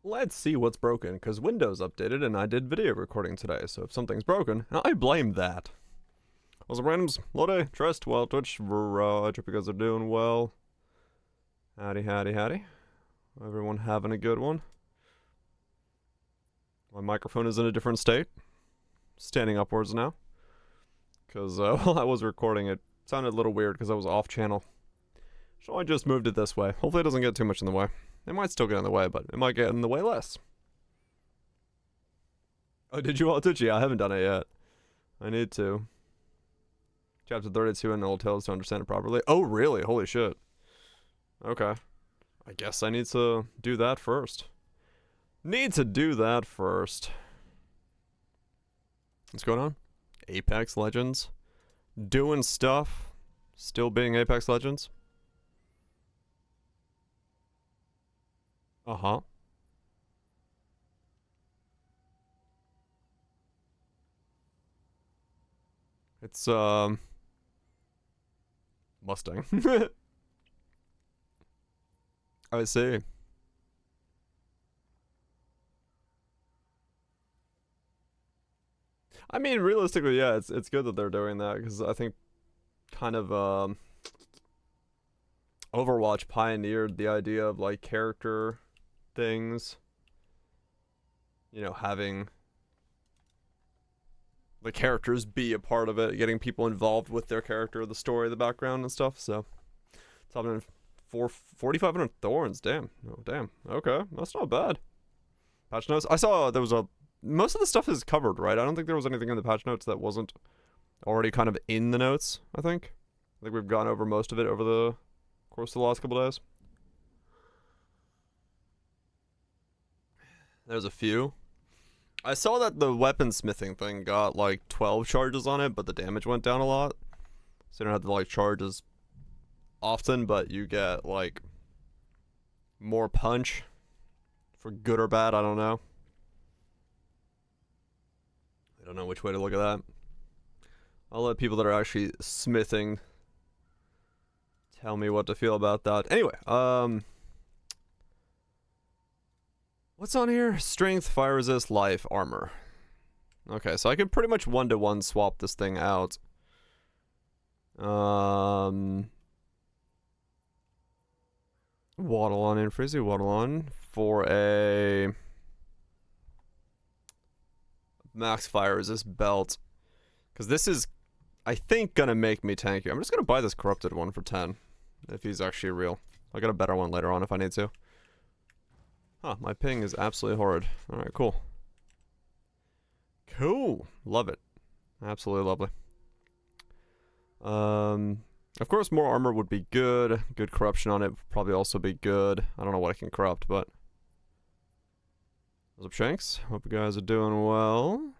Let's see what's broken, because Windows updated and I did video recording today, so if something's broken, I blame that. What's up, randoms? Lode, Trust, well, Twitch, Viraj, hope you guys are doing well. Howdy, howdy, howdy. Everyone having a good one. My microphone is in a different state. Standing upwards now. Because while I was recording, it sounded a little weird because I was off channel. So I just moved it this way. Hopefully it doesn't get too much in the way. It might still get in the way, but it might get in the way less. Oh, did you all Twitch? Yeah, I haven't done it yet. I need to. Chapter 32 in Old Tales to understand it properly. Oh, really? Holy shit. Okay. I guess I need to do that first. What's going on? Apex Legends. Doing stuff. Still being Apex Legends. Uh-huh. It's, Mustang. I see. I mean, realistically, yeah, it's good that they're doing that, because I think kind of, Overwatch pioneered the idea of, like, character things. You know, having the characters be a part of it, getting people involved with their character, the story, the background, and stuff, so. Top 4,500 thorns, damn. Oh, damn. Okay, that's not bad. Patch notes. I saw there was most of the stuff is covered, right? I don't think there was anything in the patch notes that wasn't already kind of in the notes, I think. I think we've gone over most of it over the course of the last couple days. There's a few. I saw that the weaponsmithing thing got like 12 charges on it, but the damage went down a lot. So you don't have to like charge as often, but you get like more punch. For good or bad, I don't know. I don't know which way to look at that. I'll let people that are actually smithing tell me what to feel about that. Anyway, what's on here? Strength, fire resist, life, armor. Okay, so I can pretty much one-to-one swap this thing out. Waddle on in, Frizzy, waddle on for a max fire resist belt. Because this is, I think, gonna make me tanky. I'm just gonna buy this corrupted one for 10. If he's actually real. I'll get a better one later on if I need to. Huh, my ping is absolutely horrid. Alright, cool. Cool. Love it. Absolutely lovely. Of course, more armor would be good. Good corruption on it would probably also be good. I don't know what I can corrupt, but... What's up, Shanks? Hope you guys are doing well.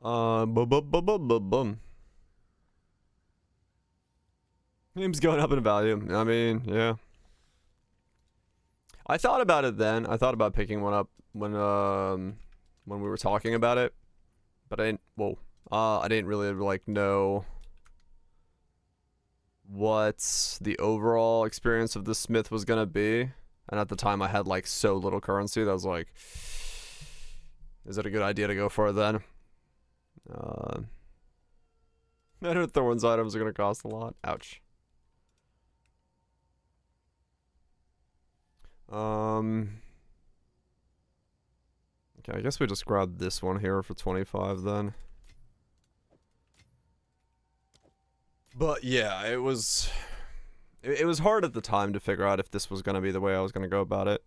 Bum. Name's going up in value. I mean, yeah. I thought about it then. I thought about picking one up when we were talking about it. But I didn't, whoa. I didn't really, like, know what the overall experience of the Smith was gonna be. And at the time, I had, like, so little currency that I was like, is it a good idea to go for it then? Thorns items are gonna cost a lot. Ouch. Okay, I guess we just grabbed this one here for 25 then. But yeah, it was hard at the time to figure out if this was gonna be the way I was gonna go about it.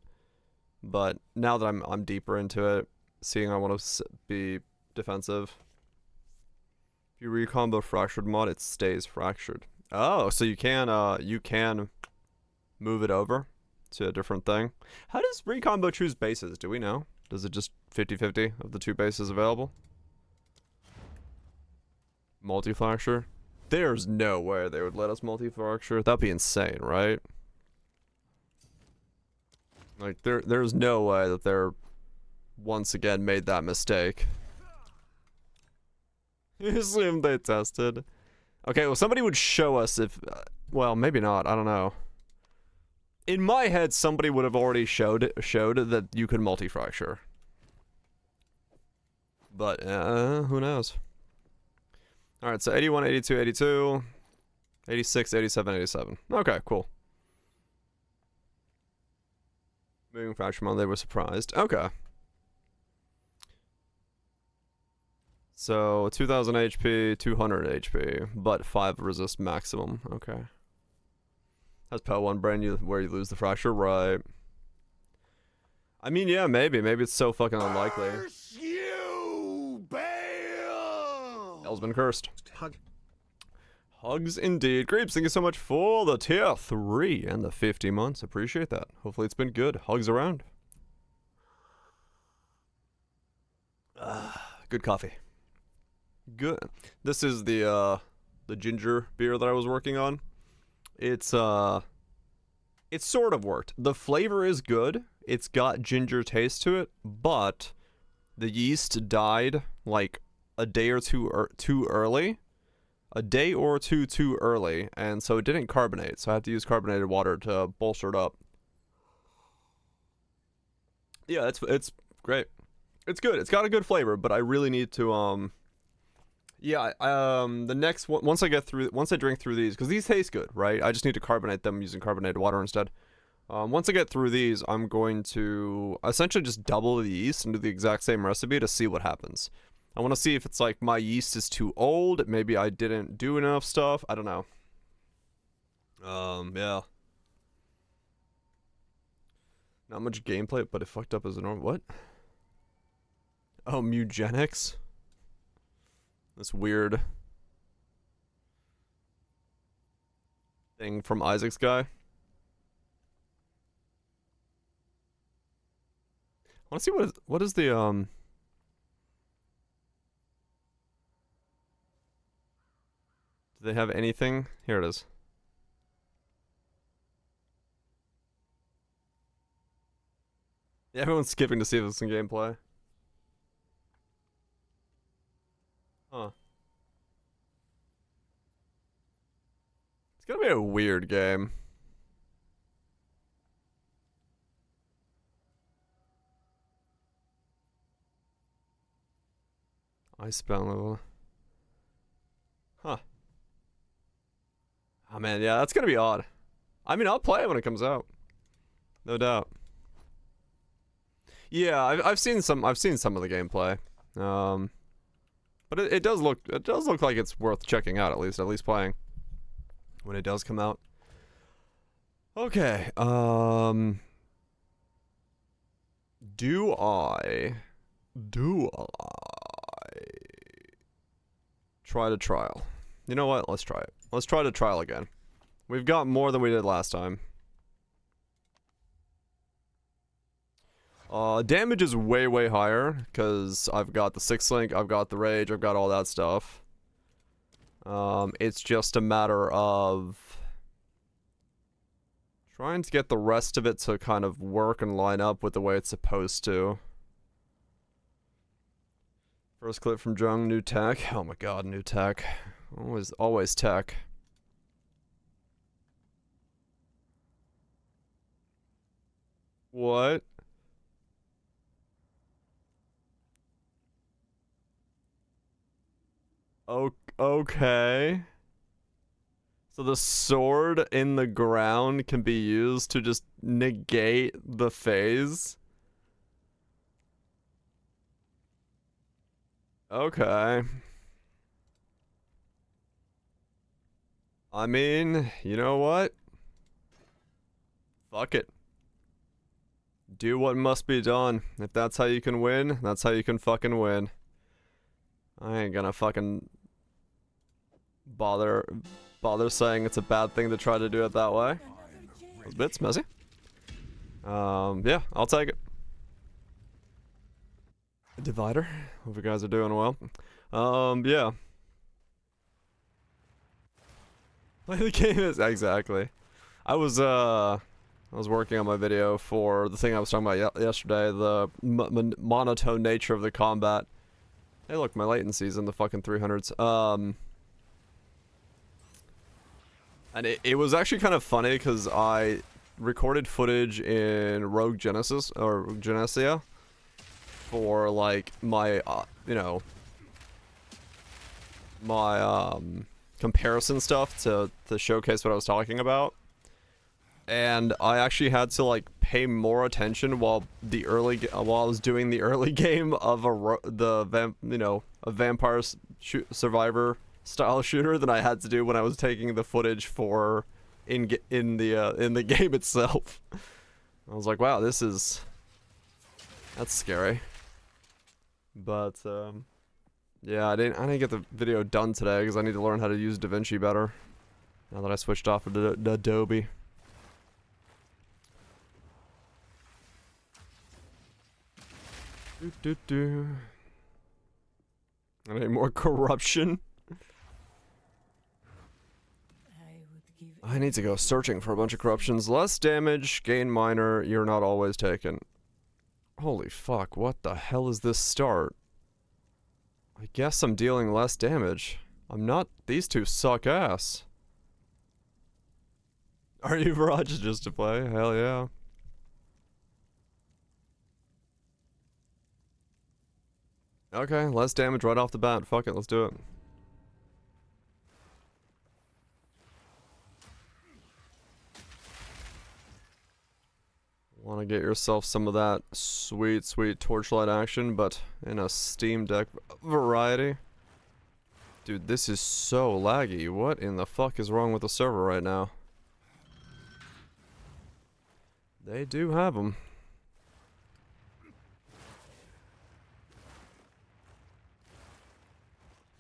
But now that I'm deeper into it, seeing I want to be defensive. If you recombo fractured mod, it stays fractured. Oh, so you can move it over to a different thing. How does recombo choose bases? Do we know? Does it just 50-50 of the two bases available? Multi-fracture? There's no way they would let us multi-fracture. That'd be insane, right? Like, there's no way that they're once again made that mistake. You assume they tested. Okay, well, somebody would show us if... well, maybe not. I don't know. In my head, somebody would have already showed that you could multi-fracture. But, who knows? Alright, so 81, 82, 82, 86, 87, 87. Okay, cool. Moving fracture mode, they were surprised. Okay. So, 2000 HP, 200 HP, but 5 resist maximum. Okay. That's PO 1 brain where you lose the fracture, right? I mean, yeah, maybe. Maybe it's so fucking unlikely. Curse you, Bale! Hell's been cursed. Hug. Hugs indeed. Creeps, thank you so much for the tier 3 and the 50 months. Appreciate that. Hopefully it's been good. Hugs around. Good coffee. Good. This is the ginger beer that I was working on. It's sort of worked. The flavor is good. It's got ginger taste to it, but the yeast died like a day or two too early. A day or two too early, and so it didn't carbonate, so I have to use carbonated water to bolster it up. Yeah, it's great. It's good. It's got a good flavor, but I really need to yeah, the next one, once I drink through these, because these taste good, right? I just need to carbonate them using carbonated water instead. Once I get through these, I'm going to essentially just double the yeast and do the exact same recipe to see what happens. I want to see if it's like my yeast is too old, maybe I didn't do enough stuff, I don't know. Yeah. Not much gameplay, but it fucked up as a normal. What? Oh, Mugenics? This weird thing from Isaac's guy. I want to see what is the do they have anything? Here it is. Yeah, everyone's skipping to see if there's some gameplay. Huh. It's gonna be a weird game. Icebound level. Huh. Oh man, yeah, that's gonna be odd. I mean, I'll play it when it comes out. No doubt. Yeah, I've seen some of the gameplay. But it does look like it's worth checking out, at least playing when it does come out. Okay, do I try to trial? You know what? Let's try it. Let's try to trial again. We've got more than we did last time. Damage is way, way higher, because I've got the 6 link, I've got the rage, I've got all that stuff. It's just a matter of trying to get the rest of it to kind of work and line up with the way it's supposed to. First clip from Jung, new tech. Oh my god, new tech. Always tech. What? Okay. So the sword in the ground can be used to just negate the phase? Okay. I mean, you know what? Fuck it. Do what must be done. If that's how you can win, that's how you can fucking win. I ain't gonna fucking bother saying it's a bad thing to try to do it that way. Those bits messy. Yeah, I'll take it. Divider. Hope you guys are doing well. Yeah. The game is exactly. I was working on my video for the thing I was talking about yesterday, the monotone nature of the combat. Hey, look, my latency's in the fucking 300s. And it was actually kind of funny because I recorded footage in Rogue Genesis or Genesia for like my you know, my comparison stuff to showcase what I was talking about. And I actually had to like pay more attention while I was doing the early game of a vampire survivor style shooter than I had to do when I was taking the footage for in the game itself. I was like, wow, that's scary. But yeah, I didn't get the video done today because I need to learn how to use DaVinci better now that I switched off of Adobe. Any more corruption? I need to go searching for a bunch of corruptions. Less damage, gain minor, you're not always taken. Holy fuck, what the hell is this start? I guess I'm dealing less damage. I'm not. These two suck ass. Are you Viraj just to play? Hell yeah. Okay, less damage right off the bat. Fuck it, let's do it. Want to get yourself some of that sweet, sweet torchlight action, but in a Steam Deck variety. Dude, this is so laggy. What in the fuck is wrong with the server right now? They do have them.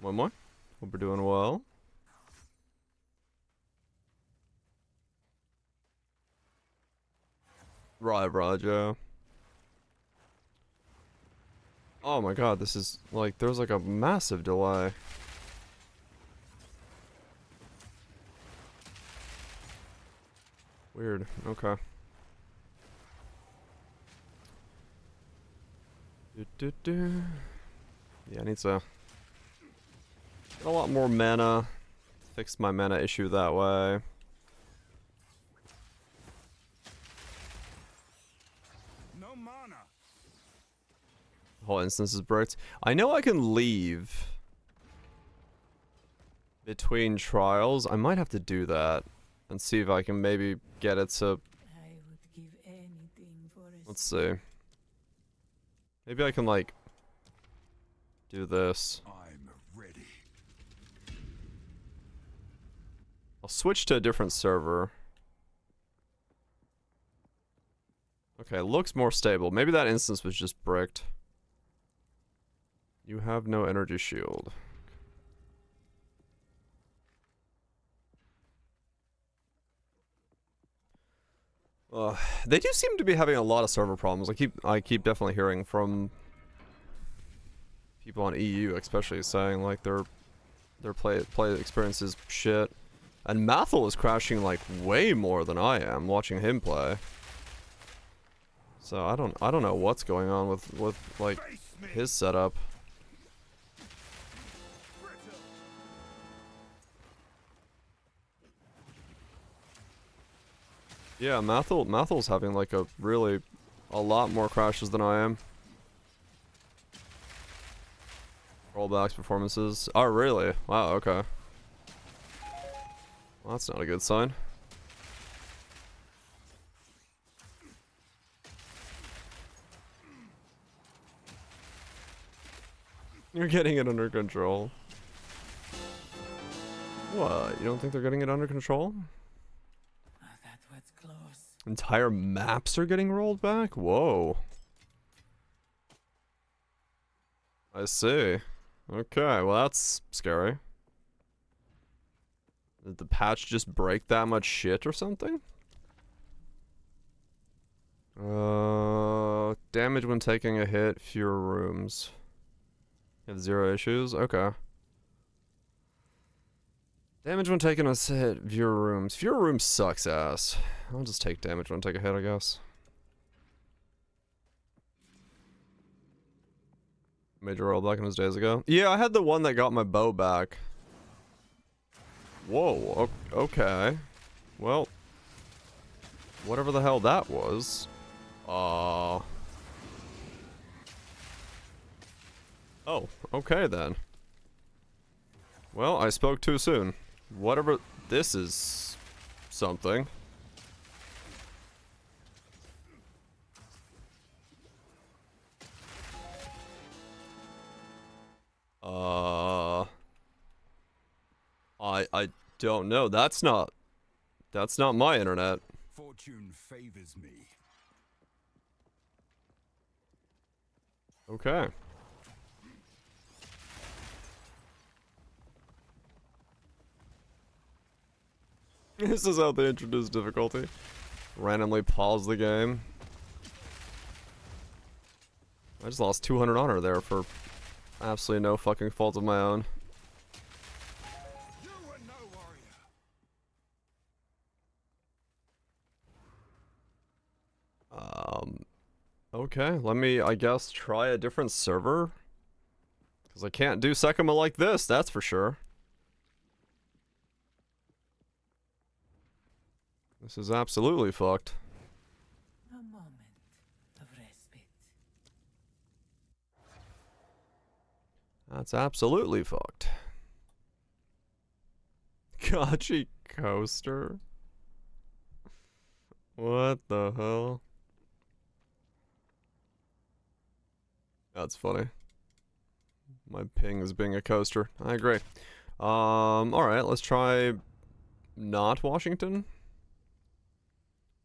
One more. Hope we're doing well. Right, Roger. Oh my god, this is like, there's like a massive delay. Weird, okay. Yeah, I need to get a lot more mana. Fix my mana issue that way. No mana. Whole instance is bricked. I know I can leave between trials. I might have to do that and see if I can maybe get it to. I would give anything for a Let's see. Maybe I can like do this. I'm ready. I'll switch to a different server. Okay, looks more stable. Maybe that instance was just bricked. You have no energy shield. They do seem to be having a lot of server problems. I keep definitely hearing from people on EU, especially saying like their play experience is shit. And Mathel is crashing like way more than I am watching him play. So I don't know what's going on with like his setup. Yeah, Mathel's having like a lot more crashes than I am. Rollbacks, performances. Oh, really? Wow, okay. Well, that's not a good sign. You're getting it under control. What? You don't think they're getting it under control? that was close. Entire maps are getting rolled back? Whoa. I see. Okay, well that's scary. Did the patch just break that much shit or something? Damage when taking a hit, fewer rooms. You have 0 issues? Okay. Damage when taking a hit, fewer rooms. Fewer rooms sucks ass. I'll just take damage when I take a hit, I guess. Major rollback in his days ago. Yeah, I had the one that got my bow back. Whoa, okay. Well. Whatever the hell that was. Oh, okay then. Well, I spoke too soon. Whatever. This is something. I don't know. That's not my internet. Fortune favors me. Okay. This is how they introduce difficulty. Randomly pause the game. I just lost 200 honor there for absolutely no fucking fault of my own. You are no warrior. Okay, let me, I guess, try a different server. Because I can't do Sekima like this, that's for sure. This is absolutely fucked. A moment of respite. That's absolutely fucked. Gotchi coaster? What the hell? That's funny. My ping is being a coaster. I agree. Alright, let's try not Washington.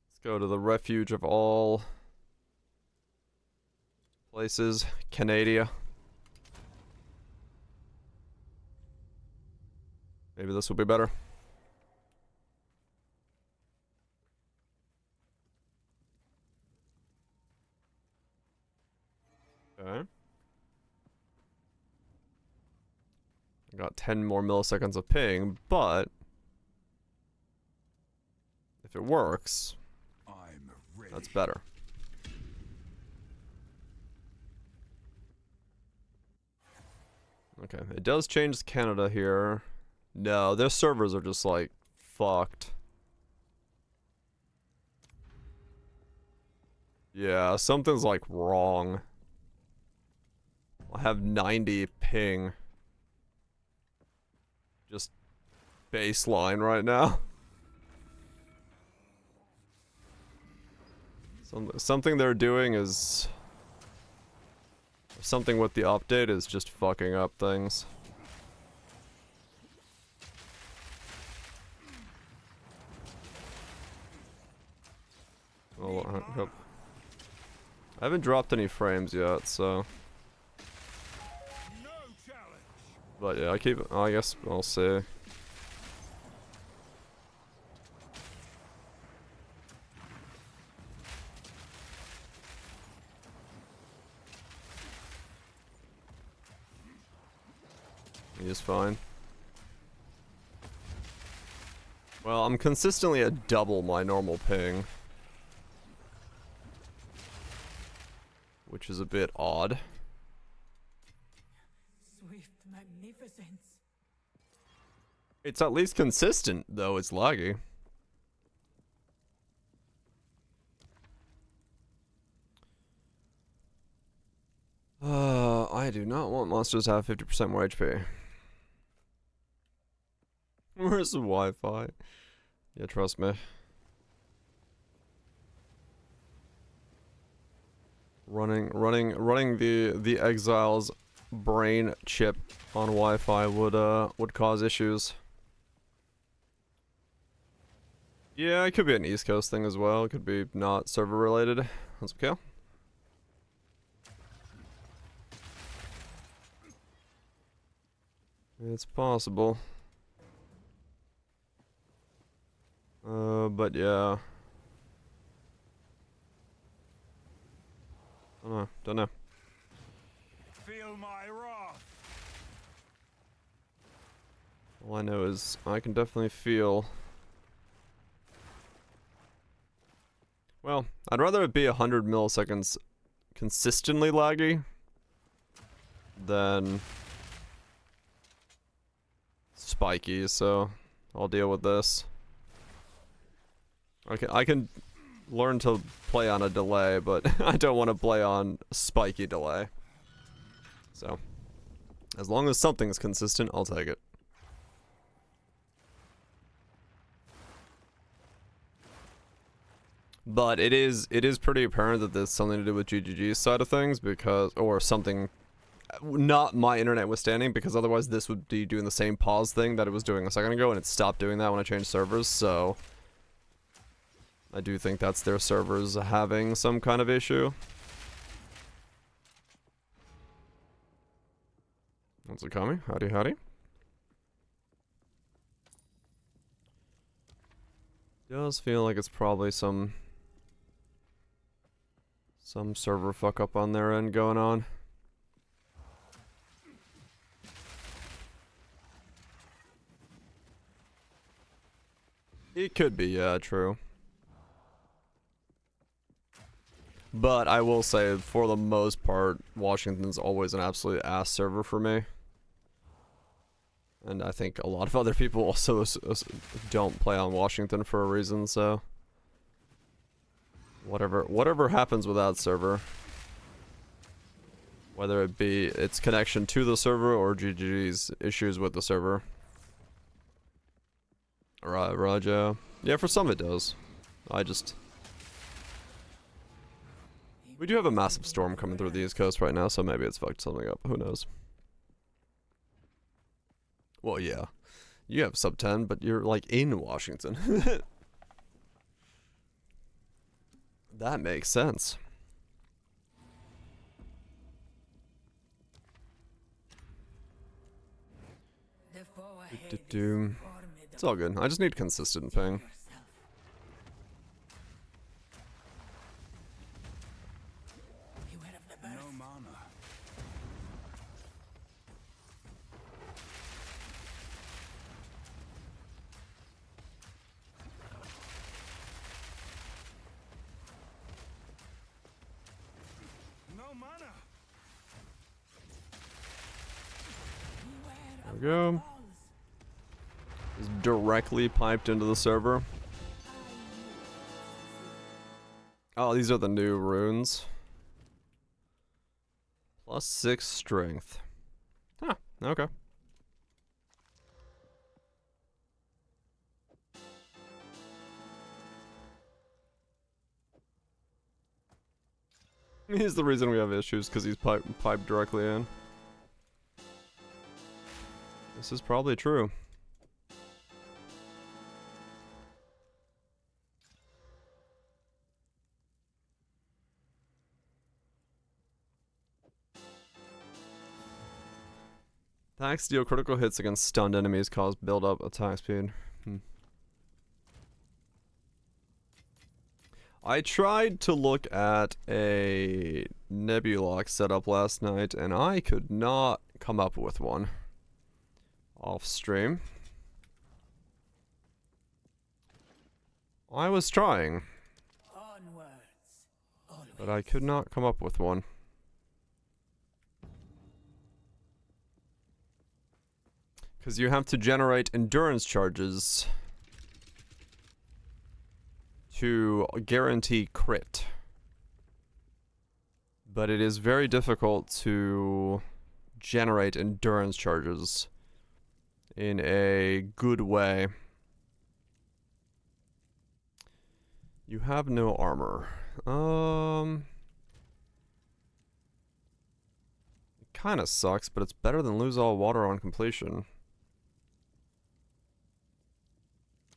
Let's go to the refuge of all places, Canada. Maybe this will be better. Okay. I got 10 more milliseconds of ping, but if it works, I'm ready. that's better. Okay, it does change Canada here. No, their servers are just like fucked. Yeah, something's like wrong. I have 90 ping. Just baseline right now. Something they're doing is... Something with the update is just fucking up things. Well, I haven't dropped any frames yet, so... No challenge. But yeah, I guess I'll see. He is fine. Well, I'm consistently at double my normal ping. Which is a bit odd. Swift magnificence. It's at least consistent, though it's laggy. I do not want monsters to have 50% more HP. Where's the Wi-Fi? Yeah, trust me. Running the Exile's brain chip on Wi-Fi would cause issues. Yeah, it could be an East Coast thing as well. It could be not server related. That's okay. It's possible. But yeah. Don't know. Feel my wrath. All I know is I can definitely feel... Well, I'd rather it be 100 milliseconds consistently laggy than spiky, so I'll deal with this. Okay, I can learn to play on a delay, but I don't want to play on spiky delay. So, as long as something's consistent, I'll take it. But it is pretty apparent that there's something to do with GGG's side of things, because, or something, not my internet withstanding, because otherwise this would be doing the same pause thing that it was doing a second ago, and it stopped doing that when I changed servers, so I do think that's their servers having some kind of issue. What's it coming? Howdy, howdy. Does feel like it's probably some server fuck up on their end going on. It could be, yeah, true. But I will say, for the most part, Washington's always an absolute ass server for me. And I think a lot of other people also don't play on Washington for a reason, so whatever happens with that server, whether it be its connection to the server or GGG's issues with the server. Right, Raja. Yeah, for some it does. We do have a massive storm coming through the East Coast right now, so maybe it's fucked something up. Who knows? Well, yeah. You have sub 10, but you're, like, in Washington. That makes sense. The foe ahead is It's all good. I just need consistent ping. yourself. Beware of the birth. No mana. No mana. Beware There of we go. falls. Is directly piped into the server. Oh, these are the new runes. +6 strength. Huh, okay. He's the reason we have issues, because he's piped directly in. This is probably true. Attacks deal critical hits against stunned enemies, cause build up attack speed. I tried to look at a Nebulock setup last night, and I could not come up with one off stream. I was trying, Onwards. Always. but I could not come up with one. Because you have to generate endurance charges to guarantee crit. But it is very difficult to generate endurance charges in a good way. You have no armor. It kind of sucks, but it's better than lose all water on completion.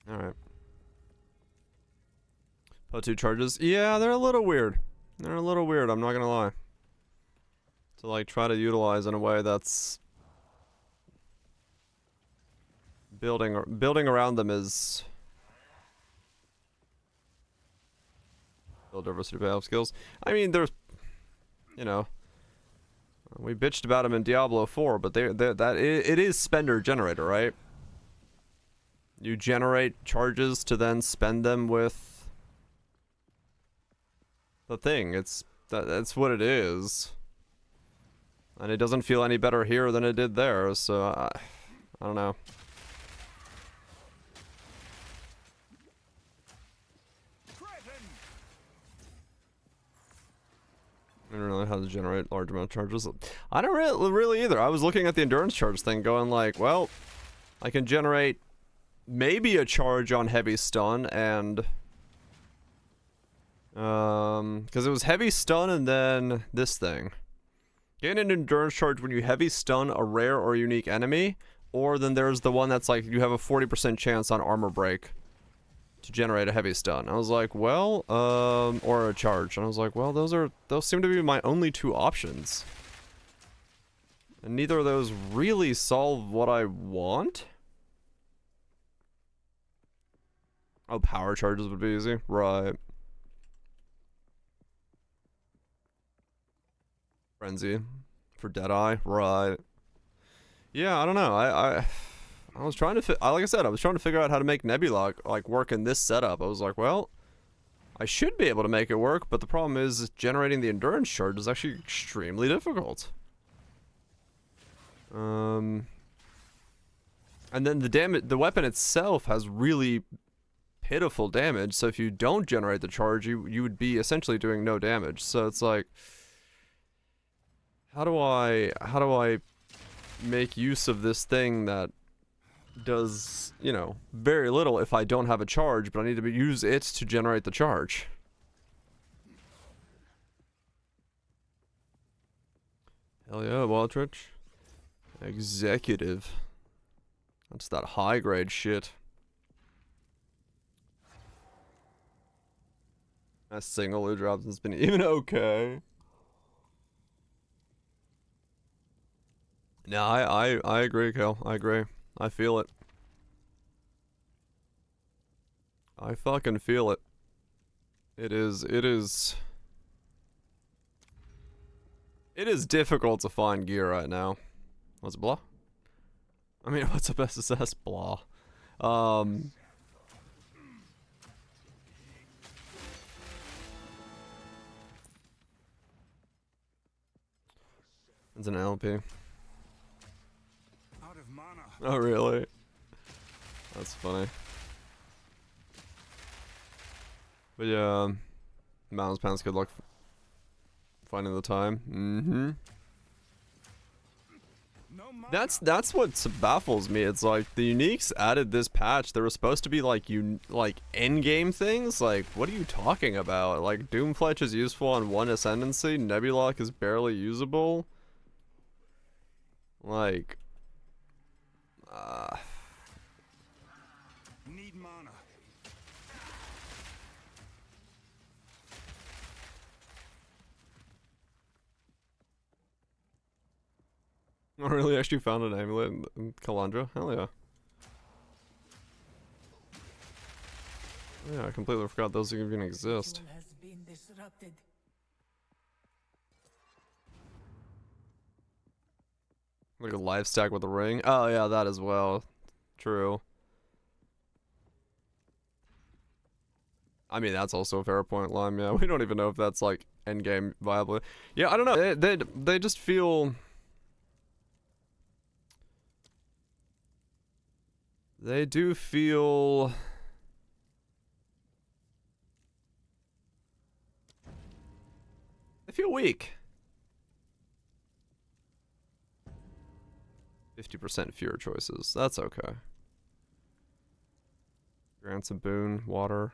Alright. +2 charges. Yeah, they're a little weird. They're a little weird, I'm not gonna lie. To like try to utilize in a way that's building around them is build diversity payoff skills. I mean, there's, you know, we bitched about them in Diablo 4, but it is spender generator, right? You generate charges to then spend them with the thing. That's what it is. And it doesn't feel any better here than it did there, so I don't know. Threaten. I don't really know how to generate large amount of charges. I don't really either. I was looking at the endurance charge thing going like, well, I can generate maybe a charge on heavy stun and because it was heavy stun and then this thing. Gain an endurance charge when you heavy stun a rare or unique enemy, or then there's the one that's like you have a 40% chance on armor break to generate a heavy stun. I was like, well, or a charge. And I was like, well, those seem to be my only two options. And neither of those really solve what I want. Oh, power charges would be easy. Right. Frenzy for Deadeye. Right. Yeah, I don't know. I was trying to like I said, I was trying to figure out how to make Nebula like work in this setup. I was like, well, I should be able to make it work, but the problem is generating the endurance charge is actually extremely difficult. And then the weapon itself has really pitiful damage, so if you don't generate the charge, you would be essentially doing no damage. So it's like, how do I make use of this thing that does, you know, very little if I don't have a charge, but I need to use it to generate the charge? Hell yeah, Waldrich. Executive. That's that high grade shit. A single who drops has been even okay. No, I agree, Kel. I agree. I feel it. I fucking feel it. It is difficult to find gear right now. What's blah? I mean, what's up SSS? Blah. It's an LP. Out of mana. Oh, really? That's funny. But yeah, Mountains Pants, good luck finding the time. Mm-hmm. No mana. That's what baffles me. It's like the uniques added this patch. They were supposed to be like end game things. Like, what are you talking about? Like, Doomfletch is useful on one ascendancy. Nebulok is barely usable. Like, Need mana. I really actually found an amulet in Kalandra. Hell yeah. Yeah, I completely forgot those even exist. Ritual has been disrupted. Like a life stack with a ring. Oh yeah, that as well. True. I mean, that's also a fair point, Lime. Yeah, we don't even know if that's like end game viable. Yeah, I don't know. They just feel. They do feel. They feel weak. 50% fewer choices. That's okay. Grants a boon, water.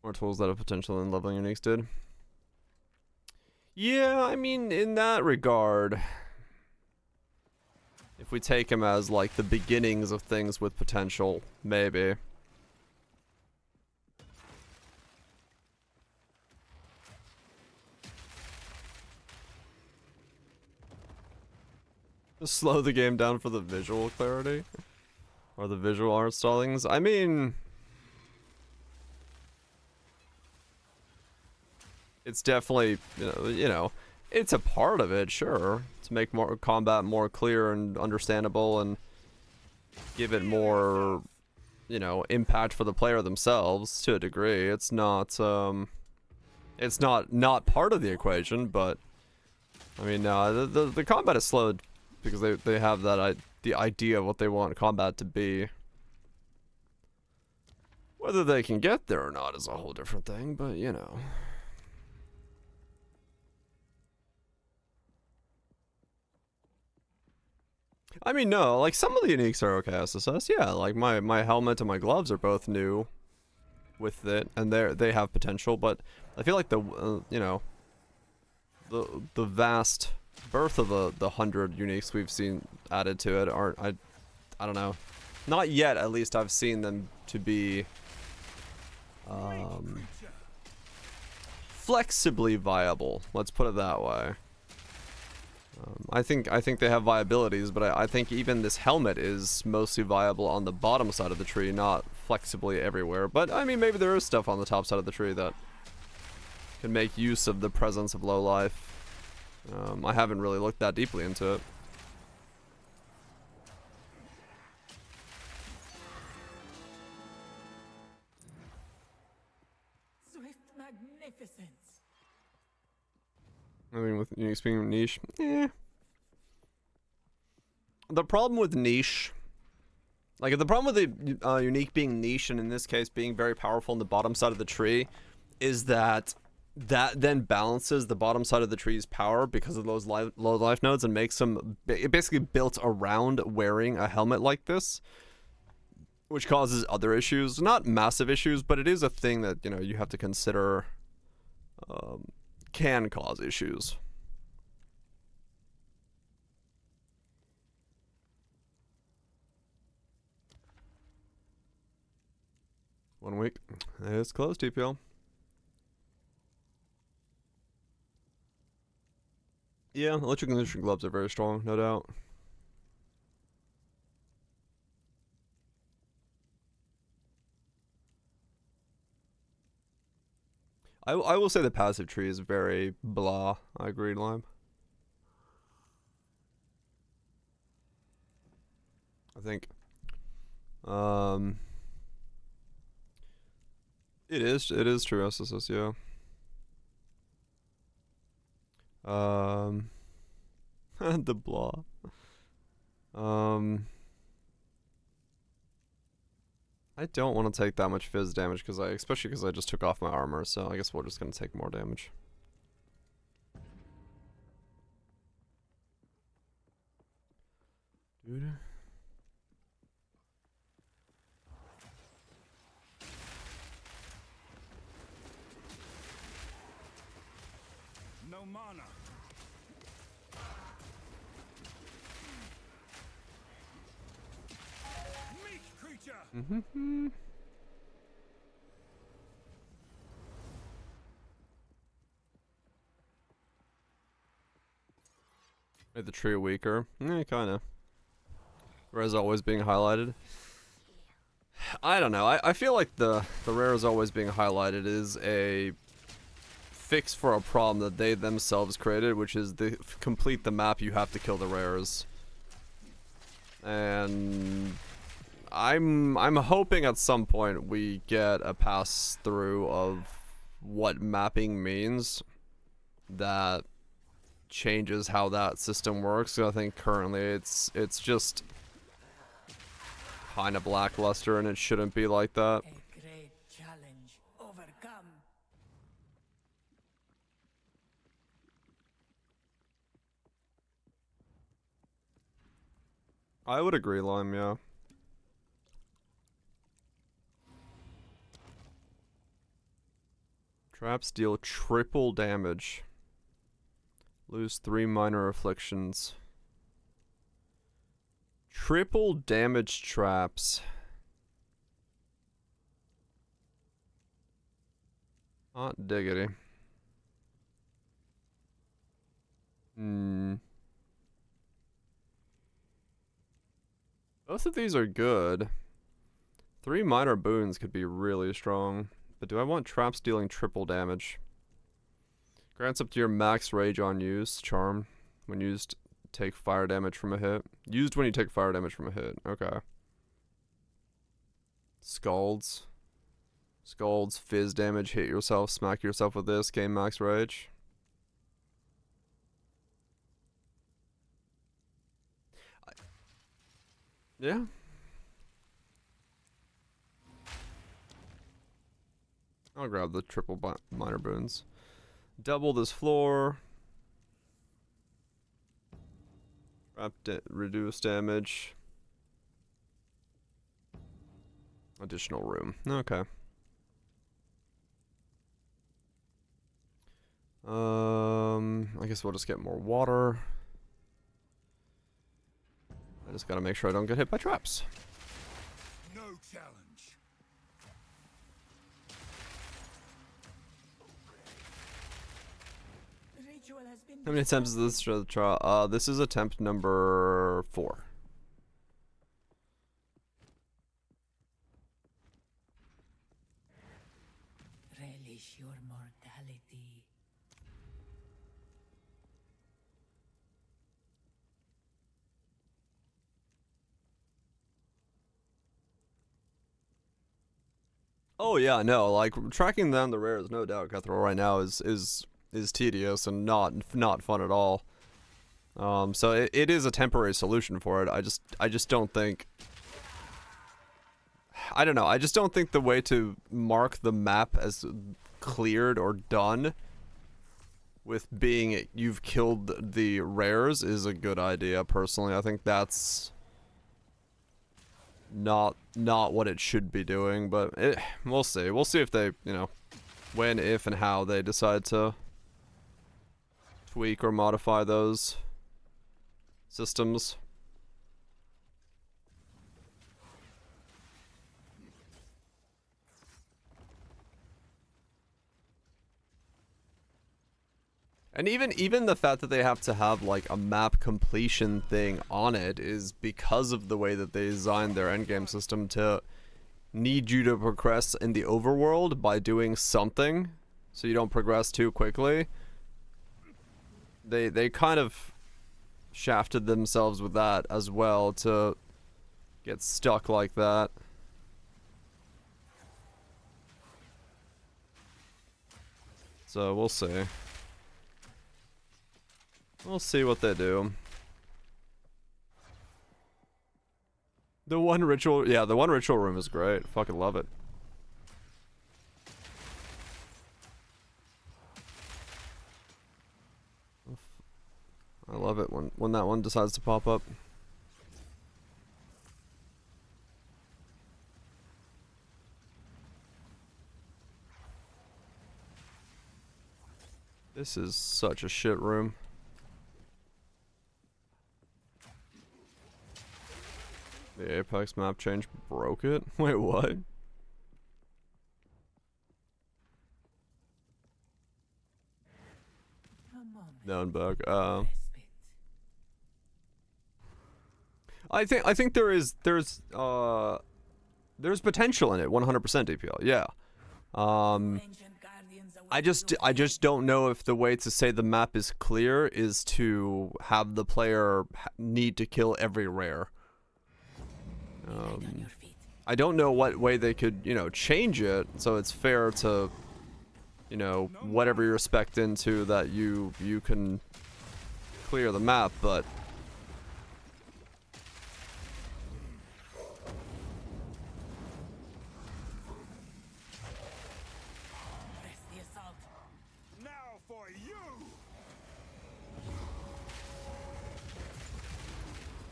More tools that have potential than leveling uniques did. Yeah, I mean, in that regard, if we take him as like the beginnings of things with potential, maybe. Just slow the game down for the visual clarity. Or the visual art stallings. I mean, it's definitely, you know, it's a part of it, sure. To make more combat more clear and understandable and give it more, you know, impact for the player themselves to a degree. It's not not part of the equation, but I mean, no, the combat is slowed because they have that the idea of what they want combat to be. Whether they can get there or not is a whole different thing, but you know. I mean, no, like some of the uniques are okay SSS, yeah. Like my helmet and my gloves are both new with it, and they have potential. But I feel like the you know, the vast birth of the 100 uniques we've seen added to it aren't, I don't know, not yet at least I've seen them to be flexibly viable. Let's put it that way. I think they have viabilities, but I think even this helmet is mostly viable on the bottom side of the tree, not flexibly everywhere. But I mean, maybe there is stuff on the top side of the tree that can make use of the presence of low life. I haven't really looked that deeply into it. Swift magnificence. I mean, with unique being niche, the problem with niche, like the problem with the unique being niche, and in this case being very powerful on the bottom side of the tree, is that then balances the bottom side of the tree's power because of those low life nodes and makes them basically built around wearing a helmet like this, which causes other issues. Not massive issues, but it is a thing that, you know, you have to consider can cause issues. One week. It's close, TPL. Yeah, electric and electric gloves are very strong, no doubt. I will say the passive tree is very blah. I agree, Lime. I think it is true SSS, yeah. The blah. I don't want to take that much fizz damage especially because I just took off my armor, so I guess we're just gonna take more damage. Dude. No mana. Meat creature. Mm-hmm. Made the tree weaker. Kinda. Res always being highlighted. I don't know. I feel like the rare is always being highlighted is a fix for a problem that they themselves created, which is to complete the map you have to kill the rares. And I'm hoping at some point we get a pass through of what mapping means that changes how that system works. So I think currently it's just kind of lackluster, and it shouldn't be like that. A great challenge overcome. I would agree, Lime, yeah. Traps deal triple damage. Lose 3 minor afflictions. Triple damage traps. Hot diggity. Both of these are good. 3 minor boons could be really strong. But do I want traps dealing triple damage? Grants up to your max rage on use. Charm. When used, take fire damage from a hit. Used when you take fire damage from a hit. Okay. Scalds. Scalds, fizz damage, hit yourself, smack yourself with this, gain max rage. Yeah. I'll grab the triple minor boons. Double this floor. Reduce damage. Additional room. Okay. I guess we'll just get more water. I just gotta make sure I don't get hit by traps. No challenge. The ritual has been How many attempts is this trial? This is attempt number 4. relish your mortality. Oh yeah, no, like tracking down the rares, no doubt, Cutthroat right now is tedious and not fun at all. So it is a temporary solution for it. I just don't think. I don't know. I just don't think the way to mark the map as cleared or done with being you've killed the rares is a good idea. Personally, I think that's not what it should be doing, but we'll see. We'll see if they, you know, when, if, and how they decide to tweak or modify those systems. And even the fact that they have to have like a map completion thing on it is because of the way that they designed their endgame system to need you to progress in the overworld by doing something so you don't progress too quickly. They kind of shafted themselves with that as well to get stuck like that. So we'll see. We'll see what they do. The one ritual, yeah, the one ritual room is great. Fucking love it. I love it when that one decides to pop up. This is such a shit room. The Apex map change broke it? Wait, what? Down back. I think there's potential in it, 100% DPL. Yeah. I just don't know if the way to say the map is clear is to have the player need to kill every rare. I don't know what way they could, you know, change it so it's fair to, you know, whatever you're spec'd into that you can clear the map, but Now for you.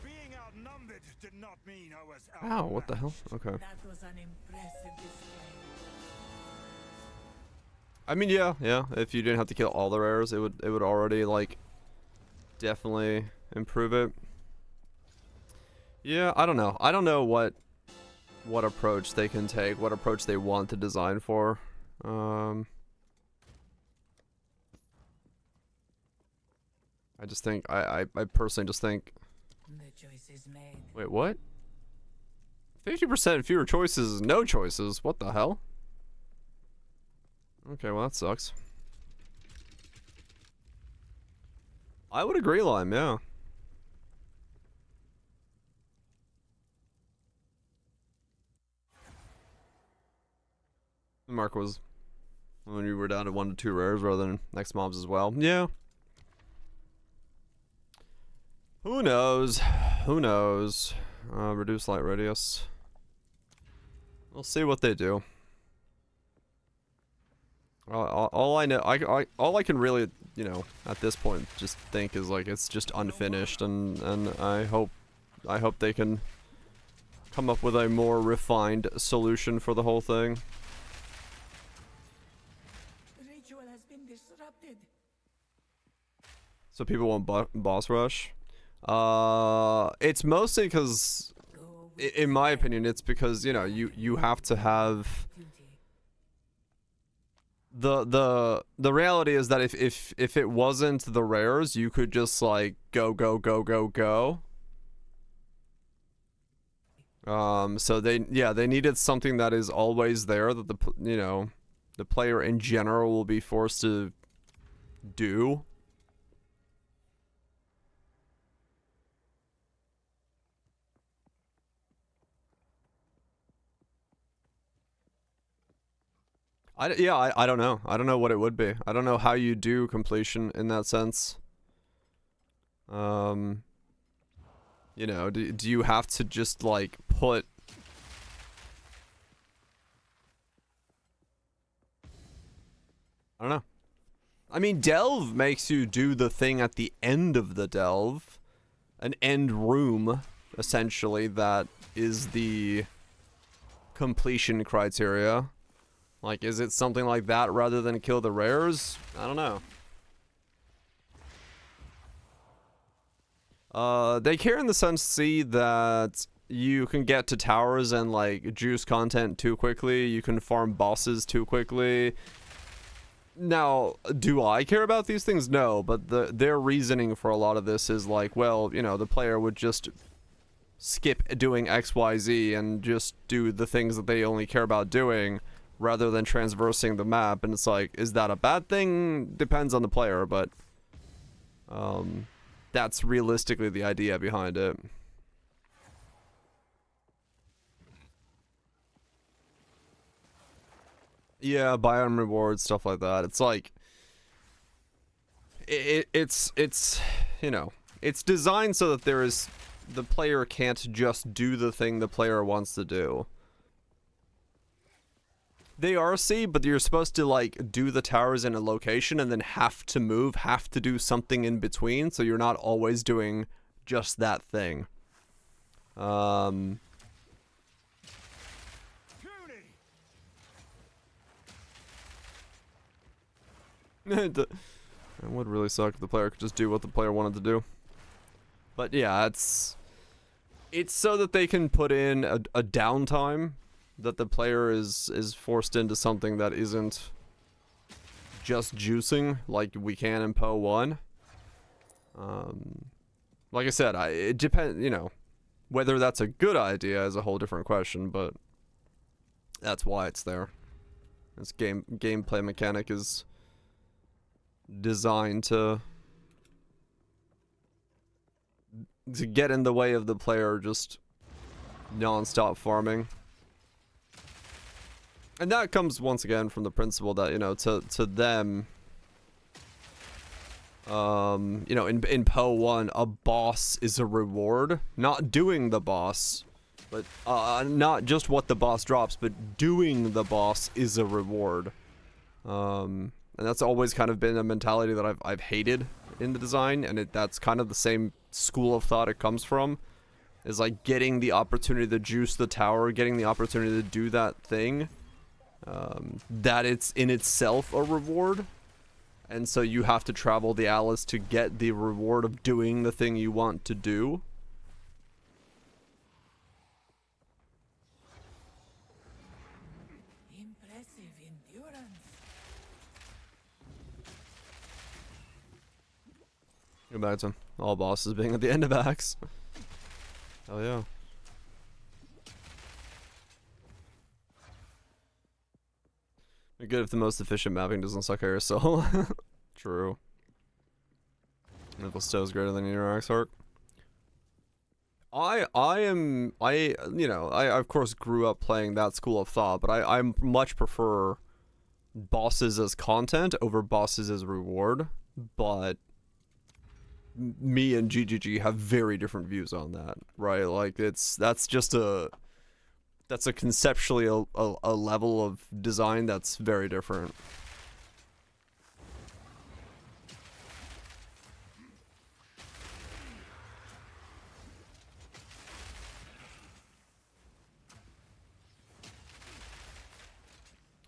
Being outnumbered did not mean I was ow, what the hell? Okay. That was an impressive display. I mean, yeah, if you didn't have to kill all the rares, it would already like definitely improve it. Yeah, I don't know. I don't know what approach they can take, what approach they want to design for. I just think I personally just think. The choice is made. Wait, what? 50% fewer choices is no choices. What the hell? Okay, well that sucks. I would agree, Lime, yeah. The mark was when you were down to 1 to 2 rares rather than next mobs as well. Yeah. Who knows? Who knows? Reduce light radius. We'll see what they do. All I know, all I can really, you know, at this point, just think is like it's just unfinished, and I hope they can come up with a more refined solution for the whole thing. The ritual has been disrupted. So people want boss rush. It's mostly because, Go with in my opinion, it's because, you know, you have to have duty. the reality is that if it wasn't the rares, you could just like go. So they needed something that is always there, that the player in general will be forced to do. I don't know. I don't know what it would be. I don't know how you do completion in that sense. You know, do you have to just like put I don't know. I mean, delve makes you do the thing at the end of the delve, an end room essentially, that is the completion criteria. Like, is it something like that rather than kill the rares? I don't know. They care in the sense, see, that you can get to towers and like juice content too quickly. You can farm bosses too quickly. Now, do I care about these things? No, but their reasoning for a lot of this is like, well, you know, the player would just skip doing XYZ and just do the things that they only care about doing, rather than transversing the map. And it's like, is that a bad thing? Depends on the player, but that's realistically the idea behind it. Yeah, biome rewards, stuff like that. It's like it's you know, it's designed so that the player can't just do the thing the player wants to do. They are C, but you're supposed to like do the towers in a location and then have to move, have to do something in between, so you're not always doing just that thing. It would really suck if the player could just do what the player wanted to do. But yeah, it's so that they can put in a downtime, that the player is forced into something that isn't just juicing like we can in PoE 1. Like I said, it depends, you know, whether that's a good idea is a whole different question, but that's why it's there. This gameplay mechanic is designed to get in the way of the player just non-stop farming. And that comes once again from the principle that, you know, to them, you know, in PoE 1, a boss is a reward. Not doing the boss, but not just what the boss drops, but doing the boss is a reward. And that's always kind of been a mentality that I've hated in the design, and that's kind of the same school of thought it comes from, is like getting the opportunity to juice the tower, getting the opportunity to do that thing, that it's in itself a reward, and so you have to travel the Atlas to get the reward of doing the thing you want to do. Impressive endurance. Imagine all bosses being at the end of acts. Hell yeah. Be good if the most efficient mapping doesn't suck aerosol. True. If Stow's greater than your axe arc. I you know, I of course grew up playing that school of thought, but I much prefer bosses as content over bosses as reward. But me and GGG have very different views on that, right? Like that's conceptually a level of design that's very different.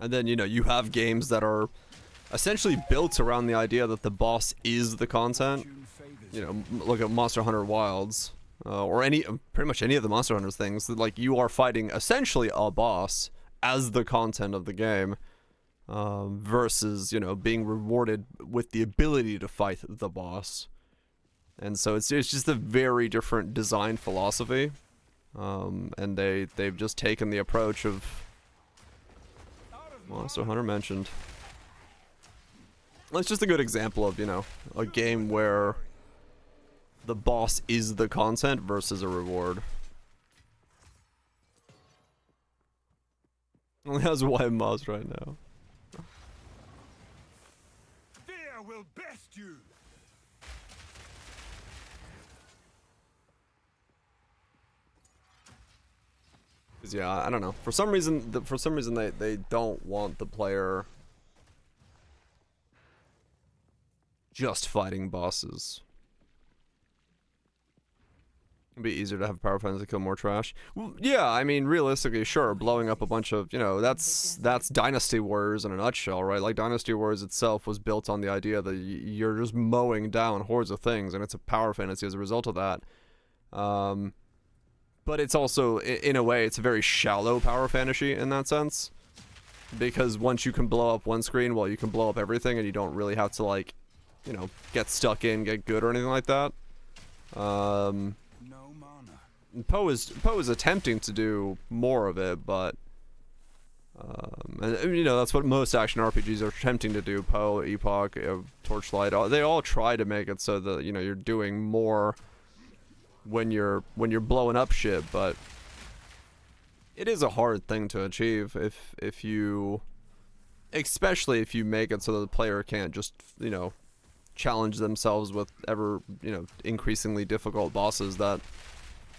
And then, you know, you have games that are essentially built around the idea that the boss is the content. You know, look at Monster Hunter Wilds, or pretty much any of the Monster Hunters things. That, like, you are fighting essentially a boss as the content of the game, versus, you know, being rewarded with the ability to fight the boss. And so it's just a very different design philosophy, and they've just taken the approach of Monster Hunter mentioned. It's just a good example of, you know, a game where the boss is the content versus a reward. Only has white mouse right now. Fear will best you. Yeah, I don't know. For some reason, they don't want the player just fighting bosses. It'd be easier to have power plants to kill more trash. Well, yeah, I mean, realistically, sure, blowing up a bunch of, you know, that's Dynasty Warriors in a nutshell, right? Like, Dynasty Warriors itself was built on the idea that you're just mowing down hordes of things, and it's a power fantasy as a result of that. But it's also, in a way, it's a very shallow power fantasy in that sense. Because once you can blow up one screen, well, you can blow up everything, and you don't really have to, like, you know, get stuck in, get good, or anything like that. No mana. Poe is attempting to do more of it, but and you know, that's what most action RPGs are attempting to do. Poe, Epoch, Torchlight, they all try to make it so that, you know, you're doing more when you're blowing up shit, but it is a hard thing to achieve if you, especially if you make it so that the player can't just, you know, challenge themselves with ever, you know, increasingly difficult bosses that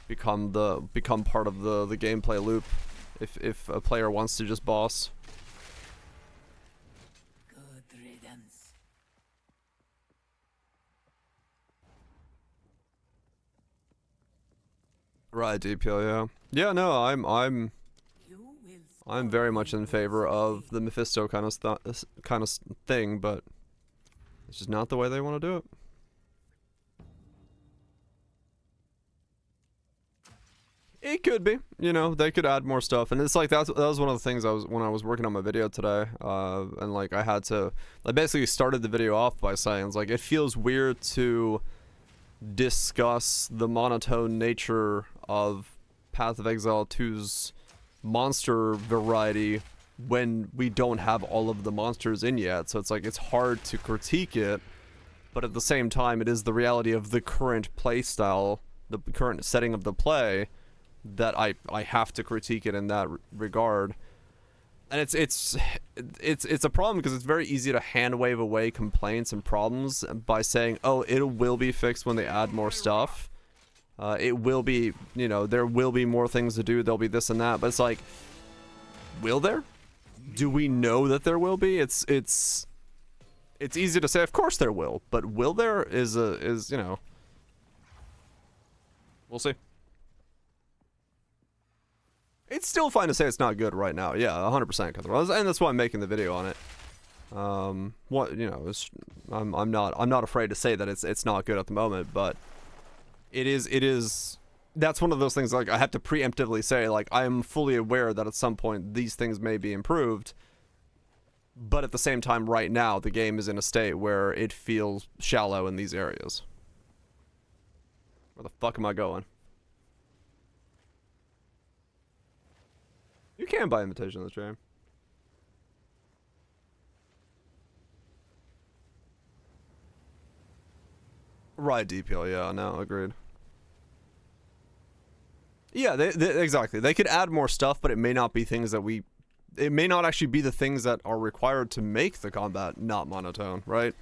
become part of the gameplay loop if a player wants to just boss. Good riddance. Right, DPL, yeah. Yeah, no, You will I'm very much in favor of the Mephisto kind of thing, but it's just not the way they want to do it. It could be, you know, they could add more stuff, and it's like that was one of the things when I was working on my video today, and like I basically started the video off by saying, it's like, it feels weird to discuss the monotone nature of Path of Exile 2's monster variety when we don't have all of the monsters in yet. So it's like, it's hard to critique it, but at the same time, it is the reality of the current play style, the current setting of the play, that I have to critique it in that regard. And it's a problem because it's very easy to hand wave away complaints and problems by saying, oh, it will be fixed when they add more stuff. It will be, you know, there will be more things to do, there'll be this and that, but it's like, will there? Do we know that there will be? It's easy to say, of course there will, but will there is, you know, we'll see. It's still fine to say it's not good right now. Yeah, 100%, and that's why I'm making the video on it. What, you know, I'm not afraid to say that it's not good at the moment, but it is. That's one of those things, like, I have to preemptively say, like, I'm fully aware that at some point these things may be improved, but at the same time, right now the game is in a state where it feels shallow in these areas. Where the fuck am I going? You can buy invitation on the stream. Right, DPL, yeah, no, agreed. Yeah, exactly. They could add more stuff, but it may not be things that it may not actually be the things that are required to make the combat not monotone, right?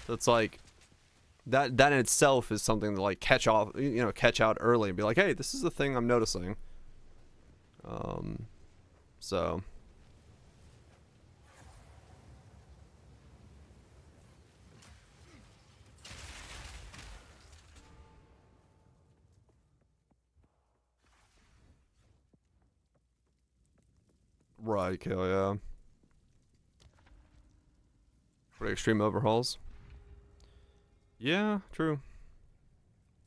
It's like, that in itself is something to, like, catch out early and be like, hey, this is the thing I'm noticing. So. Right, kill, yeah. Pretty extreme overhauls. Yeah, true.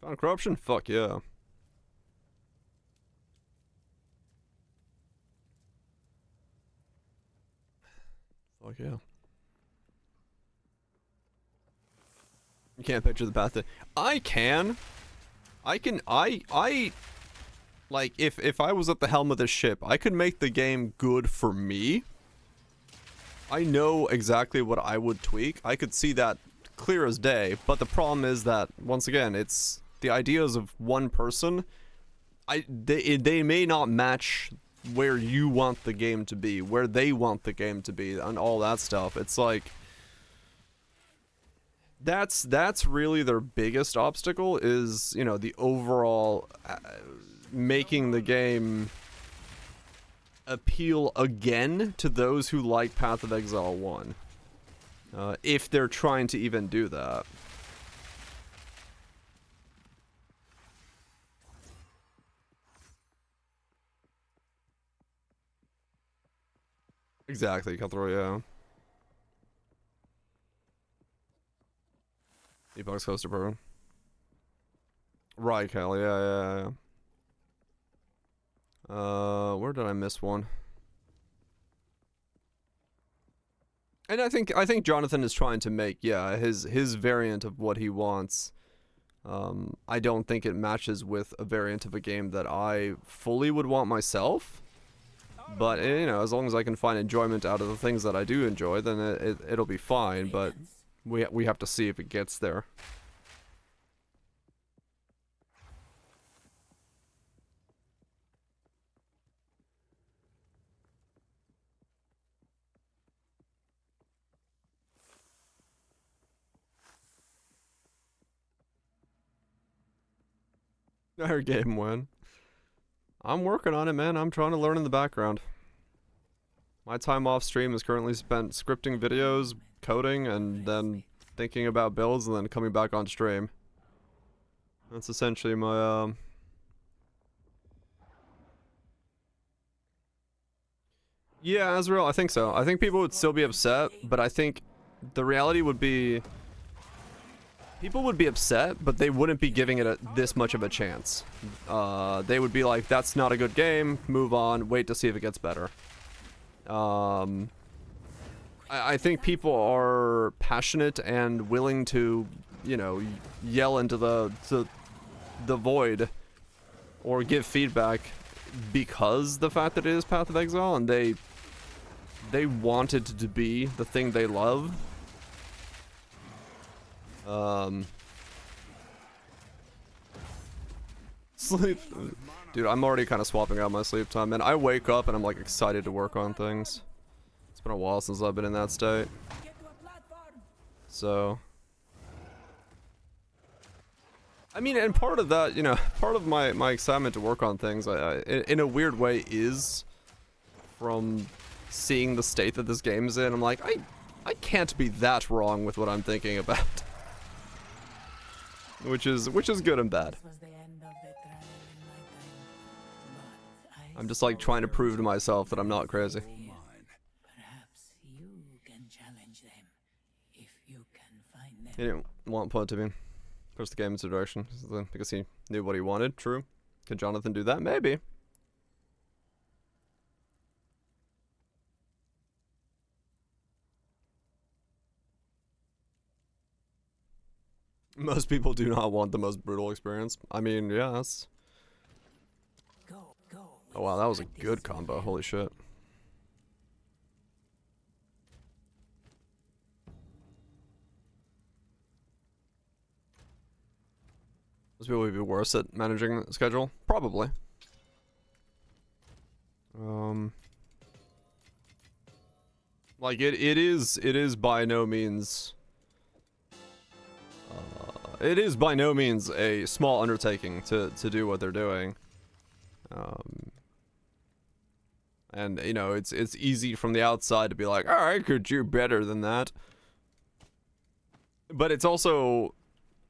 Found corruption? Fuck yeah. Fuck yeah. You can't picture the path that I can. I like if I was at the helm of this ship, I could make the game good for me. I know exactly what I would tweak. I could see that clear as day, but the problem is that once again, it's the ideas of one person. They may not match where you want the game to be, where they want the game to be, and all that stuff. It's like that's really their biggest obstacle is, you know, the overall making the game appeal again to those who like Path of Exile 1. If they're trying to even do that. Exactly, Cutthroat, yeah. E-Box Coaster Program. Right, Cal, yeah. Where did I miss one? And I think Jonathan is trying to make, yeah, his variant of what he wants. I don't think it matches with a variant of a game that I fully would want myself. But, you know, as long as I can find enjoyment out of the things that I do enjoy, then it'll be fine, but we have to see if it gets there. Our game win. I'm working on it, man. I'm trying to learn in the background. My time off stream is currently spent scripting videos, coding, and then thinking about builds, and then coming back on stream. That's essentially my, Yeah, Azrael, I think so. I think people would still be upset, but I think the reality would be people would be upset, but they wouldn't be giving it this much of a chance. They would be like, that's not a good game, move on, wait to see if it gets better. I think people are passionate and willing to, you know, yell into the void or give feedback because the fact that it is Path of Exile, and they want it to be the thing they love. Sleep. Dude, I'm already kind of swapping out my sleep time, man. I wake up and I'm like excited to work on things. It's been a while since I've been in that state. So, I mean, and part of that, you know, part of my excitement to work on things, in a weird way, is from seeing the state that this game is in. I'm like, I can't be that wrong with what I'm thinking about. Which is good and bad. I'm just like trying to prove to myself that I'm not crazy. Perhaps you can challenge them if you can find them. He didn't want Pod to be push the game into direction because he knew what he wanted. True. Could Jonathan do that? Maybe. Most people do not want the most brutal experience. I mean, yeah, that's... Oh wow, that was a good combo. Holy shit. Most people would be worse at managing the schedule? Probably. Like it is by no means it is by no means a small undertaking to do what they're doing. And you know, it's easy from the outside to be like, "Oh, I could do better than that." But it's also,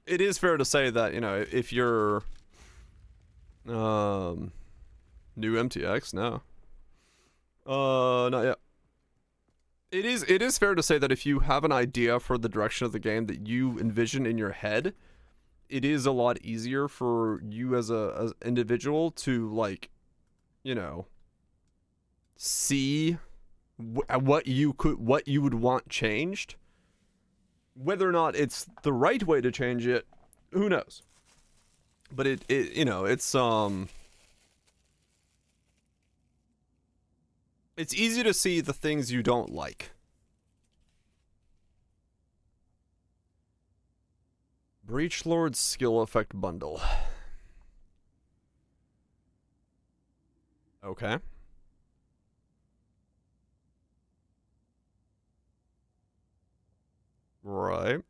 it is fair to say that, you know, if you're new MTX, no. Not yet. It is fair to say that if you have an idea for the direction of the game that you envision in your head, it is a lot easier for you as a individual to, like, you know, see what you would want changed. Whether or not it's the right way to change it, who knows? But it you know, it's easy to see the things you don't like. Breach Lord skill effect bundle. Okay. Right.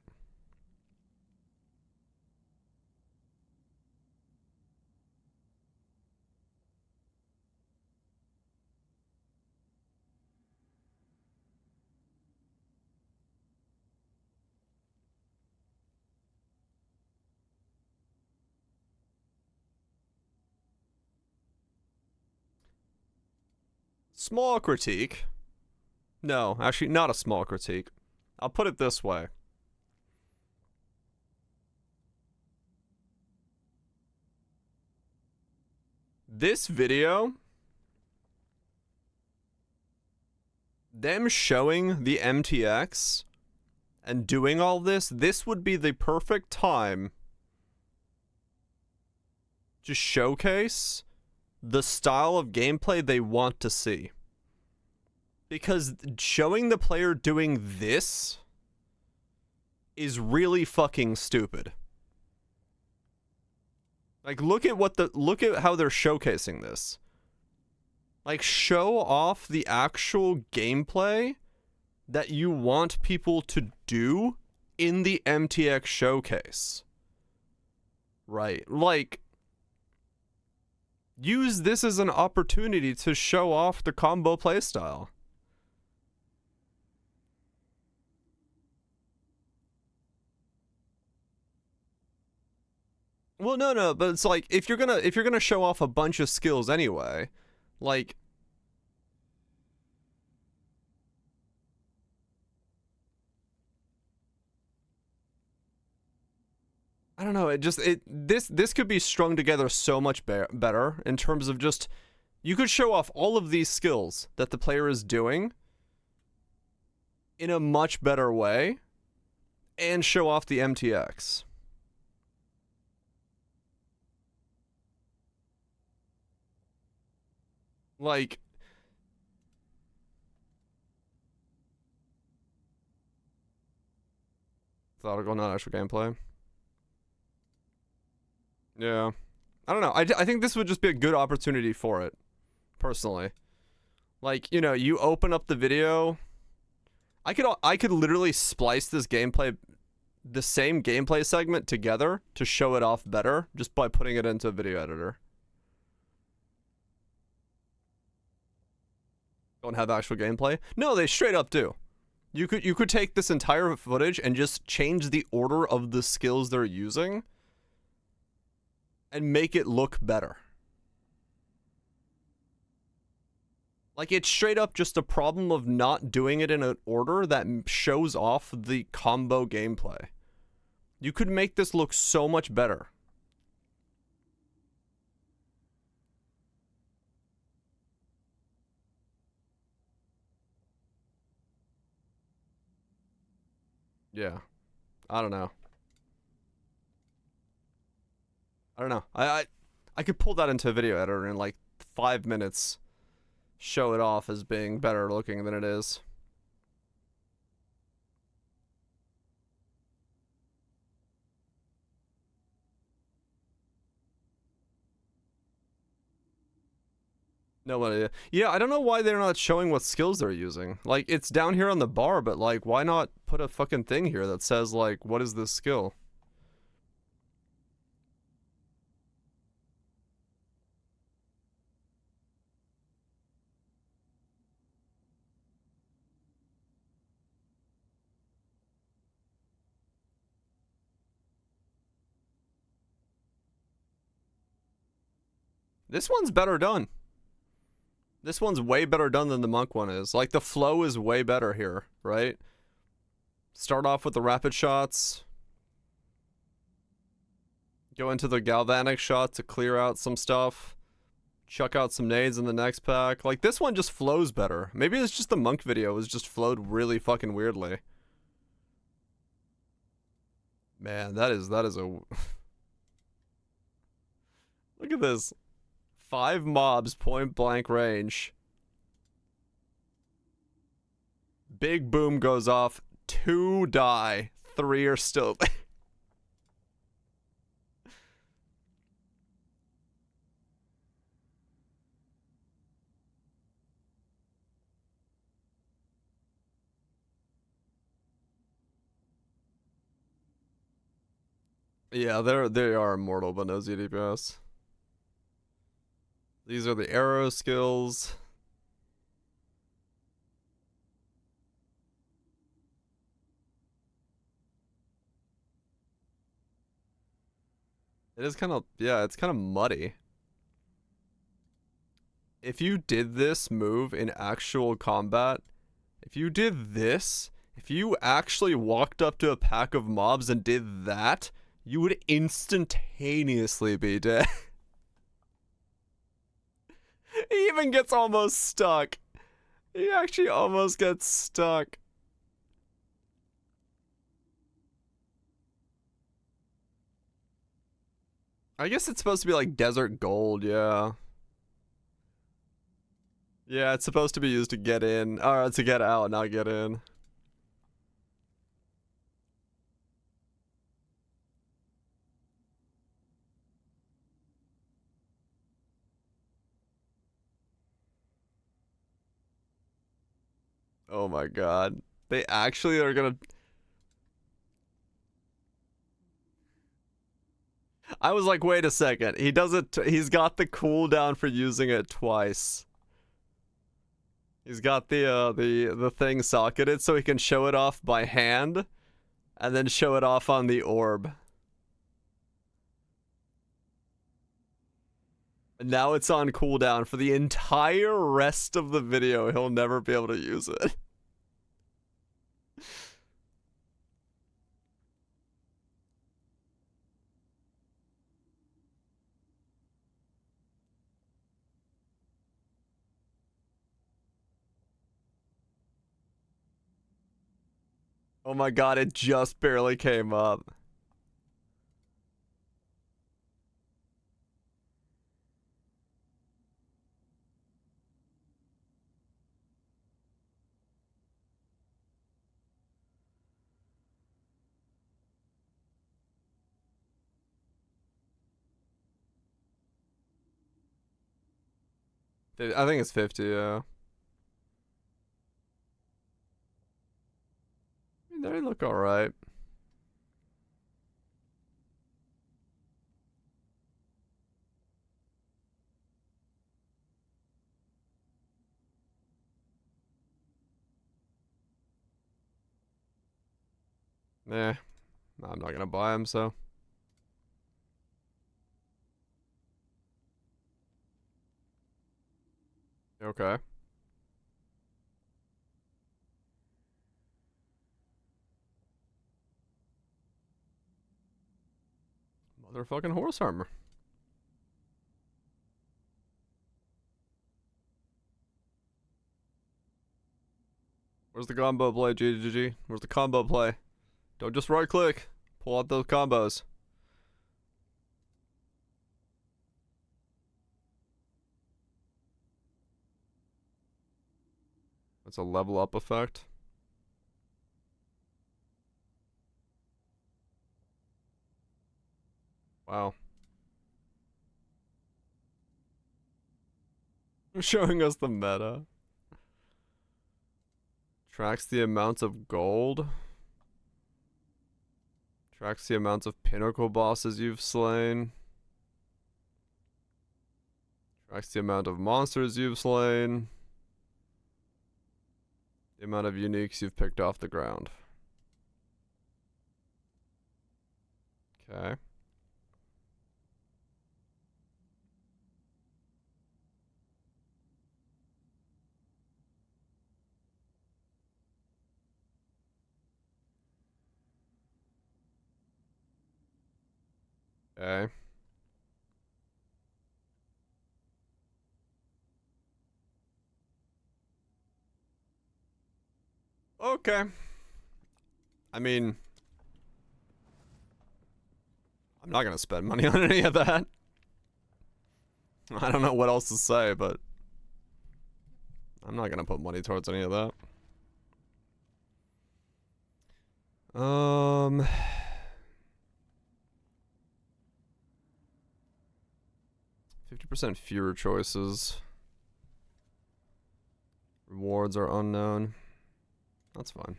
Small critique. No, actually, not a small critique. I'll put it this way. This video, them showing the MTX and doing all this would be the perfect time to showcase the style of gameplay they want to see. Because showing the player doing this is really fucking stupid. Like, look at how they're showcasing this. Like, show off the actual gameplay that you want people to do in the MTX showcase. Right. Like, use this as an opportunity to show off the combo playstyle. Well, no, but it's like, if you're gonna show off a bunch of skills anyway, like, I don't know, this could be strung together so much better in terms of just, you could show off all of these skills that the player is doing in a much better way and show off the MTX. Like, thought of going on actual gameplay. Yeah. I don't know. I think this would just be a good opportunity for it, personally. Like, you know, you open up the video. I could literally splice this gameplay, the same gameplay segment together to show it off better just by putting it into a video editor. Don't have actual gameplay? No, they straight up do. You could take this entire footage and just change the order of the skills they're using and make it look better. Like, it's straight up just a problem of not doing it in an order that shows off the combo gameplay. You could make this look so much better. Yeah. I don't know. I could pull that into a video editor in like 5 minutes, show it off as being better looking than it is. No idea. Yeah, I don't know why they're not showing what skills they're using. Like, it's down here on the bar, but like, why not put a fucking thing here that says like, what is this skill? This one's better done. This one's way better done than the monk one is. Like, the flow is way better here, right? Start off with the rapid shots. Go into the galvanic shot to clear out some stuff. Chuck out some nades in the next pack. Like, this one just flows better. Maybe it's just the monk video was just flowed really fucking weirdly. Man, that is a... Look at this. 5 mobs, point blank range. Big boom goes off. 2 die. 3 are still... Yeah, they are immortal, but no ZDPS. These are the arrow skills. It is kind of, yeah, it's kind of muddy. If you did this move in actual combat, if you did this, if you actually walked up to a pack of mobs and did that, you would instantaneously be dead. He even gets almost stuck. He actually almost gets stuck. I guess it's supposed to be like desert gold, yeah. Yeah, it's supposed to be used to get in, or to get out, not get in. Oh my god. They actually are gonna... I was like, wait a second. He does it. He's got the cooldown for using it twice. He's got the thing socketed so he can show it off by hand, and then show it off on the orb. And now it's on cooldown for the entire rest of the video. He'll never be able to use it. Oh my god, it just barely came up. I think it's 50, yeah. I mean, they look alright. Eh, I'm not gonna buy them, so. Okay. Motherfucking horse armor. Where's the combo play, GGG? Where's the combo play? Don't just right click. Pull out those combos. That's a level up effect. Wow. They're showing us the meta. Tracks the amount of gold. Tracks the amount of pinnacle bosses you've slain. Tracks the amount of monsters you've slain. The amount of uniques you've picked off the ground. Okay. Okay. Okay. I mean, I'm not gonna spend money on any of that. I don't know what else to say, but I'm not gonna put money towards any of that. 50% fewer choices. Rewards are unknown. That's fine.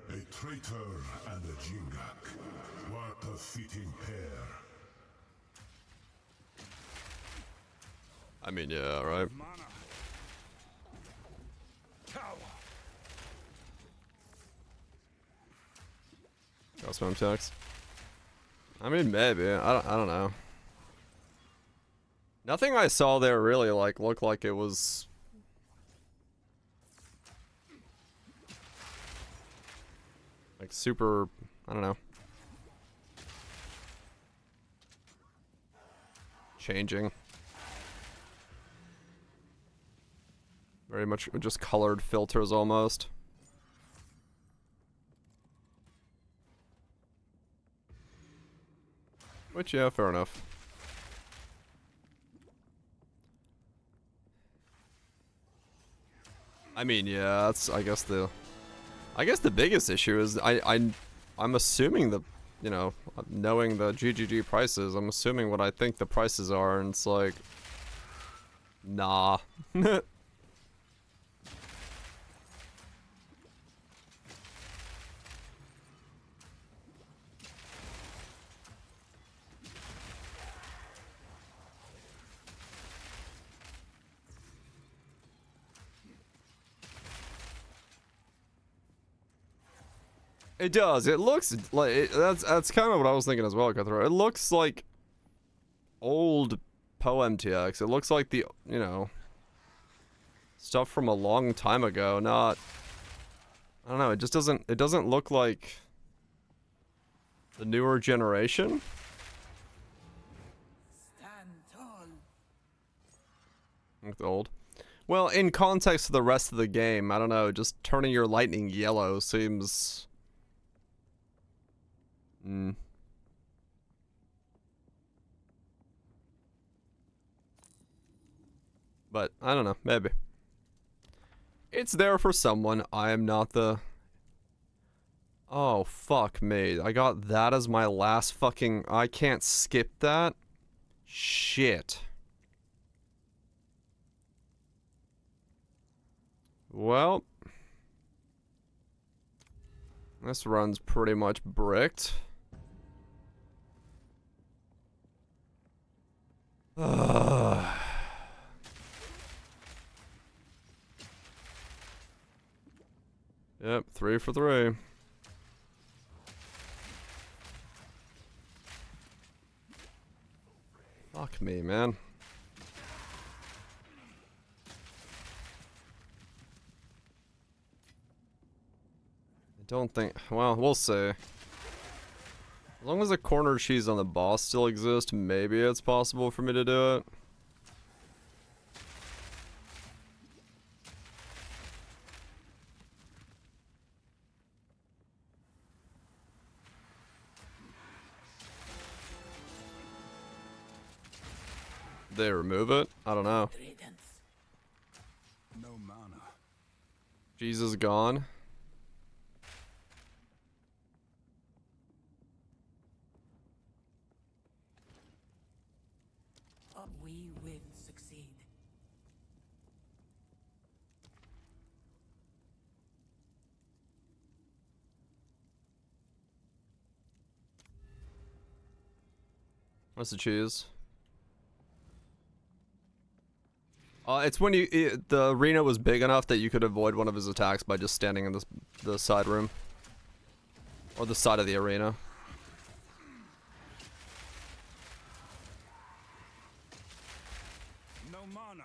A traitor and a Jingak. What a fitting pair. I mean, yeah, right. Mana. Tower. Got some text. I mean, maybe. I don't know. Nothing I saw there really like looked like it was like super, I don't know, changing. Very much just colored filters almost. Which, yeah, fair enough. I mean, yeah, that's I guess the biggest issue is I'm assuming the, you know, knowing the GGG prices, I'm assuming what I think the prices are, and it's like, nah. It does. It looks like that's kind of what I was thinking as well, Cutthroat. It looks like old Poe MTX. It looks like the, you know, stuff from a long time ago. Not, I don't know. It just doesn't look like the newer generation. Stand tall. Look old. Well, in context of the rest of the game, I don't know. Just turning your lightning yellow seems. But I don't know. Maybe it's there for someone. I am not the. Oh, fuck me. I got that as my last fucking... I can't skip that? Shit. Well. This run's pretty much bricked. Yep, 3 for 3. Fuck me, man. I don't think... Well, we'll see. As long as the corner cheese on the boss still exists, maybe it's possible for me to do it. They remove it? I don't know. Credence. No mana. Jesus gone. We will succeed. What's the cheese? It's when the arena was big enough that you could avoid one of his attacks by just standing in the side room. Or the side of the arena. No mana.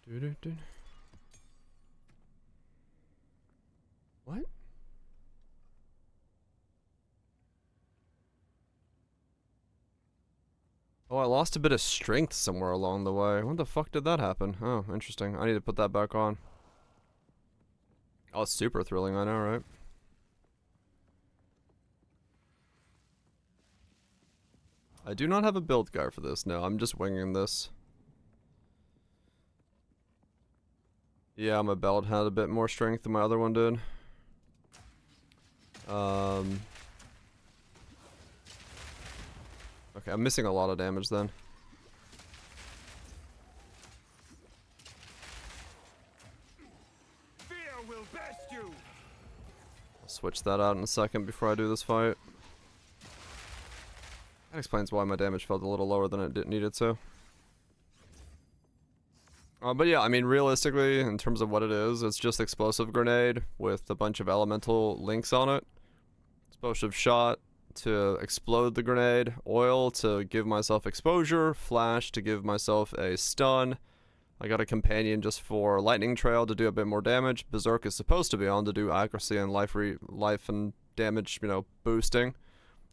Doo-doo-doo. What? Oh, I lost a bit of strength somewhere along the way. When the fuck did that happen? Oh, interesting. I need to put that back on. Oh, it's super thrilling, I know, right? I do not have a build guide for this. No, I'm just winging this. Yeah, my belt had a bit more strength than my other one did. Okay, I'm missing a lot of damage then. Fear will best you. I'll switch that out in a second before I do this fight. That explains why my damage felt a little lower than it needed to. But yeah, I mean, realistically, in terms of what it is, it's just explosive grenade with a bunch of elemental links on it. Explosive shot to explode the grenade, oil to give myself exposure, flash to give myself a stun. I got a companion just for lightning trail to do a bit more damage. Berserk is supposed to be on to do accuracy and life and damage, you know, boosting.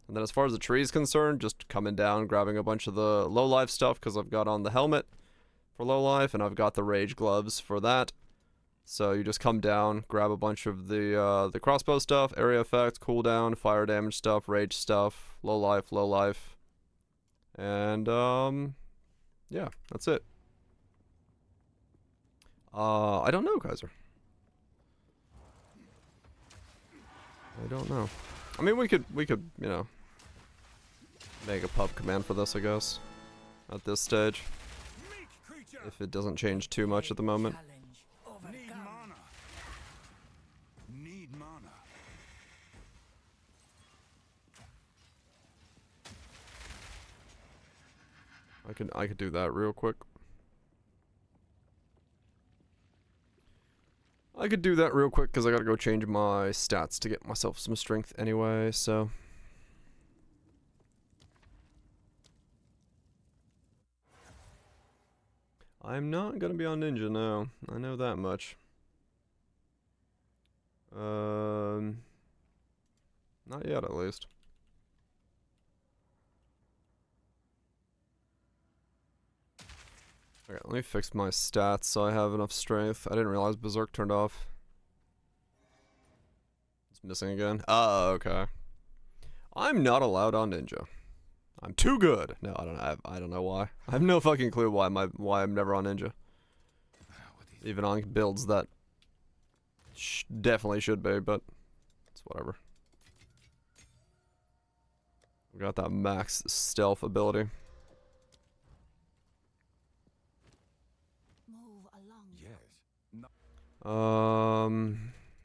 And then as far as the tree is concerned, just coming down, grabbing a bunch of the low life stuff because I've got on the helmet for low life and I've got the rage gloves for that. So you just come down, grab a bunch of the crossbow stuff, area effects, cooldown, fire damage stuff, rage stuff, low life, and yeah, that's it. I don't know, Kaiser. I don't know. I mean, we could, you know, make a pub command for this, I guess, at this stage, if it doesn't change too much at the moment. Challenge Need overcome. mana. Need mana. I could do that real quick. I could do that real quick because I gotta go change my stats to get myself some strength anyway, so. I'm not gonna be on ninja, no. I know that much. Not yet at least. Okay, let me fix my stats so I have enough strength. I didn't realize Berserk turned off. It's missing again. Oh, okay. I'm not allowed on ninja. I'm too good. No, I don't know why. I have no fucking clue why I'm never on ninja. Even on builds that definitely should be, but it's whatever. We got that max stealth ability. Move along. Yes.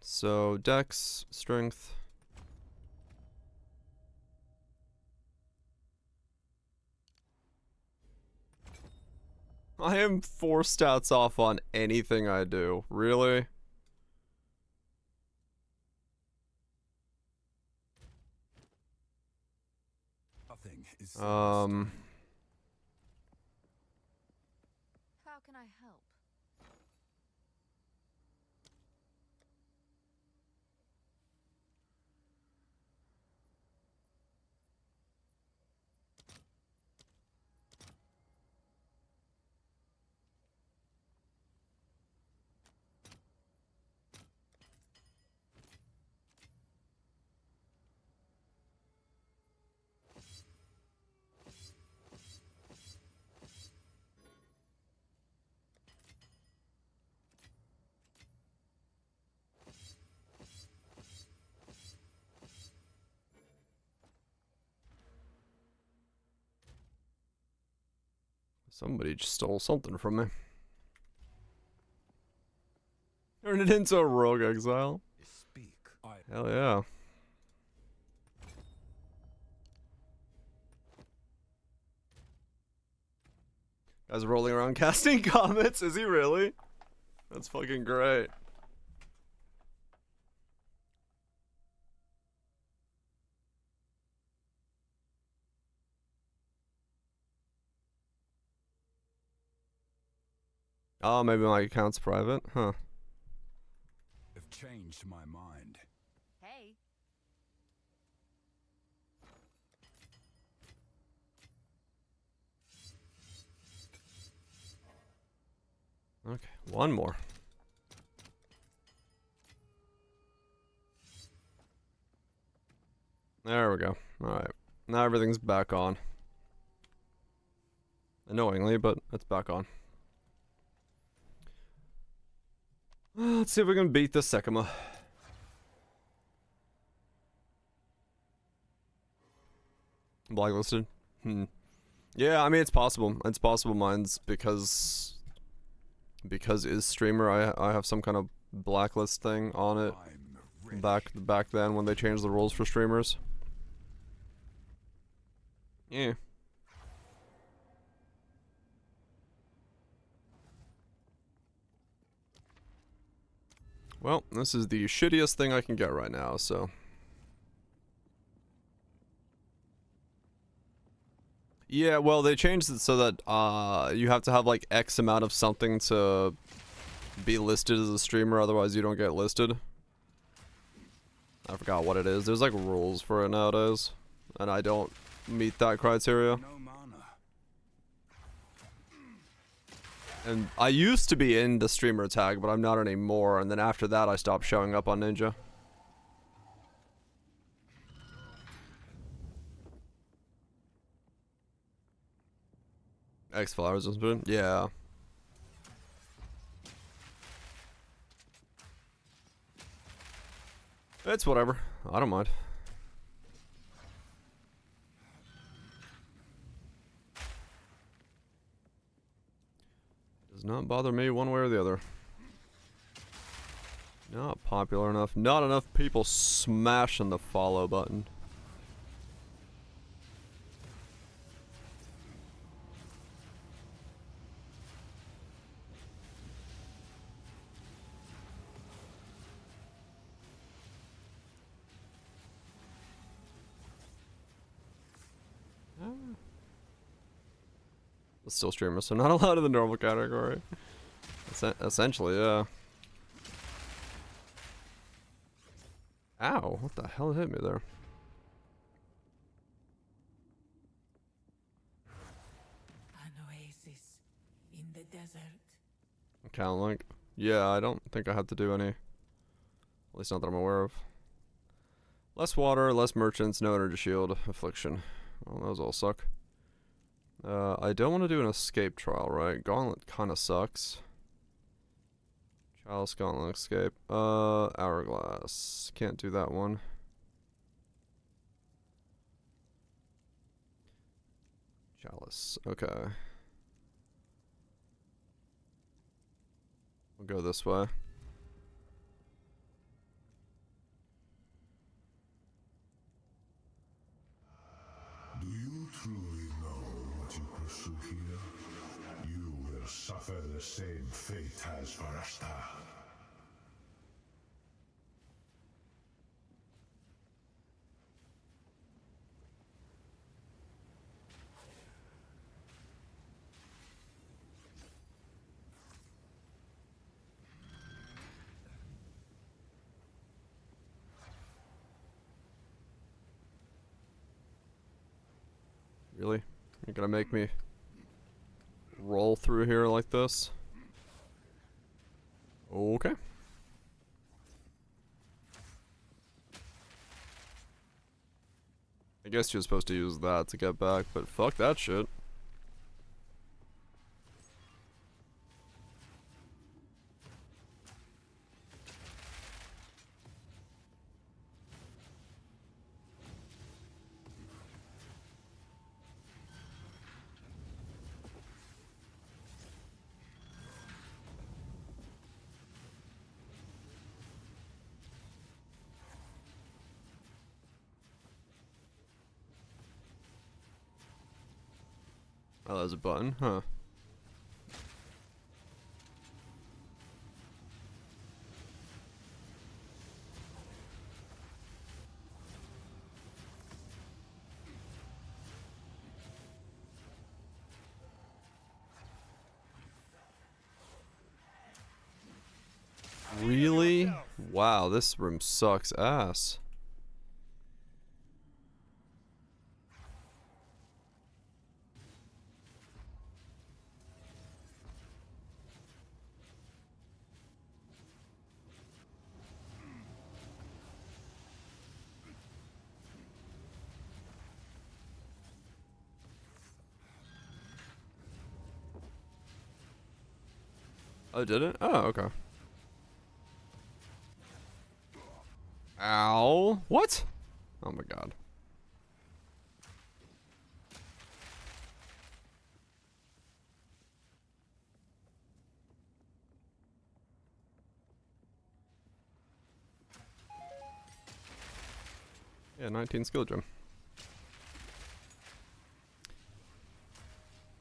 So Dex, Strength. I am 4 stats off on anything I do. Really? Nothing is How can I help? Somebody just stole something from me. Turn it into a rogue exile. speak. Hell yeah. Guy's rolling around casting comets. Is he really? That's fucking great. Oh, maybe my account's private? Huh. Have changed my mind. Hey. Okay, one more. There we go. Alright. Now everything's back on. Annoyingly, but it's back on. Let's see if we can beat the Sekima. Blacklisted? Yeah, I mean, it's possible. It's possible mine's because is streamer, I have some kind of blacklist thing on it I'm ready. back then when they changed the rules for streamers. Yeah. Well, this is the shittiest thing I can get right now, so. Yeah, well, they changed it so that you have to have like X amount of something to be listed as a streamer, otherwise you don't get listed. I forgot what it is. There's like rules for it nowadays, and I don't meet that criteria. No mana. And I used to be in the streamer tag, but I'm not anymore, and then after that I stopped showing up on Ninja. X flowers has been? Yeah. It's whatever. I don't mind. Does not bother me one way or the other. Not popular enough. Not enough people smashing the follow button. It's still streamer, so not allowed in the normal category. Essentially, yeah. Ow, what the hell hit me there? An oasis in the desert. Account link. Yeah, I don't think I have to do any. At least not that I'm aware of. Less water, less merchants, no energy shield, affliction. Well, those all suck. I don't want to do an escape trial, right? Gauntlet kind of sucks. Chalice, Gauntlet, escape. Hourglass. Can't do that one. Chalice. Okay. We'll go this way. Do you truly know what you pursue here? You will suffer the same fate as Varasta. Really? You're gonna make me roll through here like this? Okay. I guess you're supposed to use that to get back, but fuck that shit. Oh, there's a button, huh? Wow, this room sucks ass. Oh, did it? Oh, okay. Ow. What? Oh my god. Yeah, 19 skill gem.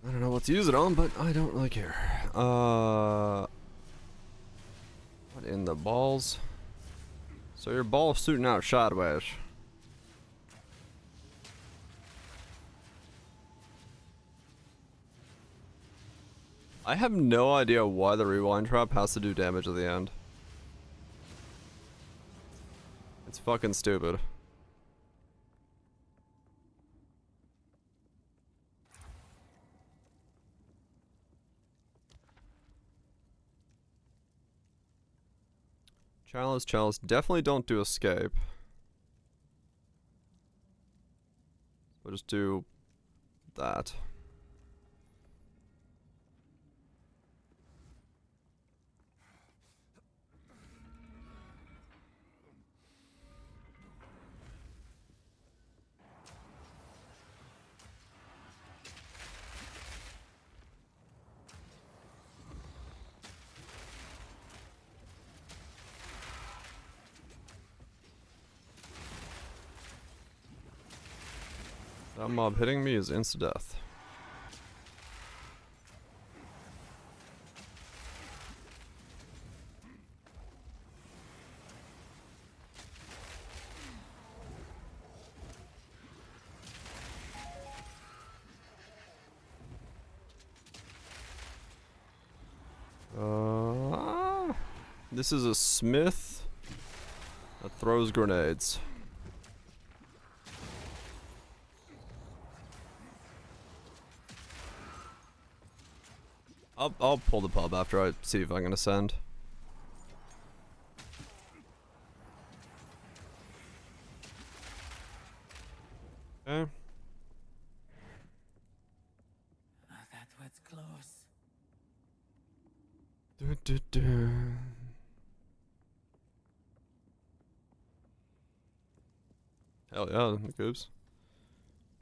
I don't know what to use it on, but I don't really care. What in the balls? So your ball's shooting out sideways. I have no idea why the rewind trap has to do damage at the end. It's fucking stupid. Chalice, chalice. Definitely don't do escape. We'll just do that. That mob hitting me is insta-death. This is a Smith that throws grenades. I'll pull the pub after I see if I can ascend. Okay. That was close. Hell yeah, goobs.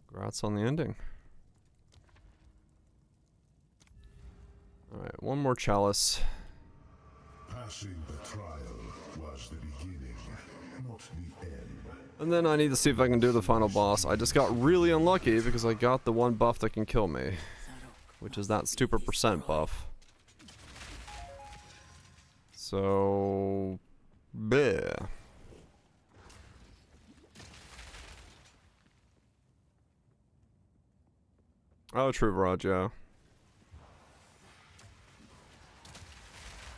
Congrats on the ending. Alright, one more chalice. Passing the trial was the beginning, not the end. And then I need to see if I can do the final boss. I just got really unlucky because I got the one buff that can kill me. Which is that stupid percent buff. So... bleh. Oh, true, Raj, yeah.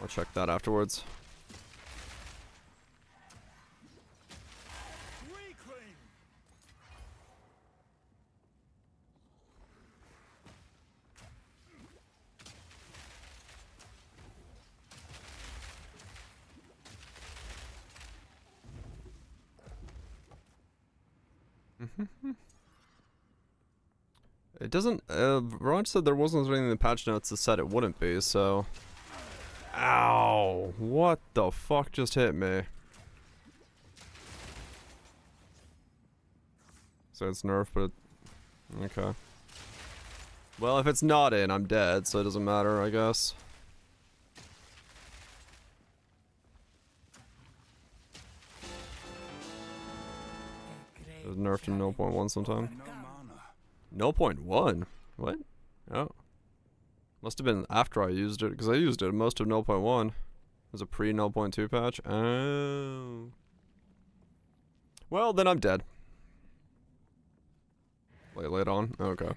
I'll check that afterwards. It doesn't, Raj said there wasn't anything in the patch notes that said it wouldn't be, so... Ow! What the fuck just hit me? So it's nerfed, but... okay. Well, if it's not in, I'm dead, so it doesn't matter, I guess. It was nerfed to 0.1 sometime. No mana. 0.1? What? Oh. Must have been after I used it, because I used it most of 0.1. It was a pre 0.2 patch. Oh. Well, then I'm dead. Late on? Okay.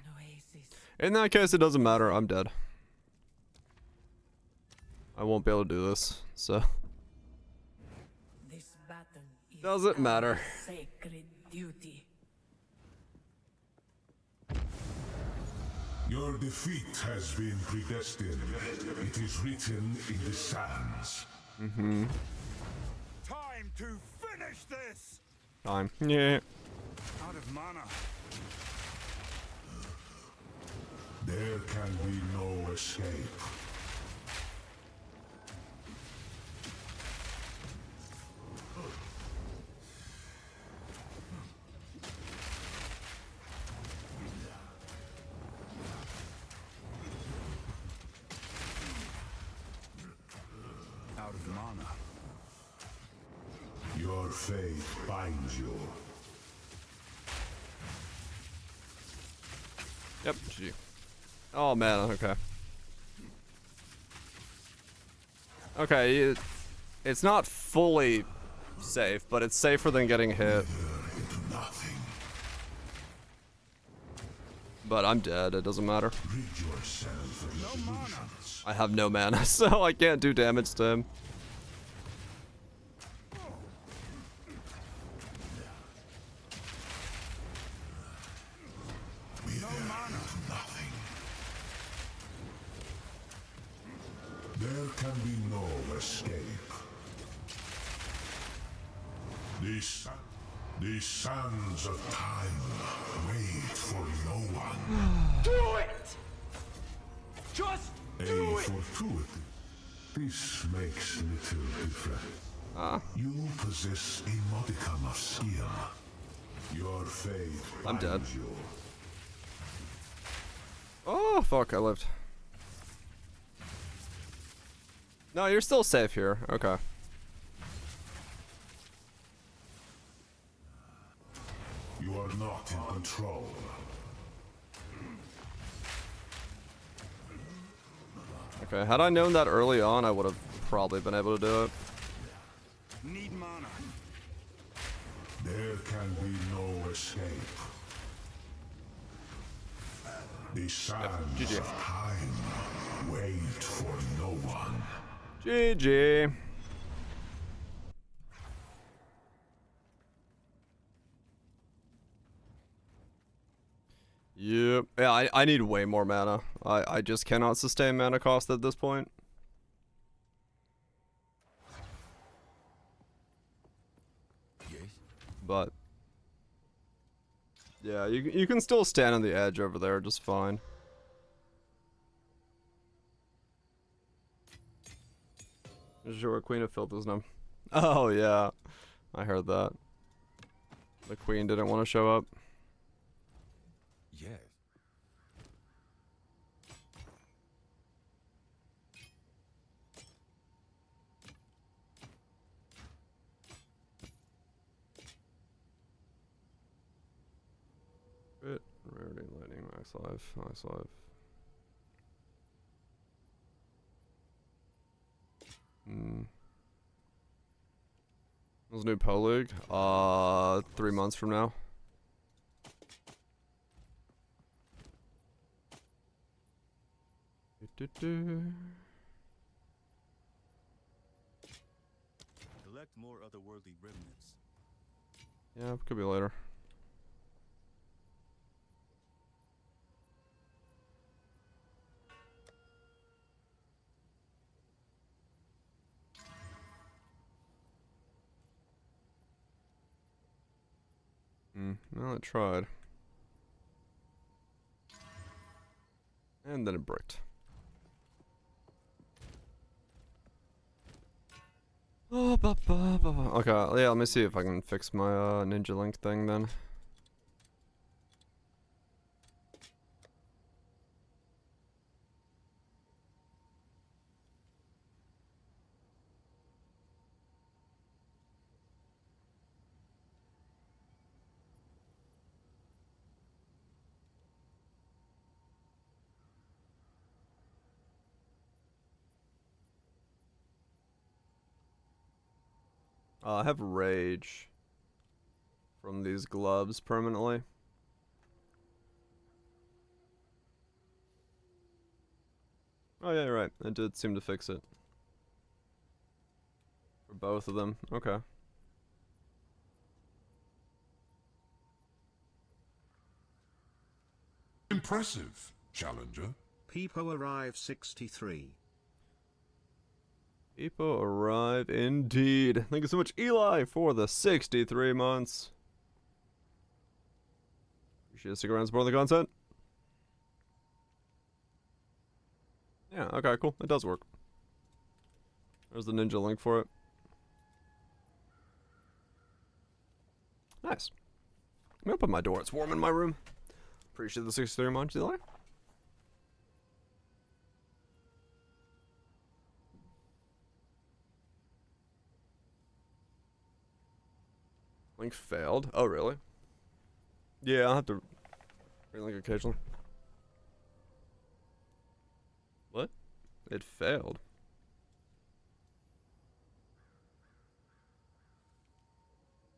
In that case, it doesn't matter. I'm dead. I won't be able to do this, so. The Doesn't matter. Sacred duty. Your defeat has been predestined. It is written in the sands. Mm-hmm. Time to finish this! Time. Yeah. Out of mana. There can be no escape. Out of mana. Your fate binds you. Yep. GG. Oh man. Okay. Okay. It's not fully safe, but it's safer than getting hit. Into nothing. But I'm dead. It doesn't matter. Rid yourself of your illusions. I have no mana, so I can't do damage to him. Wither into nothing. There can be no escape. The sands of time wait for no one. Do it! Just A do it! fortuity. This makes little difference. You possess a modicum of skill. Your faith I'm dead. binds you. Oh fuck! I lived. No, you're still safe here. Okay. You are not in control. Okay. Had I known that early on, I would have probably been able to do it. Need mana. There can be no escape. The sands GG. of time wait for no one. GG. Yep. Yeah, I need way more mana. I just cannot sustain mana cost at this point. Yes. But yeah, you can still stand on the edge over there just fine. Sure, Queen of Filth is numb. Oh yeah, I heard that. The Queen didn't want to show up. Yes. Crit, rarity, lightning, max life, max life. When's new Pro League? 3 months from now. Collect more otherworldly remnants. Yeah, could be later. Well, it tried. And then it bricked. Oh, okay, yeah, let me see if I can fix my Ninja Link thing then. I have Rage from these gloves permanently. Oh yeah, you're right. It did seem to fix it. For both of them. Okay. Impressive, challenger. Peepo arrive 63. People arrive indeed. Thank you so much, Eli, for the 63 months. Appreciate you sticking around and supporting the content. Yeah, okay, cool. It does work. There's the ninja link for it. Nice. I'm gonna open my door. It's warm in my room. Appreciate the 63 months, Eli. Link failed. Oh, really? Yeah, I'll have to relink occasionally. What? It failed.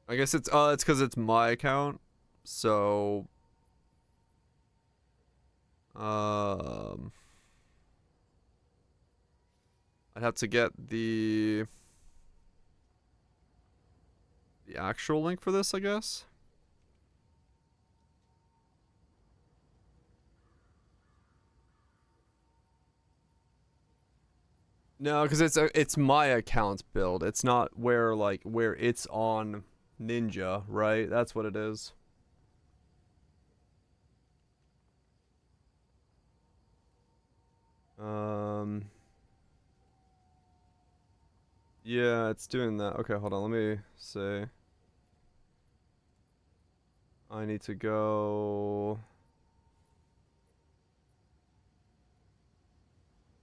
I guess it's because it's my account. So I'd have to get the actual link for this, I guess. No, because it's my account build. It's not where it's on Ninja, right? That's what it is. Yeah, it's doing that. Okay, hold on. Let me say. I need to go.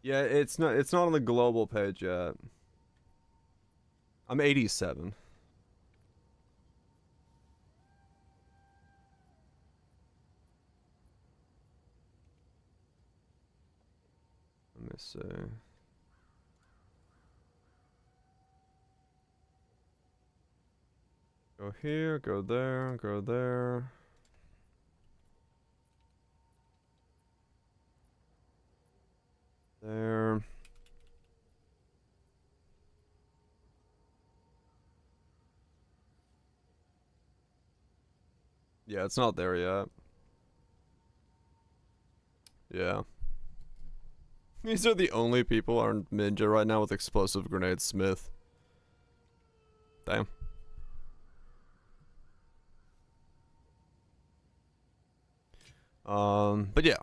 Yeah, it's not on the global page yet. I'm 87. Let me see. Go here, go there, go there. There. Yeah, it's not there yet. Yeah. These are the only people on Ninja right now with explosive Grenadier Smith. Damn. But yeah.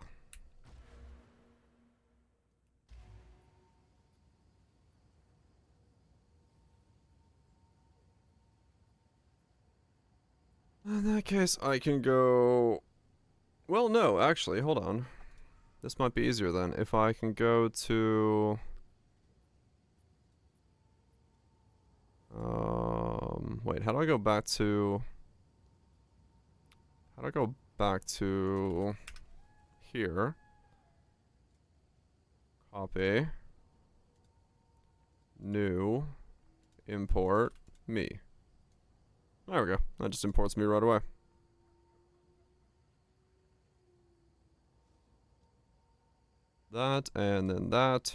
In that case, I can go... Well, no, actually, hold on. This might be easier then. If I can go to... Wait, how do I go back to... How do I go back to... Here? Copy. New. Import. Me. There we go. That just imports me right away. That, and then that.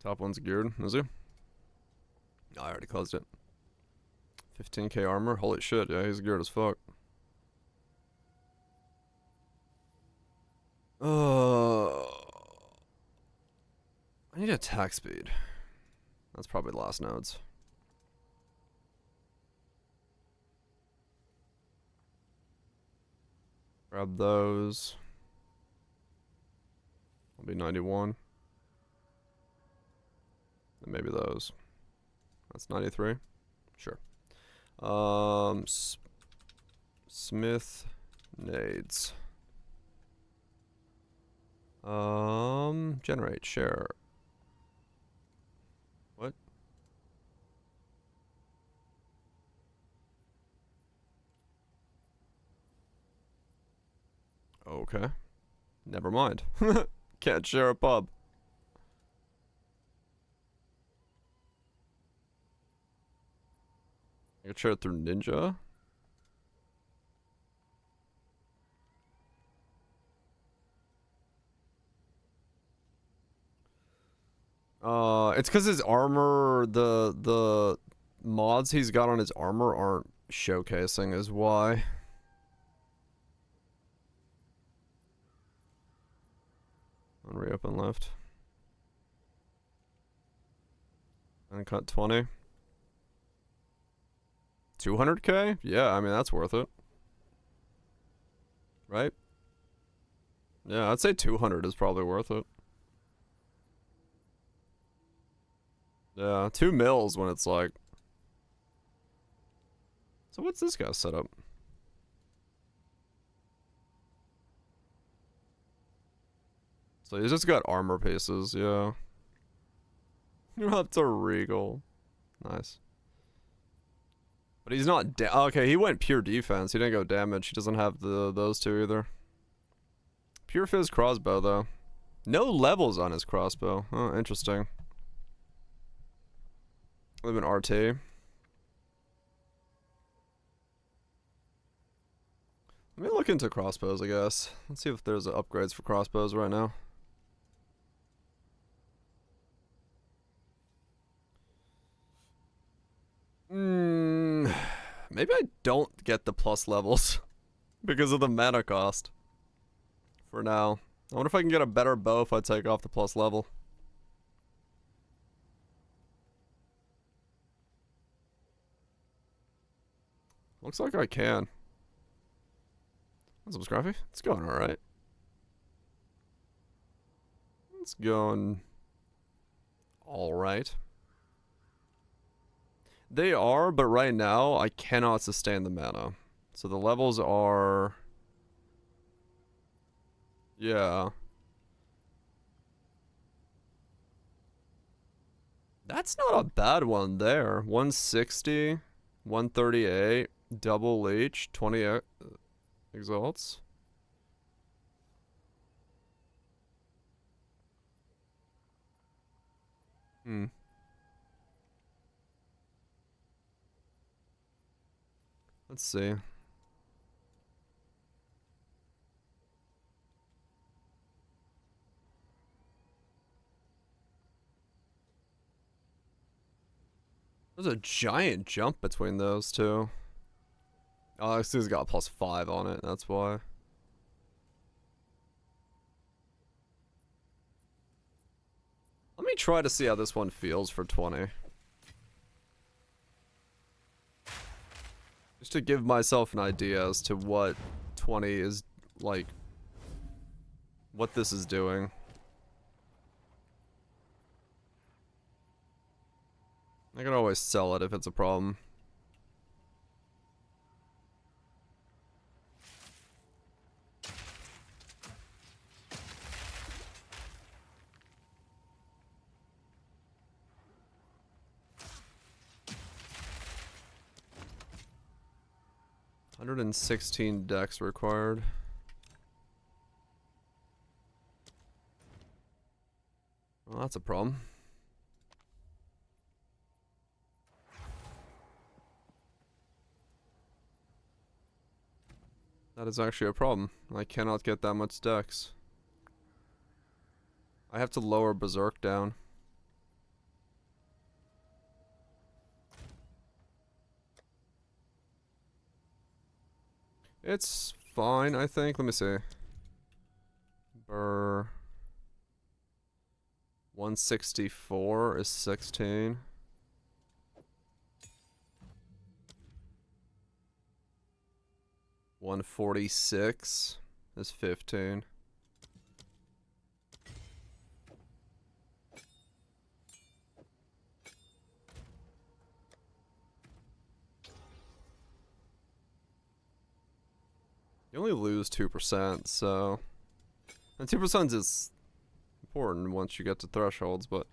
Top one's geared, is he? No, I already closed it. 15k armor? Holy shit, yeah, he's geared as fuck. I need attack speed. That's probably the last nodes. Grab those. I'll be 91. And maybe those. That's 93. Sure. Smith nades. Generate share. What? Okay. Never mind. Can't share a pub. I can share it through Ninja. It's because his armor, the mods he's got on his armor aren't showcasing is why. On reopen left. And cut 20. 200k? Yeah, I mean, that's worth it. Right? Yeah, I'd say 200 is probably worth it. Yeah, 2 mils when it's like... So what's this guy's setup? So he's just got armor pieces, yeah. You're up to Regal. Nice. But he's not okay, he went pure defense. He didn't go damage. He doesn't have those two either. Pure Fizz crossbow, though. No levels on his crossbow. Oh, interesting. Live in RT. Let me look into crossbows, I guess. Let's see if there's upgrades for crossbows right now. Maybe I don't get the plus levels because of the mana cost. For now. I wonder if I can get a better bow if I take off the plus level. Looks like I can. What's up, Scruffy? It's going alright. It's going alright. They are, but right now I cannot sustain the mana. So the levels are... Yeah. That's not a bad one there. 160, 138, double leech, 20 exalts. Let's see. There's a giant jump between those two. Oh, this has got +5 on it, that's why. Let me try to see how this one feels for 20. Just to give myself an idea as to what 20 is, like, what this is doing. I can always sell it if it's a problem. $116 dex required. Well, that's a problem. That is actually a problem. I cannot get that much dex. I have to lower Berserk down. It's fine, I think. Let me see. 164 is 16. $146 is 15. You only lose 2%, so... And 2% is important once you get to thresholds, but...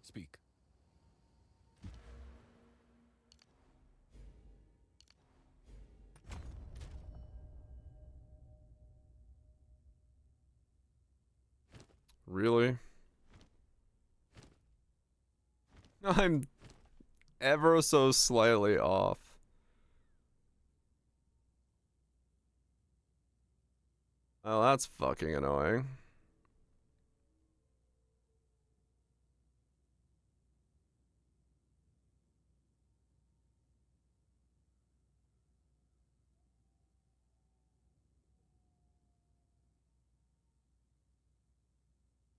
Speak. Really? I'm ever so slightly off. Oh, that's fucking annoying.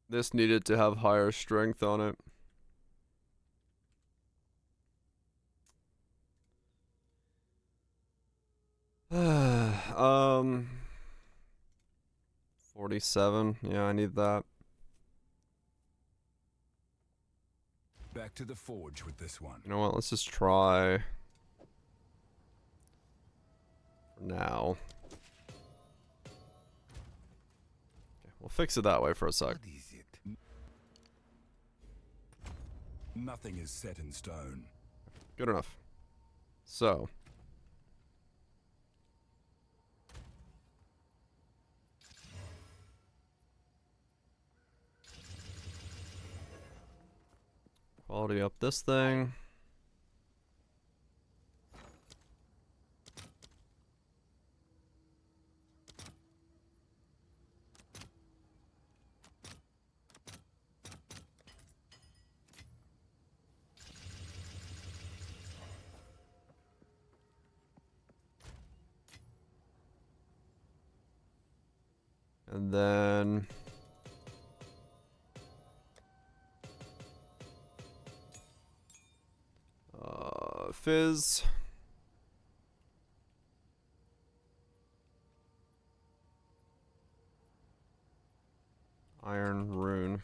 This needed to have higher strength on it. um, 47. Yeah, I need that. Back to the forge with this one. You know what? Let's just try for now. Okay, we'll fix it that way for a sec. What is it? Nothing is set in stone. Good enough. So. Quality up this thing. And then fizz. Iron rune.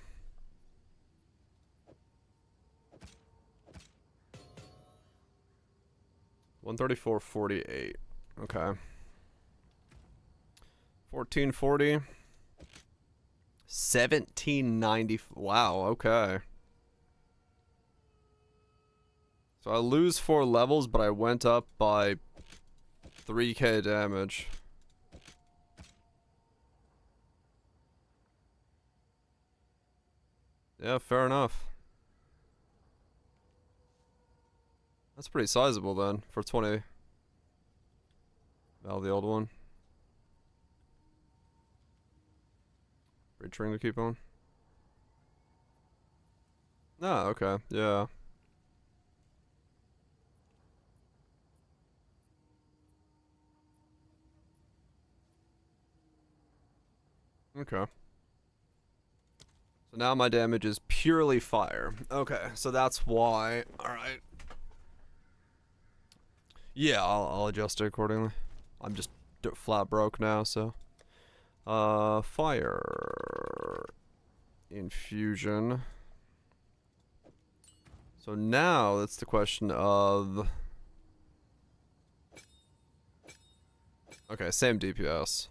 $134.48. Okay. 1440. 1790. Wow, okay. So I lose 4 levels, but I went up by 3k damage. Yeah, fair enough. That's pretty sizable then for 20. Now the old one. Returning to keep on. Ah, okay, yeah. Okay. So now my damage is purely fire. Okay, so that's why. Alright. Yeah, I'll adjust it accordingly. I'm just flat broke now, so. Fire. Infusion. So now that's the question of. Okay, same DPS.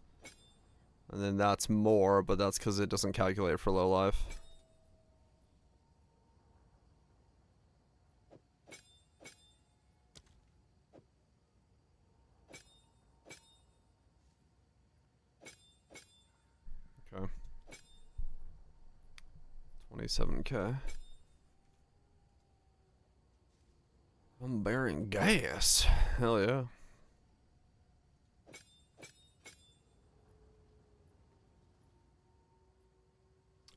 And then that's more, but that's because it doesn't calculate for low life. Okay. 27k. I'm bearing gas. Hell yeah.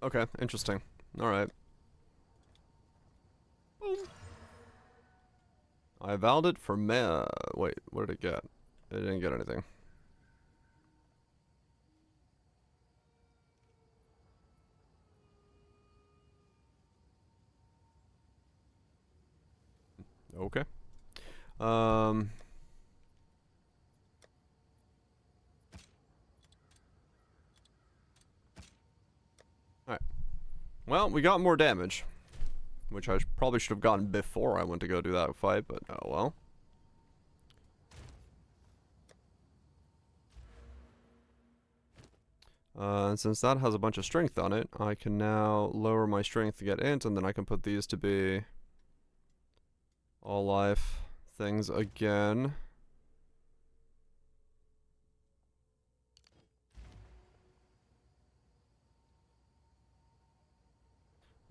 Okay, interesting. Alright. I vowed it for wait, what did it get? It didn't get anything. Okay. Alright. Well, we got more damage. Which I probably should have gotten before I went to go do that fight, but oh well. And since that has a bunch of strength on it, I can now lower my strength to get int, and then I can put these to be all life things again.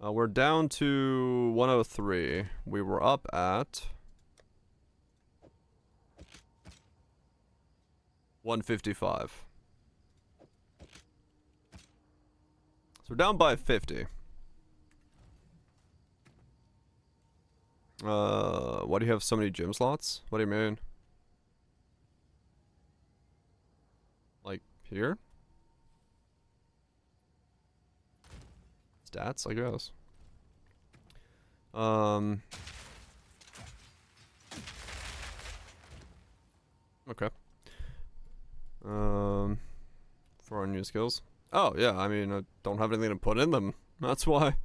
We're down to 103. We were up at 155. So we're down by 50. Why do you have so many gym slots? What do you mean? Like, here? stats, I guess. Okay. For our new skills. Oh, yeah, I mean, I don't have anything to put in them. That's why.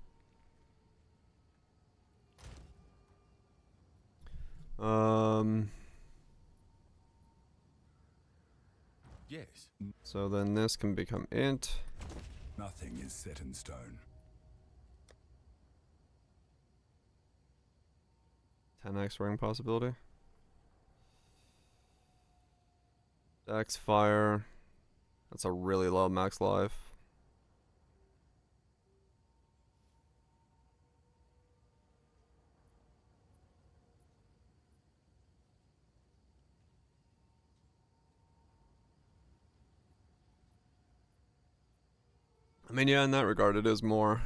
Yes. So then this can become int. Nothing is set in stone. 10x ring possibility. Dex fire. That's a really low max life. I mean, yeah, in that regard, it is more.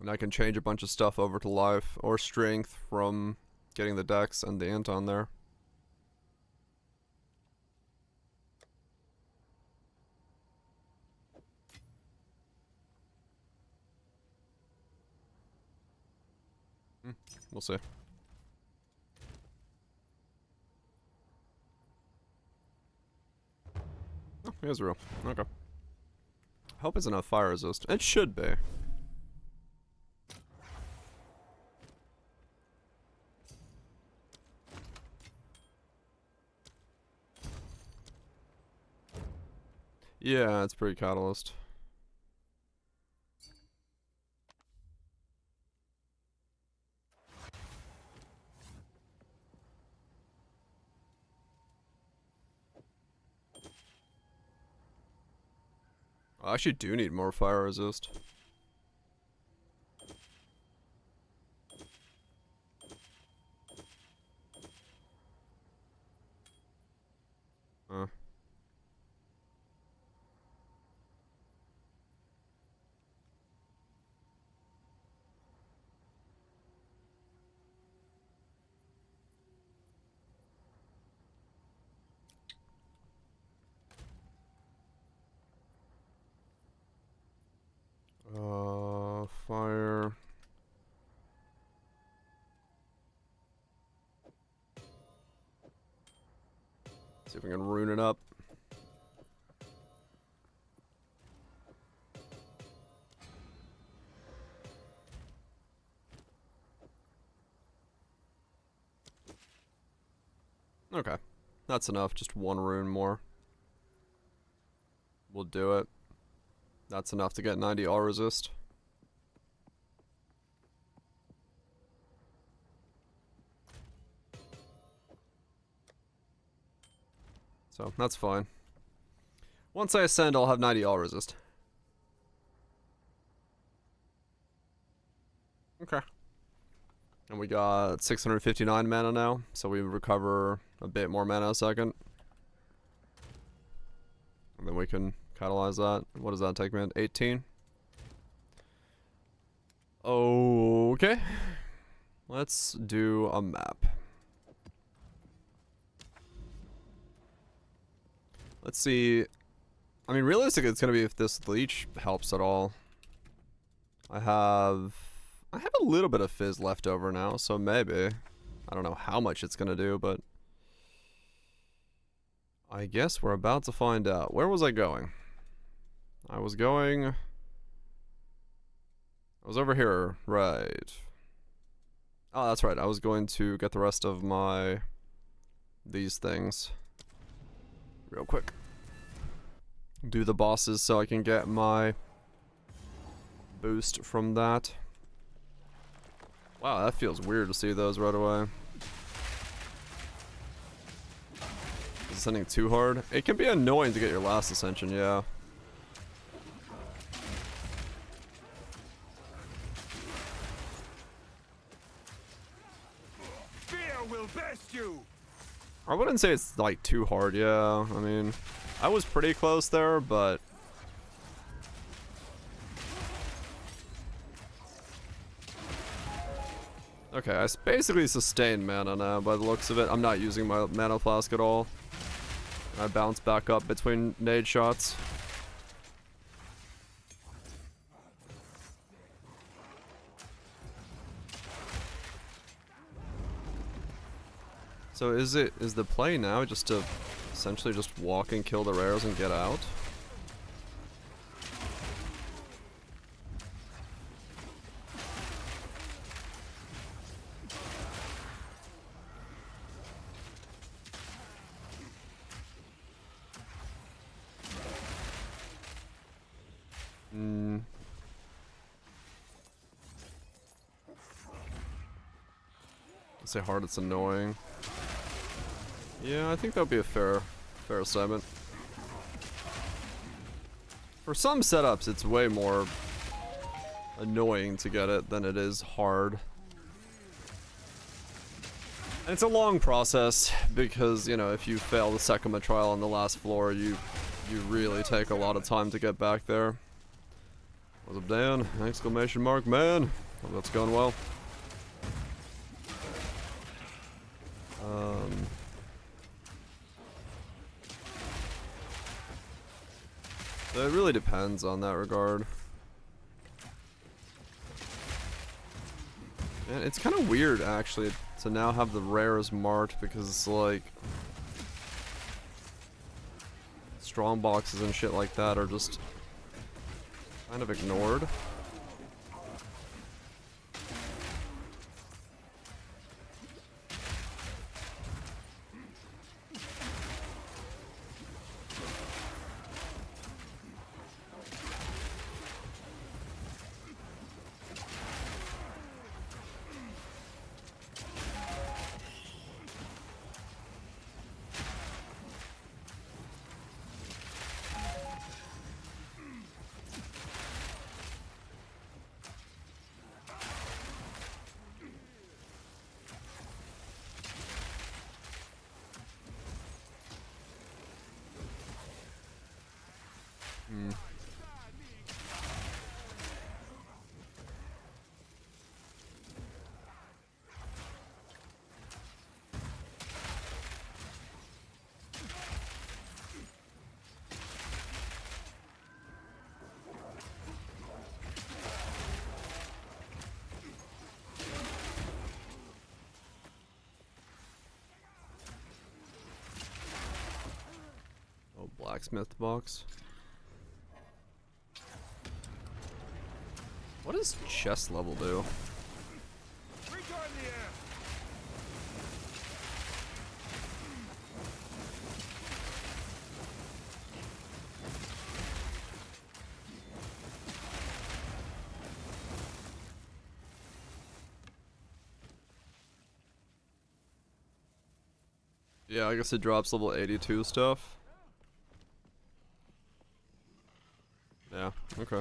And I can change a bunch of stuff over to life or strength from getting the dex and the int on there. We'll see. Oh, he is real. Okay. Hope it's enough fire resist. It should be. Yeah, it's pretty catalyst. I actually do need more fire resist. Fire. See if we can rune it up. Okay. That's enough. Just one rune more. We'll do it. That's enough to get 90 all resist. So, that's fine. Once I ascend, I'll have 90 all resist. Okay. And we got 659 mana now, so we recover a bit more mana a second. And then we can catalyze that. What does that take me? 18? Okay. Let's do a map. Let's see. I mean, realistically, it's gonna be if this leech helps at all. I have a little bit of fizz left over now, so maybe. I don't know how much it's gonna do, but I guess we're about to find out. Where was I going? I was over here, right. Oh, that's right. I was going to get the rest of these things real quick. Do the bosses so I can get my boost from that. Wow, that feels weird to see those right away. Is ascending too hard? It can be annoying to get your last ascension, yeah. Fear will best you. I wouldn't say it's like too hard, yeah. I mean, I was pretty close there, but okay, I basically sustained mana now by the looks of it. I'm not using my mana flask at all. I bounce back up between nade shots. So is the play now just to essentially just walk and kill the rares and get out? I say hard, it's annoying. Yeah, I think that would be a fair assessment. For some setups, it's way more annoying to get it than it is hard. And it's a long process because, you know, if you fail the Sekima trial on the last floor, you really take a lot of time to get back there. What's up, Dan? Exclamation mark, man. Hope that's going well. It really depends on that regard. And it's kind of weird, actually, to now have the rares marked because it's like strong boxes and shit like that are just kind of ignored. Blacksmith box. What does chest level do? Yeah, I guess it drops level 82 stuff. Yeah, okay.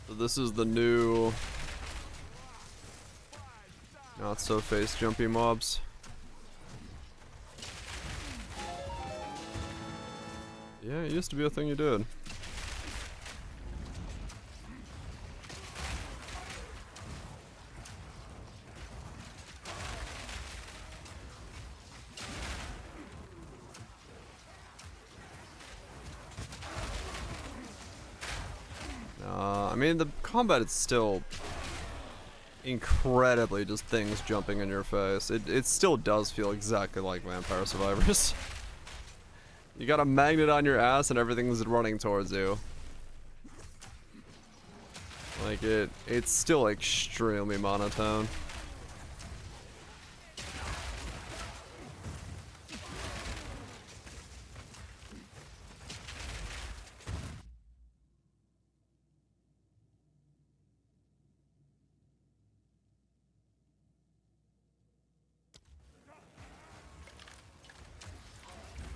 So this is the new not so face jumpy mobs. Yeah, it used to be a thing you did. I mean, the combat is still incredibly just things jumping in your face. It still does feel exactly like Vampire Survivors. You got a magnet on your ass and everything's running towards you. Like it's still extremely monotone.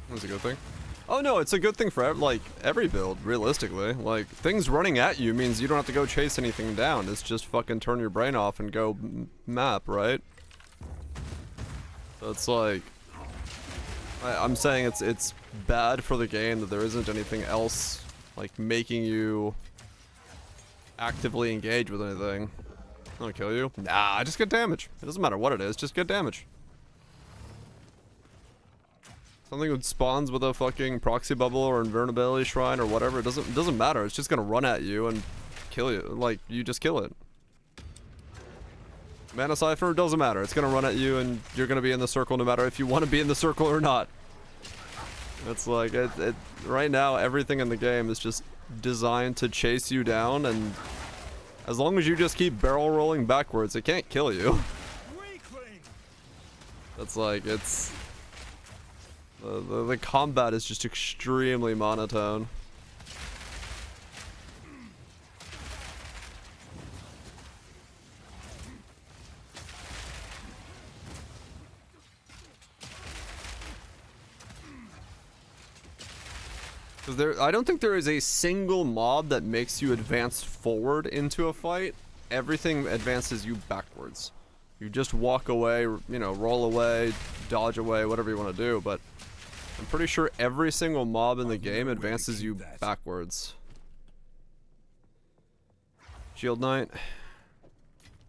That's a good thing. Oh no, it's a good thing for like every build, realistically. Like, things running at you means you don't have to go chase anything down. It's just fucking turn your brain off and go map, right? So it's like, I'm saying it's bad for the game that there isn't anything else like making you actively engage with anything. I'll kill you. Nah, I just get damage. It doesn't matter what it is, just get damage. Something that spawns with a fucking proxy bubble or invulnerability shrine or whatever, it doesn't matter. It's just gonna run at you and kill you. Like, you just kill it. Mana Cipher, doesn't matter. It's gonna run at you and you're gonna be in the circle no matter if you want to be in the circle or not. It's like, right now, everything in the game is just designed to chase you down, and as long as you just keep barrel rolling backwards, it can't kill you. That's like, it's... The combat is just extremely monotone. I don't think there is a single mob that makes you advance forward into a fight. Everything advances you backwards. You just walk away, you know, roll away, dodge away, whatever you want to do, but I'm pretty sure every single mob in the game advances you backwards. Shield Knight.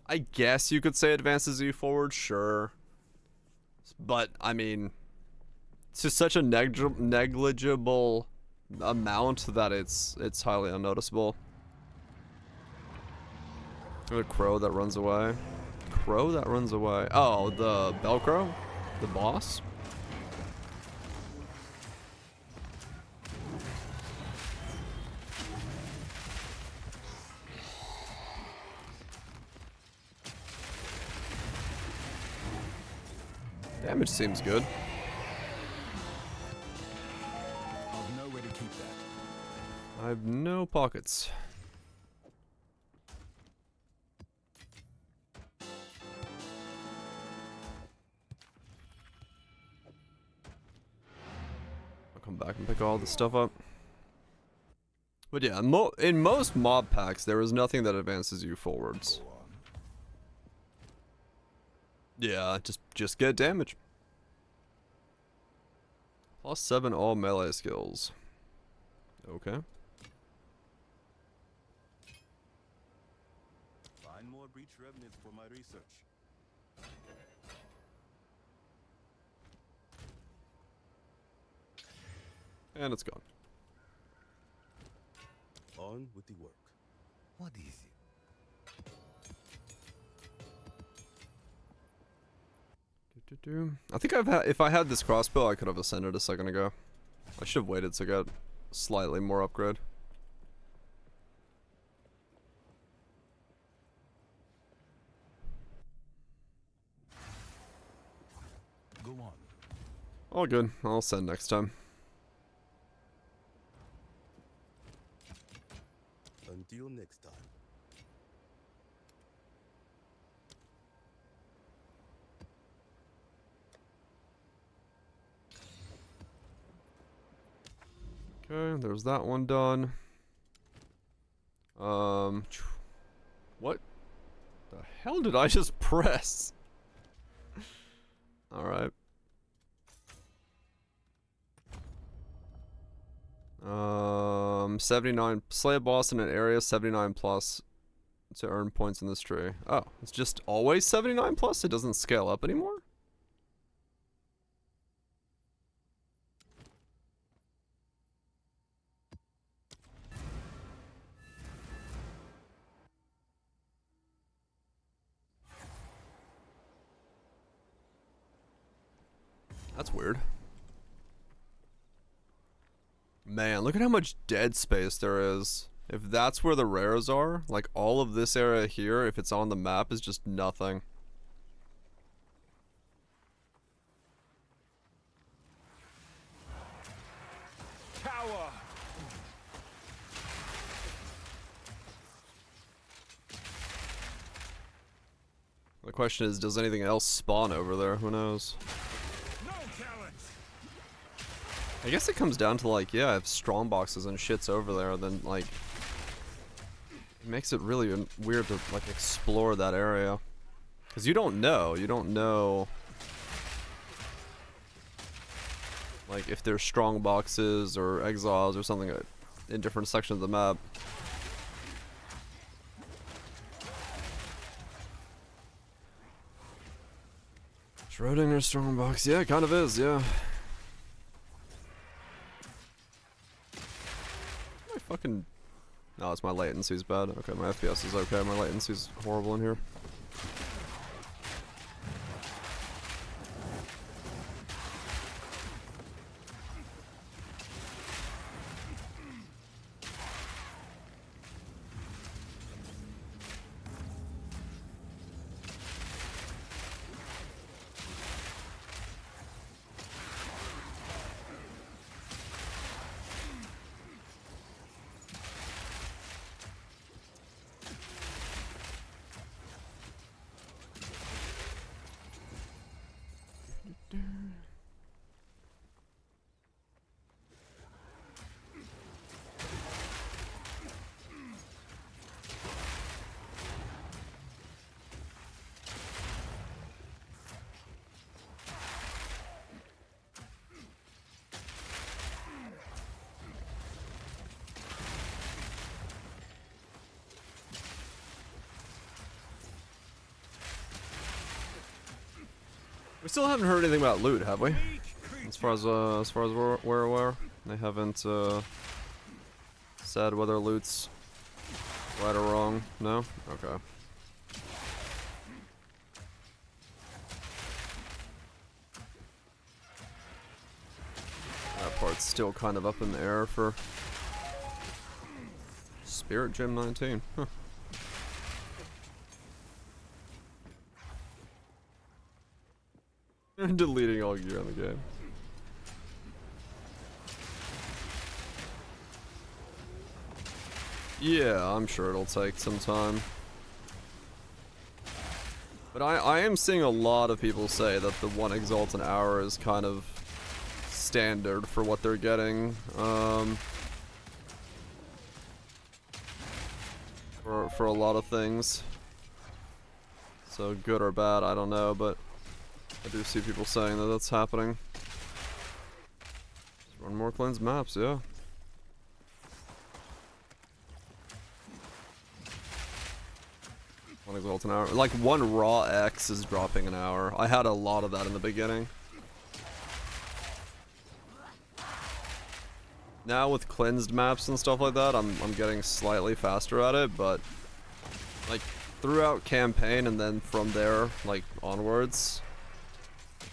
I guess you could say advances you forward, sure. But, I mean, it's just such a negligible amount that it's highly unnoticeable. There's a crow that runs away. Crow that runs away. Oh, the bell crow? The boss? Damage seems good. I've nowhere to keep that. I have no pockets. I'll come back and pick all this stuff up. But yeah, in most mob packs, there is nothing that advances you forwards. Yeah, just get damage. +7 all melee skills. Okay. Find more breach remnants for my research. And it's gone. On with the work. What is it? I think if I had this crossbow, I could have ascended a second ago. I should have waited to get slightly more upgrade. Go on. All good. I'll ascend next time. Until next time. Okay, there's that one done. What the hell did I just press? Alright. 79. Slay a boss in an area 79 plus to earn points in this tree. Oh, it's just always 79 plus? It doesn't scale up anymore? That's weird. Man, look at how much dead space there is. If that's where the rares are, like all of this area here, if it's on the map, is just nothing. Power. The question is, does anything else spawn over there? Who knows? No talent. I guess it comes down to like, yeah, if strong boxes and shit's over there, then like, it makes it really weird to like explore that area. Cause you don't know Like if there's strong boxes or exiles or something in different sections of the map. Schrodinger's strongbox, yeah, it kind of is, yeah. My fucking... No, it's my latency's bad. Okay, my FPS is okay, my latency's horrible in here. We still haven't heard anything about loot, have we? As far as we're aware, they haven't said whether loot's right or wrong. No? Okay. That part's still kind of up in the air for Spirit Gem 19. Huh. Deleting all gear in the game. Yeah, I'm sure it'll take some time. But I am seeing a lot of people say that the 1 exalt an hour is kind of standard for what they're getting. For a lot of things. So good or bad, I don't know, but I do see people saying that that's happening. Just run more cleansed maps, yeah. One exalt an hour. Like 1 raw X is dropping an hour. I had a lot of that in the beginning. Now with cleansed maps and stuff like that, I'm getting slightly faster at it, but like throughout campaign and then from there, like onwards,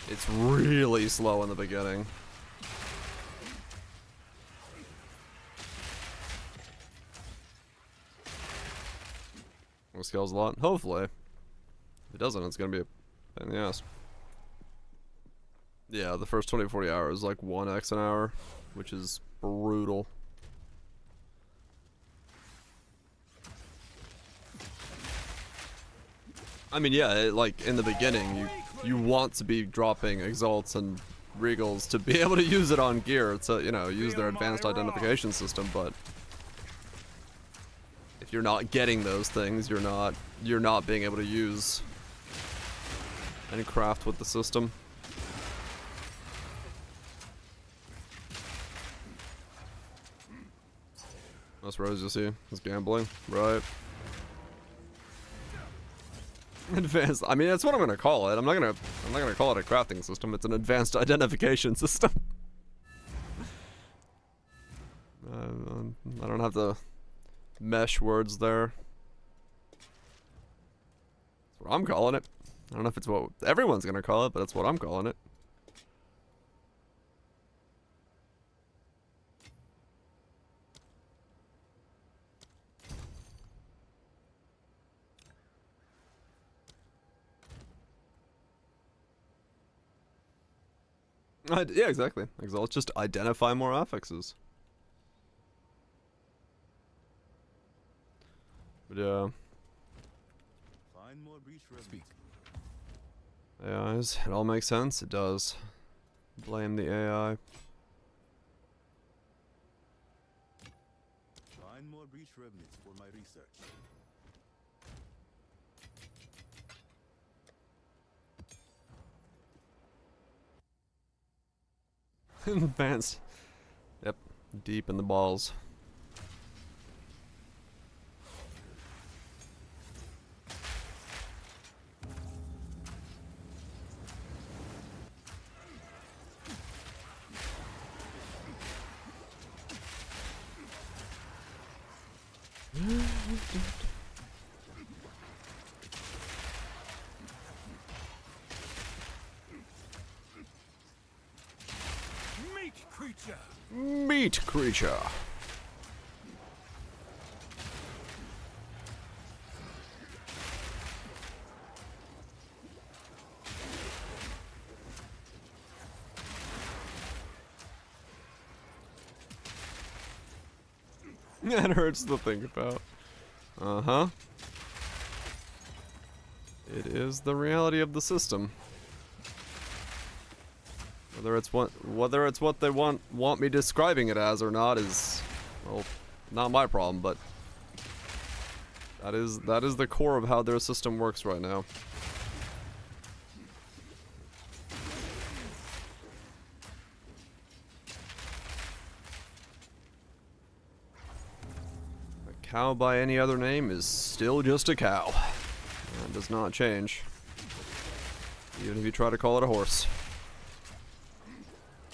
it's really slow in the beginning. It scales a lot. Hopefully. If it doesn't, it's gonna be a pain in the ass. Yeah, the first 20-40 hours is like 1x an hour, which is brutal. I mean, yeah, like in the beginning, you want to be dropping exalts and regals to be able to use it on gear to, you know, use their advanced identification system, but if you're not getting those things, you're not being able to use any craft with the system. That's Rose, you see, is gambling, right? Advanced. I mean, that's what I'm gonna call it. I'm not gonna call it a crafting system. It's an advanced identification system. I don't have the mesh words there. That's what I'm calling it. I don't know if it's what everyone's gonna call it, but that's what I'm calling it. Yeah, exactly. Exalt, just identify more affixes. But yeah. Find more breach revenue. AIs, it all makes sense. It does. Blame the AI. Find more breach remnants for my research. Advanced. Yep, deep in the balls. Meat creature! Meat creature. That hurts to think about. Uh-huh. It is the reality of the system. Whether it's what they want me describing it as or not is, well, not my problem, but that is the core of how their system works right now. A cow by any other name is still just a cow. That does not change. Even if you try to call it a horse.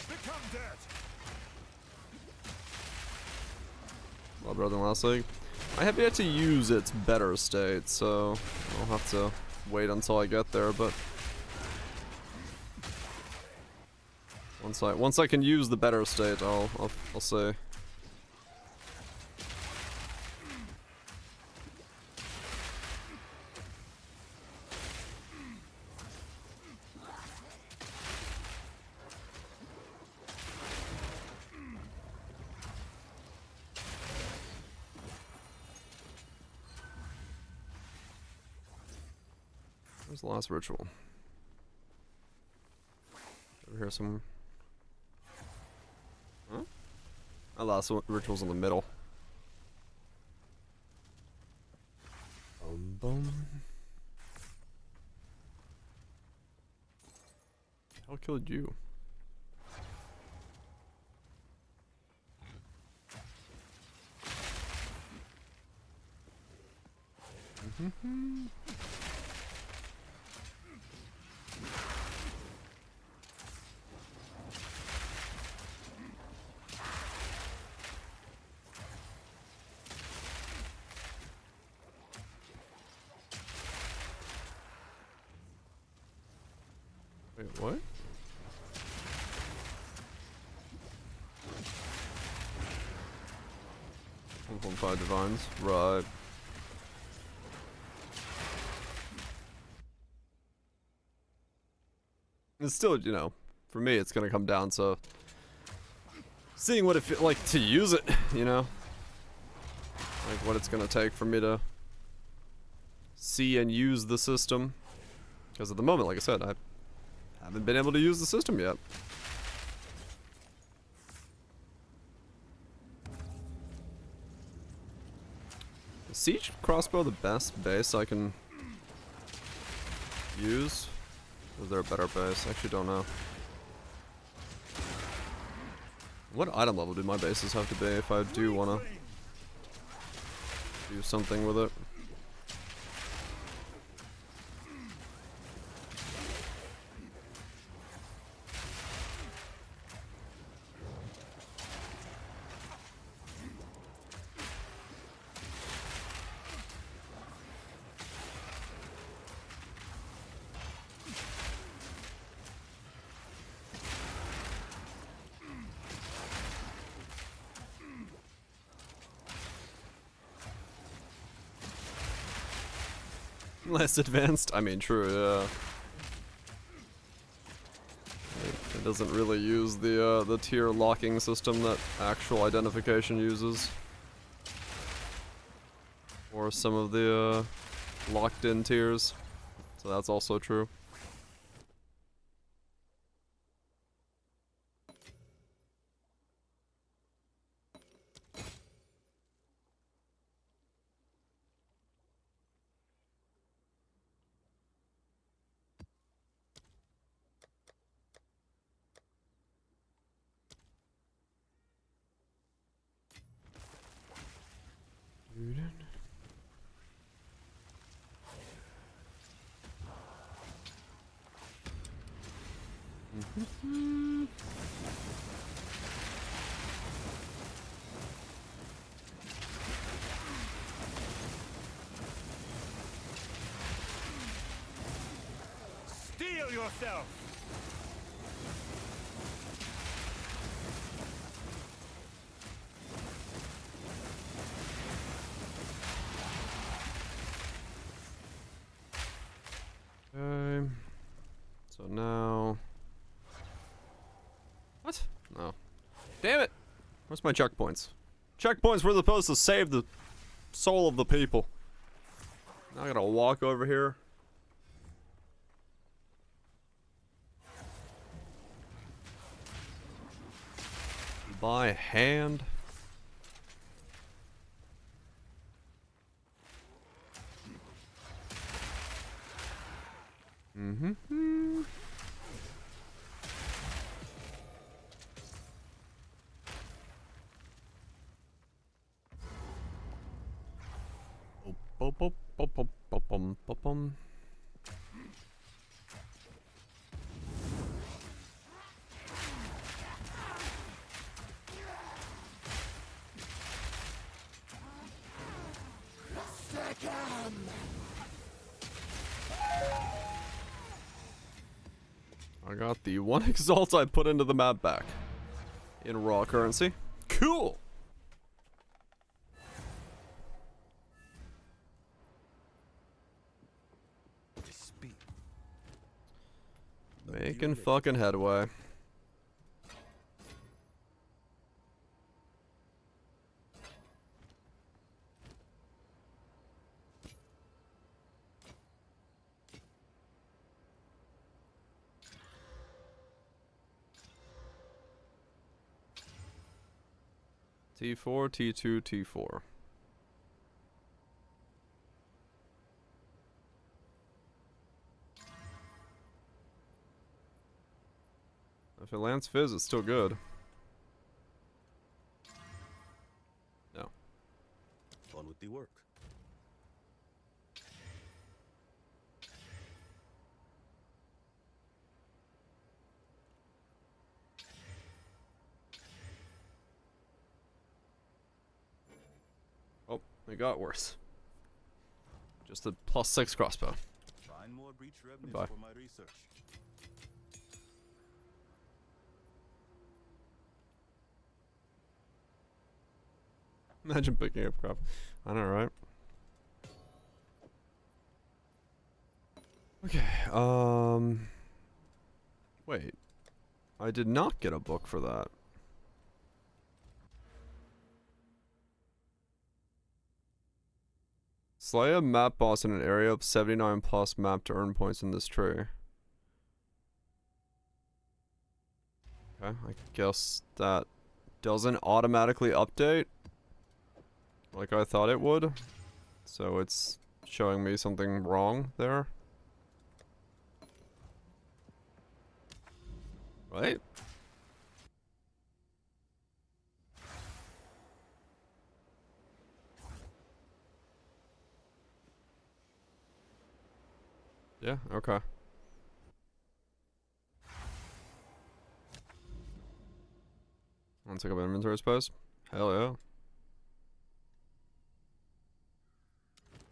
Become dead! Well, brother than last week. I have yet to use its better state, so I'll have to wait until I get there, but once I can use the better state, I'll say. Where's the last ritual? Over here somewhere. Huh? The last ritual's in the middle. Boom. How killed you? Wait, what? One five divines, right? It's still, you know, for me, it's gonna come down to seeing what it feels like to use it, you know, like what it's gonna take for me to see and use the system. Because at the moment, like I said, I haven't been able to use the system yet. Is siege crossbow the best base I can use? Or is there a better base? I actually don't know. What item level do my bases have to be if I do want to do something with it? Less advanced? I mean, true, yeah. It doesn't really use the tier locking system that actual identification uses. Or some of the locked in tiers. So that's also true. Steel yourself! Okay. So now. What? No. Damn it! Where's my checkpoints? Checkpoints were supposed to save the soul of the people. Now I gotta walk over here. By hand. Mm-hmm. I got the one exalt I put into the map back in raw currency. Cool. Speak. Making fucking headway. T4, T2, T4. If it lands Fizz, it's still good. No. On with the work. Oh, it got worse. Just a +6 crossbow. Find more breach remnants Goodbye. for my research. Imagine picking up crap. I know, right? Okay, wait. I did not get a book for that. Slay a map boss in an area of 79 plus map to earn points in this tree. Okay, I guess that doesn't automatically update like I thought it would. So it's showing me something wrong there. Right? Yeah, okay. One second, inventory space. Hell yeah.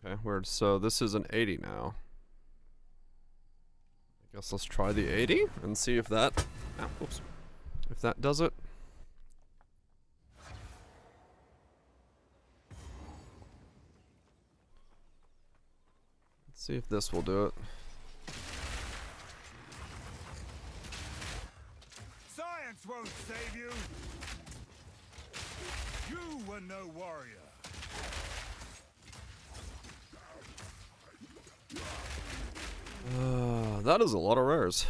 Okay, weird. So this is an 80 now. I guess let's try the 80 and see if that. Ah, oops. If that does it. Let's see if this will do it. Science won't save you! You were no warrior! That is a lot of rares.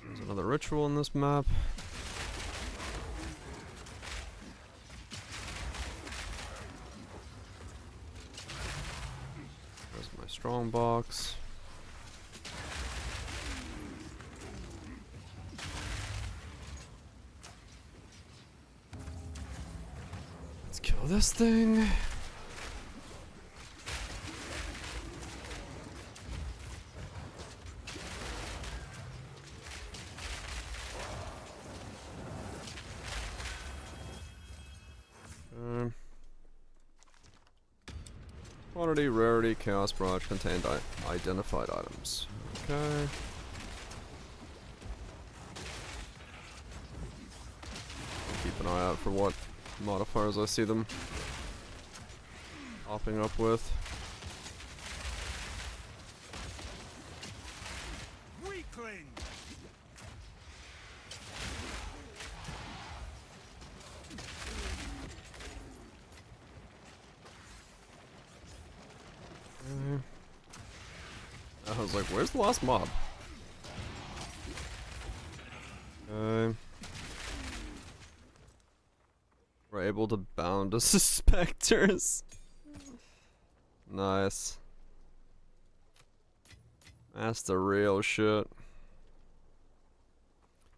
There's another ritual in this map. There's my strong box. Let's kill this thing. Quantity, rarity, chaos branch contained identified items. Okay. Keep an eye out for what modifiers I see them popping up with. Weakling! I was like, where's the last mob? Okay. We're able to bound to suspectors. Nice. That's the real shit.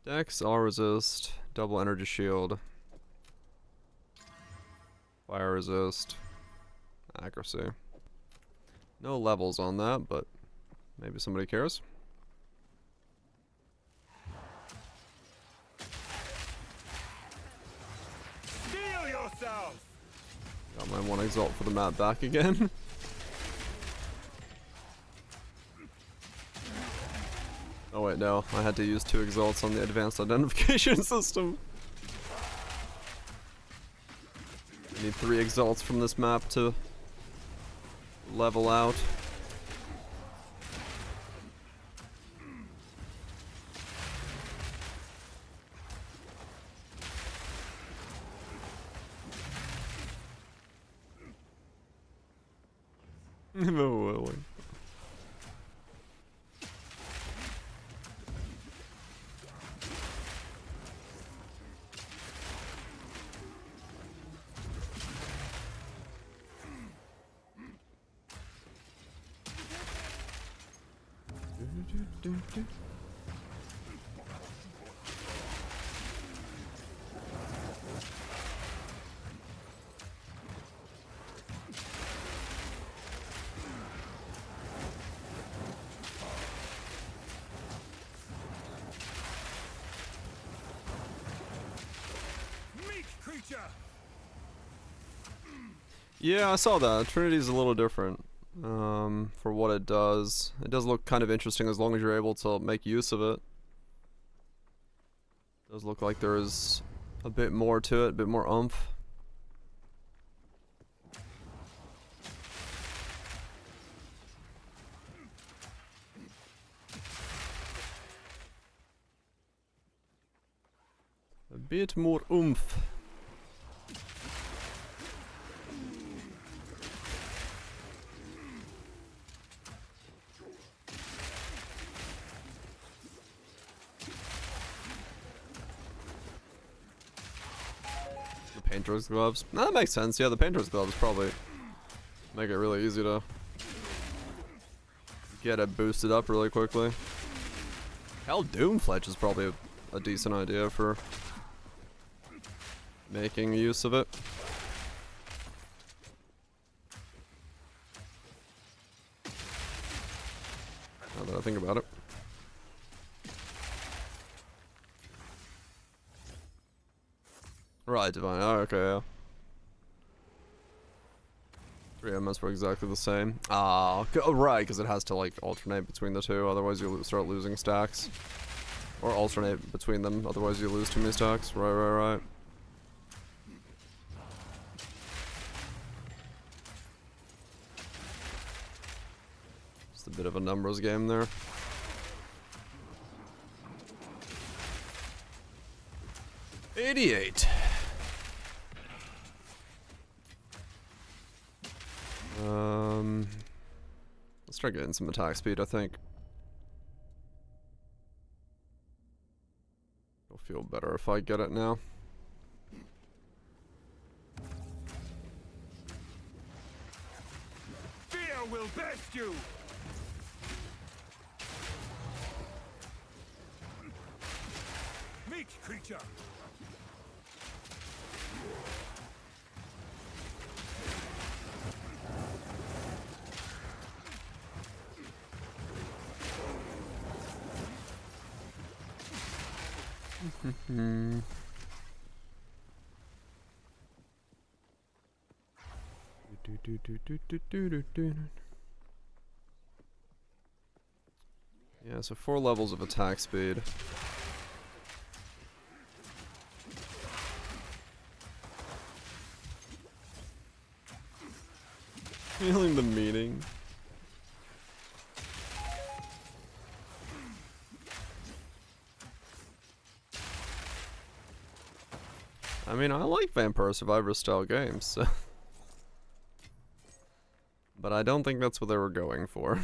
Dex, all resist, double energy shield. Fire resist. Accuracy. No levels on that, but maybe somebody cares. Steel yourself! Got my one exalt for the map back again. Oh wait, no. I had to use 2 exalts on the advanced identification system. I need 3 exalts from this map to level out. No willing. Meat creature! Yeah, I saw that. Trinity's a little different for what it does. It does look kind of interesting as long as you're able to make use of it. It does look like there is a bit more to it, a bit more oomph. A bit more oomph. Painter's gloves. That makes sense. Yeah, the painter's gloves probably make it really easy to get it boosted up really quickly. Hell, Doomfletch is probably a decent idea for making use of it. Now that I think about it. Right, Divine. Oh, okay, yeah. 3 MS were exactly the same. Ah, right, because it has to, like, alternate between the two, otherwise you'll start losing stacks. Or alternate between them, otherwise you lose too many stacks. Right. Just a bit of a numbers game there. $88. Let's try getting some attack speed, I think. It'll feel better if I get it now. Fear will best you! Meat creature! Yeah, so 4 levels of attack speed. Feeling the meaning. I mean, I like Vampire Survivor style games, so. But I don't think that's what they were going for.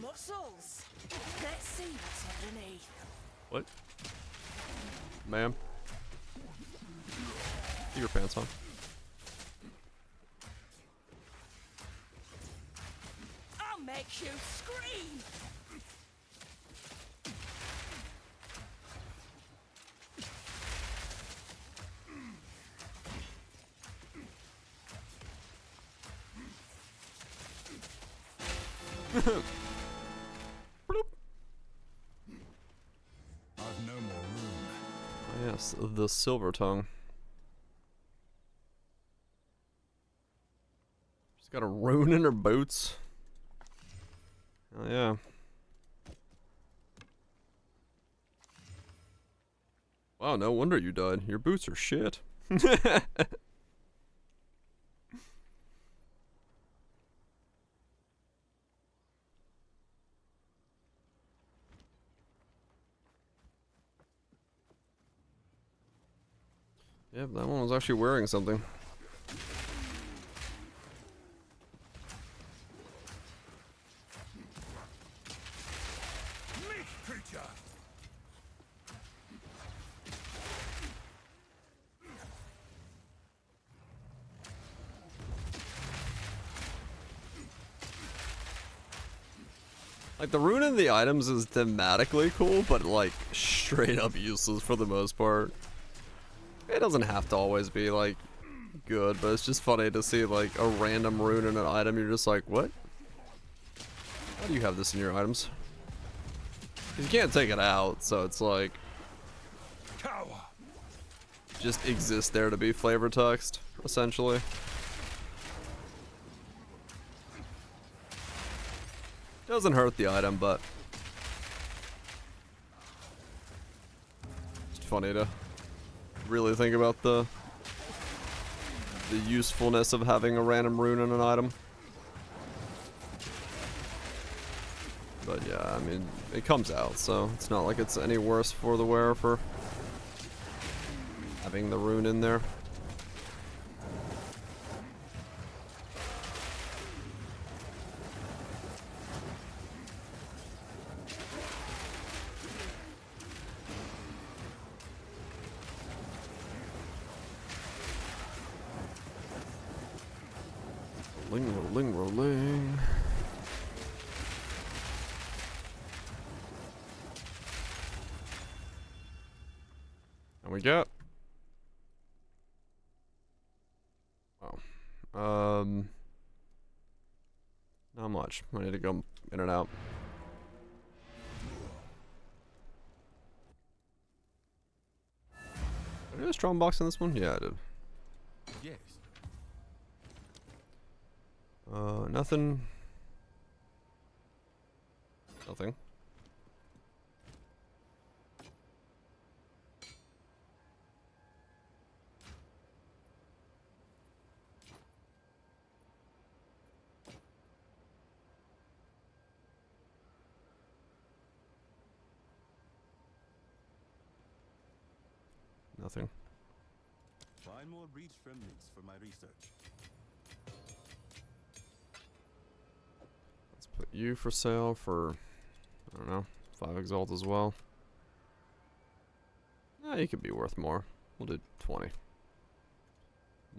Muscles. Let's see what's underneath. What? Ma'am? Keep your pants on. I'll make you scream. I've no more room. Oh, yes, the silver tongue. She's got a rune in her boots. Oh yeah. Wow, no wonder you died. Your boots are shit. Yep, that one was actually wearing something. Meat creature! Like, the rune in the items is thematically cool, but like, straight up useless for the most part. It doesn't have to always be, like, good, but it's just funny to see, like, a random rune in an item. You're just like, what? Why do you have this in your items? You can't take it out, so it's like, Cower! just exists there to be flavor text, essentially. Doesn't hurt the item, but it's funny to really think about the usefulness of having a random rune in an item. But yeah, I mean, it comes out, so it's not like it's any worse for the wearer for having the rune in there. Rolling, rolling. And we got. Wow. Not much. I need to go in and out. Did I do a strong box in this one? Yeah, I did. Yes. Nothing. Nothing. Nothing. Find more breach remnants for my research. Let's put you for sale for, I don't know, 5 exalt as well. You could be worth more. We'll do 20.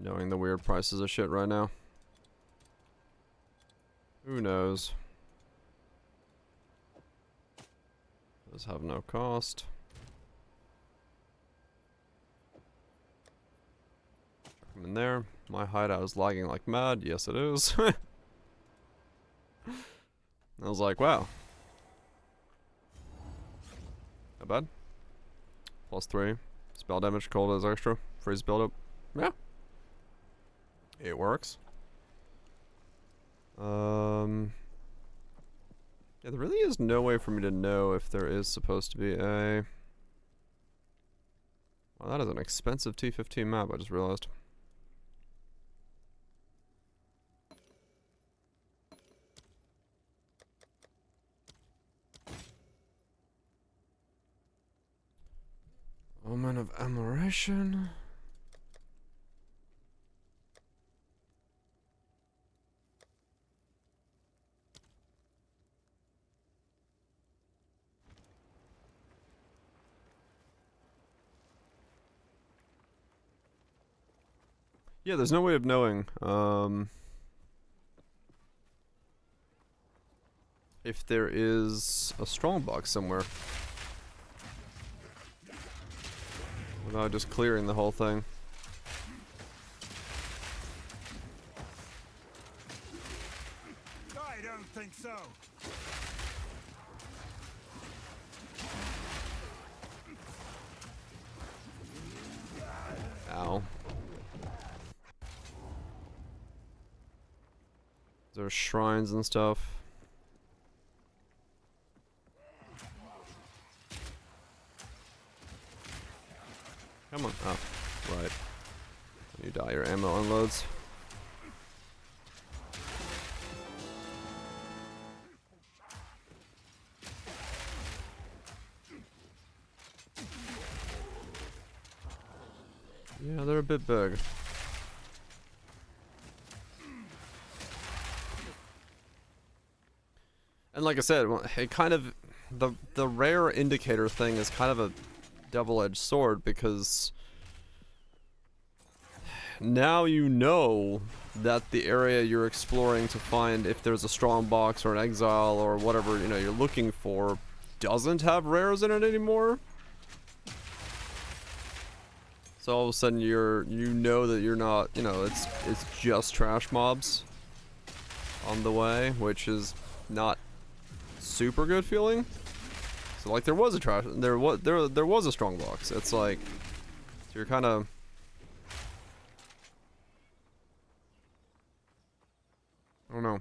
Knowing the weird prices of shit right now. Who knows? Those have no cost. Chuck them in there. My hideout is lagging like mad. Yes, it is. I was like, wow. Not bad. +3. Spell damage, cold as extra. Freeze buildup. Yeah. It works. Yeah, there really is no way for me to know if there is supposed to be a... Well, that is an expensive T15 map, I just realized. Omen of Admiration. Yeah, there's no way of knowing if there is a strongbox somewhere without just clearing the whole thing. I don't think so. Ow. There's shrines and stuff. Come on. Oh, right. When you die, your ammo unloads. Yeah, they're a bit big. And like I said, it kind of... The rare indicator thing is kind of a double-edged sword, because now you know that the area you're exploring to find if there's a strong box or an exile or whatever, you know, you're looking for doesn't have rares in it anymore. So all of a sudden you know that you're not, you know, it's just trash mobs on the way, which is not super good feeling. So like there was a strong box. It's like, so you're kind of, I don't know.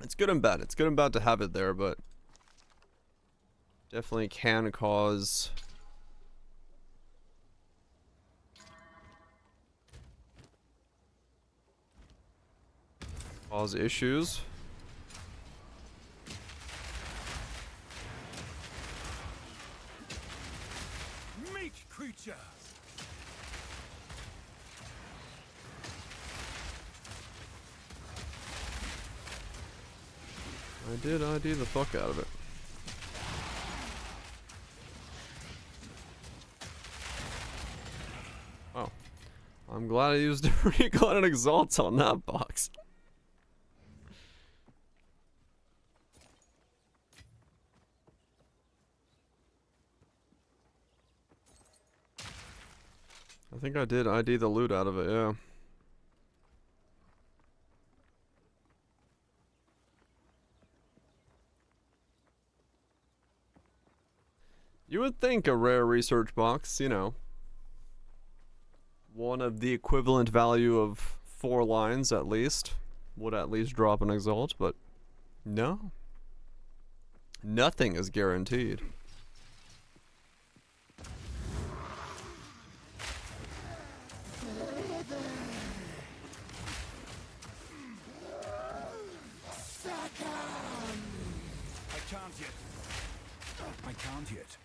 It's good and bad. It's good and bad to have it there, but definitely can cause issues. Meat creature. I did ID the fuck out of it. Oh. I'm glad I used a recon and exalt on that box. I think I did ID the loot out of it, yeah. You would think a rare research box, you know, one of the equivalent value of 4 lines at least, would at least drop an exalt, but no. Nothing is guaranteed. I can't yet. I can't yet.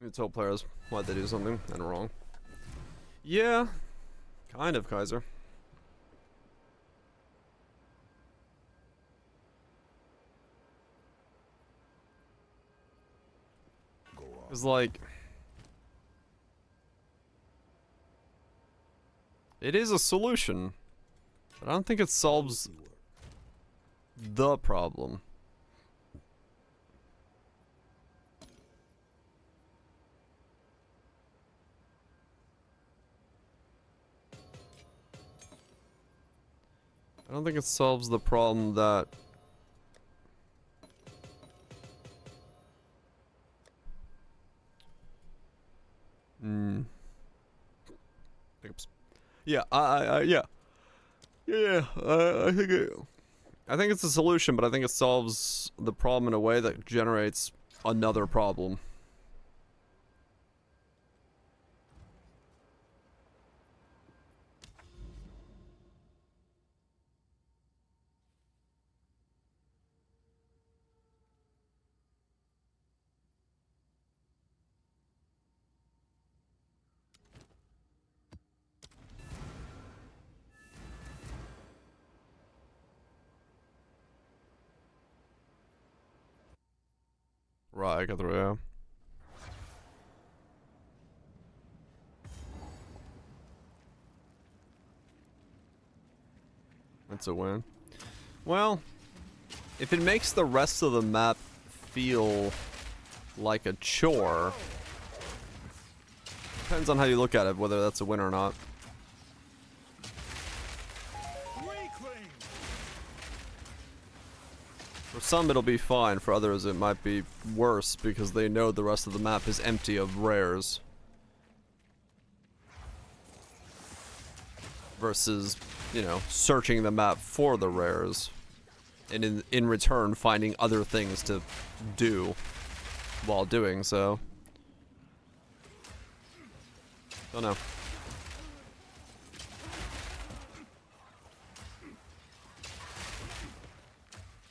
You tell players why they do something and wrong. Yeah, kind of, Kaiser. It's like, it is a solution, but I don't think it solves the problem. I don't think it solves the problem that yeah, I think it's a solution, but I think it solves the problem in a way that generates another problem. Right, I got through, yeah. That's a win. Well, if it makes the rest of the map feel like a chore, depends on how you look at it, whether that's a win or not. For some it'll be fine, for others it might be worse because they know the rest of the map is empty of rares. Versus, you know, searching the map for the rares. And in return finding other things to do while doing so. Don't know.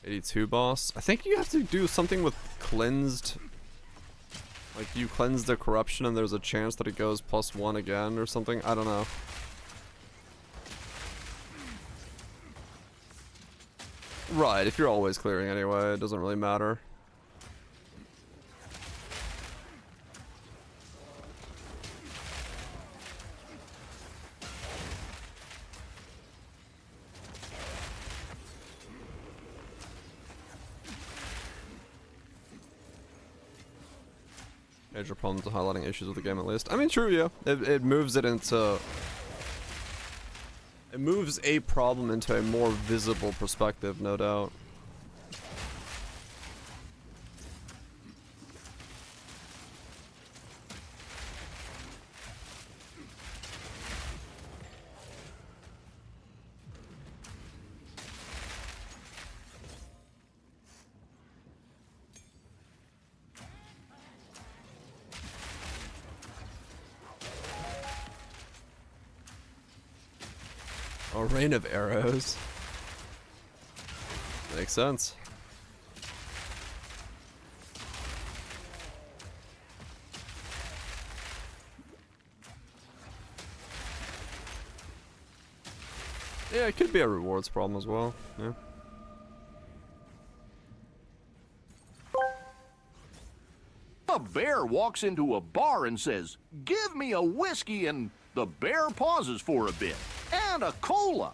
'82 boss. I think you have to do something with cleansed. Like you cleanse the corruption and there's a chance that it goes +1 again or something. I don't know. Right, if you're always clearing anyway, it doesn't really matter. Major problems of highlighting issues with the game, at least. I mean, true, yeah. It moves it into... It moves a problem into a more visible perspective, no doubt. A rain of arrows. Makes sense. Yeah, it could be a rewards problem as well. Yeah. A bear walks into a bar and says, "Give me a whiskey," and the bear pauses for a bit. "And a cola."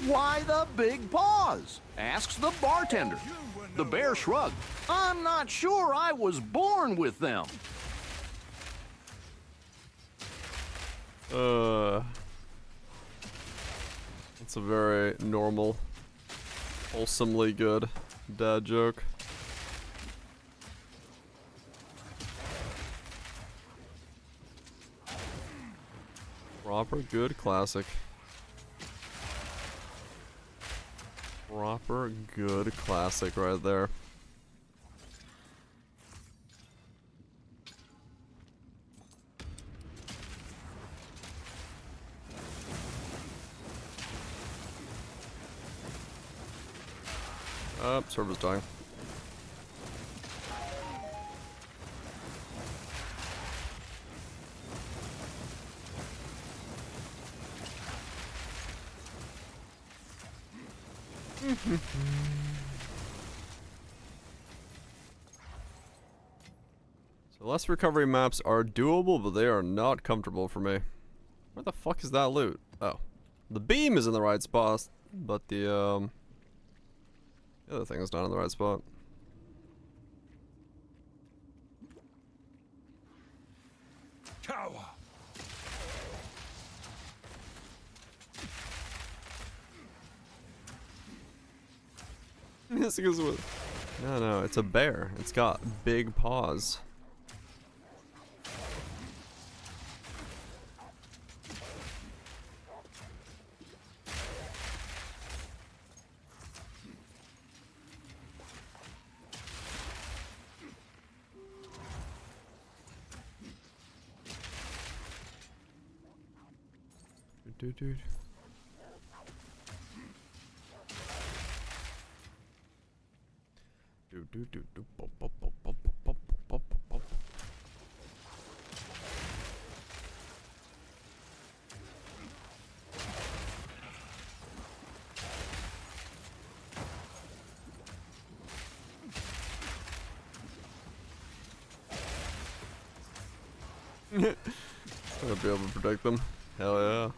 "Why the big pause?" asks the bartender. The bear shrugged. "I'm not sure I was born with them." It's a very normal Wholesomely good dad joke. Proper good classic. Proper good classic right there. Server's dying. So less recovery maps are doable, but they are not comfortable for me. Where the fuck is that loot? Oh. The beam is in the right spot, but the other thing is not in the right spot. Cower. This goes with. No, it's a bear. It's got big paws. Dude. I'll be able to protect them. Hell yeah.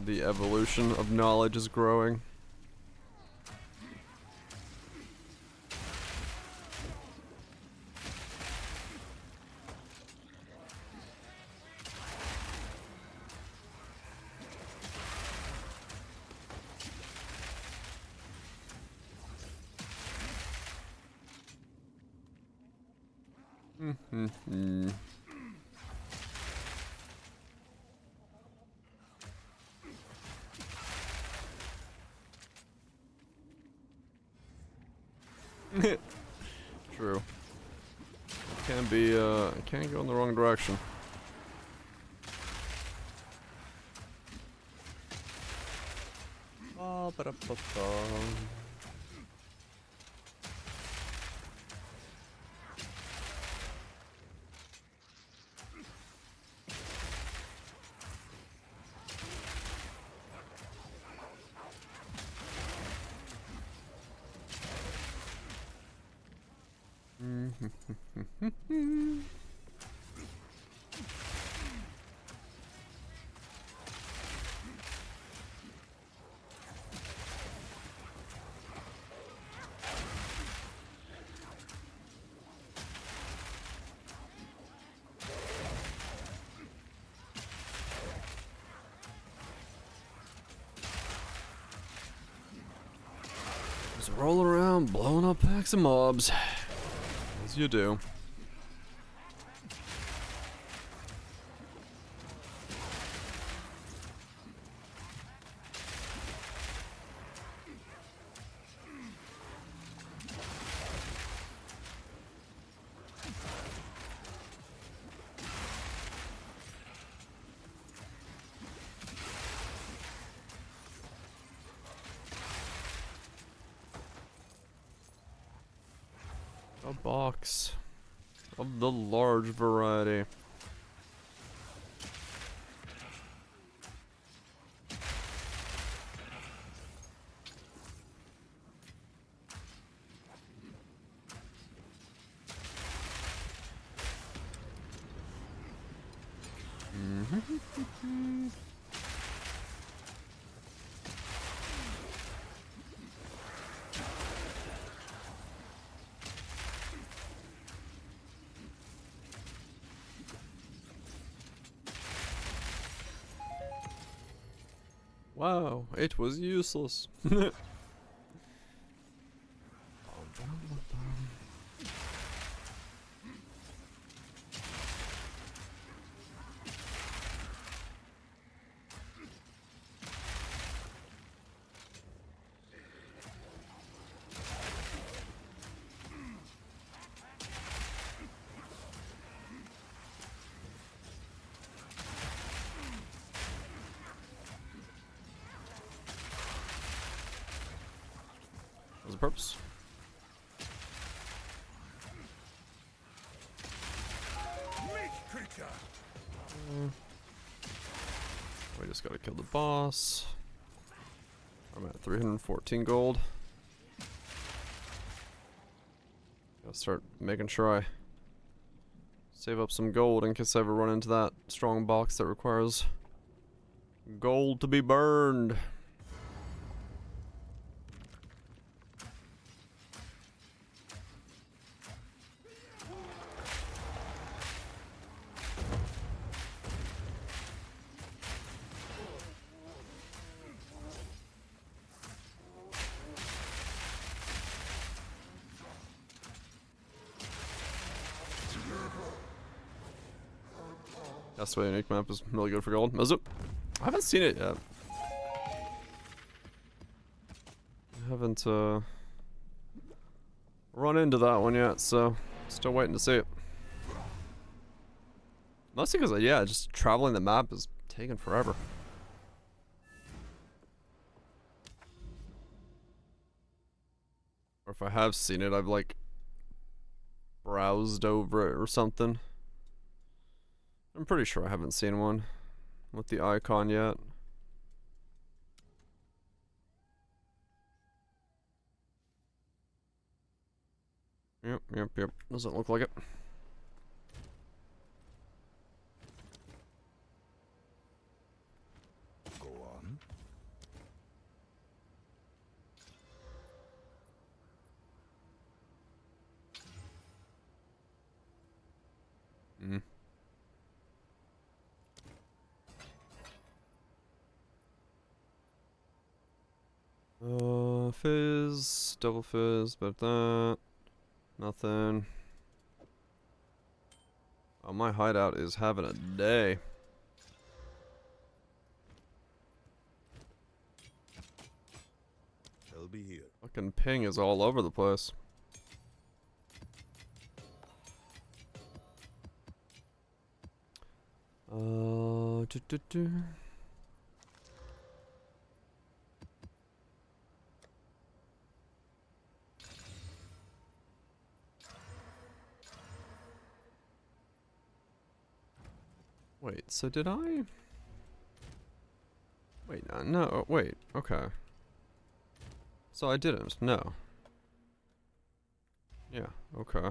The evolution of knowledge is growing. True. Can be, can't go in the wrong direction. Just roll around, blowing up packs of mobs. As you do. A box of the large variety. Wow, it was useless. What's the purpose? Meat creature! We just gotta kill the boss. I'm at 314 gold. Gotta start making sure I save up some gold in case I ever run into that strong box that requires gold to be burned. That's why unique map is really good for gold. Is it? I haven't seen it yet. I haven't run into that one yet, so still waiting to see it. Mostly because, yeah, just traveling the map is taking forever. Or if I have seen it, I've like browsed over it or something. I'm pretty sure I haven't seen one with the icon yet. Yep. Doesn't look like it. Go on. Mm. Fizz, double fizz, but that, nothing. Oh, my hideout is having a day. They'll be here. Fucking ping is all over the place. Do. Wait, so did I? Wait, no, wait, okay. So I didn't, no. Yeah, okay.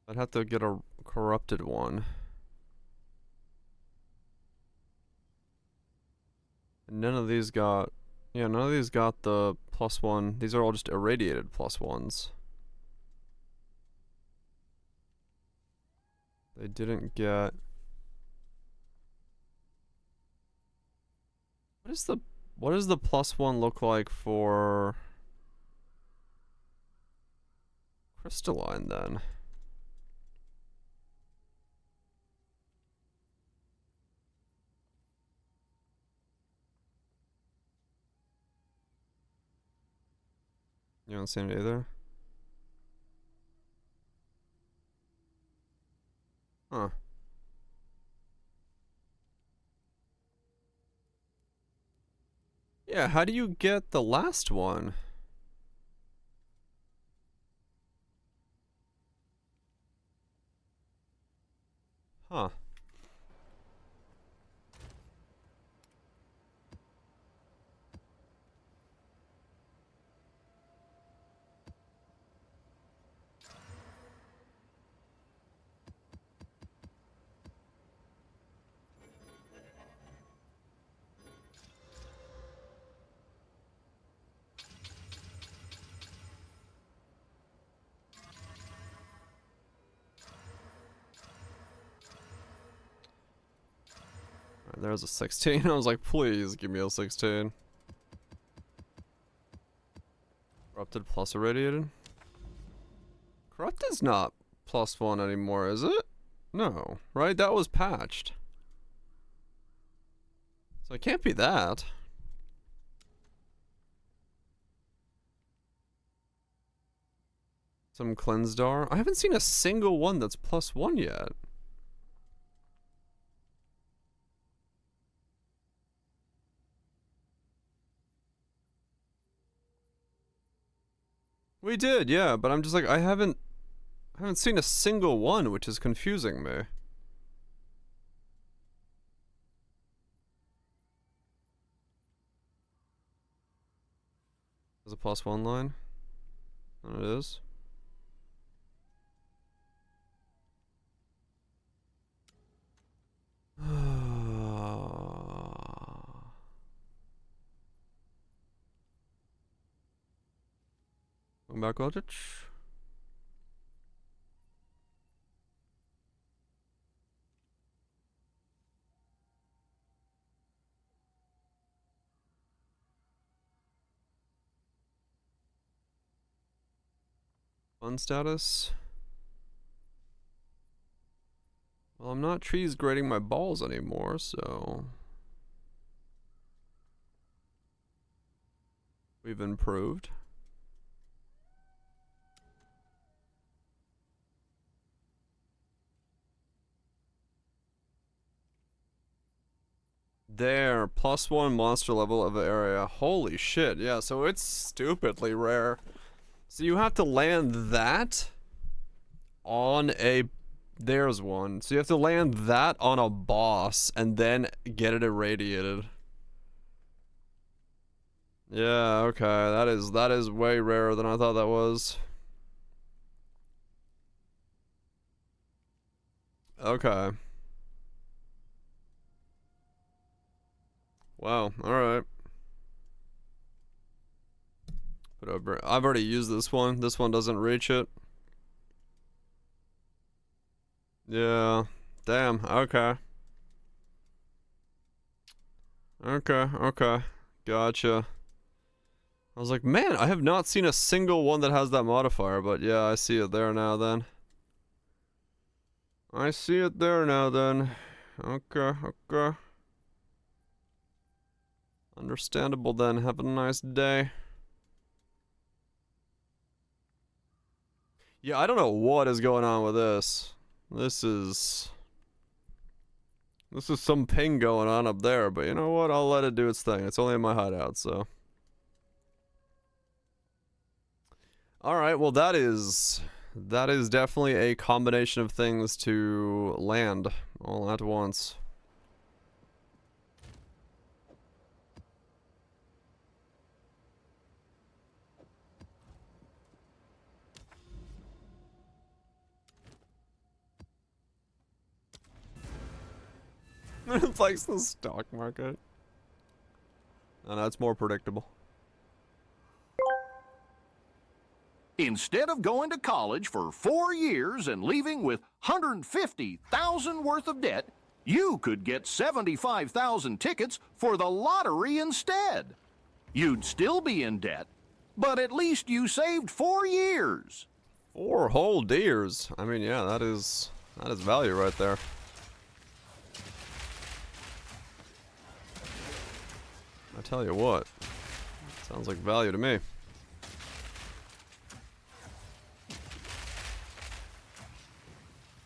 I'd have to get a corrupted one. And none of these got, yeah, none of these got the +1. These are all just irradiated +1s. They didn't get... What does the +1 look like for crystalline then? You don't see it either? Huh. Yeah, how do you get the last one? Huh. There's a 16. I was like, please give me a 16. Corrupted plus irradiated. Corrupted's not +1 anymore, is it? No, right? That was patched. So it can't be that. Some Cleansdar. I haven't seen a single one that's +1 yet. We did, yeah, but I'm just like, I haven't seen a single one, which is confusing me. There's a +1 line. And it is. Welcome back, Eldritch. Fun status. Well, I'm not trees grading my balls anymore, so we've improved. There, +1 monster level of the area. Holy shit, yeah, so it's stupidly rare. So you have to land that on a... There's one. So you have to land that on a boss and then get it irradiated. Yeah, okay, that is way rarer than I thought that was. Okay. Wow, alright. Put over. I've already used this one. This one doesn't reach it. Yeah. Damn, okay. Okay. Gotcha. I was like, man, I have not seen a single one that has that modifier, but yeah, I see it there now then. I see it there now then. Okay. Understandable then. Have a nice day. Yeah, I don't know what is going on with this. This is some ping going on up there, but you know what? I'll let it do its thing. It's only in my hideout, so. Alright, well that is definitely a combination of things to land all at once. It likes the stock market. And that's more predictable. Instead of going to college for 4 years and leaving with $150,000 worth of debt, you could get 75,000 tickets for the lottery instead. You'd still be in debt, but at least you saved 4 years. 4 whole years. I mean, yeah, that is value right there. I tell you what, sounds like value to me.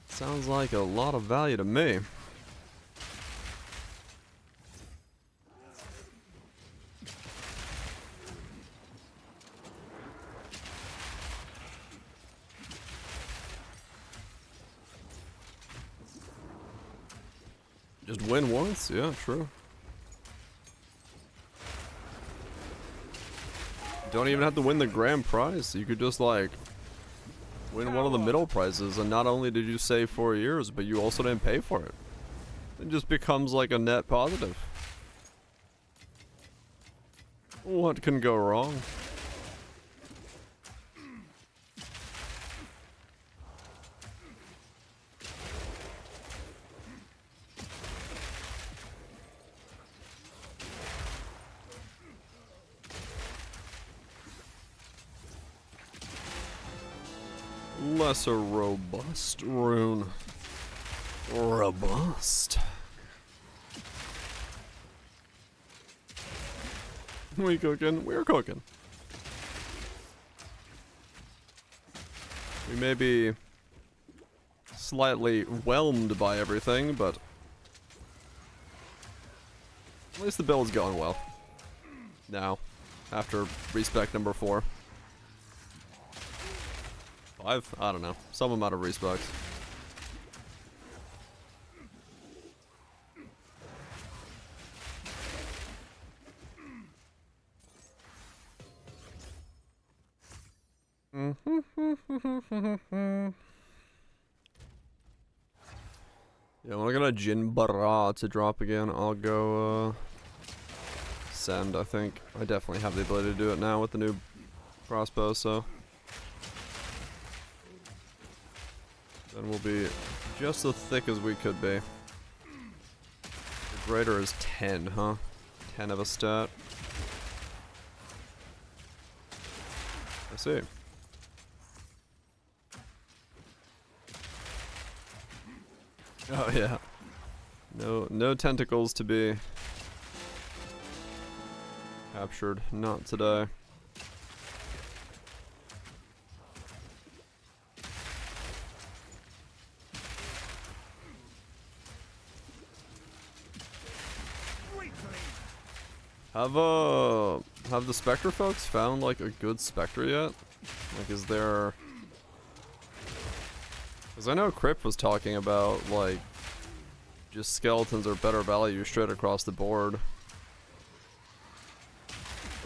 Sounds like a lot of value to me. Just win once? Yeah, true. Don't even have to win the grand prize. You could just like win one of the middle prizes, and not only did you save 4 years, but you also didn't pay for it. It just becomes like a net positive. What can go wrong? lesser robust rune. Robust. We cooking? We're cooking. We may be slightly whelmed by everything, but at least the build's going well. Now, after respec number 4. 5? I don't know. Some amount of respecs. Yeah, when I got a Jin Bara to drop again, I'll go send, I think. I definitely have the ability to do it now with the new crossbow, so then we'll be just as thick as we could be. The greater is 10, huh? 10 of a stat. I see. Oh yeah. No tentacles to be captured. Not today. Have the Spectre folks found like a good Spectre yet? Like, is there? Because I know Crip was talking about like just skeletons are better value straight across the board.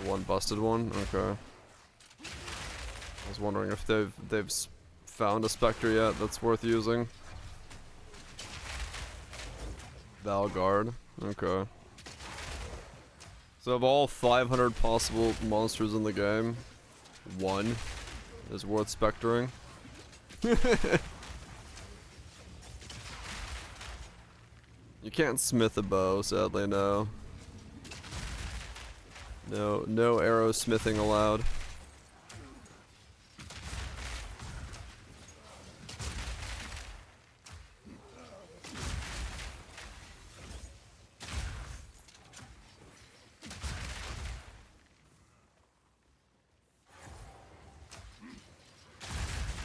The one busted one, okay. I was wondering if they've found a Spectre yet that's worth using. Valguard, okay. So of all 500 possible monsters in the game, one is worth spectering. You can't smith a bow, sadly, no. No arrow smithing allowed.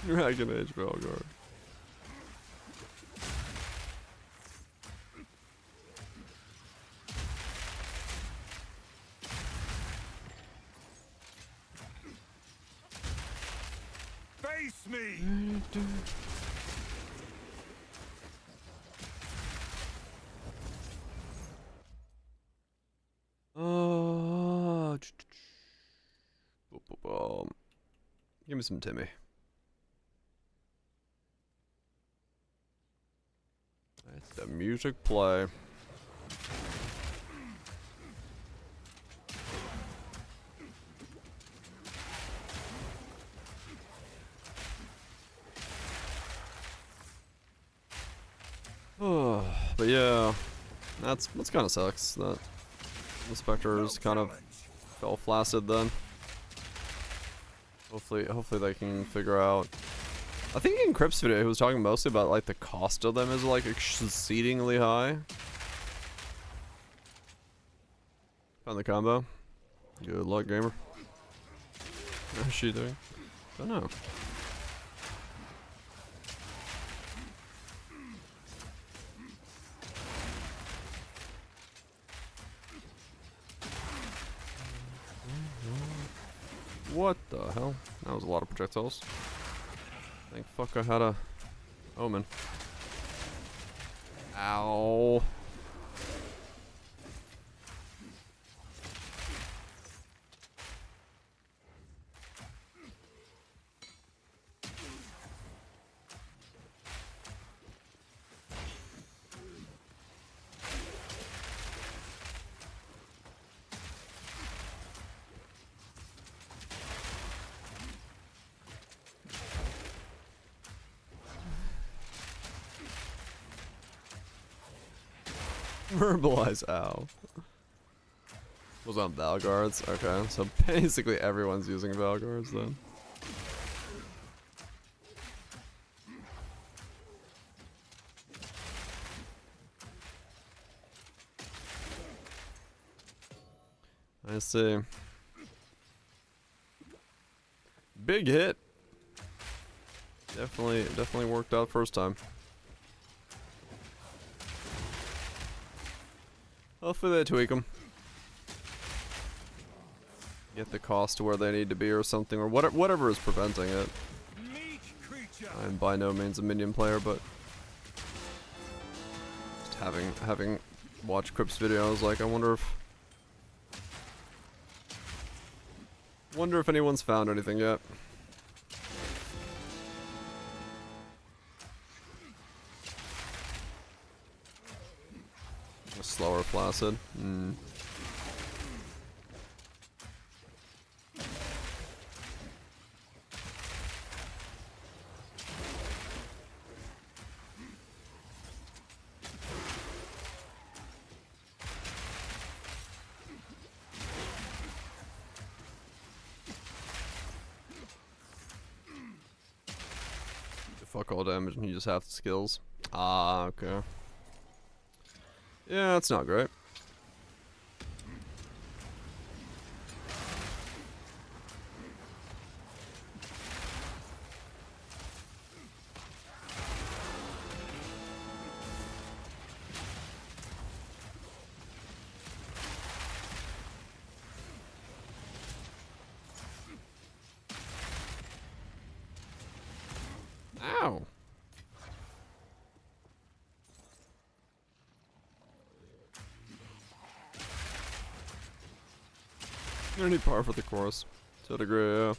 Dragon Age Valguard. Face me! Give me some Timmy. Let the music play. But yeah, that's kind of sucks that the Spectres kind of fell flaccid then. Hopefully they can figure out. I think in Crip's video he was talking mostly about like the cost of them is like exceedingly high. Found the combo. Good luck, gamer. How's she doing? I don't know. What the hell? That was a lot of projectiles. Thank fuck I had a omen. Ow. Verbalize, ow. Was on Valguards? Okay, so basically everyone's using Valguards then. I see. Big hit. Definitely worked out first time. Hopefully they tweak them. Get the cost to where they need to be or something, or whatever is preventing it. Meat creature. I'm by no means a minion player, but just having watched Crip's video, I was like, I wonder if anyone's found anything yet. A slower Placid. Fuck all damage and you just have the skills. Ah, okay. Yeah, that's not great. Ow. I need power for the chorus. To a degree, yeah.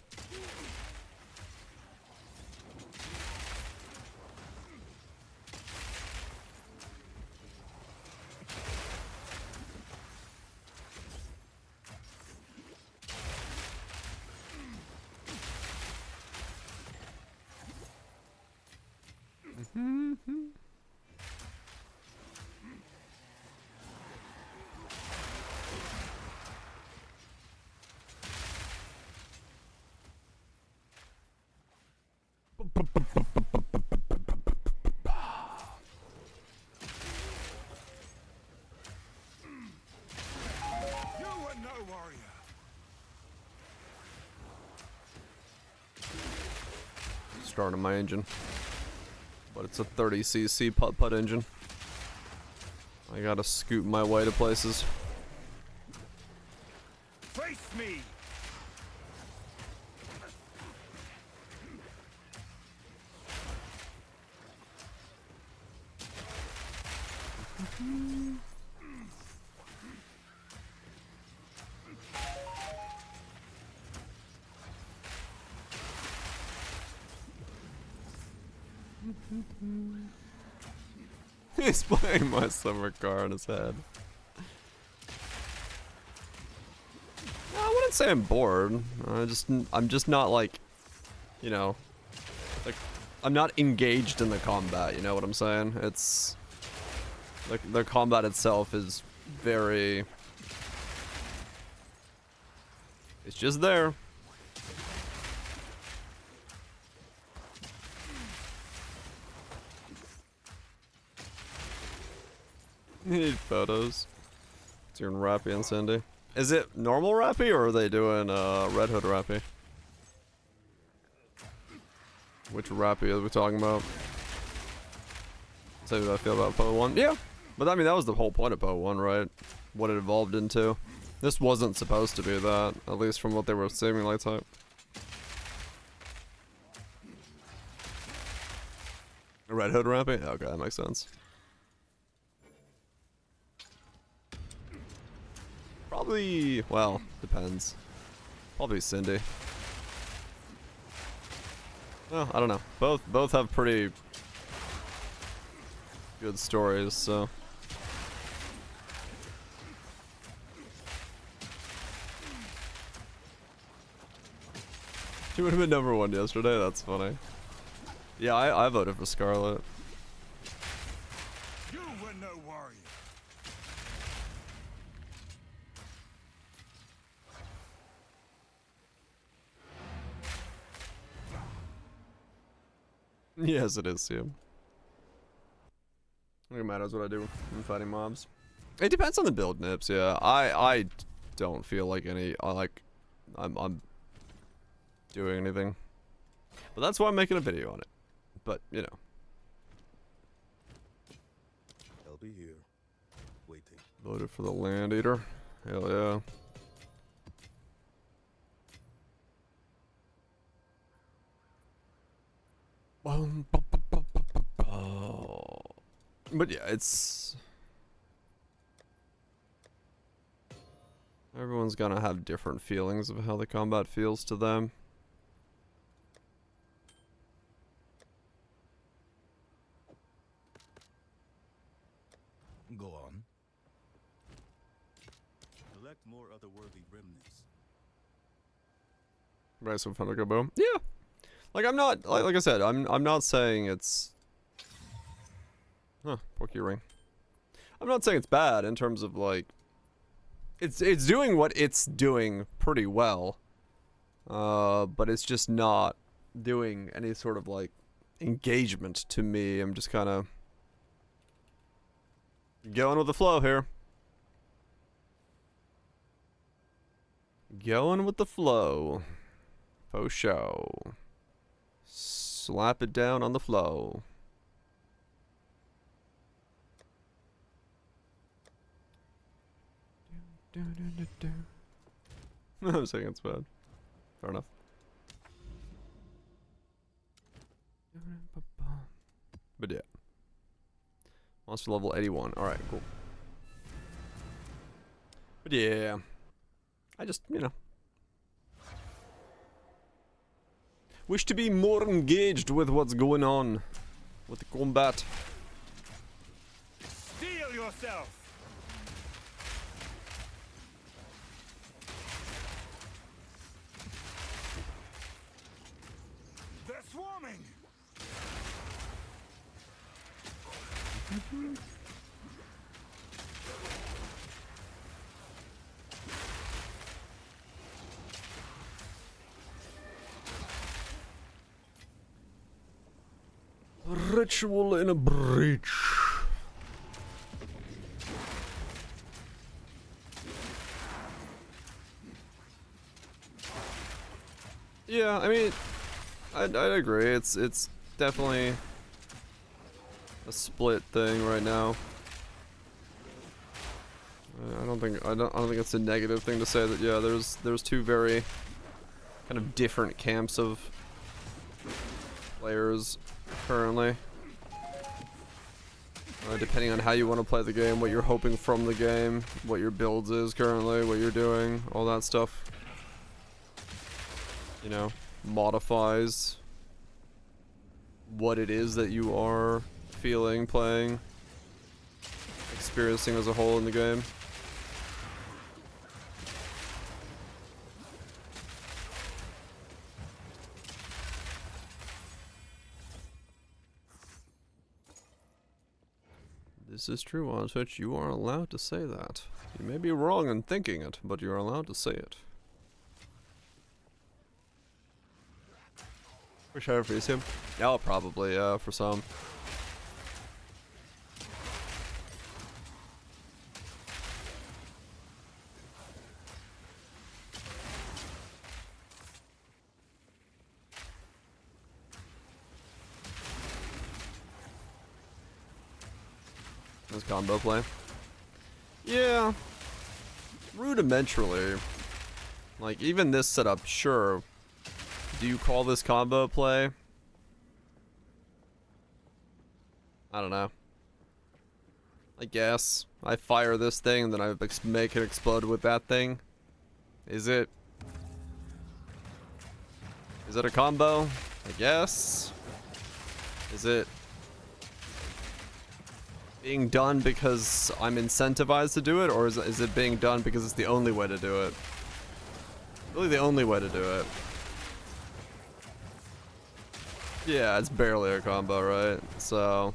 You are no warrior. Starting my engine. But it's a 30cc putt-putt engine. I gotta scoot my way to places. Face me. He's playing my summer car on his head. No, I wouldn't say I'm bored. I'm just not like, you know, like I'm not engaged in the combat. You know what I'm saying? It's like the combat itself is very. It's just there. Need photos. It's doing Rappy and Cindy. Is it normal Rappy or are they doing Red Hood Rappy? Which Rappy are we talking about? Say what I feel about Poe 1. Yeah, but I mean that was the whole point of Poe 1, right? What it evolved into. This wasn't supposed to be that, at least from what they were saving light type. Red Hood Rappy? Okay, that makes sense. Probably, well, depends. Probably Cindy. Well, I don't know. Both have pretty good stories, so. She would have been #1 yesterday, that's funny. Yeah, I voted for Scarlet. You were no warrior. Yes, it is, yeah. I think it matters what I do when fighting mobs. It depends on the build, Nips, yeah. I don't feel like I'm doing anything. But that's why I'm making a video on it. But, you know. I'll be here, waiting. Voted for the Land Eater. Hell yeah. But yeah, it's... Everyone's gonna have different feelings of how the combat feels to them. Go on. Collect more otherworldly remnants. Rise of Thunder Boom. Yeah. Like I'm not like I said, I'm not saying it's Porky Ring. I'm not saying it's bad in terms of like it's doing what it's doing pretty well. But it's just not doing any sort of like engagement to me. I'm just kind of going with the flow here. Going with the flow. Faux show. Slap it down on the flow. I'm saying it's bad. Fair enough. But yeah. Monster level 81. Alright, cool. But yeah. I just, you know. Wish to be more engaged with what's going on with the combat. Steel yourself! They're swarming! Ritual in a breach. Yeah, I mean, I'd agree. It's definitely a split thing right now. I don't think it's a negative thing to say that. Yeah, there's two very kind of different camps of players currently. Depending on how you want to play the game, what you're hoping from the game, what your builds is currently, what you're doing, all that stuff. You know, modifies what it is that you are feeling, playing, experiencing as a whole in the game. This is true on Twitch. You are allowed to say that. You may be wrong in thinking it, but you're allowed to say it. Wish I ever face him. Yeah, probably, yeah, for some. This combo play. Yeah. Rudimentarily. Like, even this setup, sure. Do you call this combo play? I don't know. I guess. I fire this thing, then I make it explode with that thing. Is it? Is it a combo? I guess. Is it being done because I'm incentivized to do it, or is it being done because it's the only way to do it? Really the only way to do it. Yeah, it's barely a combo, right? So,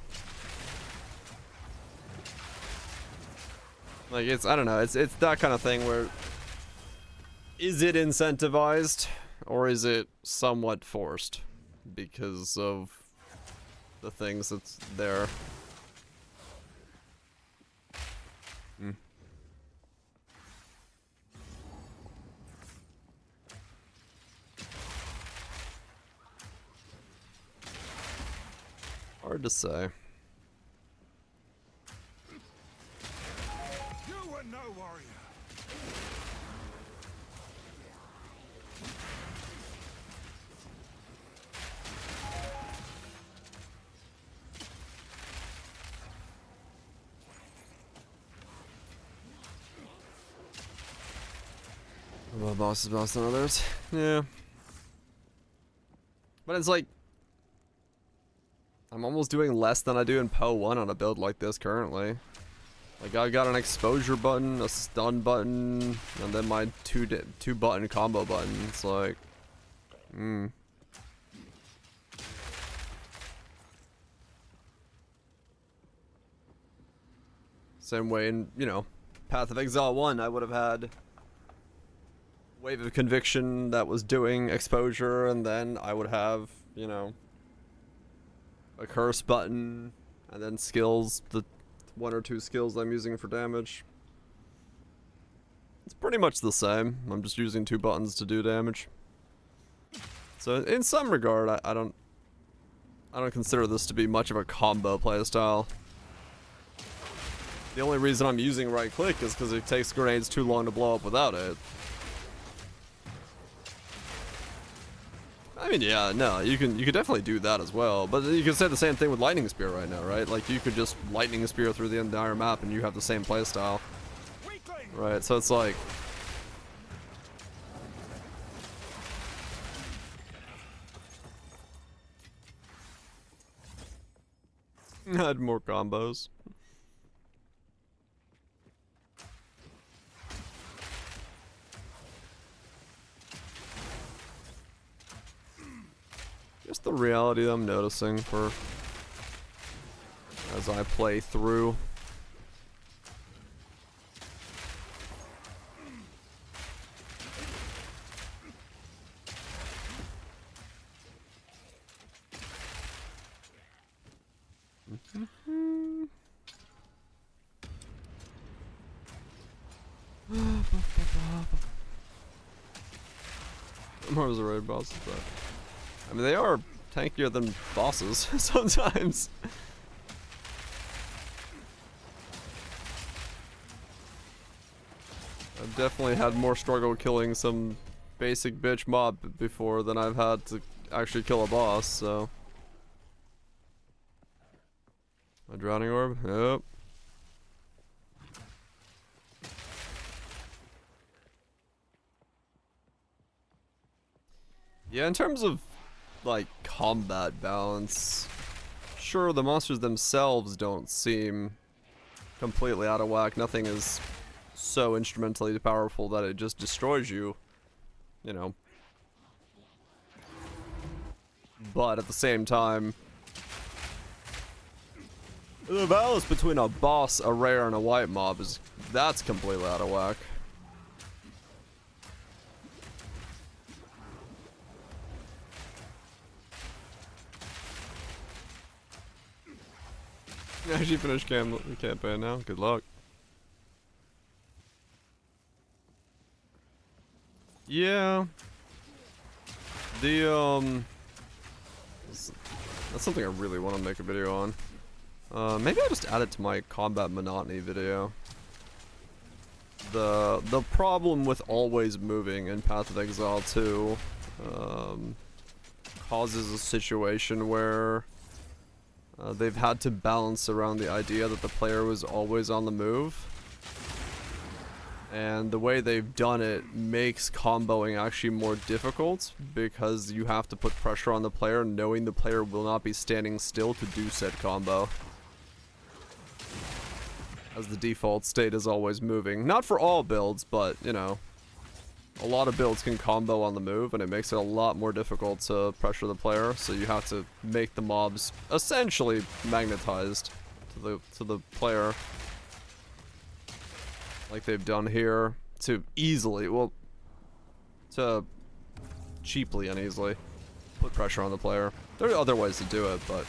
like, it's, I don't know, it's that kind of thing where, is it incentivized, or is it somewhat forced because of the things that's there? Hard to say. You were no warrior. Well, bosses boss than others. Yeah. But it's like I'm almost doing less than I do in Poe 1 on a build like this currently. Like I got an exposure button, a stun button, and then my two button combo button. It's like, Same way in, you know, Path of Exile 1, I would have had Wave of Conviction that was doing exposure, and then I would have, you know, a curse button, and then skills, the 1 or 2 skills I'm using for damage. It's pretty much the same. I'm just using 2 buttons to do damage. So in some regard, I don't consider this to be much of a combo playstyle. The only reason I'm using right click is because it takes grenades too long to blow up without it. I mean, yeah, no, you could definitely do that as well, but you can say the same thing with Lightning Spear right now, right? Like, you could just Lightning Spear through the entire map and you have the same playstyle. Right, so it's like... Add more combos. Just the reality I'm noticing for as I play through. More of the raid bosses, but I mean, they are tankier than bosses sometimes. I've definitely had more struggle killing some basic bitch mob before than I've had to actually kill a boss, so. A drowning orb? Yep. Yeah, in terms of, like, combat balance, sure, the monsters themselves don't seem completely out of whack. Nothing is so instrumentally powerful that it just destroys you, you know. But at the same time, the balance between a boss, a rare, and a white mob that's completely out of whack. Actually finished campaign now. Good luck. Yeah. That's something I really want to make a video on. Maybe I'll just add it to my combat monotony video. The problem with always moving in Path of Exile 2 causes a situation where they've had to balance around the idea that the player was always on the move. And the way they've done it makes comboing actually more difficult because you have to put pressure on the player knowing the player will not be standing still to do said combo. As the default state is always moving. Not for all builds, but, you know, a lot of builds can combo on the move, and it makes it a lot more difficult to pressure the player, so you have to make the mobs essentially magnetized to the player. Like they've done here, to easily, well, to cheaply and easily put pressure on the player. There are other ways to do it, but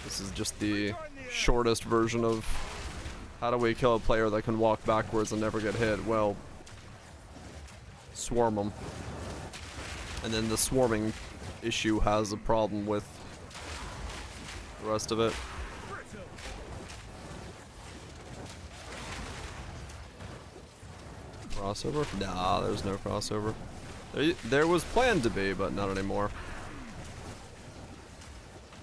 this is just the shortest version of how do we kill a player that can walk backwards and never get hit. Well, swarm them. And then the swarming issue has a problem with the rest of it. Crossover? Nah, there's no crossover. There was planned to be, but not anymore.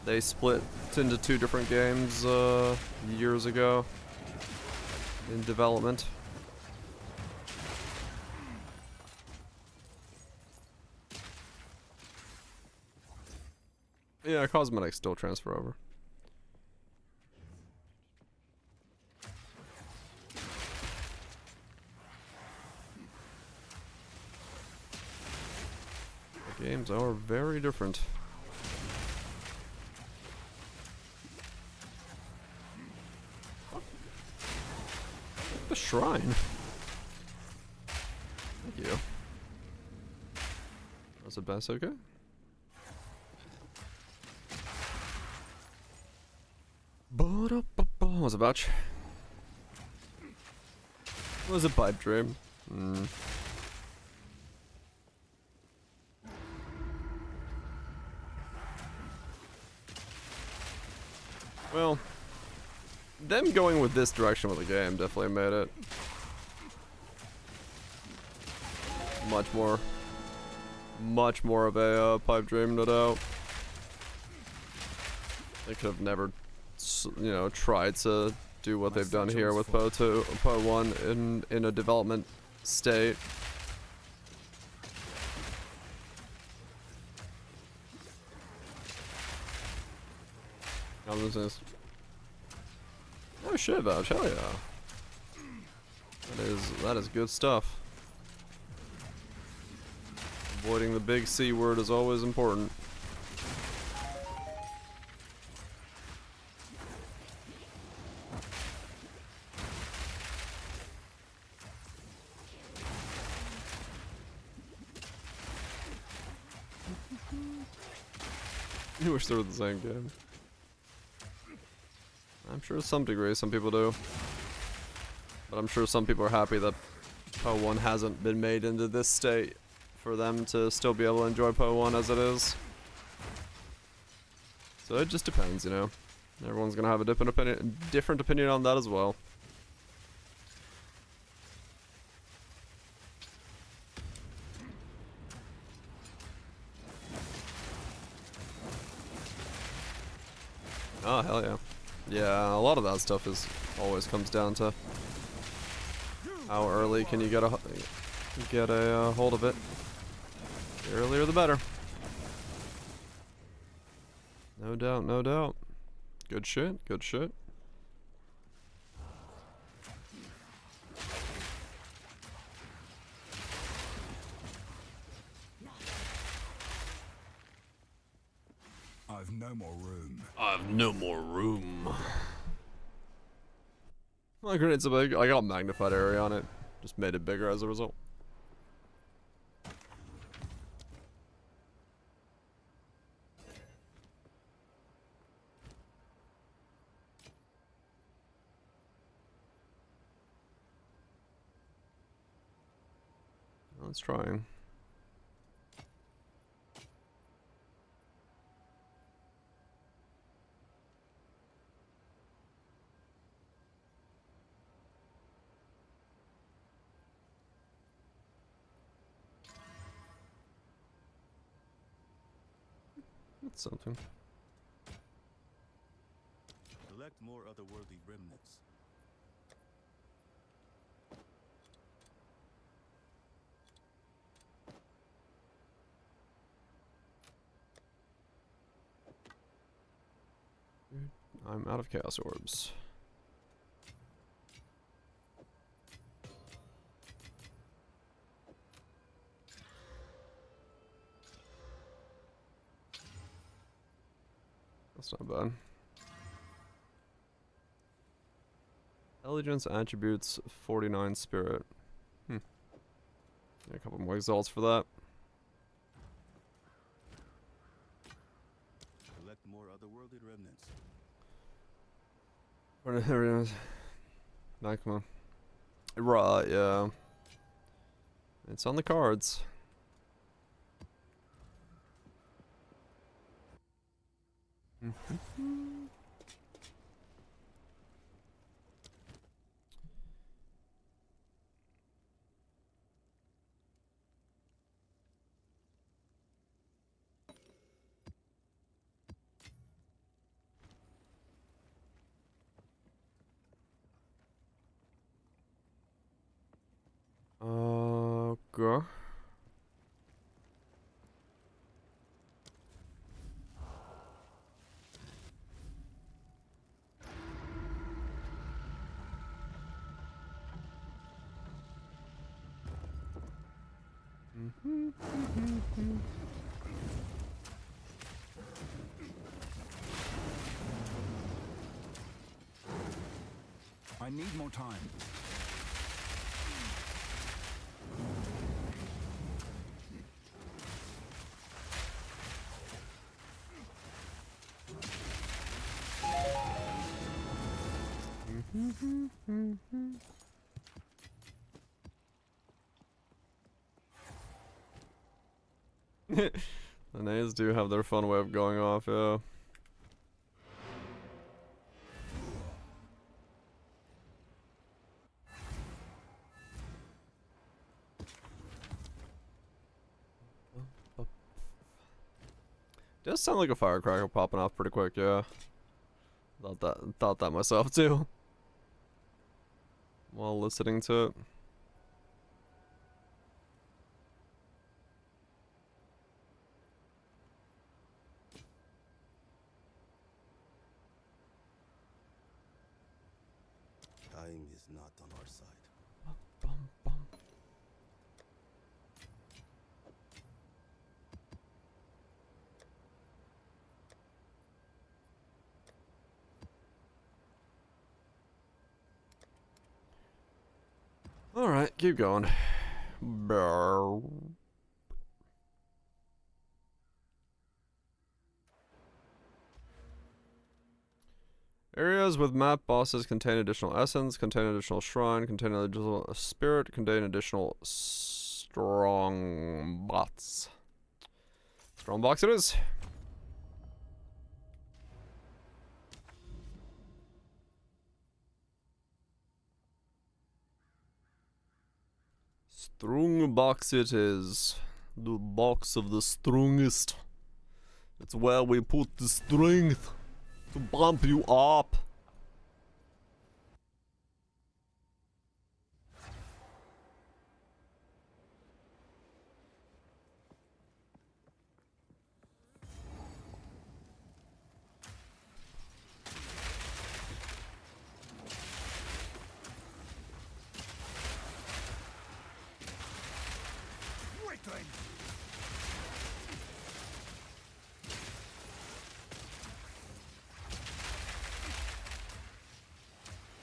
They split into 2 different games years ago in development. Yeah, cosmetics still transfer over. The games are very different. The shrine. Thank you. Was the best okay? Was a batch? Was a pipe dream? Well, them going with this direction with the game definitely made it much more of a pipe dream, no doubt. They could have never, you know, tried to do what they've done here with Poe 2, Poe 1 in a development state. Oh shit, Vouch, hell yeah. That is good stuff. Avoiding the big C word is always important. You wish they were the same game. I'm sure to some degree some people do. But I'm sure some people are happy that Poe 1 hasn't been made into this state for them to still be able to enjoy Poe 1 as it is. So it just depends, you know. Everyone's gonna have a different opinion on that as well. Oh, hell yeah. Yeah, a lot of that stuff always comes down to how early can you get a hold of it. The earlier the better. No doubt, no doubt. Good shit, good shit. I've no more room. I've no more room. My grenade's so big. I got a magnified area on it. Just made it bigger as a result. Let's try. That's something. Collect more otherworldly remnants. I'm out of chaos orbs. That's not bad. Intelligence attributes 49 spirit. Yeah, a couple more exalts for that. Collect more otherworldly remnants. There it is. Magma. Right, yeah. It's on the cards. Okay. I need more time. The nays do have their fun way of going off, yeah. Does sound like a firecracker popping off pretty quick, yeah. Thought that myself too. While listening to it. Time is not on our side. Bum, bum. Alright, keep going. Brrr. Areas with map bosses contain additional essence, contain additional shrine, contain additional spirit, contain additional strong bots. Strong box it is. Strong box it is. The box of the strongest. It's where we put the strength to bump you up. Weakling!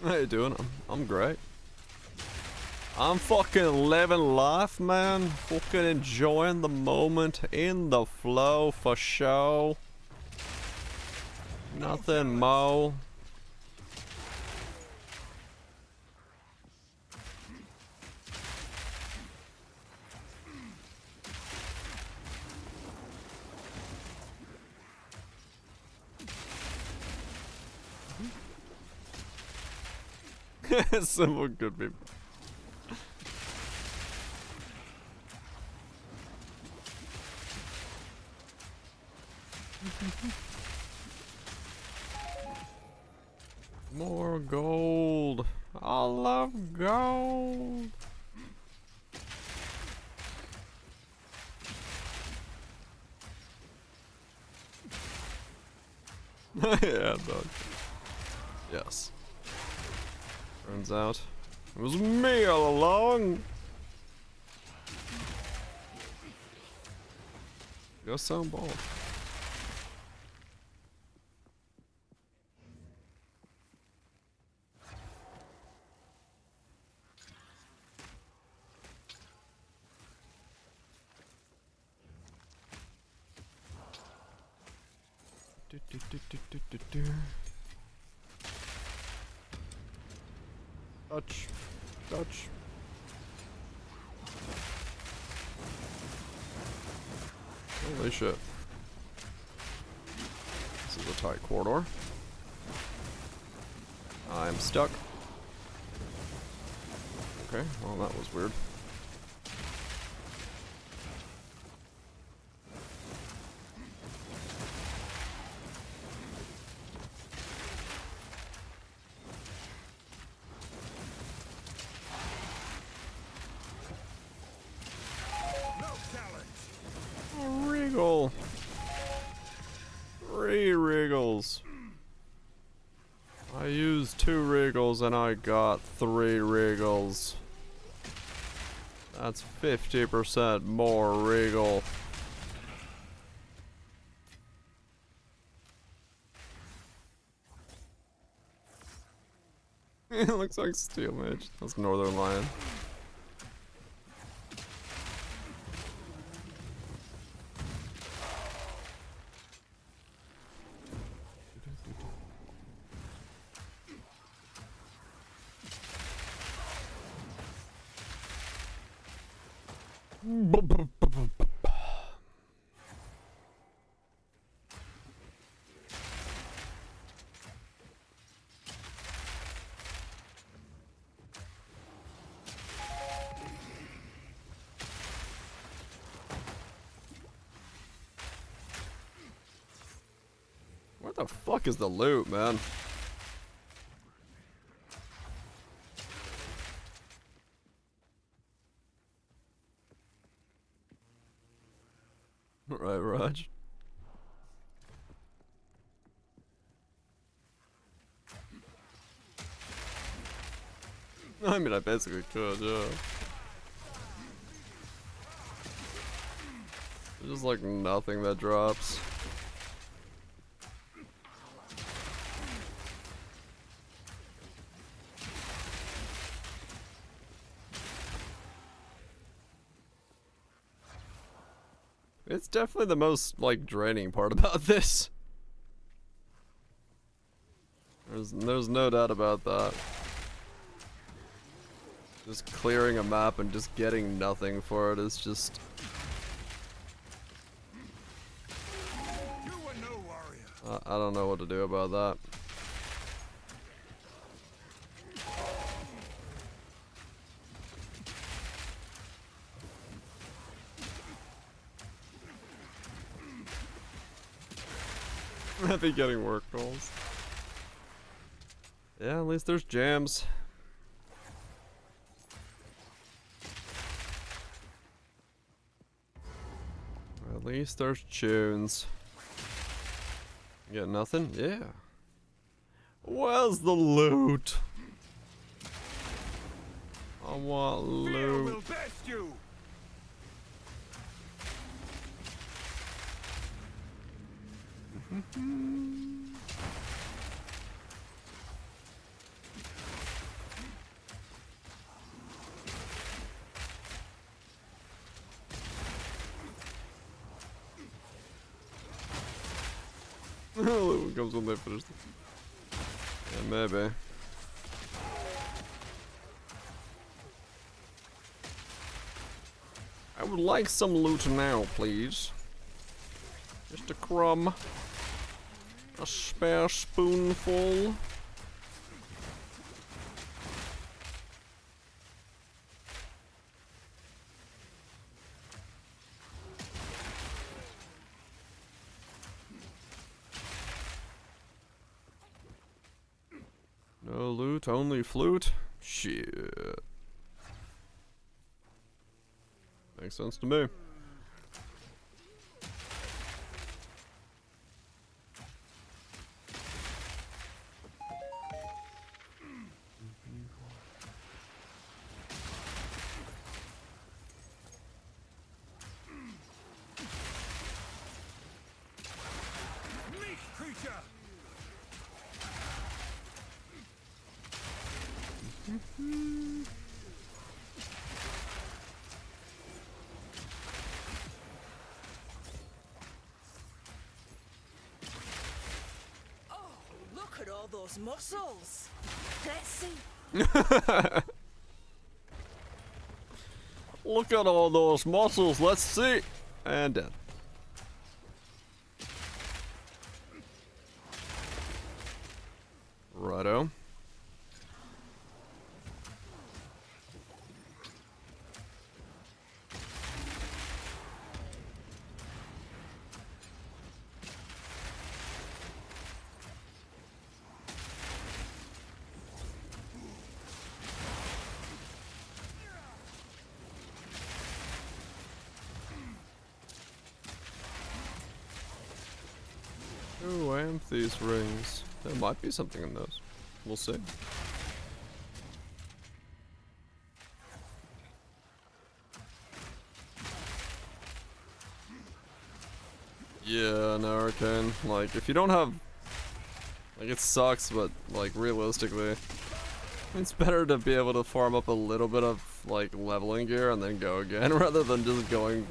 How you doing? I'm great. I'm fucking living life, man. Fucking enjoying the moment, in the flow for show. Nothing mo. Simple good people. More gold. I love gold. Yeah, dog. Yes. Turns out it was me all along. You're so bold. Touch. Touch. Holy shit. This is a tight corridor. I'm stuck. Okay, well that was weird. regals and I got 3 regals. That's 50% more regal. It looks like Steel Mage. That's Northern Lion. Where the fuck is the loot, man? Right, Raj. I mean, I basically could, yeah. There's just like nothing that drops. It's definitely the most, like, draining part about this. There's no doubt about that. Just clearing a map and just getting nothing for it is just... You were no warrior. I don't know what to do about that. I'd be getting work calls. Yeah, at least there's jams. At least there's tunes. You got nothing? Yeah. Where's the loot? I want Fear will loot. best you. Loot comes when they finish the... Yeah, maybe. I would like some loot now, please. Just a crumb. A spare spoonful. No loot, only flute? Shit. Makes sense to me. Meat creature. Oh, look at all those muscles. Let's see. Look at all those muscles, let's see. And dead. Righto. Ooh, amethyst rings. There might be something in those. We'll see. Yeah, no, Arcane. Like, if you don't have... Like, it sucks, but, like, realistically, it's better to be able to farm up a little bit of, like, leveling gear and then go again, rather than just going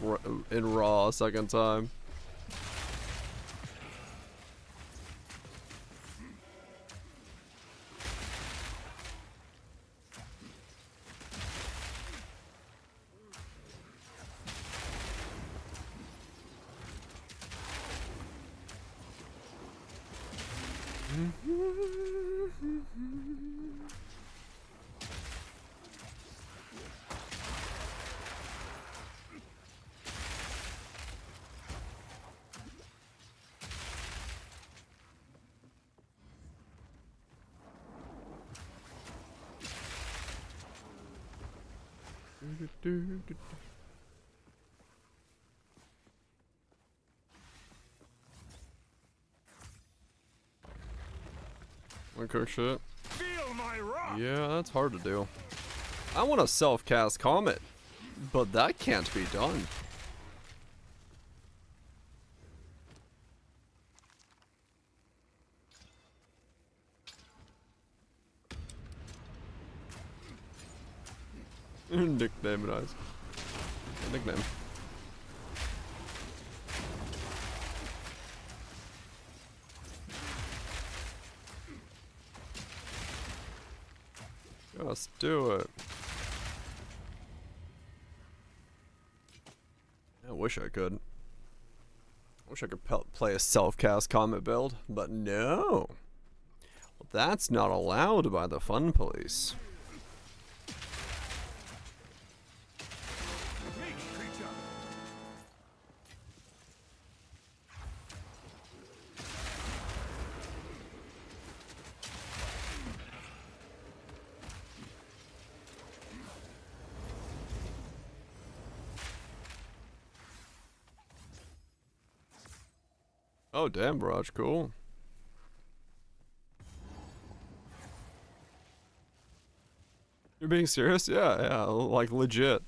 in raw a second time. One cook shit. Feel my wrath. Yeah, that's hard to do. I want to self-cast Comet, but that can't be done. Nickname, nice. Nickname. Just do it. I wish I could. I wish I could play a self-cast Comet build, but no. Well, that's not allowed by the fun police. Oh, damn, Barrage, cool. You're being serious? Yeah, like legit.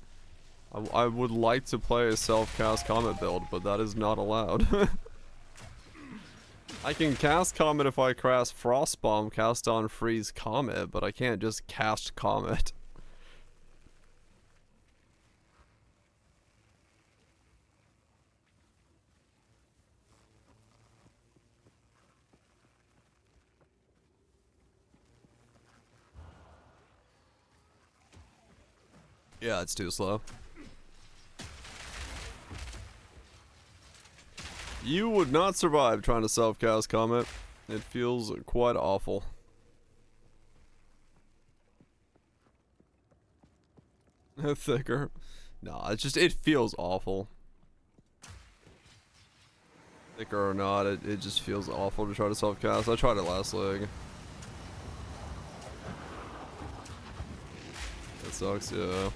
I would like to play a self-cast Comet build, but that is not allowed. I can cast Comet if I cast Frostbomb, cast on Freeze Comet, but I can't just cast Comet. Yeah, it's too slow. You would not survive trying to self-cast Comet. It feels quite awful. Thicker. Nah, it feels awful. Thicker or not, it just feels awful to try to self-cast. I tried it last leg. It sucks, yeah.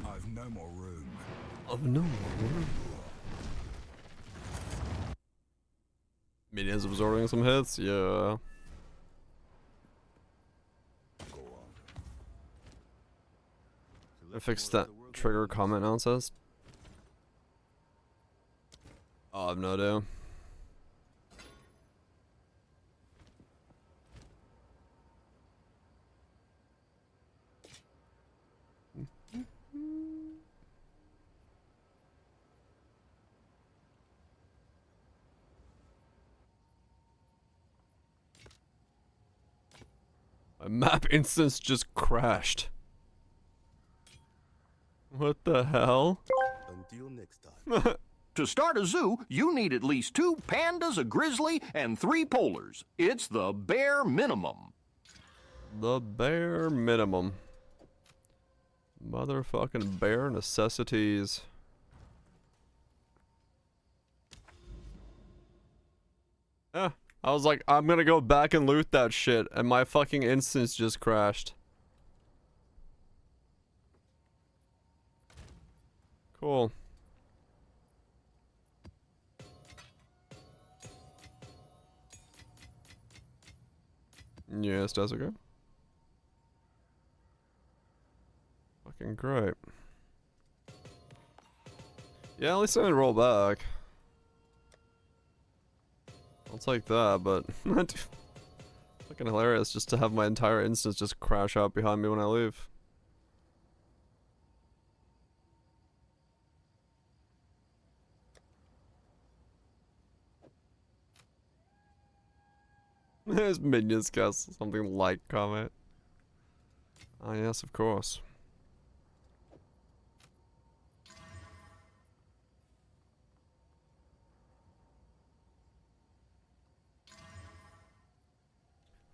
I've no more room. Of no more. Minions absorbing some hits, yeah. I fixed that trigger comment nonsense. Oh, I have no idea. My map instance just crashed. What the hell? Until next time. To start a zoo, you need at least 2 pandas, a grizzly, and 3 polars. It's the bare minimum. The bare minimum. Motherfucking bare necessities. Yeah, I was like, I'm gonna go back and loot that shit, and my fucking instance just crashed. Cool. Yes, does it go? Fucking great. Yeah, at least I didn't roll back. I'll take that, but fucking hilarious just to have my entire instance just crash out behind me when I leave. His minions cast something like comment. Ah, yes, of course.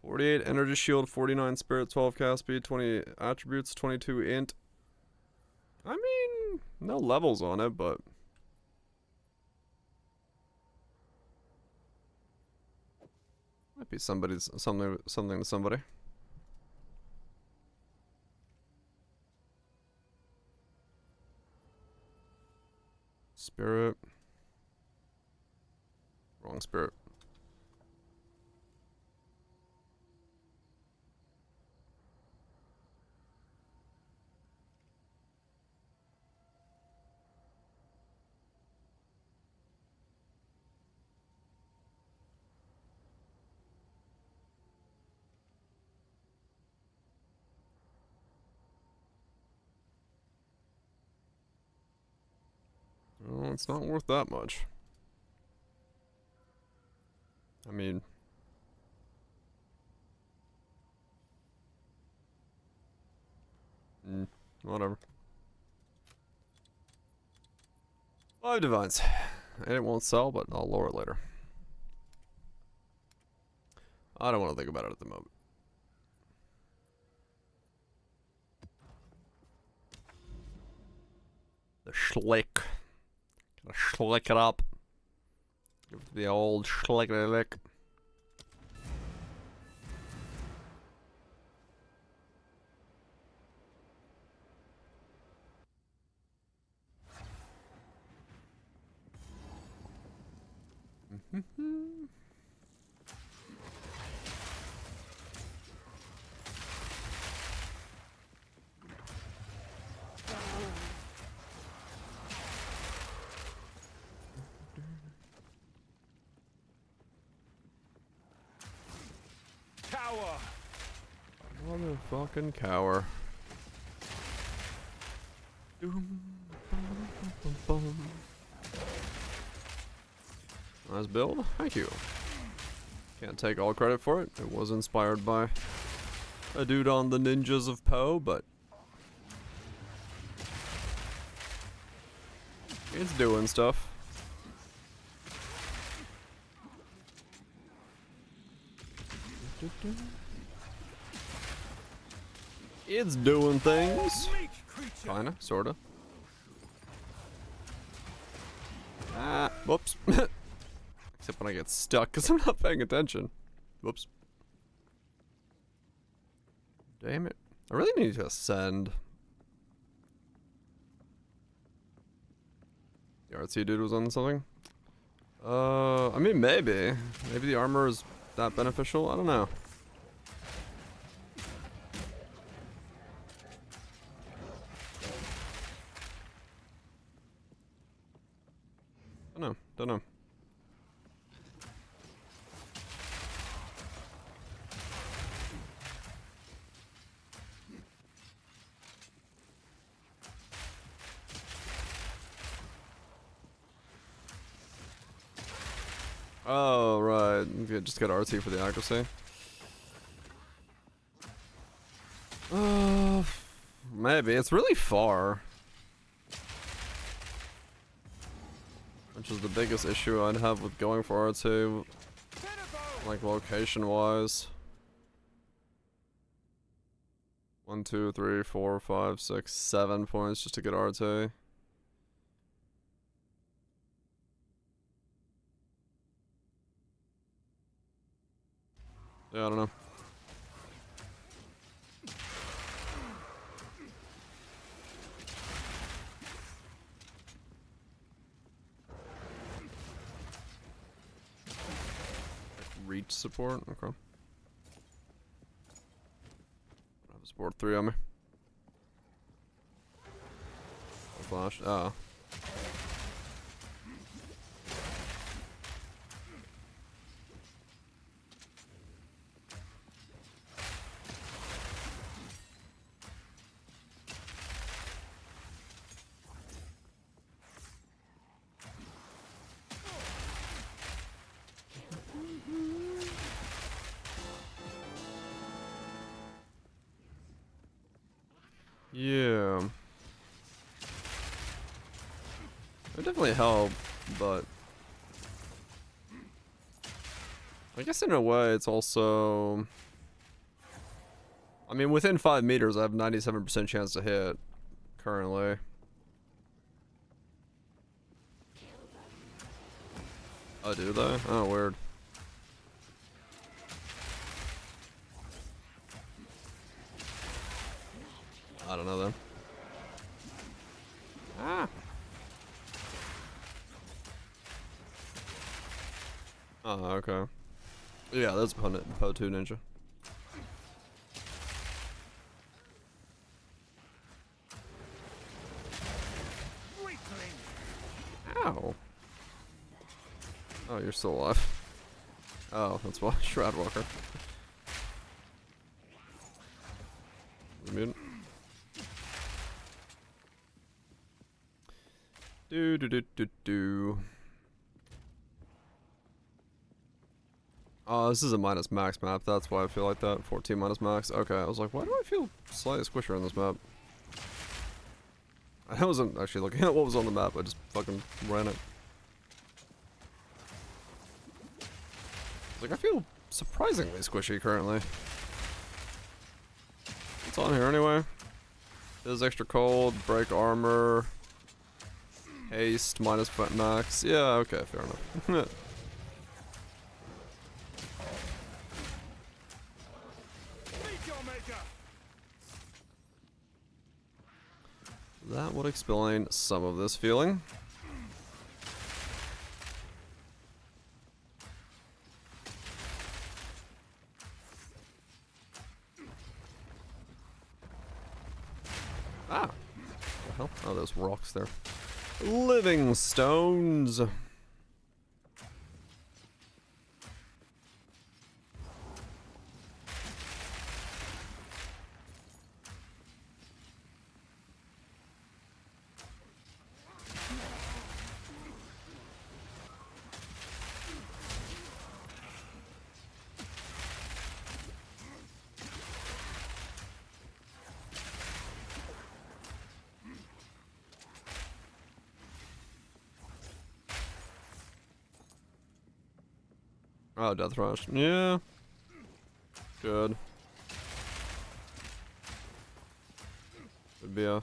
"48 energy shield, 49 spirit, 12 cast speed, 20 attributes, 22 int." I mean, no levels on it, but might be something to somebody. Spirit. Wrong spirit. Well, it's not worth that much. I mean, whatever. 5 divines. And it won't sell, but I'll lower it later. I don't want to think about it at the moment. The schlick. Gotta schlick it up. Give it the old schlick-a-lick. Cower. Motherfucking cower. Nice build. Thank you. Can't take all credit for it. It was inspired by a dude on the Ninjas of Poe, but it's doing stuff. It's doing things. Kinda, sorta. Ah, whoops. Except when I get stuck because I'm not paying attention. Whoops. Damn it. I really need to ascend. The RT dude was on something? I mean, maybe. Maybe the armor is that beneficial? I don't know. Don't know. Oh, right. Okay, just got RT for the accuracy. Maybe. It's really far. Which is the biggest issue I'd have with going for R2, like location-wise. 1, 2, 3, 4, 5, 6, 7 points just to get RT. Yeah, I don't know. Reach support? Okay. I have a support 3 on me. Flash. Oh. Yeah. It definitely helped, but I guess in a way it's also, I mean, within 5 meters I have 97% chance to hit currently. Oh, do they? Oh, weird. I don't know then. Ah. Oh, okay. Yeah, that's Po2 Ninja. Ow. Oh, you're still alive. Oh, that's why. Shroudwalker. Mutant. Do. Oh, this is a minus max map. That's why I feel like that. 14 minus max. Okay, I was like, why do I feel slightly squishier on this map? I wasn't actually looking at what was on the map. I just fucking ran it. Like, I feel surprisingly squishy currently. What's on here anyway? Is extra cold, break armor, haste, minus max. Yeah, okay, fair enough. That would explain some of this feeling. Ah! What the hell? Oh, there's rocks there. Living stones! Oh, Death Rush. Yeah. Good. Would be a...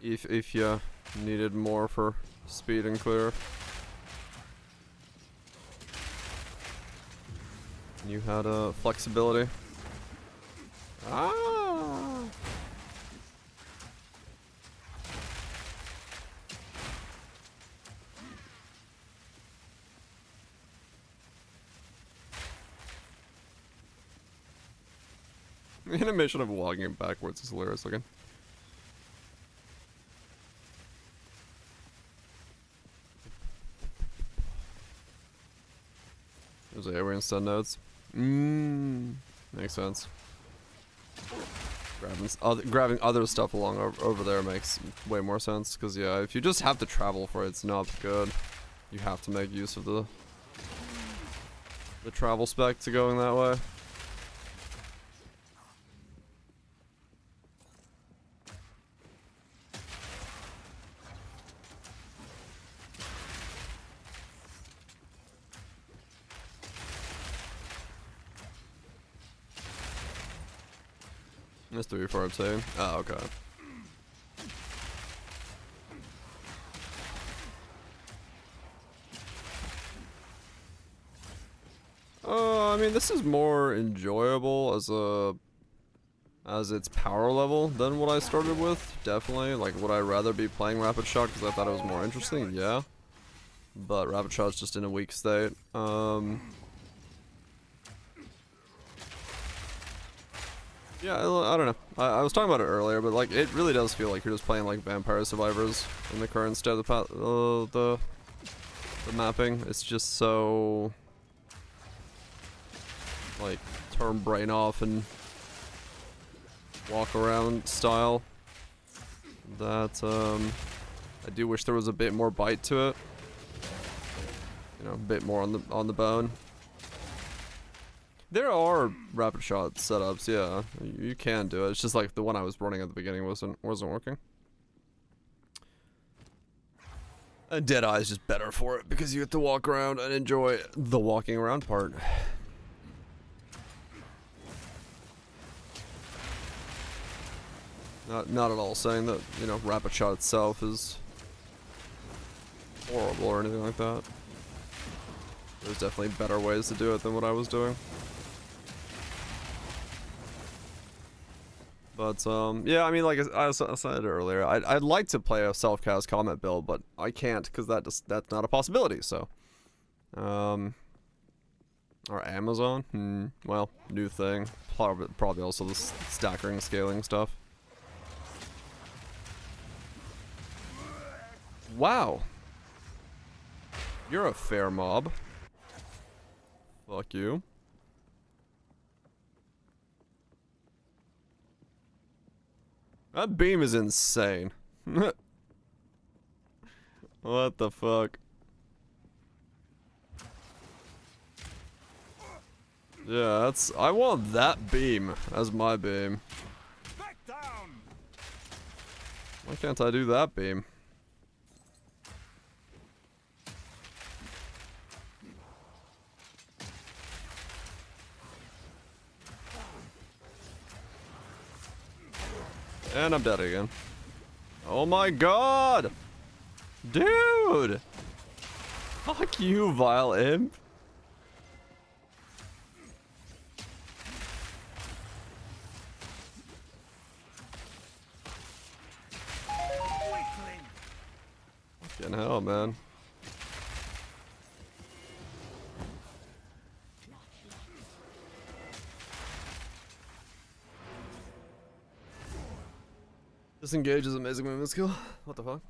If you needed more for speed and clear. You had flexibility. Ah! The animation of walking backwards is hilarious looking. There's AoE and stun nodes. Makes sense. Grabbing other stuff along over there makes way more sense, because yeah, if you just have to travel for it, it's not good. You have to make use of the travel spec to going that way. That's 3 4 2. Oh, okay. I mean, this is more enjoyable as its power level than what I started with. Definitely. Like, would I rather be playing Rapid Shot because I thought it was more interesting? Yeah. But Rapid Shot's just in a weak state. Yeah, I don't know. I was talking about it earlier, but like, it really does feel like you're just playing like Vampire Survivors in the current state of the mapping. It's just so like turn brain off and walk around style that I do wish there was a bit more bite to it. You know, a bit more on the bone. There are Rapid Shot setups, yeah. You can do it. It's just like the one I was running at the beginning wasn't working. And Deadeye is just better for it because you get to walk around and enjoy the walking around part. Not at all saying that, you know, Rapid Shot itself is horrible or anything like that. There's definitely better ways to do it than what I was doing. But, yeah, I mean, like I said earlier, I'd like to play a self-cast combat build, but I can't because that's not a possibility, so. Or Amazon? Well, new thing. Probably also the stackering, scaling stuff. Wow. You're a fair mob. Fuck you. That beam is insane. What the fuck? Yeah, that's... I want that beam as my beam. Back down. Why can't I do that beam? And I'm dead again. Oh my god! Dude! Fuck you, vile imp. Weakling. Fucking hell, man. Disengage is amazing movement skill. What the fuck?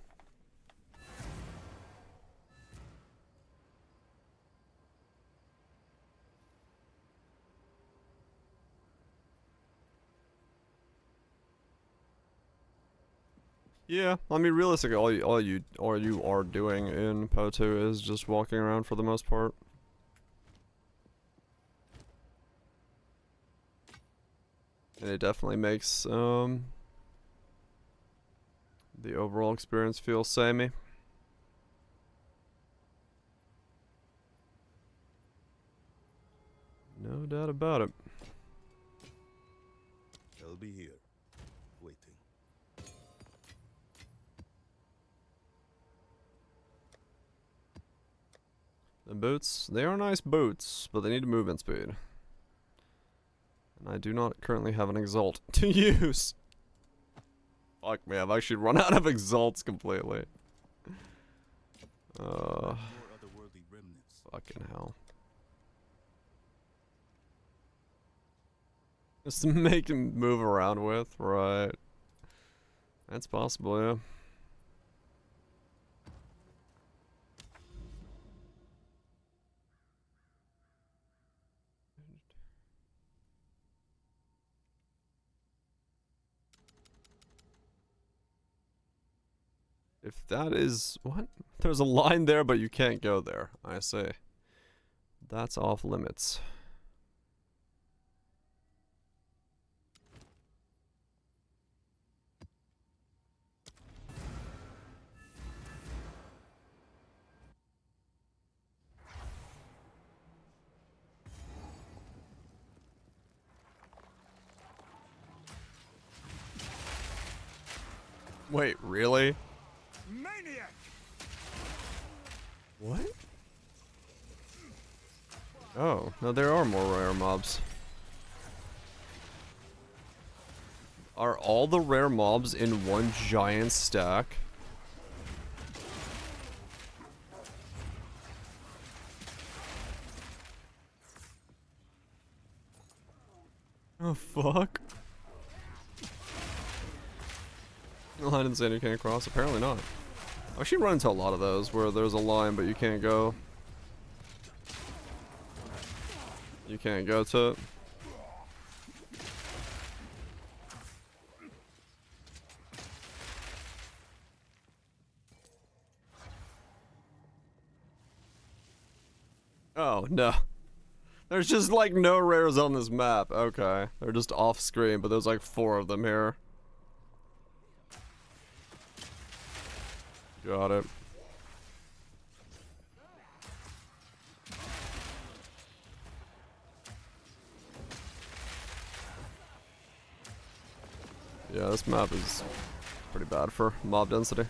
Yeah, I mean, realistically, all you are doing in PO2 is just walking around for the most part. And it definitely makes the overall experience feel samey. No doubt about it. I'll be here, waiting. The boots, they are nice boots, but they need movement speed. And I do not currently have an exalt to use. Fuck me, I've actually run out of exalts completely. More otherworldly remnants. Fucking hell. Just to make him move around with, right? That's possible, yeah. If that is... What? There's a line there, but you can't go there. I see. That's off limits. Wait, really? Maniac! What? Oh, no, there are more rare mobs. Are all the rare mobs in one giant stack? Oh, fuck. Line and Xander can't cross? Apparently not. I actually run into a lot of those where there's a line but you can't go. You can't go to it. Oh, no. There's just like no rares on this map. Okay. They're just off screen, but there's like 4 of them here. Got it. Yeah, this map is pretty bad for mob density.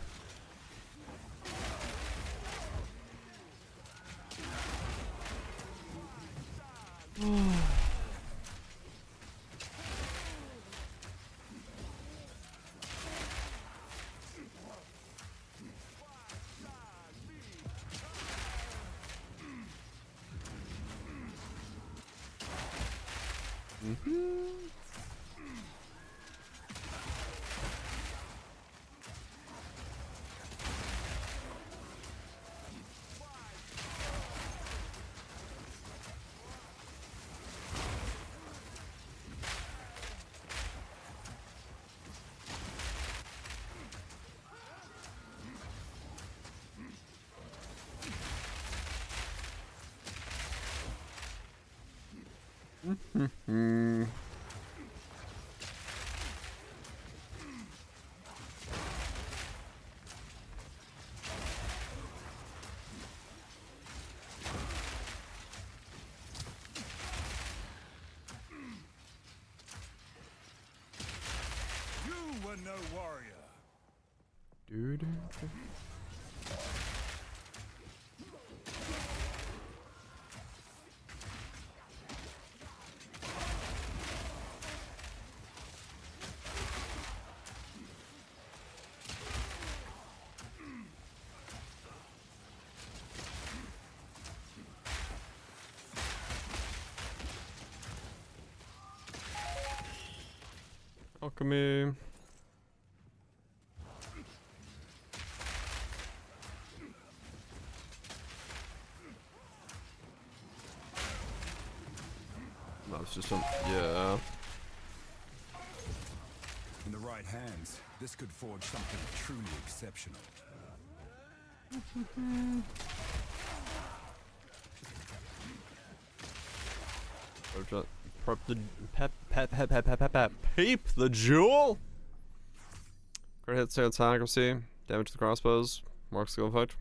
You were no warrior. Dude. Alchemy. That's just some, yeah. In the right hands, this could forge something truly exceptional. Prep the peep the jewel. Crit hit, stance accuracy, damage to the crossbows, mark skill effect.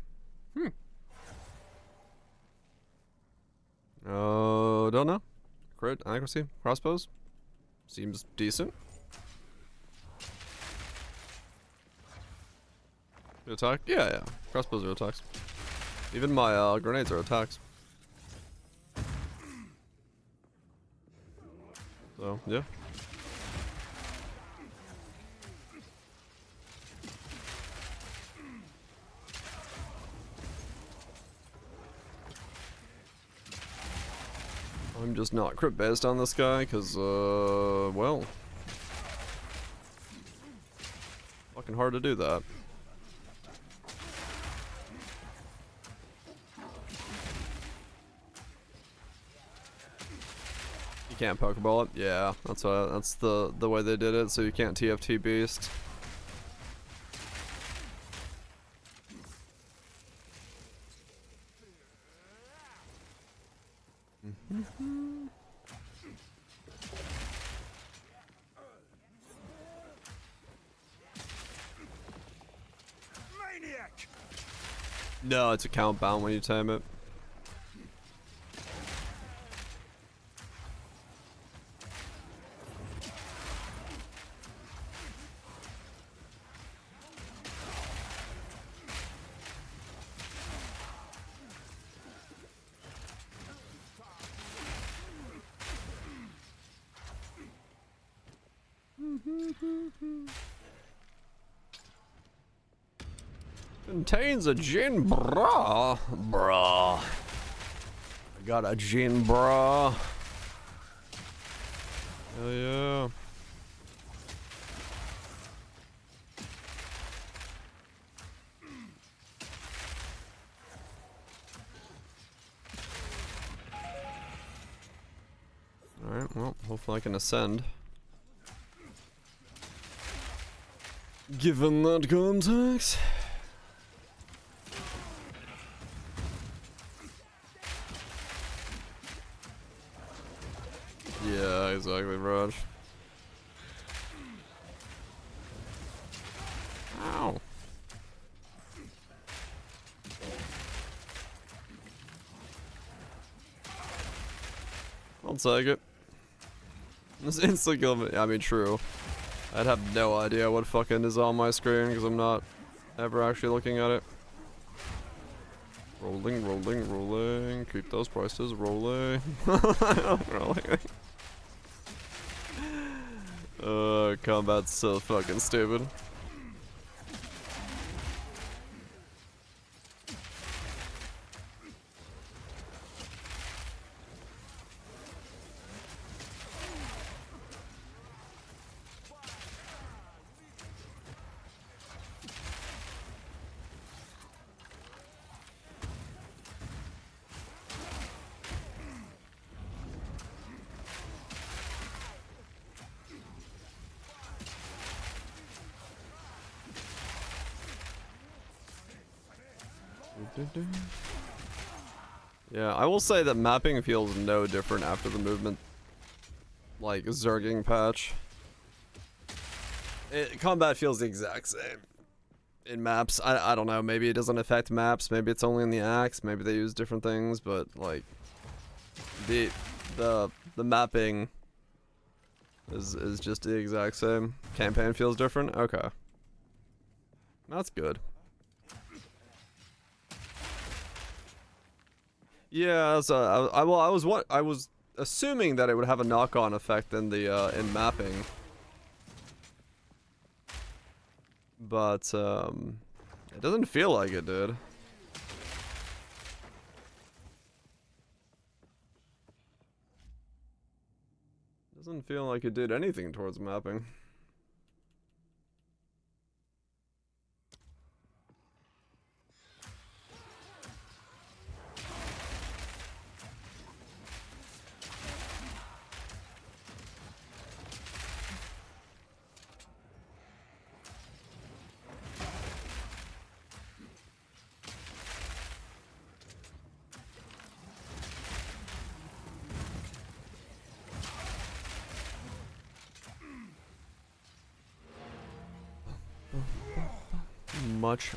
Oh, don't know. Crit accuracy, crossbows, seems decent. Attack? Yeah, yeah. Crossbows are attacks. Even my grenades are attacks. So, yeah. I'm just not crit based on this guy, because, well. Fucking hard to do that. You can't Pokeball it? Yeah, that's the way they did it, so you can't TFT Beast. Maniac! No, it's account bound when you time it. Contains a gin bra. Bruh. I got a gin bra. Hell yeah. Alright, well, hopefully I can ascend. Given that context. Yeah, exactly, Raj. Ow. I'll take it. This instant kill me. I mean, true. I'd have no idea what fucking is on my screen because I'm not ever actually looking at it. Rolling, rolling, rolling. Keep those prices rolling. Rolling. Combat's so fucking stupid. Yeah, I will say that mapping feels no different after the movement, like, zerging patch. Combat feels the exact same in maps. I don't know, maybe it doesn't affect maps, maybe it's only in the axe, maybe they use different things, but, like, the mapping is just the exact same. Campaign feels different? Okay. That's good. Yeah, so I was assuming that it would have a knock-on effect in the in mapping, but it doesn't feel like it did. Doesn't feel like it did anything towards mapping.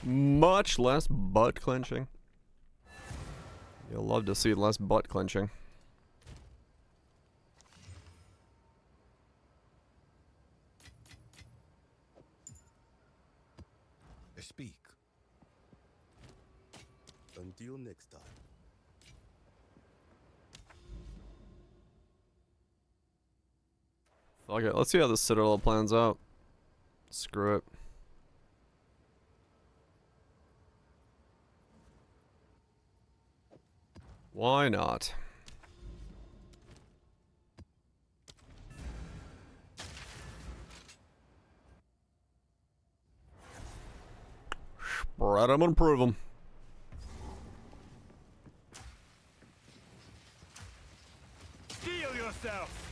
Much less butt clenching. You'll love to see less butt clenching. Speak. Until next time. Fuck it, let's see how this Citadel plans out. Screw it. Why not? Spread them and prove them. Steel yourself!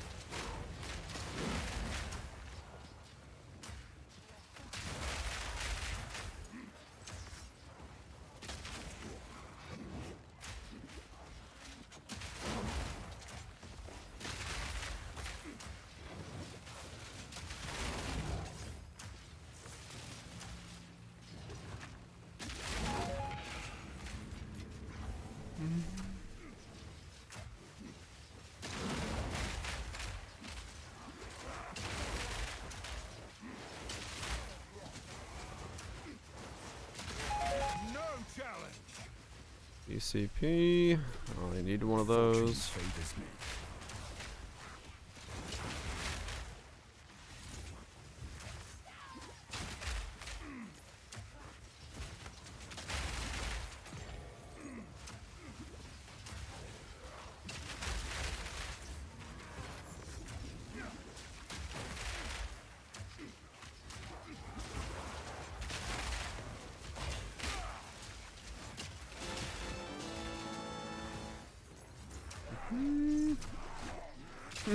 ECP. Oh, I need one of those.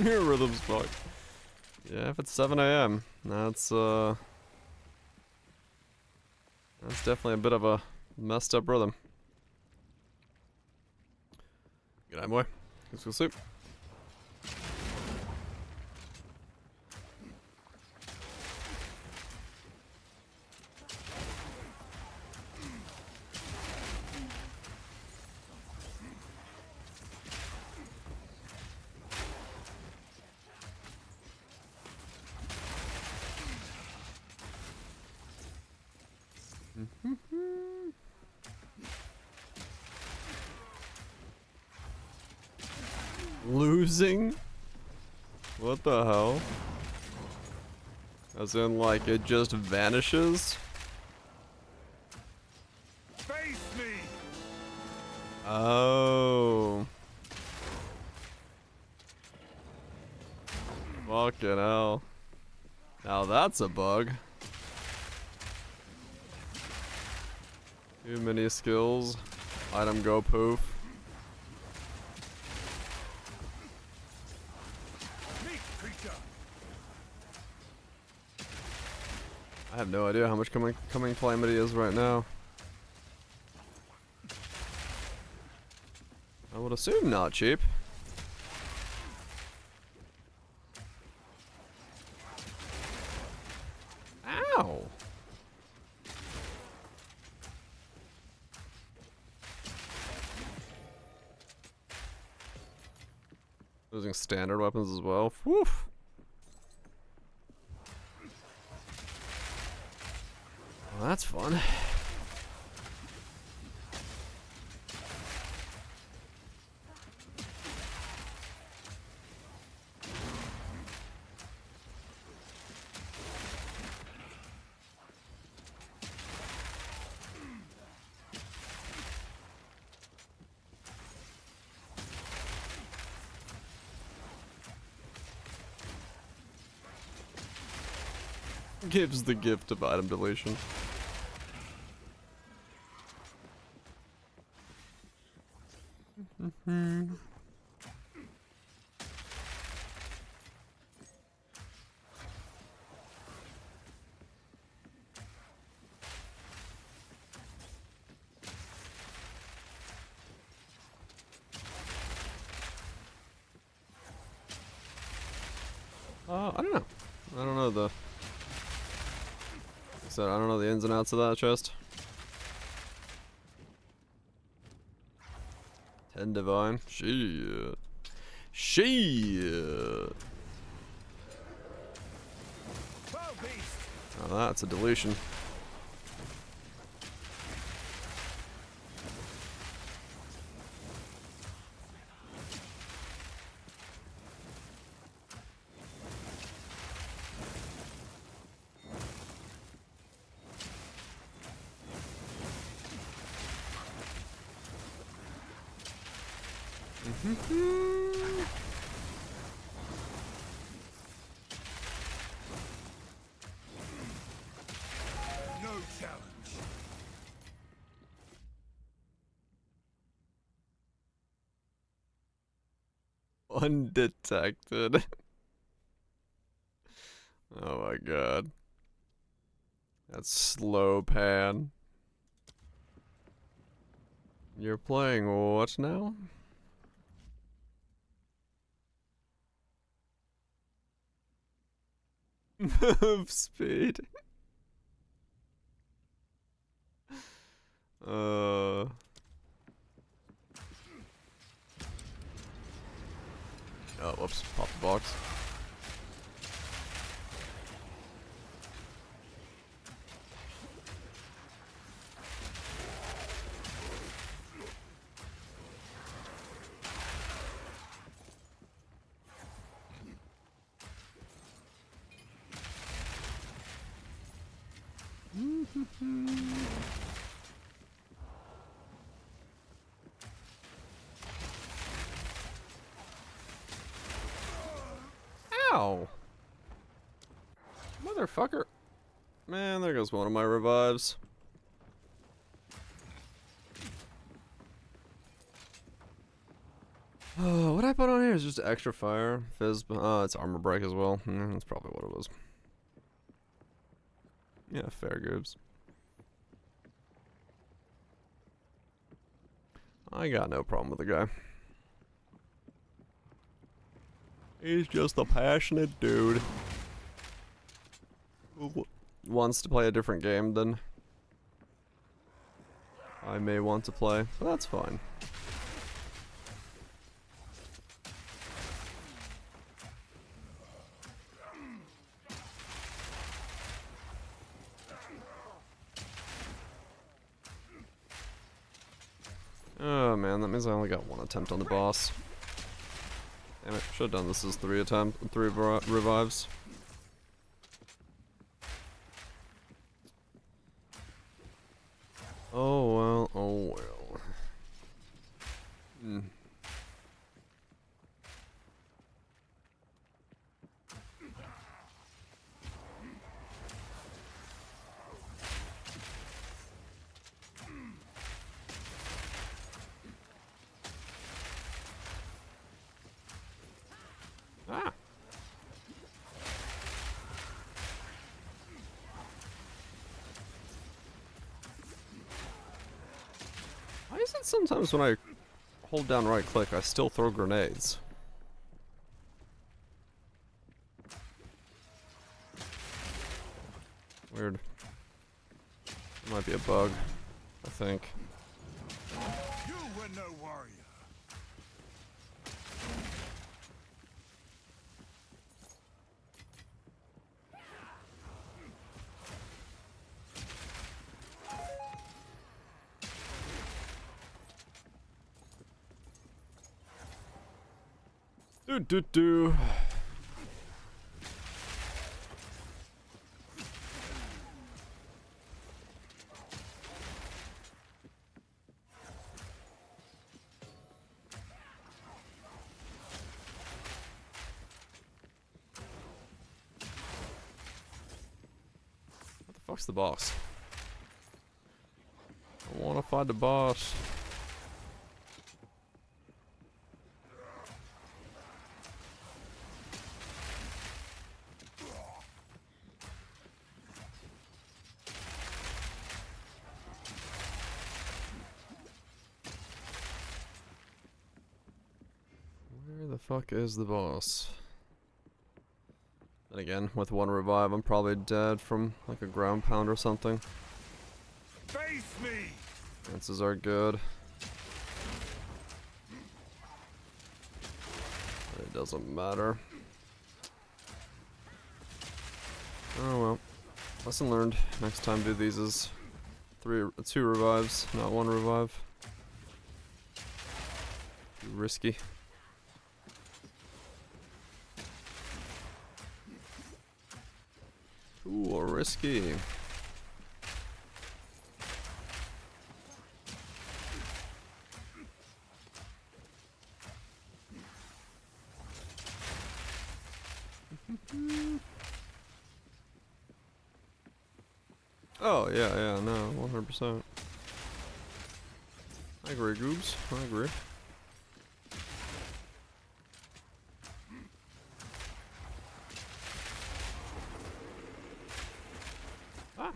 Your rhythm's fucked. Yeah, if it's 7 a.m., that's definitely a bit of a messed up rhythm. Good night, boy. Let's go sleep. Losing? What the hell? As in, like, it just vanishes? Face me! Oh. Fucking hell. Now that's a bug. Too many skills. Item go poof. Meat creature! I have no idea how much coming calamity is right now. I would assume not cheap. Ow! Losing standard weapons as well. Whew. Well, that's fun. Gives the gift of item deletion. I don't know. I don't know the. So I don't know the ins and outs of that chest. 10 divine. Shit. Shit. Oh, that's a deletion. No challenge. Undetected. Oh my god. That's slow pan. You're playing what now? Move speed. Oh, whoops. Pop the box. Ow! Motherfucker. Man, there goes one of my revives. Oh, what I put on here is just extra fire, fizz. It's armor break as well. That's probably what it was. Yeah, fair goobs. I got no problem with the guy. He's just a passionate dude who wants to play a different game than I may want to play, but that's fine. Oh man, that means I only got one attempt on the boss. Damn it, should have done this as three revives. Oh well, oh well. Ah. Why is it sometimes when I hold down right click I still throw grenades? Weird. It might be a bug, I think. You were no warrior. Do. What the fuck's the boss? I wanna find the boss. Where the fuck is the boss? Then again, with one revive, I'm probably dead from like a ground pound or something. Face me! Chances are good. But it doesn't matter. Oh well. Lesson learned. Next time do these as two revives, not one revive. Too risky. Ooh, risky. Oh, yeah, no, 100%. I agree, Goobs. I agree. Ah.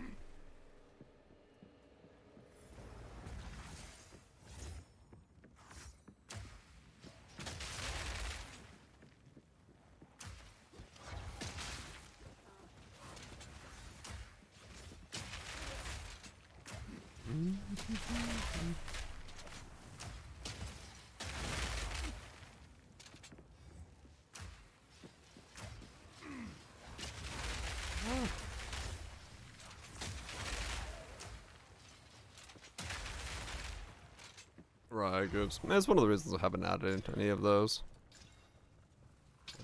Right, good. That's one of the reasons I haven't added any of those.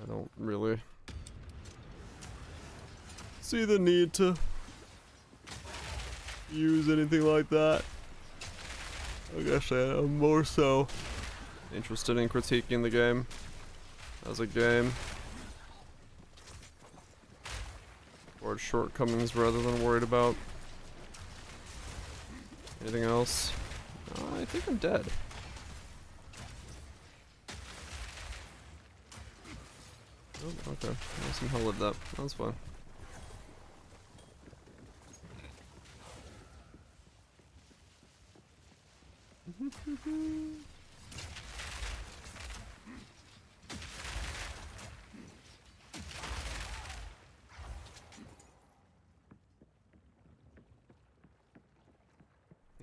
I don't really see the need to use anything like that. Like I said, I'm more so interested in critiquing the game as a game or its shortcomings rather than worried about anything else. I think I'm dead. Oh, okay. I somehow lived that. That's fine.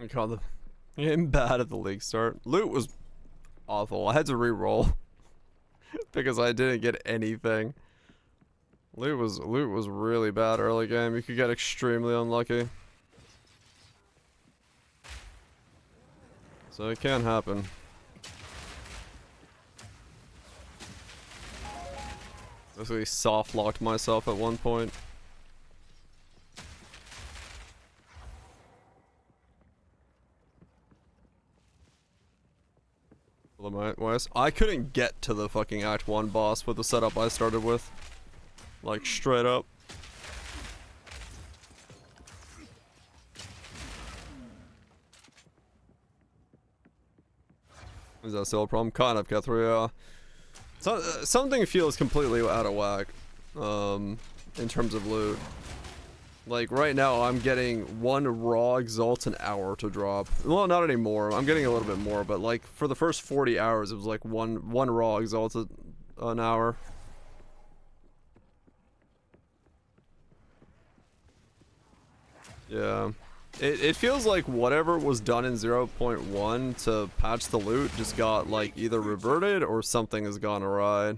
I called the getting bad at the league start. Loot was awful. I had to re-roll because I didn't get anything. Loot was really bad early game. You could get extremely unlucky. So it can happen. Basically soft locked myself at one point. I couldn't get to the fucking Act 1 boss with the setup I started with. Like, straight up. Is that still a problem? Kind of, Kethra, yeah. So, something feels completely out of whack, in terms of loot. Like, right now, I'm getting 1 raw exalt an hour to drop. Well, not anymore. I'm getting a little bit more, but, like, for the first 40 hours, it was, like, one raw exalt an hour. Yeah. It feels like whatever was done in 0.1 to patch the loot just got, like, either reverted or something has gone awry. Is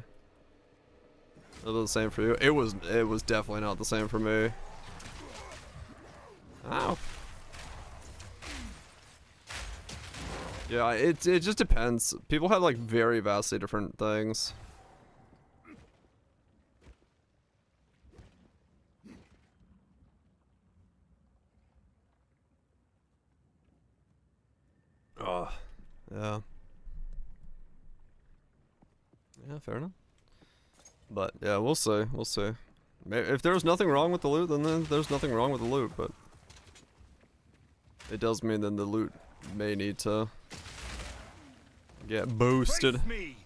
it the same for you? It was definitely not the same for me. Ow. Yeah, it just depends. People have like very vastly different things. Oh, yeah. Yeah, fair enough. But yeah, we'll see. We'll see. If there's nothing wrong with the loot, then there's nothing wrong with the loot, but it does mean then the loot may need to get boosted. Face me.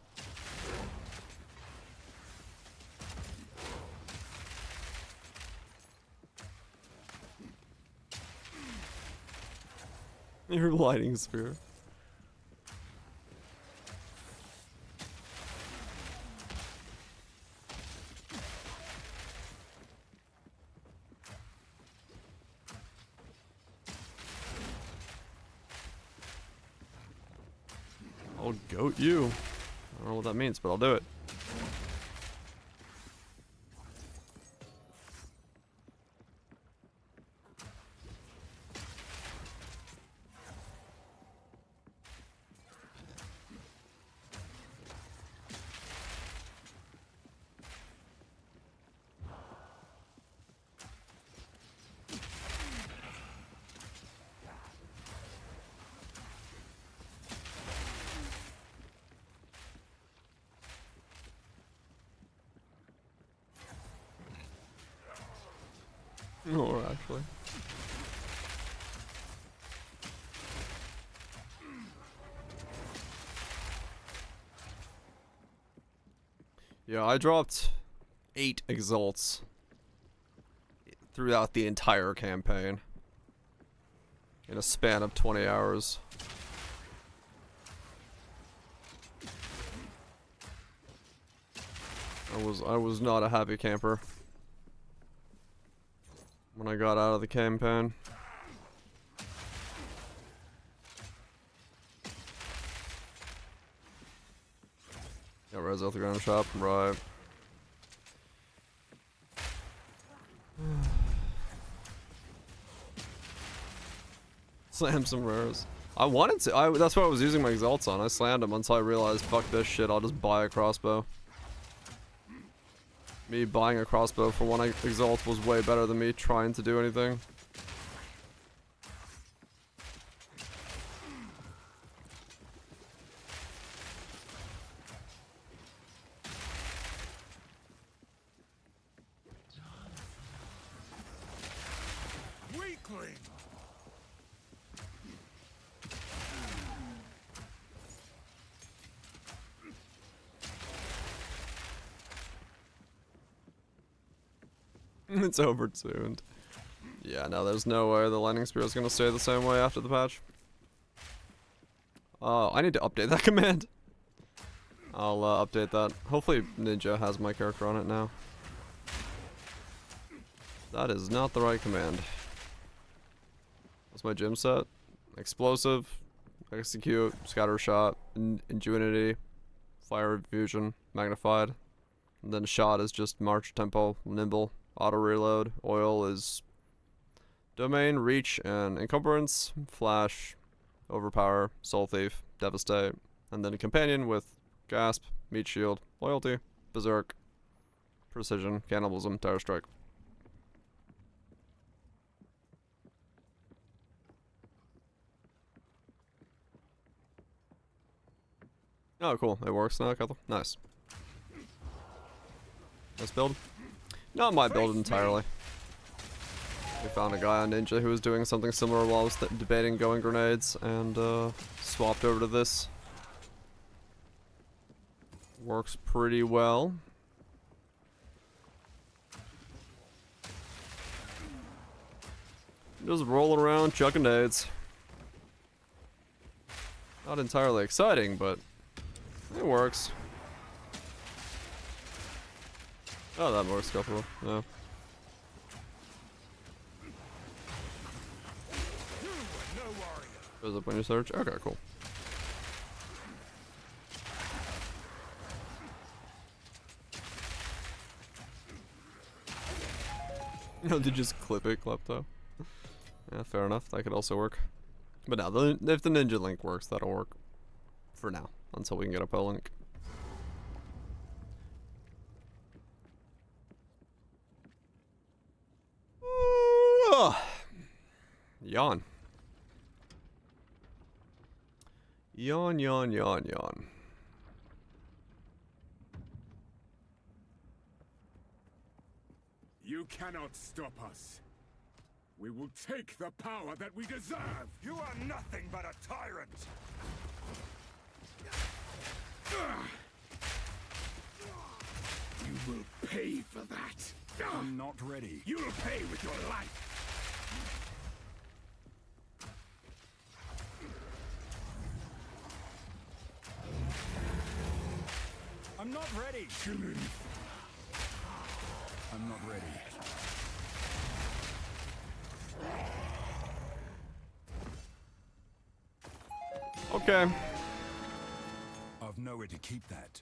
Your lighting sphere. I'll goat you. I don't know what that means, but I'll do it. Or actually. Yeah, I dropped 8 exalts throughout the entire campaign in a span of 20 hours. I was not a happy camper when I got out of the campaign. Got res out the ground shop, right. Slam some rares. I wanted to, that's what I was using my exalts on. I slammed them until I realized, fuck this shit, I'll just buy a crossbow. Me buying a crossbow for 1 exalt was way better than me trying to do anything. Weakling. It's overtuned. Yeah, no, there's no way the lightning spear is gonna stay the same way after the patch. Oh, I need to update that command. I'll update that. Hopefully Ninja has my character on it now. That is not the right command. What's my gym set? Explosive, execute, scatter shot, ingenuity, fire fusion, magnified. And then shot is just march, tempo, nimble, auto reload. Oil is domain, reach, and encumbrance. Flash, overpower, soul thief, devastate. And then a companion with gasp, meat shield, loyalty, berserk, precision, cannibalism, terror strike. Oh, cool. It works now, Kethel. Nice. Nice build. Not my build entirely. We found a guy on Ninja who was doing something similar while I was debating going grenades, and swapped over to this. Works pretty well. Just rolling around, chucking nades. Not entirely exciting, but it works. Oh, that works, couple. Yeah. Goes up when you search. Okay, cool. No, did you just clip it, Klepto? Yeah, fair enough. That could also work. But now, if the Ninja Link works, that'll work. For now, until we can get a Poe Link. Yawn. Yawn, yawn, yawn, yawn. You cannot stop us. We will take the power that we deserve. You are nothing but a tyrant. You will pay for that. I'm not ready. You'll pay with your life. I'm not ready. I'm not ready. Okay. I've nowhere to keep that.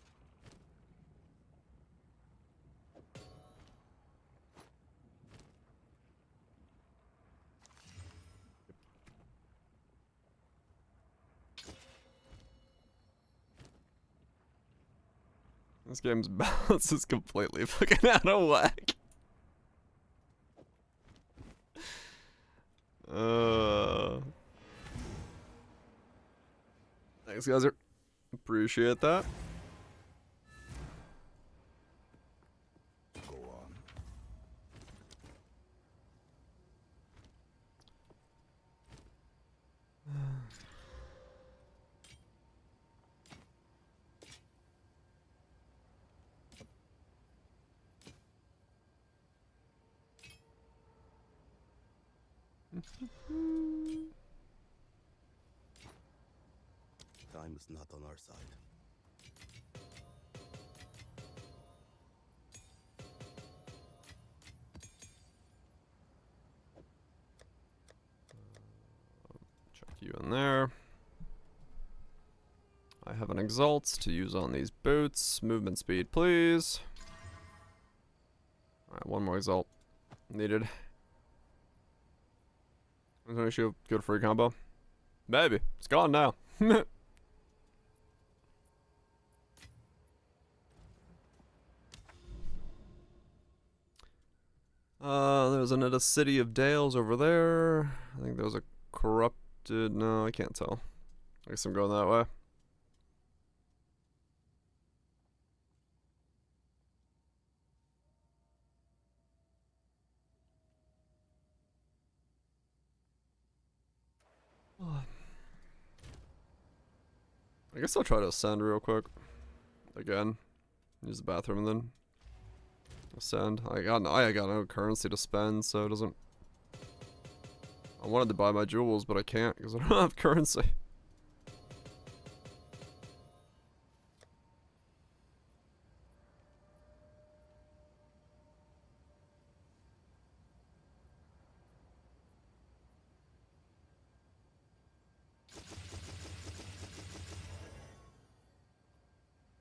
This game's balance is completely fucking out of whack. Thanks, guys. Appreciate that. Go on. Time is not on our side. Chuck you in there. I have an exalt to use on these boots. Movement speed, please. Alright, one more exalt. Needed. There's no issue. Good free combo. Maybe. It's gone now. There's another City of Dales over there. I think there was a corrupted. No, I can't tell. I guess I'm going that way. I guess I'll try to ascend real quick. Again. Use the bathroom and then. Ascend. I got no currency to spend, so it doesn't. I wanted to buy my jewels, but I can't because I don't have currency.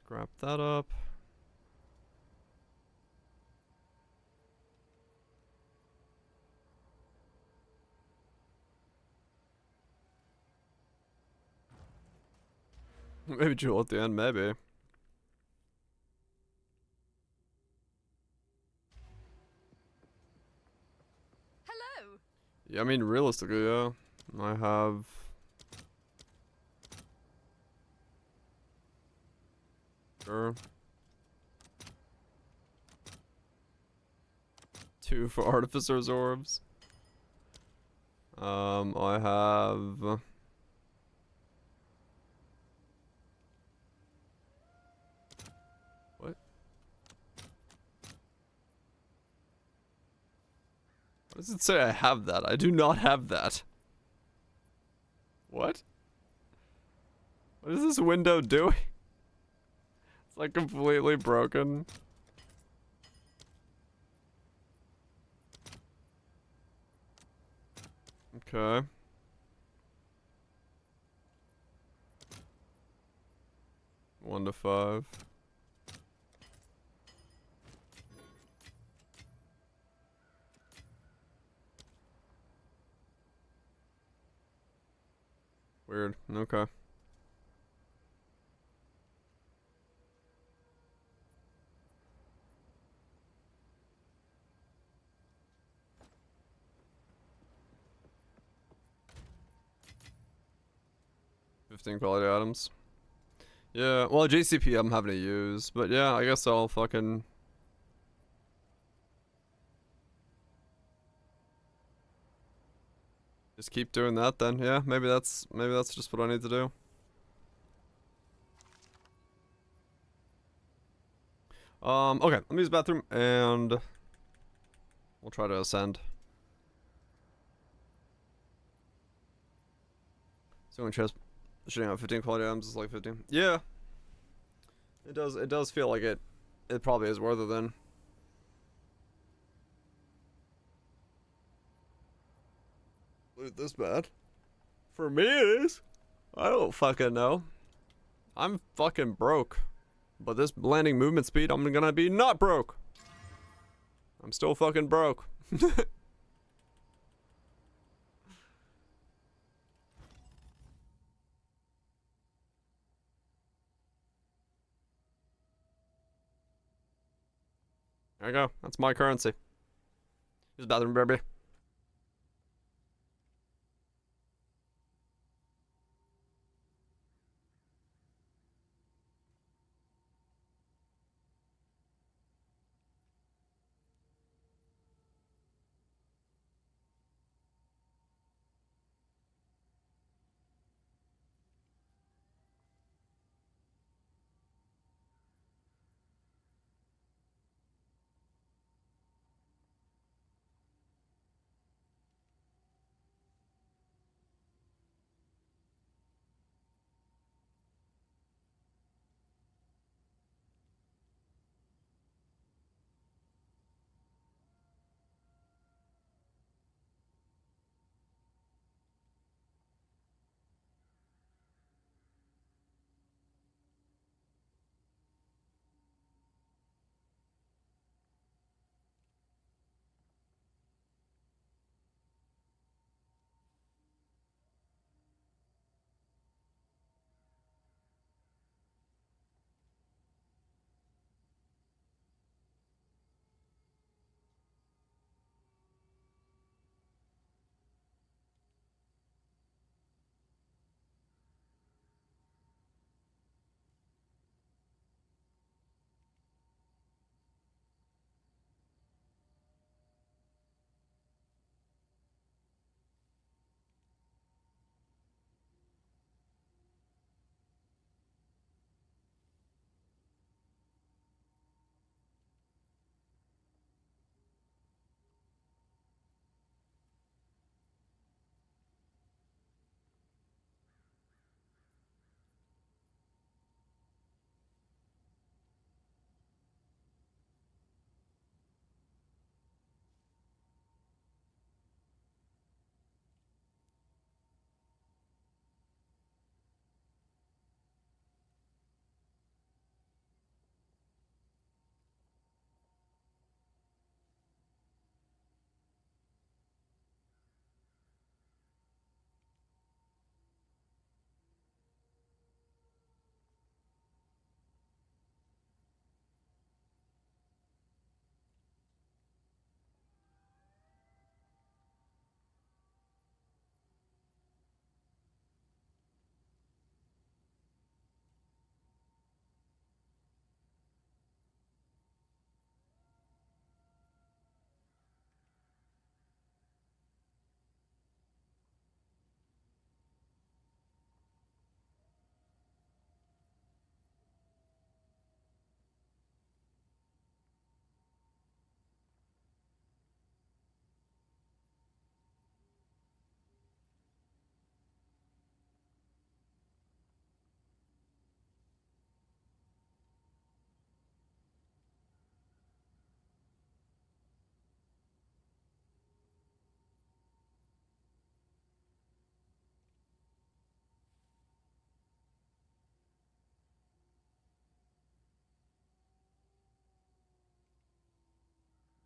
Grab that up. Maybe jewel at the end, maybe. Hello. Yeah, I mean, realistically, yeah. I have... Sure. 2 for Artificer's Orbs. I have... What? What does it say I have that? I do not have that. What? What is this window doing? It's like completely broken. Okay. One to 5. Weird. Okay. $15 quality items. Yeah, well, JCP I'm having to use, but yeah, I guess I'll fucking... just keep doing that then. Yeah, maybe that's just what I need to do. Okay, let me use the bathroom and we'll try to ascend. So when chest shooting out 15 quality items is like 15. Yeah. It does feel like it probably is worth it then. Loot this bad. For me it is. I don't fucking know. I'm fucking broke. But this landing movement speed, I'm gonna be not broke. I'm still fucking broke. There you go. That's my currency. Use the bathroom, baby.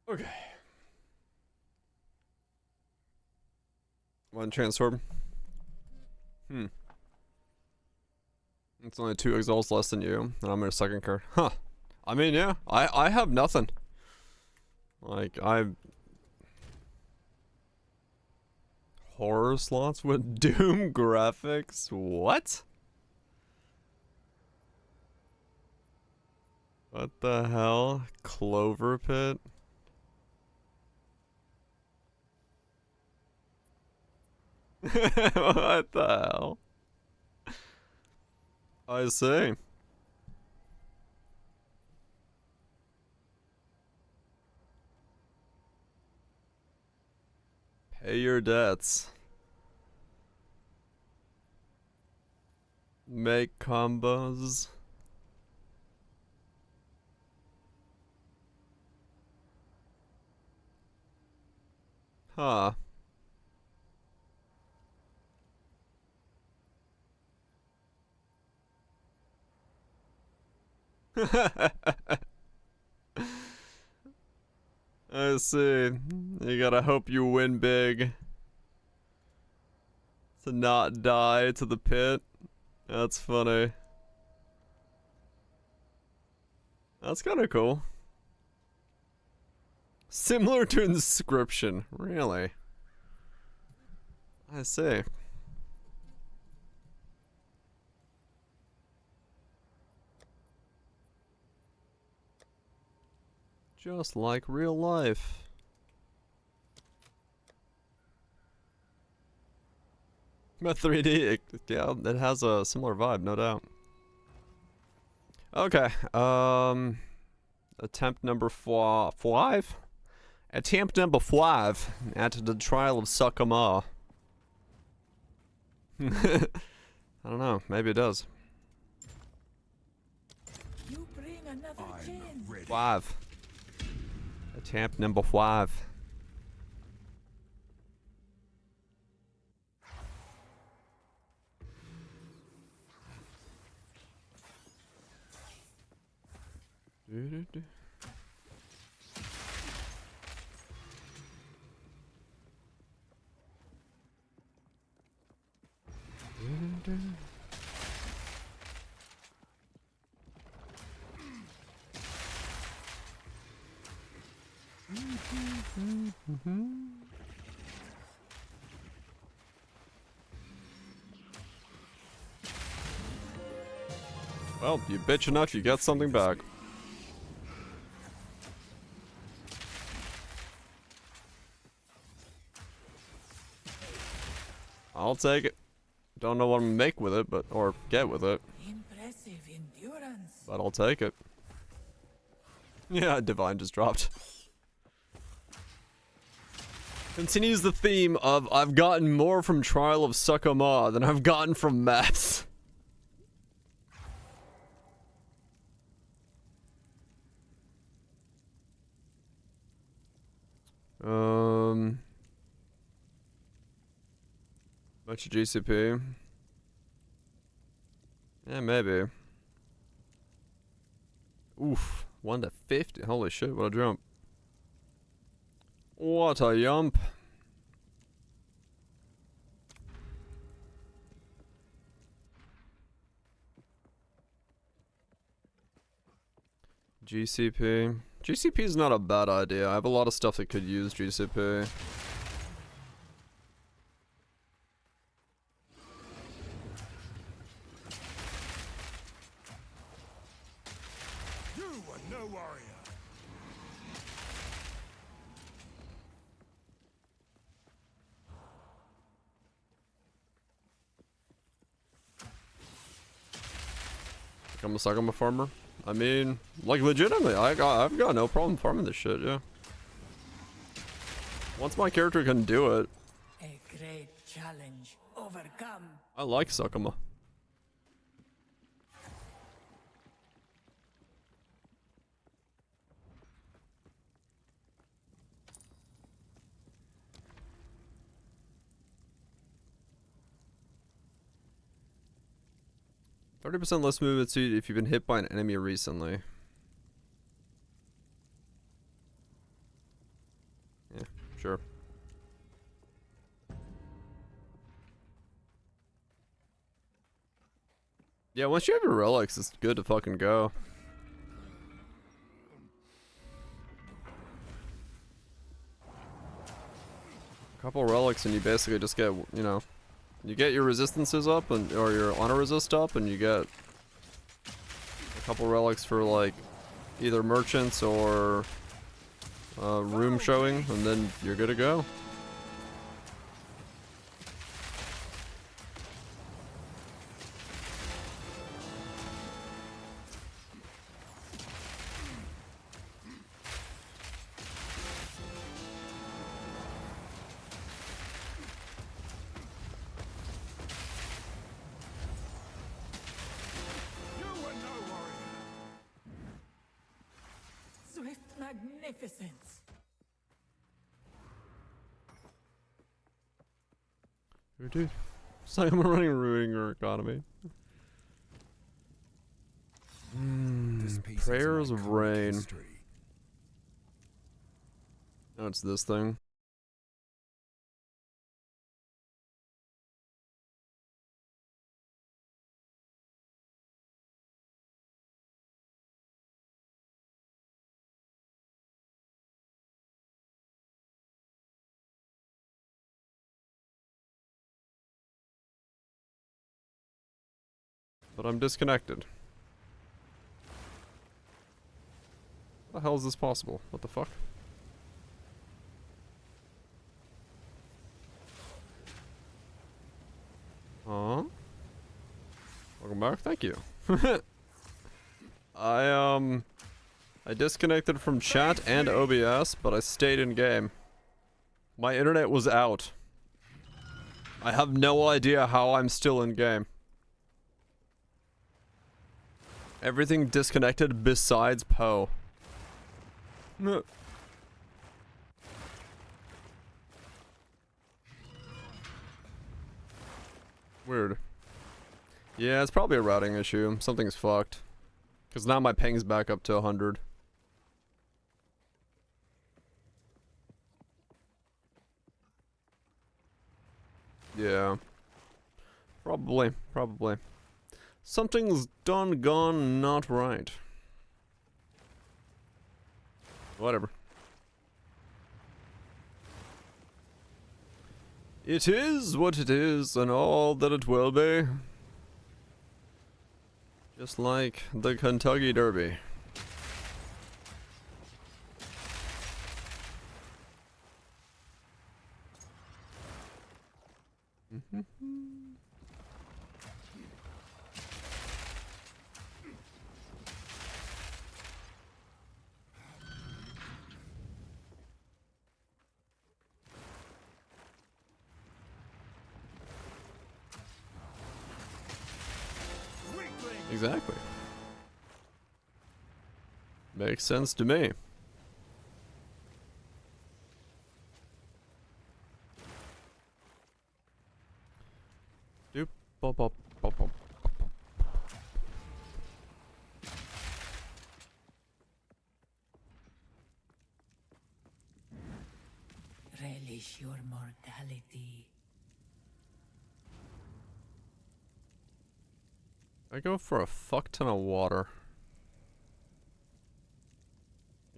Okay. One transform. It's only 2 exalts less than you, and I'm in a second card. Huh. I mean, yeah, I have nothing. Like, horror slots with Doom graphics? What? What the hell? Clover Pit? What the hell? I see. Pay your debts. Make combos. Huh. I see. You gotta hope you win big. To not die to the pit. That's funny. That's kinda cool. Similar to Inscription. Really? I see. Just like real life. But 3D, yeah, it has a similar vibe, no doubt. Okay, attempt number 5? Attempt number 5 at the trial of Sakama. I don't know, maybe it does. You bring another gin. 5. Attempt number 5. Well, you bitch enough, you get something back. I'll take it. Don't know what I'm gonna make with it, or get with it. Impressive endurance. But I'll take it. Yeah, Divine just dropped. Continues the theme of I've gotten more from Trial of Sakama than I've gotten from maps. Bunch of GCP. Yeah, maybe. Oof, 1 to 50. Holy shit, what a jump. What a yump. GCP. GCP is not a bad idea. I have a lot of stuff that could use GCP. You are no warrior. I'm a farmer. I mean, like legitimately, I've got no problem farming this shit, yeah. Once my character can do it. A great challenge overcome. I like Sakama. %30 less movement speed if you've been hit by an enemy recently. Sure. Yeah, once you have your relics, it's good to fucking go. A couple relics and you basically just get, you know, you get your resistances up and or your honor resist up, and you get a couple relics for like either merchants or room showing, and then you're good to go. Swift magnificence. Dude, it's like I'm ruining your economy. Prayers of Rain. Oh, it's this thing. But I'm disconnected. How the hell is this possible? What the fuck? Welcome back, thank you. I disconnected from chat and OBS, but I stayed in game. My internet was out. I have no idea how I'm still in game. Everything disconnected besides Poe. Weird. Yeah, it's probably a routing issue. Something's fucked. Because now my ping's back up to 100. Yeah. Probably. Something's gone not right. Whatever. It is what it is, and all that it will be. Just like the Kentucky Derby. Exactly. Makes sense to me. Doop, bop, bop, bop, bop. Relish your mortality. I go for a fuck ton of water.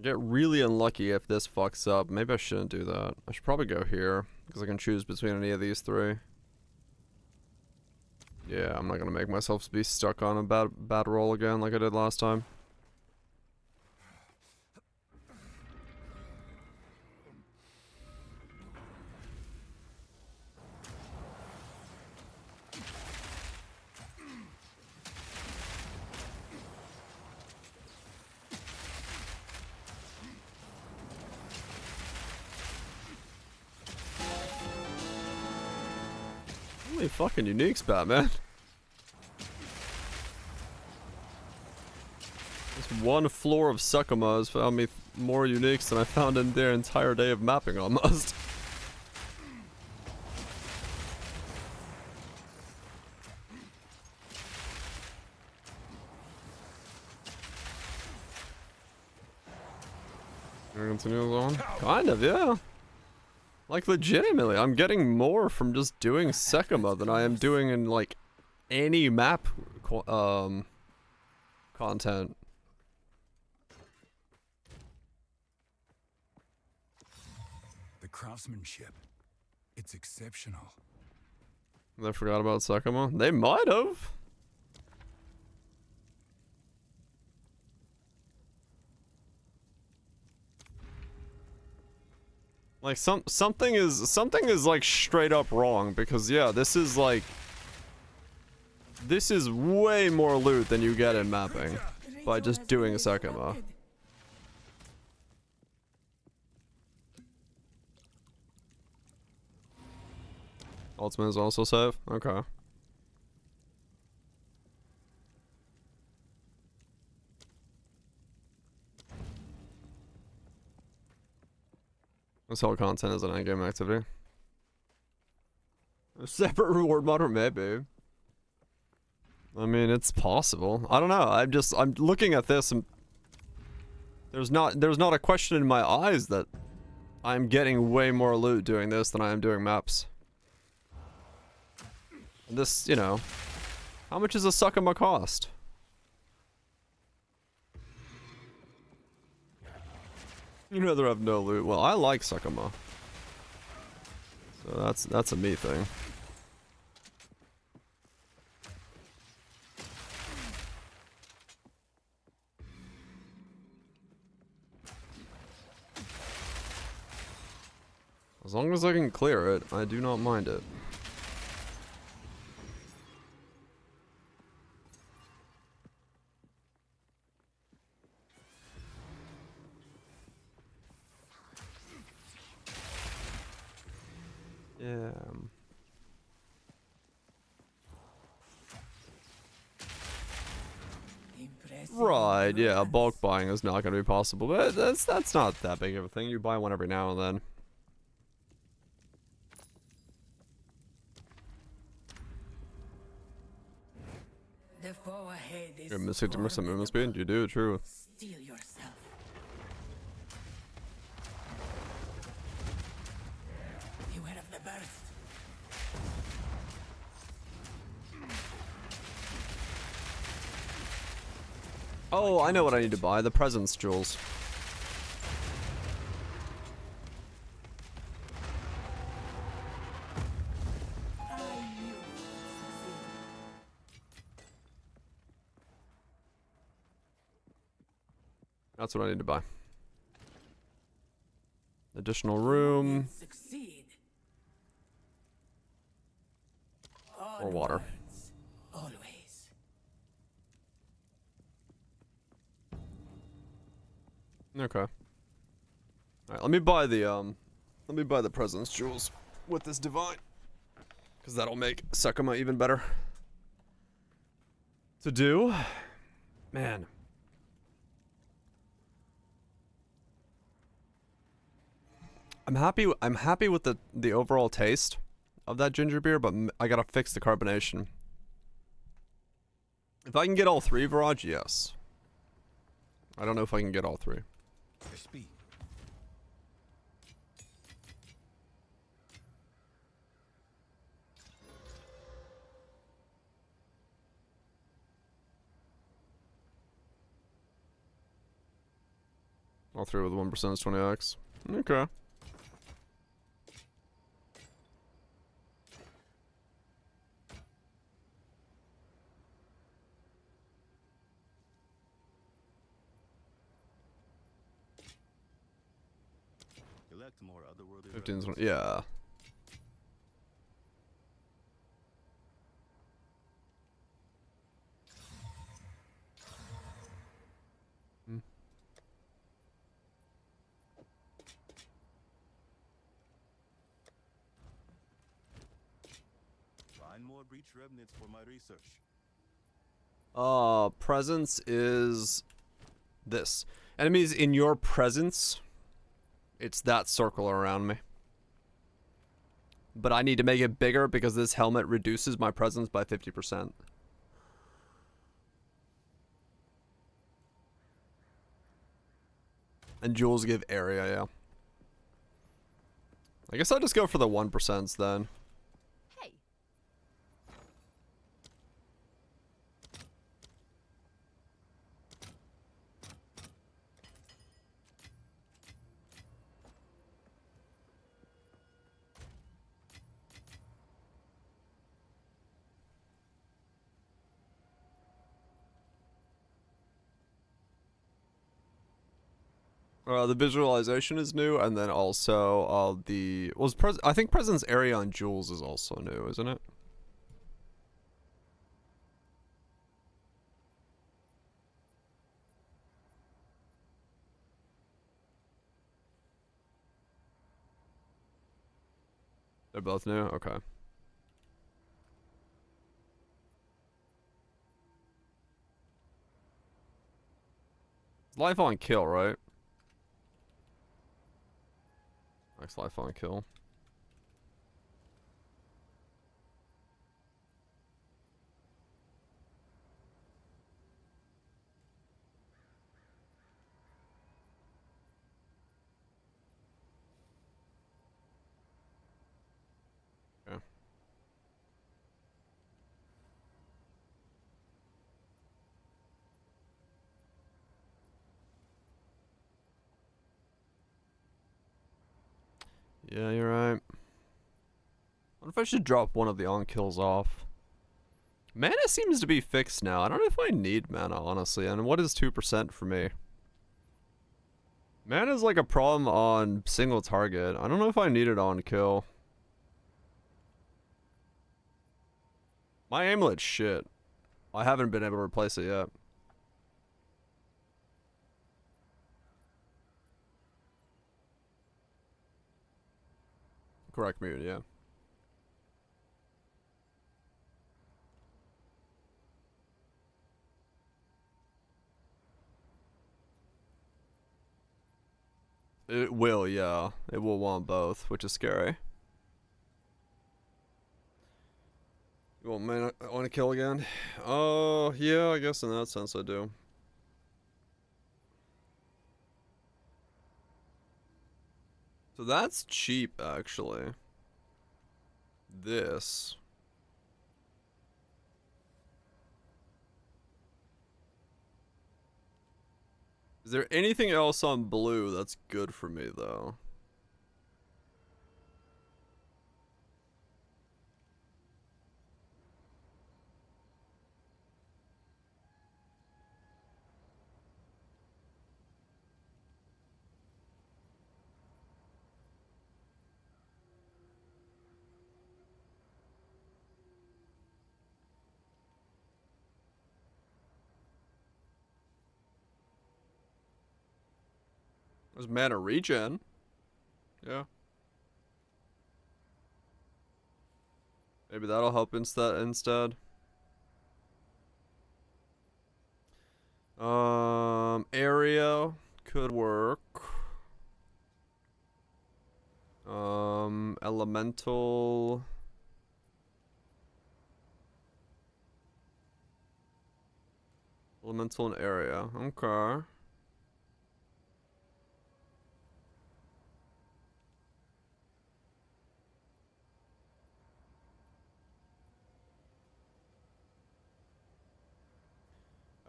Get really unlucky if this fucks up. Maybe I shouldn't do that. I should probably go here, because I can choose between any of these three. Yeah, I'm not gonna make myself be stuck on a bad roll again like I did last time. Holy fucking uniques, Batman. This one floor of Sakuma has found me more uniques than I found in their entire day of mapping almost. Gonna continue on? Kind of, yeah. Like, legitimately, I'm getting more from just doing Sekima than I am doing in, like, any map, content. The craftsmanship, it's exceptional. They forgot about Sekima? They might have. Like something is like straight up wrong, because yeah, this is way more loot than you get in mapping by just doing a Sekima. Ultimate is also safe? Okay. This whole content is an endgame activity. A separate reward model, maybe. I mean, it's possible. I don't know. I'm looking at this and there's not a question in my eyes that I'm getting way more loot doing this than I am doing maps. And this, you know, how much is a Sekima cost? You'd rather have no loot. Well, I like Sekima. So that's a me thing. As long as I can clear it, I do not mind it. Yeah. Right, yeah, bulk buying is not going to be possible, but that's not that big of a thing. You buy one every now and then. The foe ahead is You're missing some movement speed? You do, true. Steel yourself. Beware of the burst. Oh, I know what I need to buy. The presence jewels. That's what I need to buy. Additional room. Succeed. Or water. Always. Okay. Alright, let me buy the presence jewels with this divine. Because that'll make Sekima even better to do. Man. I'm happy with the overall taste of that ginger beer, but I gotta fix the carbonation. If I can get all three, Viraj, yes. I don't know if I can get all three. Crispy. All three with 1% is 20x. Okay. Elect more otherworldly 15's, relics. yeah. Find more breach remnants for my research. Presence is this. Enemies in your presence. It's that circle around me. But I need to make it bigger because this helmet reduces my presence by 50%. And jewels give area, yeah. I guess I'll just go for the 1% then. Hey. The visualization is new, and then also I think President's area on Jules is also new, isn't it? They're both new? Okay. Life on kill, right? Max life on kill. Okay. Yeah, you're right. What if I should drop one of the on kills off? Mana seems to be fixed now. I don't know if I need mana, honestly. And what is 2% for me? Mana's like a problem on single target. I don't know if I need it on kill. My amulet's shit. I haven't been able to replace it yet. Correct me, yeah. It will, yeah. It will want both, which is scary. You want mana? I want to kill again? Oh, yeah, I guess in that sense I do. So that's cheap, actually. This. Is there anything else on blue that's good for me, though? There's mana regen. Yeah. Maybe that'll help instead. Area could work. Elemental. Elemental and area. Okay.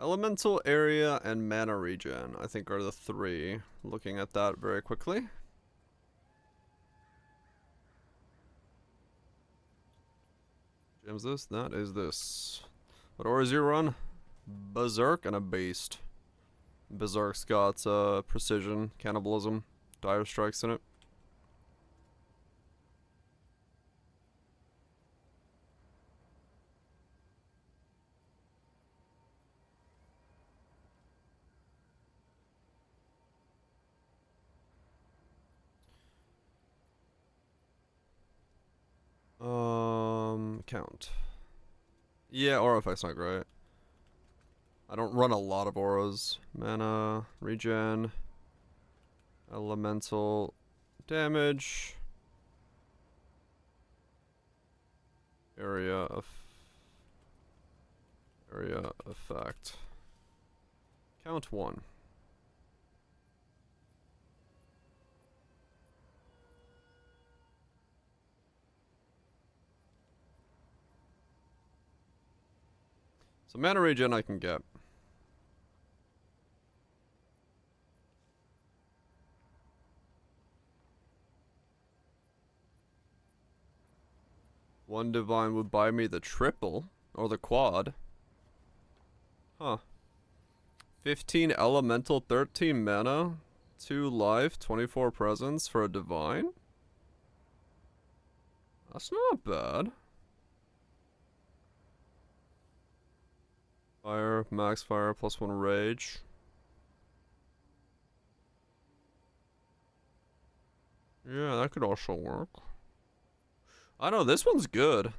Elemental, area, and mana regen, I think, are the three. Looking at that very quickly. Gems this? That is this. What auras you run? Berserk and a Beast. Berserk's got precision, cannibalism, dire strikes in it. Count. Yeah, aura effect's not great. I don't run a lot of auras. Mana, regen, elemental, damage, area effect. Count 1. So mana regen I can get. One divine would buy me the triple or the quad. Huh. 15 elemental, 13 mana, 2 life, 24 presence for a divine? That's not bad. Fire, max fire, +1 rage. Yeah, that could also work. I know, this one's good.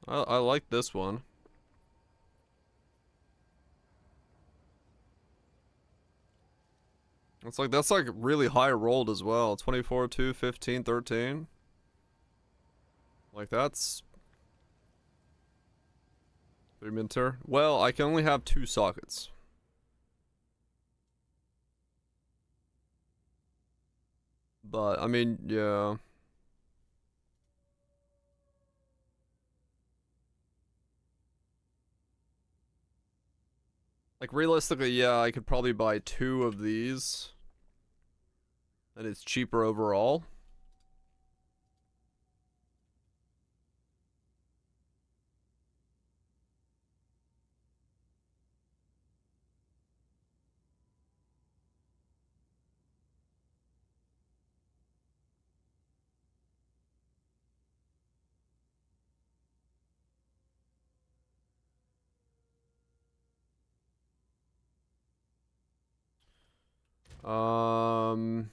I like this one. It's like, that's like really high rolled as well. 24, 2, 15, 13. Like that's... 3 minter. Well, I can only have 2 sockets. But, I mean, yeah. Like, realistically, yeah, I could probably buy 2 of these. And it's cheaper overall. Um...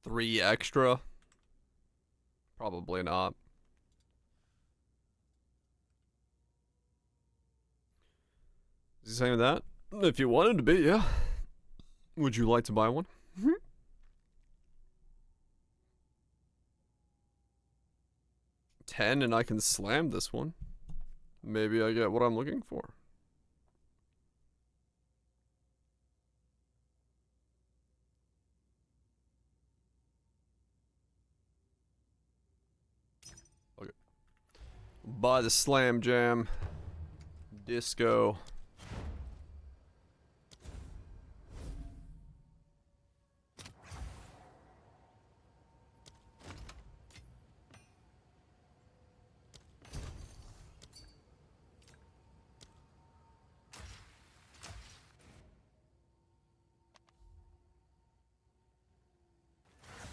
3 extra? Probably not. Is he saying that? If you wanted to be, yeah. Would you like to buy one? 10 and I can slam this one. Maybe I get what I'm looking for. Okay. Buy the slam jam. Disco.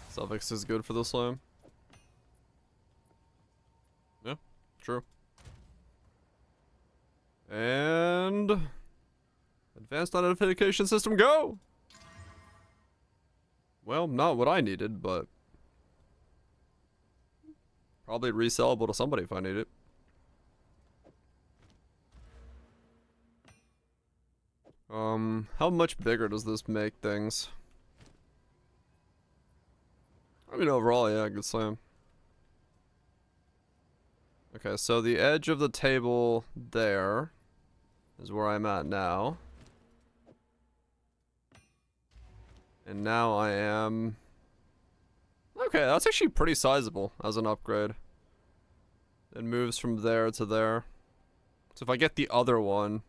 Suffix is good for the slam. Yeah, true. And advanced identification system, go! Well, not what I needed, but probably resellable to somebody if I need it. How much bigger does this make things? I mean, overall, yeah, good slam. Okay, so the edge of the table there is where I'm at now. And now I am... Okay, that's actually pretty sizable as an upgrade. It moves from there to there. So if I get the other one,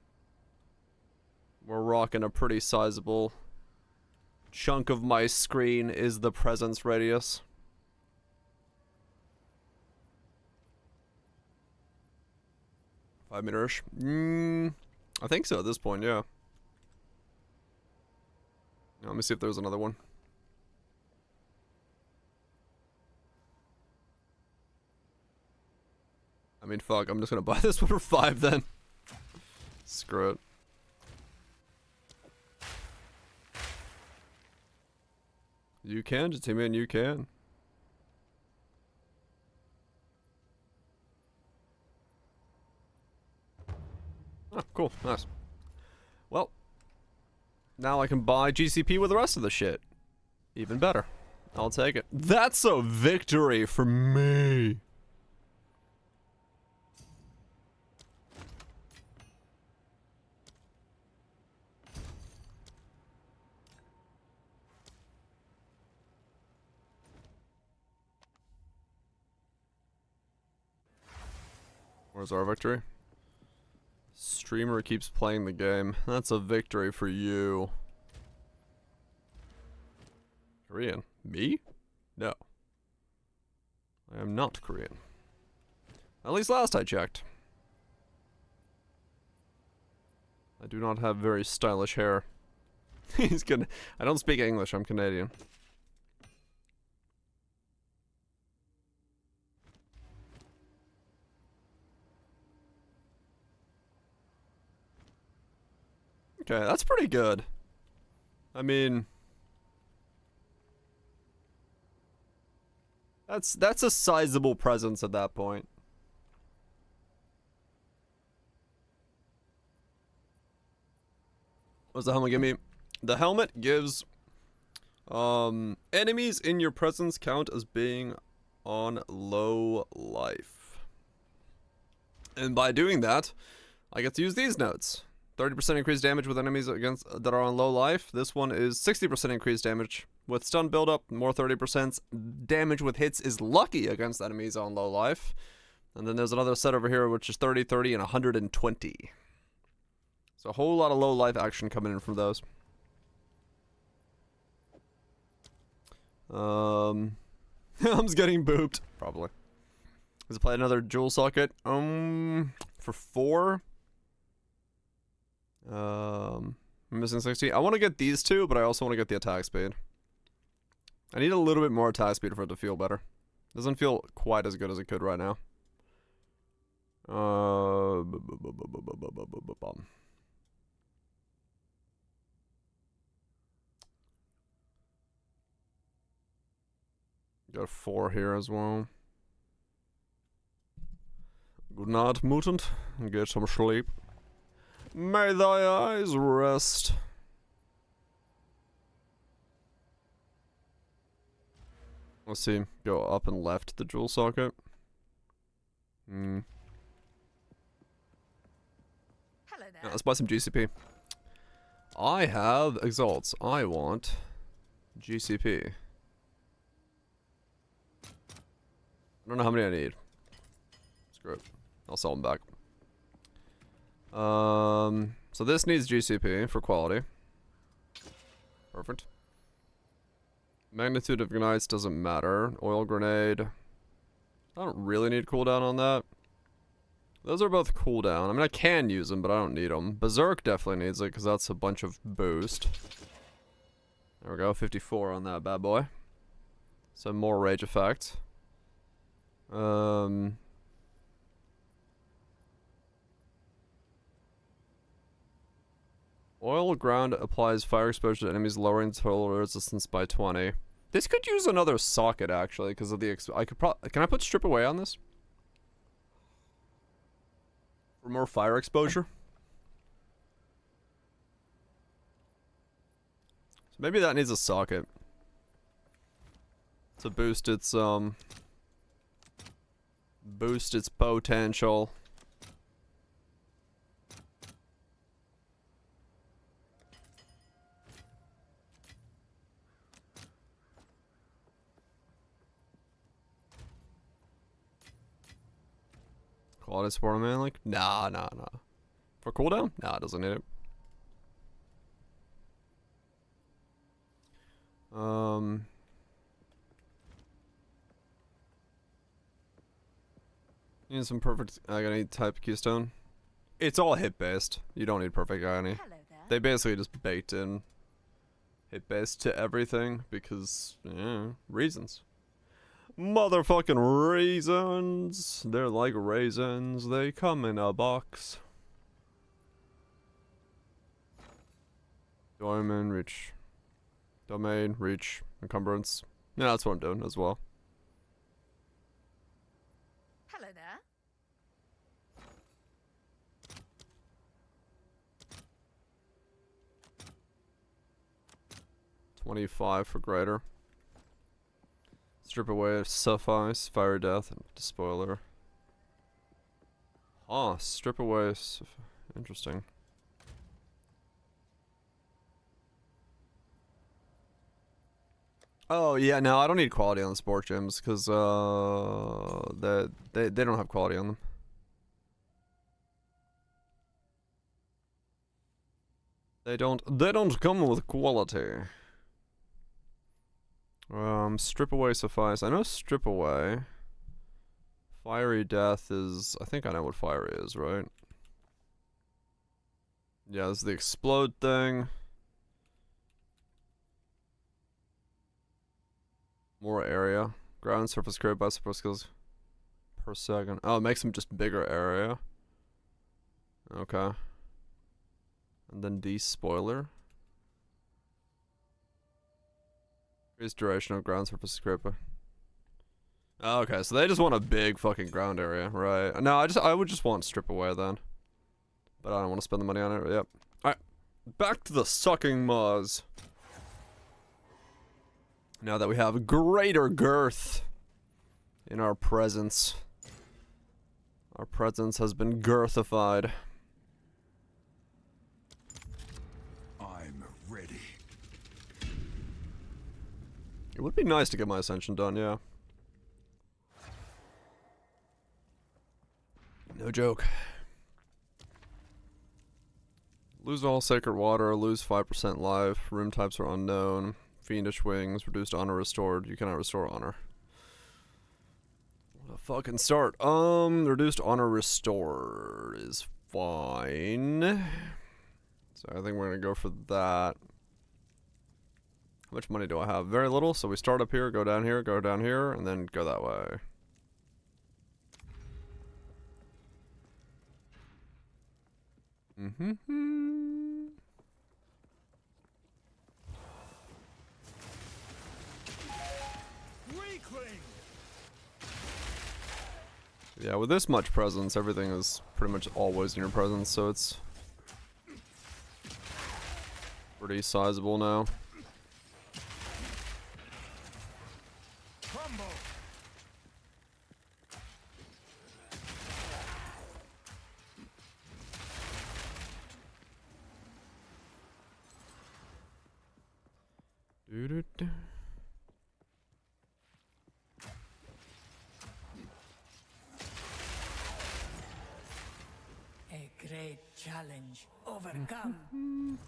we're rocking a pretty sizable chunk of my screen is the presence radius. $5-ish. I think so at this point, yeah. Let me see if there's another one. I mean, fuck, I'm just gonna buy this one for 5 then. Screw it. You can, Jatiman, you can. Oh, cool, nice. Well, now I can buy GCP with the rest of the shit. Even better. I'll take it. That's a victory for me. Where's our victory? Streamer keeps playing the game. That's a victory for you. Korean. Me? No. I am not Korean. At least last I checked. I do not have very stylish hair. He's good. I don't speak English, I'm Canadian. Okay, that's pretty good. I mean, that's a sizable presence at that point. What's the helmet give me? The helmet gives enemies in your presence count as being on low life. And by doing that, I get to use these notes. 30% increased damage with enemies against that are on low life. This one is 60% increased damage with stun buildup, more 30% damage with hits is lucky against enemies on low life. And then there's another set over here which is 30, 30, and 120. So a whole lot of low life action coming in from those. I'm getting booped, probably. Let's play another jewel socket. For 4. I'm missing 60. I want to get these two, but I also want to get the attack speed. I need a little bit more attack speed for it to feel better. Doesn't feel quite as good as it could right now. Got a 4 here as well. Good night, mutant. Get some sleep. May thy eyes rest. Let's see. Go up and left the jewel socket. Hello there. Yeah, let's buy some GCP. I have exalts. I want GCP. I don't know how many I need. Screw it. I'll sell them back. So this needs GCP for quality. Perfect. Magnitude of ignites doesn't matter. Oil grenade. I don't really need cooldown on that. Those are both cooldown. I mean, I can use them, but I don't need them. Berserk definitely needs it, because that's a bunch of boost. There we go, 54 on that bad boy. So more rage effect. Oil ground applies fire exposure to enemies, lowering total resistance by 20. This could use another socket actually, because of the. I could can I put strip away on this for more fire exposure? So maybe that needs a socket to boost its potential. Quality support man, like nah. For cooldown? Nah, it doesn't need it. Need some perfect agony type keystone. It's all hit based. You don't need perfect agony. Hello there. They basically just baked in hit based to everything because reasons. Motherfucking raisins. They're like raisins. They come in a box. Domain, reach. Domain, reach, encumbrance. Yeah, that's what I'm doing as well. Hello there. 25 for greater. Strip away suffice, fire death, and despoiler. Ah, strip away. Interesting. Oh yeah, no, I don't need quality on the sport gyms because they don't have quality on them. They don't come with quality. Strip away suffice. I know strip away. Fiery death is, I think I know what fiery is, right? Yeah, this is the explode thing. More area. Ground surface created by support skills per second. Oh, it makes them just bigger area. Okay. And then despoiler. Increase duration of ground surface scraper. Oh, okay, so they just want a big fucking ground area, right? No, I would just want strip away then. But I don't want to spend the money on it. Yep. Alright. Back to the sucking maws. Now that we have greater girth in our presence. Our presence has been girthified. I'm ready. It would be nice to get my ascension done, yeah. No joke. Lose all sacred water, lose 5% life, room types are unknown, fiendish wings, reduced honor restored, you cannot restore honor. What a fucking start. Reduced honor restored is fine. So I think we're gonna go for that. How much money do I have? Very little, so we start up here, go down here, and then go that way. Yeah, with this much presence, everything is pretty much always in your presence, so it's pretty sizable now. Doo-doo-doo. A great challenge overcome.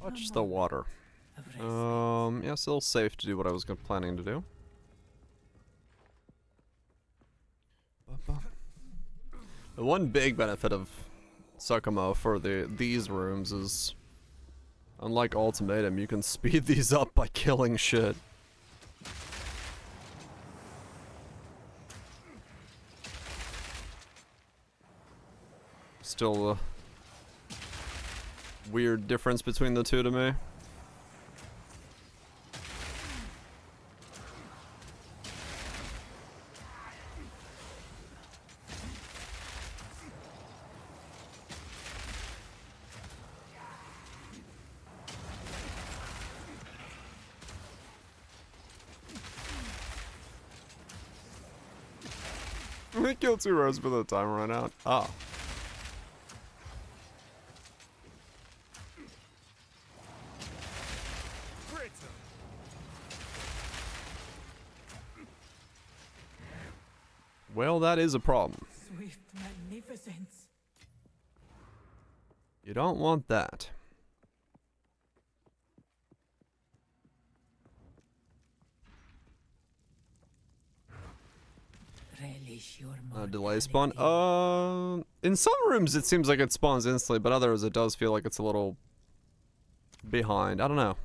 Watch the water. Yeah, still safe to do what I was planning to do. The one big benefit of Sakamo for these rooms is, unlike Ultimatum, you can speed these up by killing shit. Still a weird difference between the two to me. We killed 2 rows before the timer ran out. Ah. Well, that is a problem. Swift magnificence. You don't want that. Relish your Delay spawn. In some rooms it seems like it spawns instantly, but others it does feel like it's a little behind. I don't know.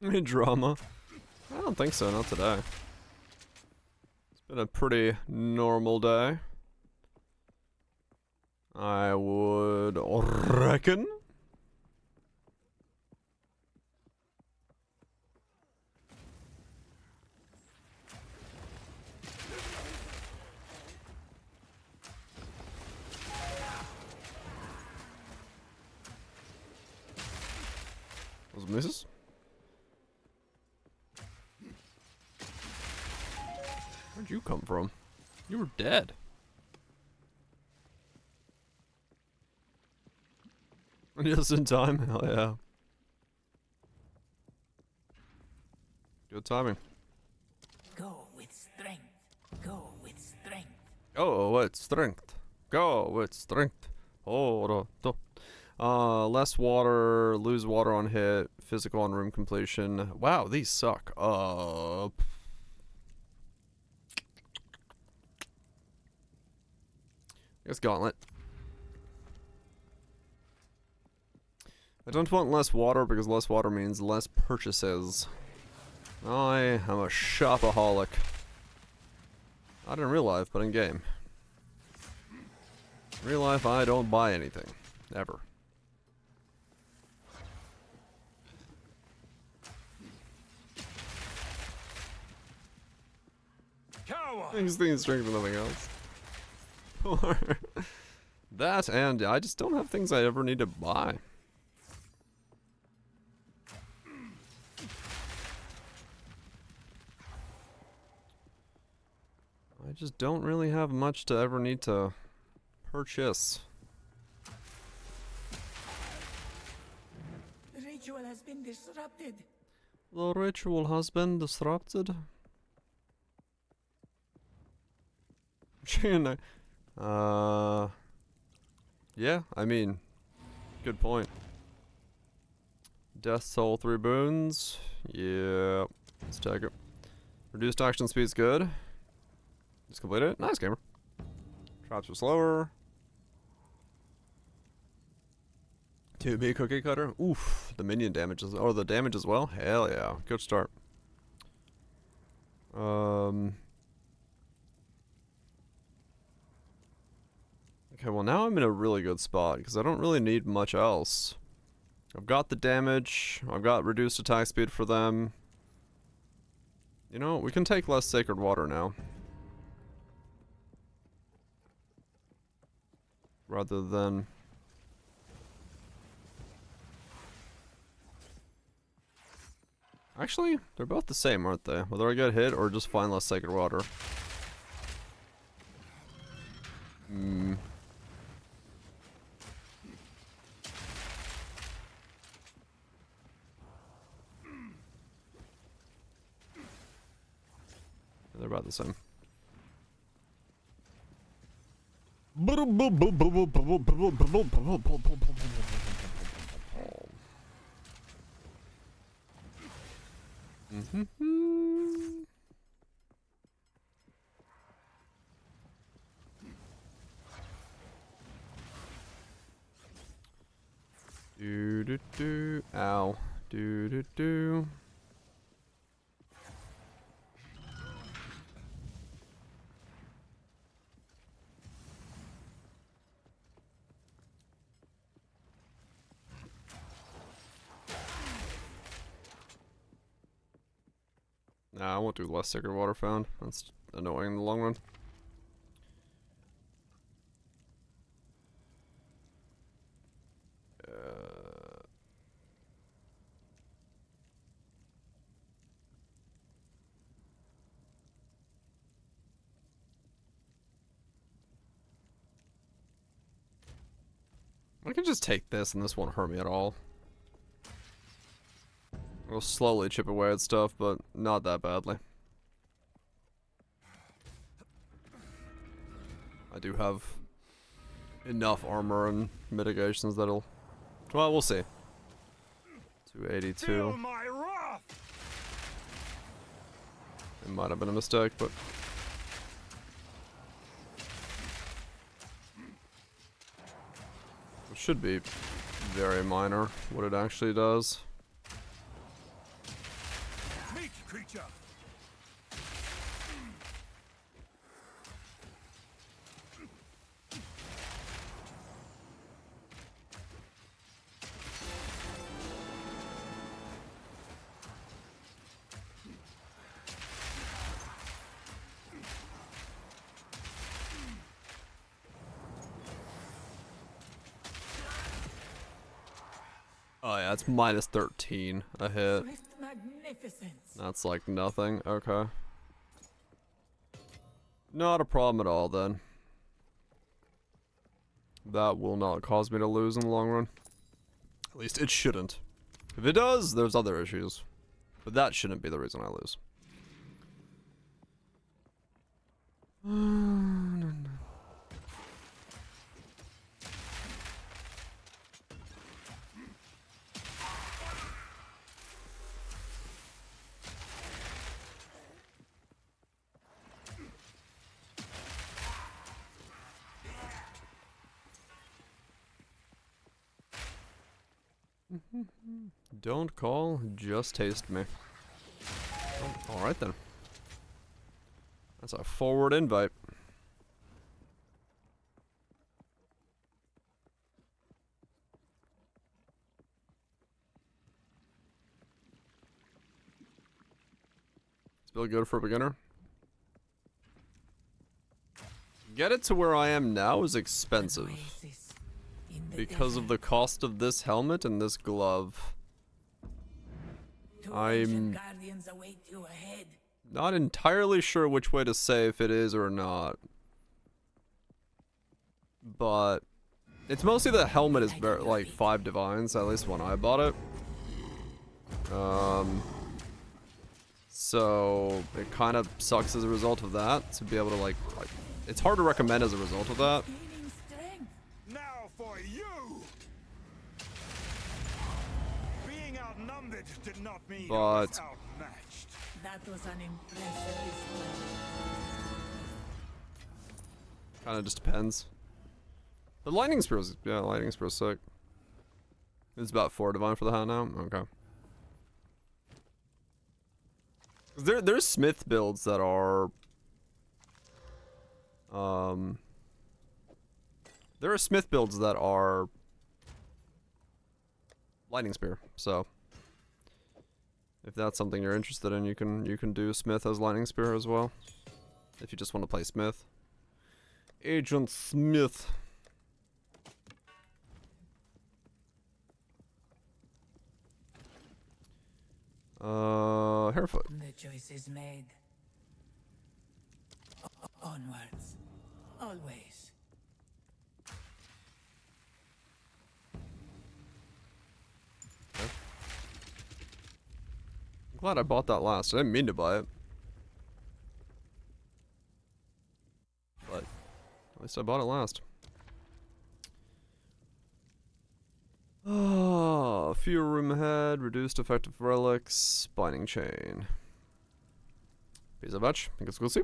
Any drama? I don't think so, not today. It's been a pretty normal day. I would reckon. misses. Where'd you come from? You were dead. Just in time? Hell yeah. Good timing. Go with strength. Go with strength. Go with strength. Go with strength. Oh, less water, lose water on hit, physical on room completion. Wow, these suck. I guess Gauntlet. I don't want less water because less water means less purchases. I am a shopaholic. Not in real life, but in game. In real life, I don't buy anything. Ever. These things strength for nothing else. That, and I just don't have things I ever need to buy. I just don't really have much to ever need to purchase. The ritual has been disrupted. The ritual has been disrupted. Yeah, I mean, good point. Death Soul 3 boons. Yeah, let's take it. Reduced action speed's good. Just completed it. Nice, gamer. Traps are slower. 2B cookie cutter. Oof, the minion damages, or the damage as well. Hell yeah, good start. Okay, well now I'm in a really good spot because I don't really need much else. I've got the damage. I've got reduced attack speed for them. You know, we can take less sacred water now. Rather than... Actually, they're both the same, aren't they? Whether I get hit or just find less sacred water. They're about the same. Do do do. Ow. Do do do. Nah, I won't do less sacred water found. That's annoying in the long run. I can just take this and this won't hurt me at all. We'll slowly chip away at stuff, but not that badly. I do have enough armor and mitigations that'll... Well, we'll see. 282. Feel my wrath! It might have been a mistake, but... It should be very minor, what it actually does. Sneak creature! Oh yeah, it's minus 13 a hit. Swift magnificence. That's like nothing. Okay. Not a problem at all then. That will not cause me to lose in the long run. At least it shouldn't. If it does, there's other issues. But that shouldn't be the reason I lose. Don't call, just taste me. Oh, alright then. That's a forward invite. It's really good for a beginner. Get it to where I am now is expensive. Because of the cost of this helmet and this glove. I'm Guardians await you ahead. not entirely sure which way to say if it is or not. But it's mostly the helmet is very, like 5 divines, at least when I bought it. So it kind of sucks as a result of that to be able to like it's hard to recommend as a result of that. Gaining strength. Now for you! Being outnumbered did not mean I was But outmatched. That was an impressive display. kind of just depends. The lightning spear's yeah, lightning spear's sick. It's about 4 divine for the hat now. Okay. There's Smith builds that are there are Smith builds that are lightning spear. So if that's something you're interested in, you can do Smith as lightning spear as well. If you just want to play Smith. Agent Smith. Hairfoot. The choice is made. Onwards. Always. Okay. I'm glad I bought that last. I didn't mean to buy it. But at least I bought it last. Oh, fewer room ahead, reduced effective relics, binding chain. Piece of batch. Think it's cool. See.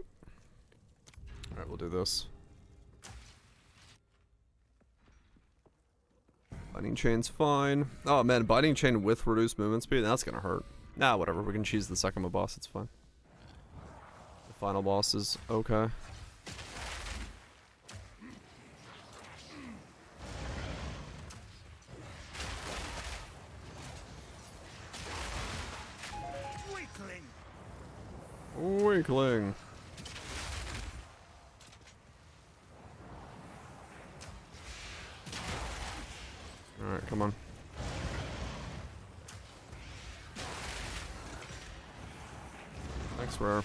Alright, we'll do this. Binding chain's fine. Oh man, binding chain with reduced movement speed, that's gonna hurt. Nah, whatever, we can cheese the second boss, it's fine. The final boss is okay. Weakling. Alright, come on. Thanks, Rare.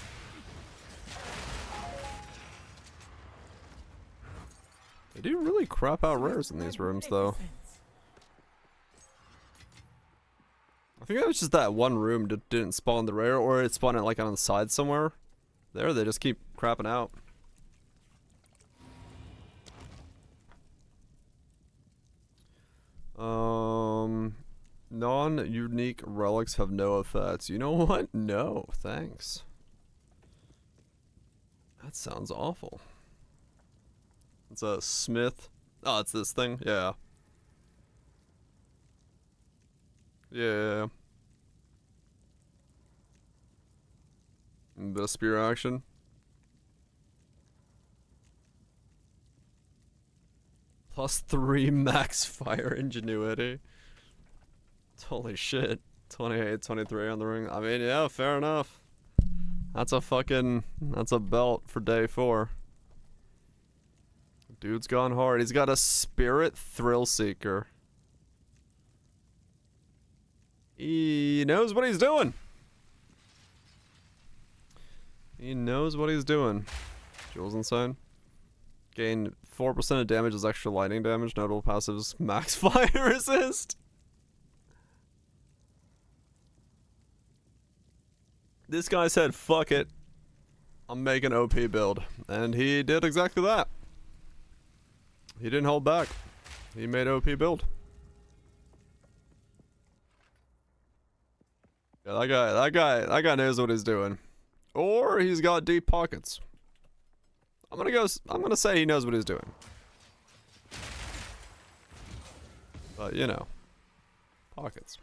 They do really crap out rares in these rooms, though. I think it was just that one room didn't spawn the rare, or it spawned it like on the side somewhere. There, they just keep crapping out. Non-unique relics have no effects. You know what? No, thanks. That sounds awful. It's a Smith. Oh, it's this thing? Yeah. Yeah. The spear action. +3 max fire ingenuity. Holy shit. 28, 23 on the ring. I mean, yeah, fair enough. That's a belt for day 4. Dude's gone hard. He's got a spirit thrill seeker. He knows what he's doing. He knows what he's doing. Jules inside. Gain 4% of damage as extra lightning damage. Notable passives max fire resist. This guy said, fuck it. I'm making OP build. And he did exactly that. He didn't hold back. He made OP build. Yeah, that guy knows what he's doing. Or he's got deep pockets. I'm gonna say he knows what he's doing. But you know, pockets.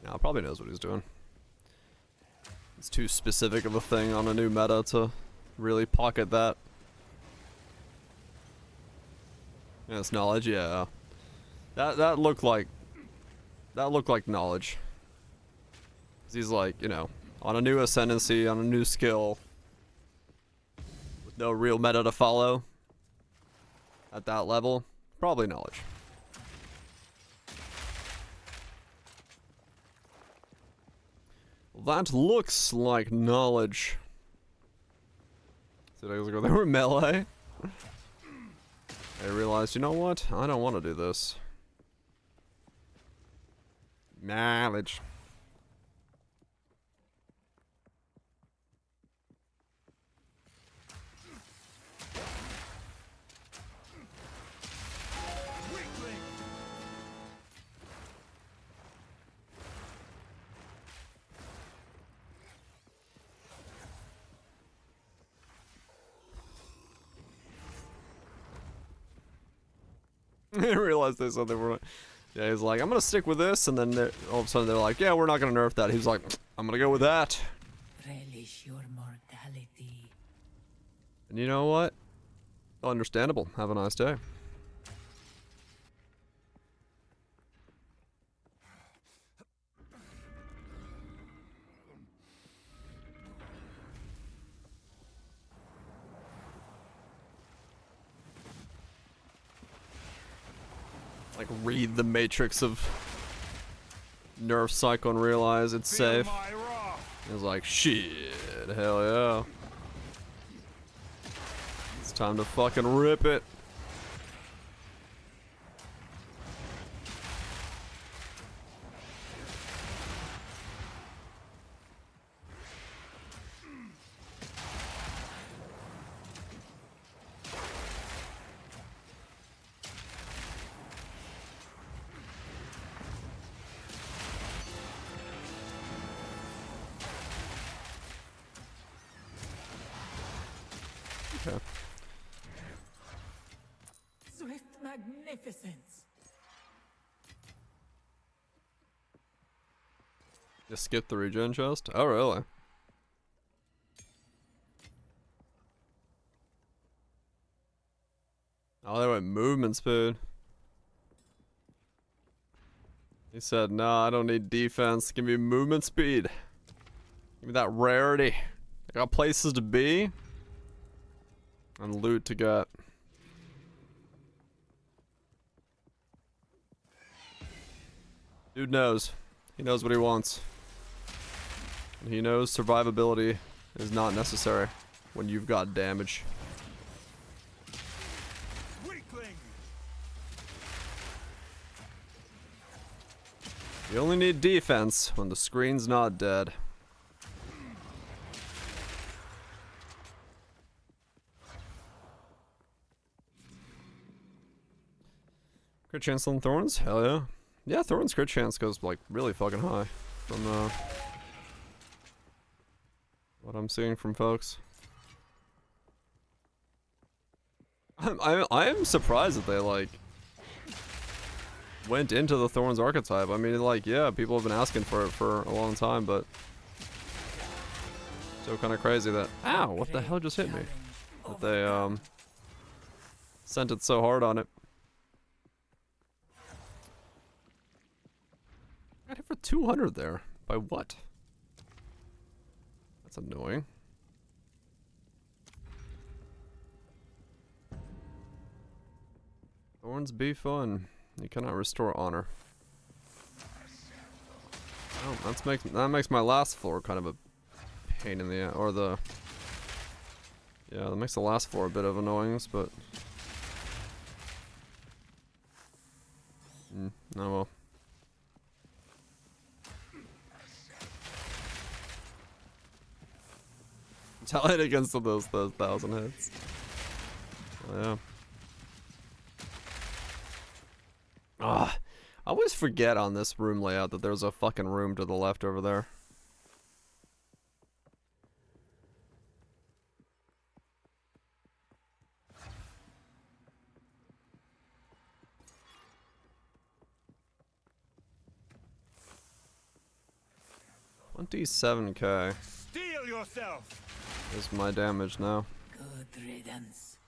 Yeah, probably knows what he's doing. It's too specific of a thing on a new meta to really pocket that. Yeah, it's knowledge, yeah. That looked like knowledge. 'Cause he's like, you know, on a new ascendancy, on a new skill, with no real meta to follow. At that level, probably knowledge. That looks like knowledge. So days ago they were melee. I realized, you know what? I don't want to do this. Knowledge. I didn't realize they said they were. Yeah, he's like, I'm gonna stick with this, and then all of a sudden they're like, yeah, we're not gonna nerf that. He's like, I'm gonna go with that. Relish your mortality. And you know what? Understandable. Have a nice day. Like, read the matrix of nerf cycle and realize it's safe. It's like, shit, hell yeah. It's time to fucking rip it. Okay. Swift magnificence. Just skip the regen chest? Oh, really? Oh, they went movement speed. He said, nah, I don't need defense. Give me movement speed. Give me that rarity. I got places to be. And loot to get. Dude knows. He knows what he wants. And he knows survivability is not necessary when you've got damage. Weakling. You only need defense when the screen's not dead. Crit chance on Thorns? Hell yeah. Yeah, Thorns crit chance goes like really fucking high from what I'm seeing from folks. I am surprised that they like went into the Thorns archetype. I mean, like, yeah, people have been asking for it for a long time, but still kind of crazy that, ow, what the hell just hit me? That they sent it so hard on it. Got hit for 200 there. By what? That's annoying. Thorns be fun. You cannot restore honor. Oh, that makes my last floor kind of a pain in the or the yeah, that makes the last floor a bit of annoyance, but oh well. Tally against those 1,000 hits. Oh, yeah. Ah, I always forget on this room layout that there's a fucking room to the left over there. $27K Steel yourself. is my damage now. Good riddance.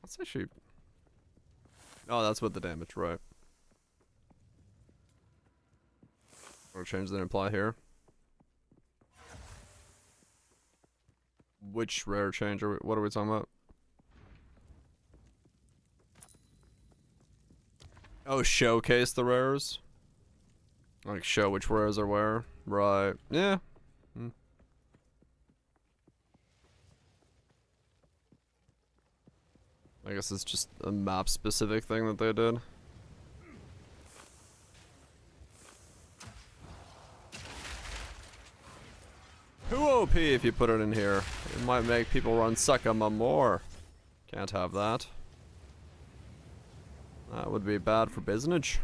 That's actually... Oh, that's what the damage, right. Or change the imply here. Which rare change are we, what are we talking about? Oh, showcase the rares? Like show which rares are where? Right. Yeah. I guess it's just a map specific thing that they did. Who OP if you put it in here? It might make people run Succuma more. Can't have that. That would be bad for business.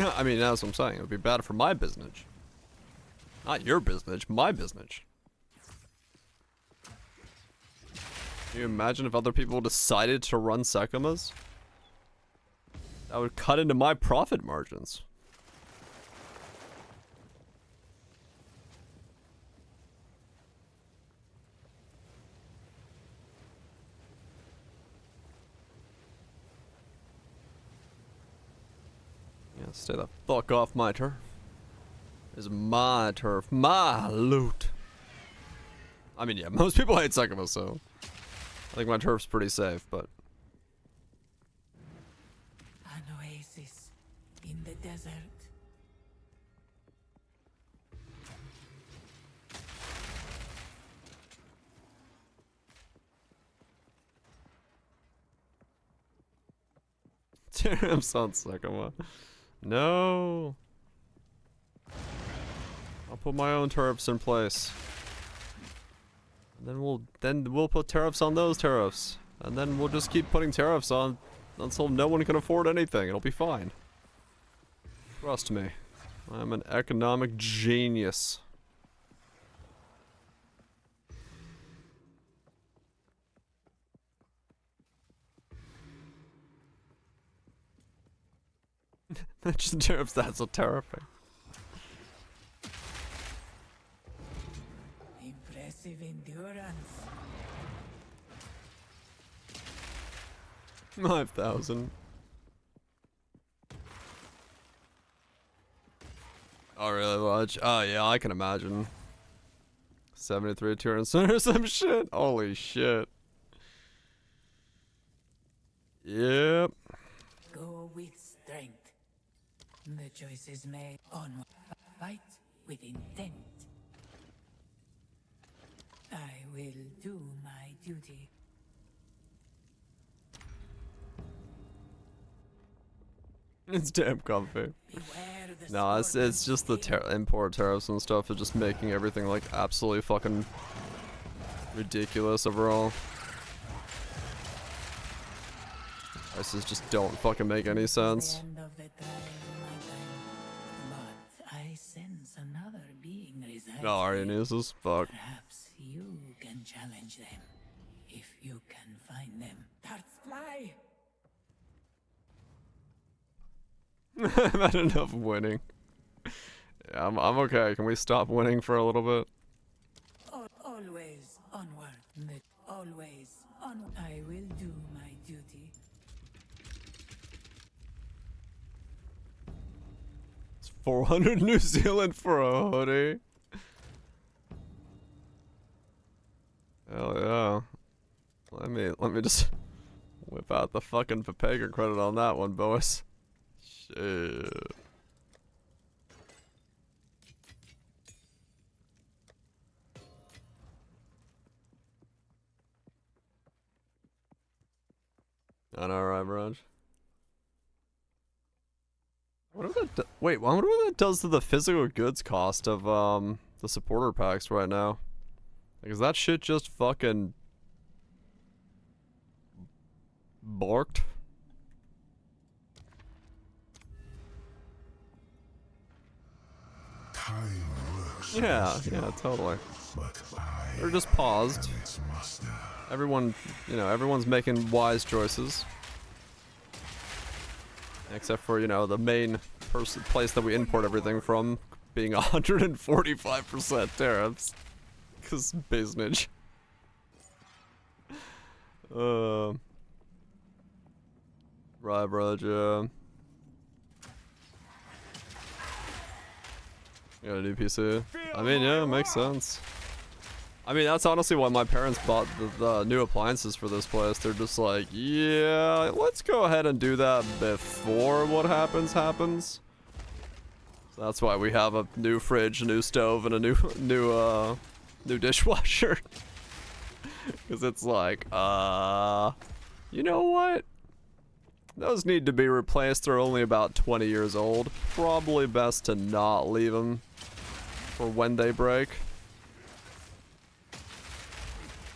I mean, that's what I'm saying. It would be bad for my business. Not your business, my business. Can you imagine if other people decided to run Succumas? That would cut into my profit margins. Yeah, stay the fuck off my turf. It's my turf, my loot. I mean, yeah, most people hate Succubus, so I think my turf's pretty safe, but An oasis in the desert. Damn, sounds Succubus. No. I'll put my own tariffs in place. And then we'll put tariffs on those tariffs. And then we'll just keep putting tariffs on until no one can afford anything. It'll be fine. Trust me. I'm an economic genius. Just tariffs, that's so terrifying. Impressive endurance. 5,000. Oh, really much? Oh, yeah, I can imagine. 73 turns or some shit. Holy shit. Yep. Go with strength. The choice is made. Onward. Fight with intent. I will do my duty. It's damn comfy. Beware the No, it's just the import tariffs and stuff. It's just making everything like absolutely fucking ridiculous overall. Prices just don't fucking make any sense. End of the trial, my time. But I sense another being resides No, Aryan here. uses fuck. Perhaps you can challenge them if you can find them. Darts fly. I've had enough winning. Yeah, I'm okay. Can we stop winning for a little bit? Always onward. Always onward. I will do my duty. It's 400 New Zealand for a hoodie. Hell yeah. Let me just whip out the fucking Papega credit on that one, boys. Shit. I know, right, Raj? Wait, I wonder what that does to the physical goods cost of the supporter packs right now. Because that shit just fucking barked. Time works. Yeah, totally. But I They're just paused. am its master. Everyone, everyone's making wise choices. Except for, the main place that we import everything from being 145% tariffs. Because business. Right, bro, You got a new PC? I mean, yeah, it makes sense. I mean, that's honestly why my parents bought the new appliances for this place. They're just like, yeah, let's go ahead and do that before what happens. So that's why we have a new fridge, a new stove, and a new dishwasher. Because it's like, you know what? Those need to be replaced. They're only about 20 years old. Probably best to not leave them for when they break.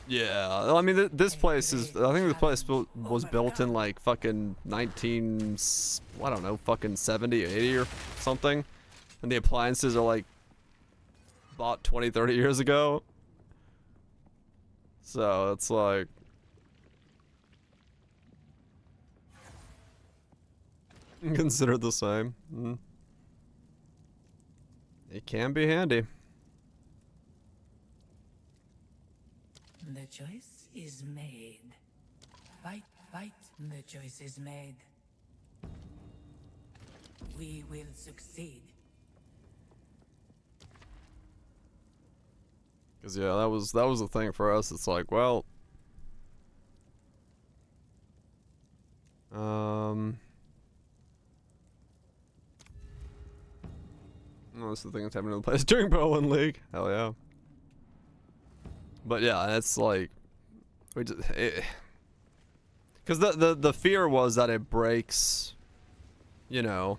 Yeah, I mean, this place is, I think this place was built in like fucking 19, I don't know, fucking 70, 80 or something. And the appliances are like bought 20, 30 years ago. So it's like, considered the same. It can be handy. The choice is made. Fight, fight. The choice is made. We will succeed. Cause yeah, that was the thing for us. It's like, well, that's the thing that's happening in the place during Berlin League. Hell yeah. But yeah, it's like, we just, cause the fear was that it breaks, the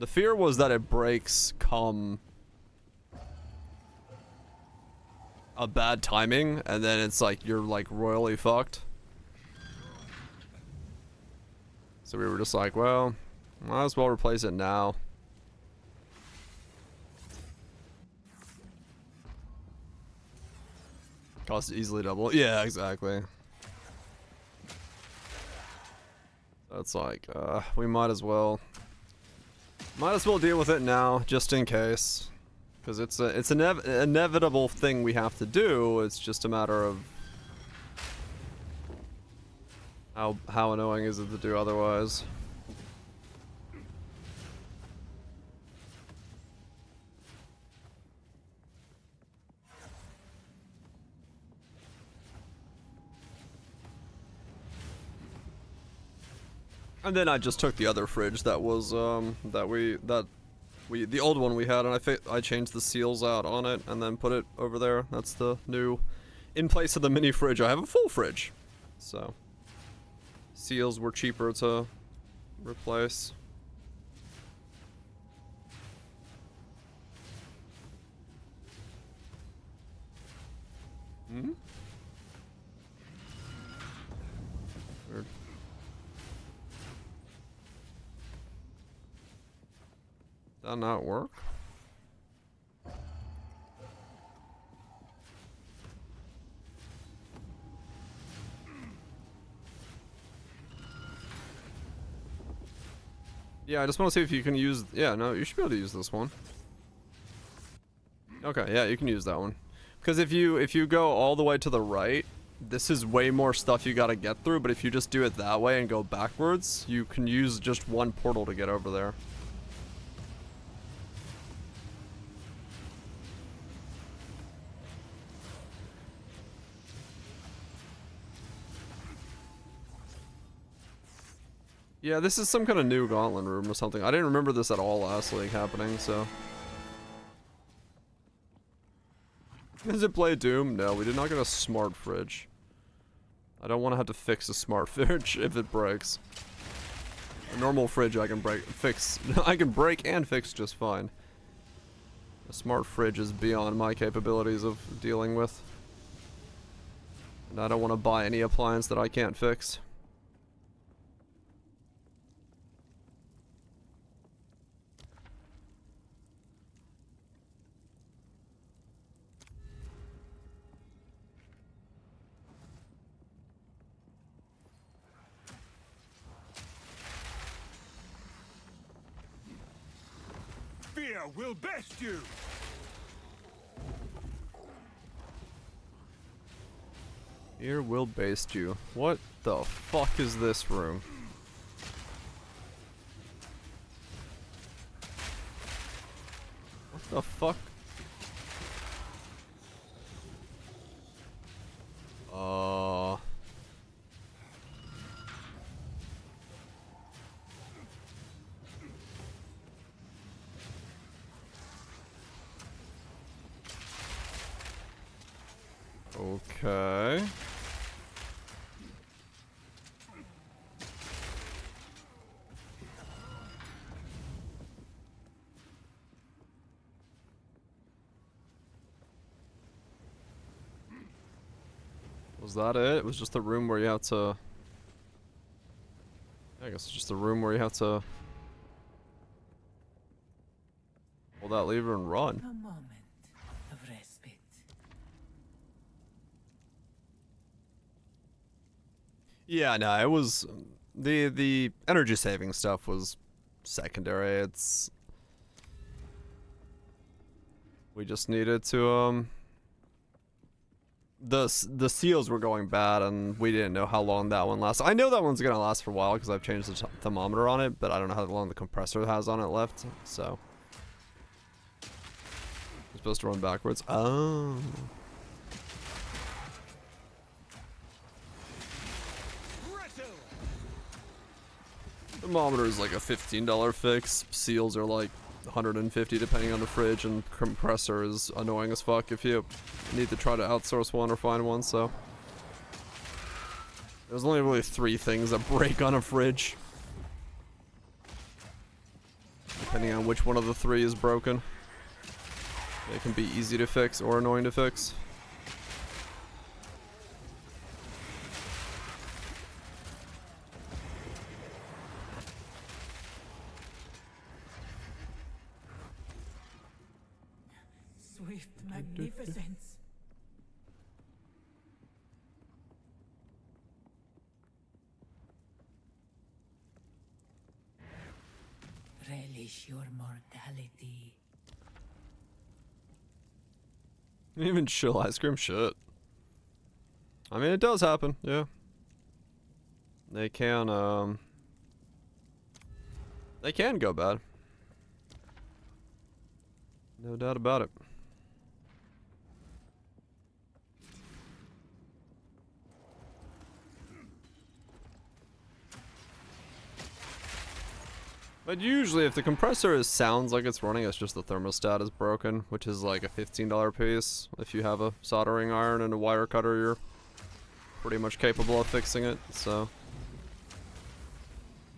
fear was that it breaks come a bad timing, and then it's like, you're like royally fucked. So we were just like, well, might as well replace it now. Cost easily double. Yeah, exactly. So it's like, we might as well deal with it now, just in case. Because it's an inevitable thing we have to do. It's just a matter of how annoying is it to do otherwise. And then I just took the other fridge that was the old one we had, and I changed the seals out on it and then put it over there. That's the new, in place of the mini fridge, I have a full fridge. So seals were cheaper to replace. Hmm? Weird. Did that not work? Yeah, I just want to see if you can use... Yeah, no, you should be able to use this one. Okay, yeah, you can use that one. Because if you go all the way to the right, this is way more stuff you gotta get through, but if you just do it that way and go backwards, you can use just one portal to get over there. Yeah, this is some kind of new gauntlet room or something. I didn't remember this at all last league happening, so... Does it play Doom? No, we did not get a smart fridge. I don't want to have to fix a smart fridge if it breaks. A normal fridge I can fix and fix just fine. A smart fridge is beyond my capabilities of dealing with. And I don't want to buy any appliance that I can't fix. Fear will best you! Here will baste you. What the fuck is this room? What the fuck? Okay. Was that it? It was just a room where you have to... I guess it's just a room where you have to... pull that lever and run. A moment of respite. Yeah, no, it was... The energy saving stuff was secondary. It's... we just needed to, The seals were going bad, and we didn't know how long that one lasts. I know that one's gonna last for a while because I've changed the thermometer on it, but I don't know how long the compressor has on it left. So I'm supposed to run backwards. Oh. Thermometer is like a $15 fix. Seals are like $150 depending on the fridge, and compressor is annoying as fuck if you need to try to outsource one or find one. So there's only really 3 things that break on a fridge, depending on which one of the 3 is broken. They can be easy to fix or annoying to fix. Swift magnificence. Relish your mortality. Even chill ice cream shit. I mean, it does happen, yeah. They can go bad. No doubt about it. But usually if the compressor sounds like it's running, it's just the thermostat is broken, which is like a $15 piece. If you have a soldering iron and a wire cutter, you're pretty much capable of fixing it, so.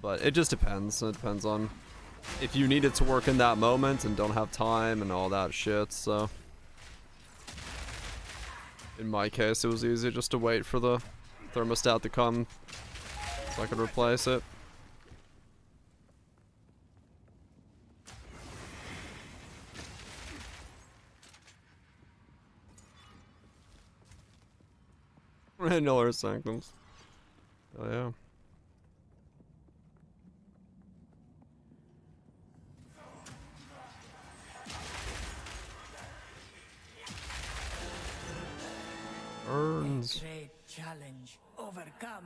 But it just depends. It depends on if you need it to work in that moment and don't have time and all that shit, so. In my case, it was easy just to wait for the thermostat to come so I could replace it. Granular sanctums. Oh yeah. Burns. Great challenge overcome.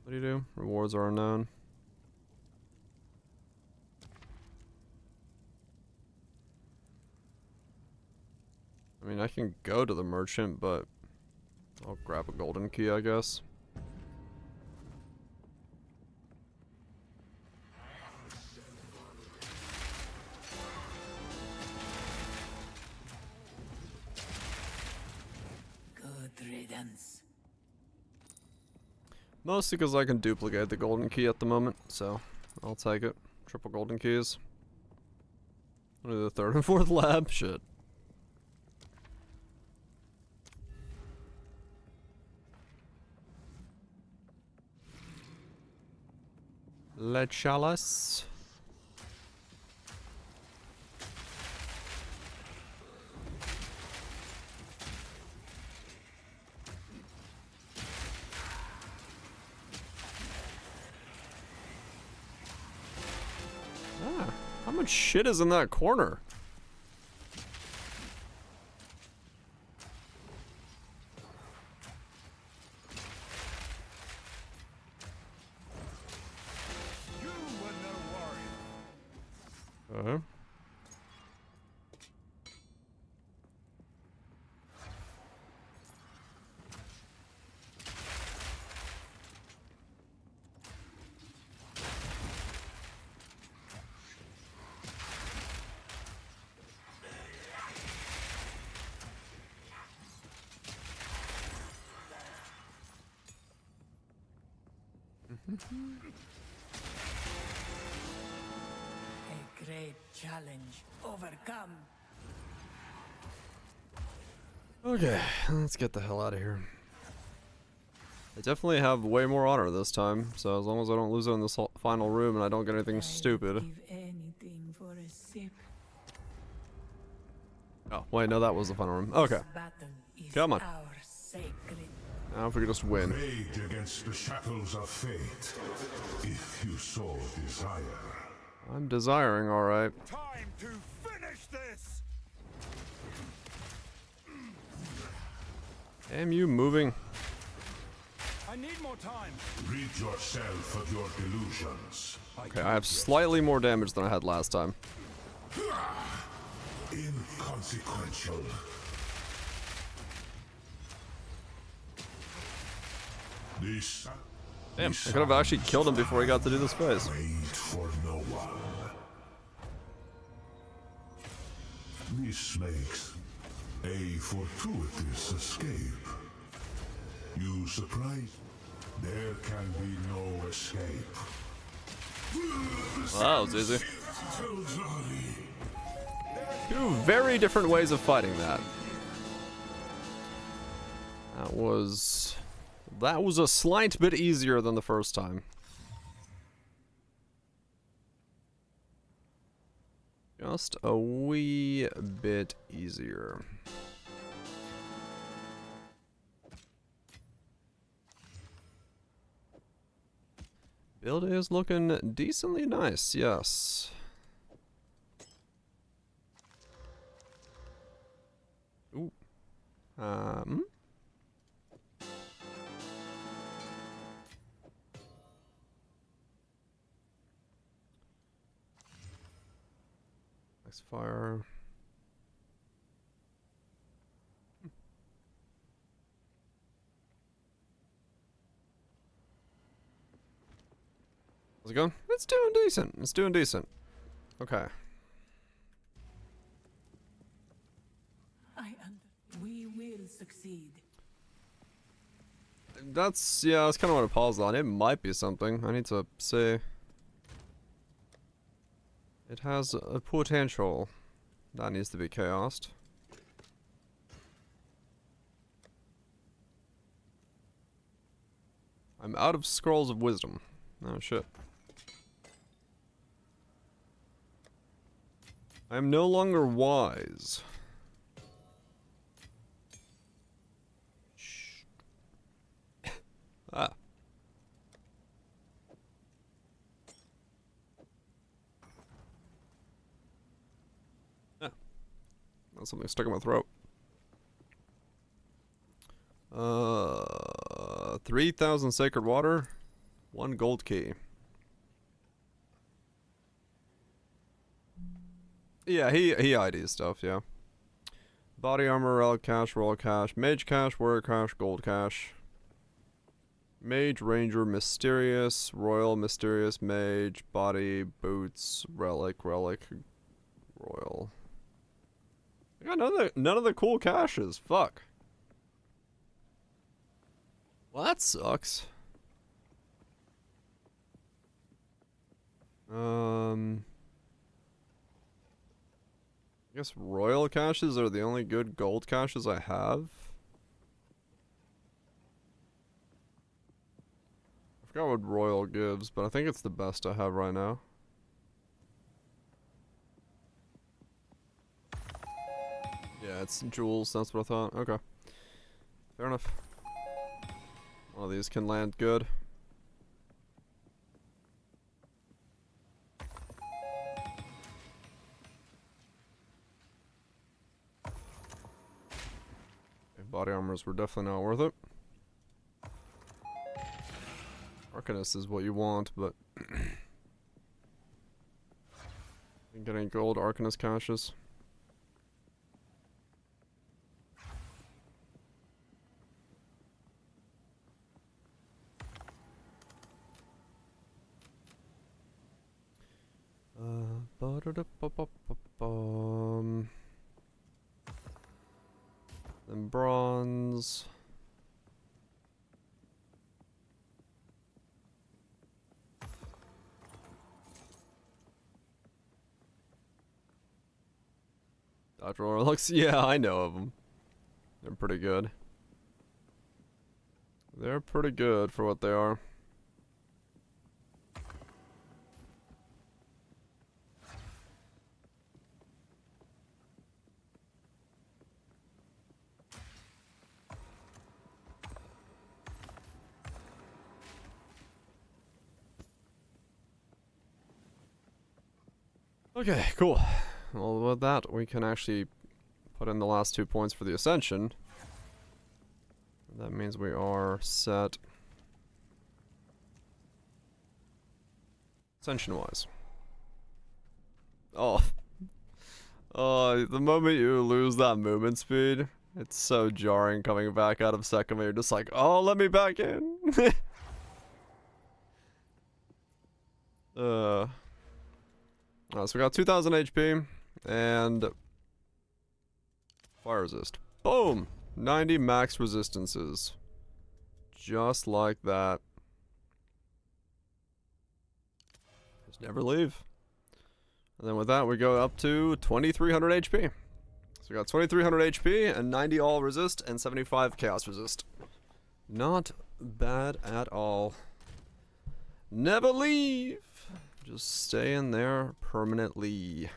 What do you do? Rewards are unknown. I mean, I can go to the merchant, but I'll grab a golden key, I guess. Good riddance. Mostly because I can duplicate the golden key at the moment, so I'll take it. Triple golden keys. Only the third and fourth lab, shit. Le chalice. Ah, how much shit is in that corner? You were no warrior. A great challenge overcome. Okay, let's get the hell out of here. I definitely have way more honor this time, so as long as I don't lose it in this final room and I don't get anything stupid. Give anything for a sip. Oh, wait, no, that was the final room. Okay, This battle is come on. our sacred. Now if we could just win. Rage against the shackles of fate, if you so desire. I'm desiring, alright. Time to finish this! Damn you moving. I need more time. Rid yourself of your delusions. Okay, I have slightly more damage than I had last time. Inconsequential. This Damn, I could have actually killed him before he got to do this phase. wait for no one. This makes a fortuitous escape. You surprised? There can be no escape. Wow, that was easy. Two very different ways of fighting that. That was a slight bit easier than the first time. Just a wee bit easier. Build is looking decently nice, yes. Ooh. Nice fire. How's it going? It's doing decent. It's doing decent. Okay. We will succeed. That's kind of what I paused on. It might be something. I need to see. It has a potential that needs to be chaosed. I'm out of scrolls of wisdom. Oh shit. I am no longer wise. Shh. Ah. That's something stuck in my throat. 3,000 sacred water, 1 gold key. Yeah, he IDs stuff, yeah. Body armor, relic cash, royal cash, mage cash, warrior cash, gold cash. Mage, ranger, mysterious, royal, mysterious, mage, body, boots, relic, royal. I got none of the cool caches. Fuck. Well, that sucks. I guess royal caches are the only good gold caches I have. I forgot what royal gives, but I think it's the best I have right now. Yeah, it's jewels, that's what I thought. Okay. Fair enough. One of these can land good. Body armors were definitely not worth it. Arcanist is what you want, but you get any gold Arcanist caches. Then bronze. Dodge roller looks. Yeah, I know of them. They're pretty good. They're pretty good for what they are. Okay, cool. Well, with that, we can actually put in the last 2 points for the Ascension. That means we are set Ascension-wise. Oh. The moment you lose that movement speed, it's so jarring coming back out of second. You're just like, oh, let me back in. So we got 2,000 HP and fire resist. Boom! 90 max resistances. Just like that. Just never leave. And then with that, we go up to 2,300 HP. So we got 2,300 HP and 90 all resist and 75 chaos resist. Not bad at all. Never leave! Just stay in there permanently.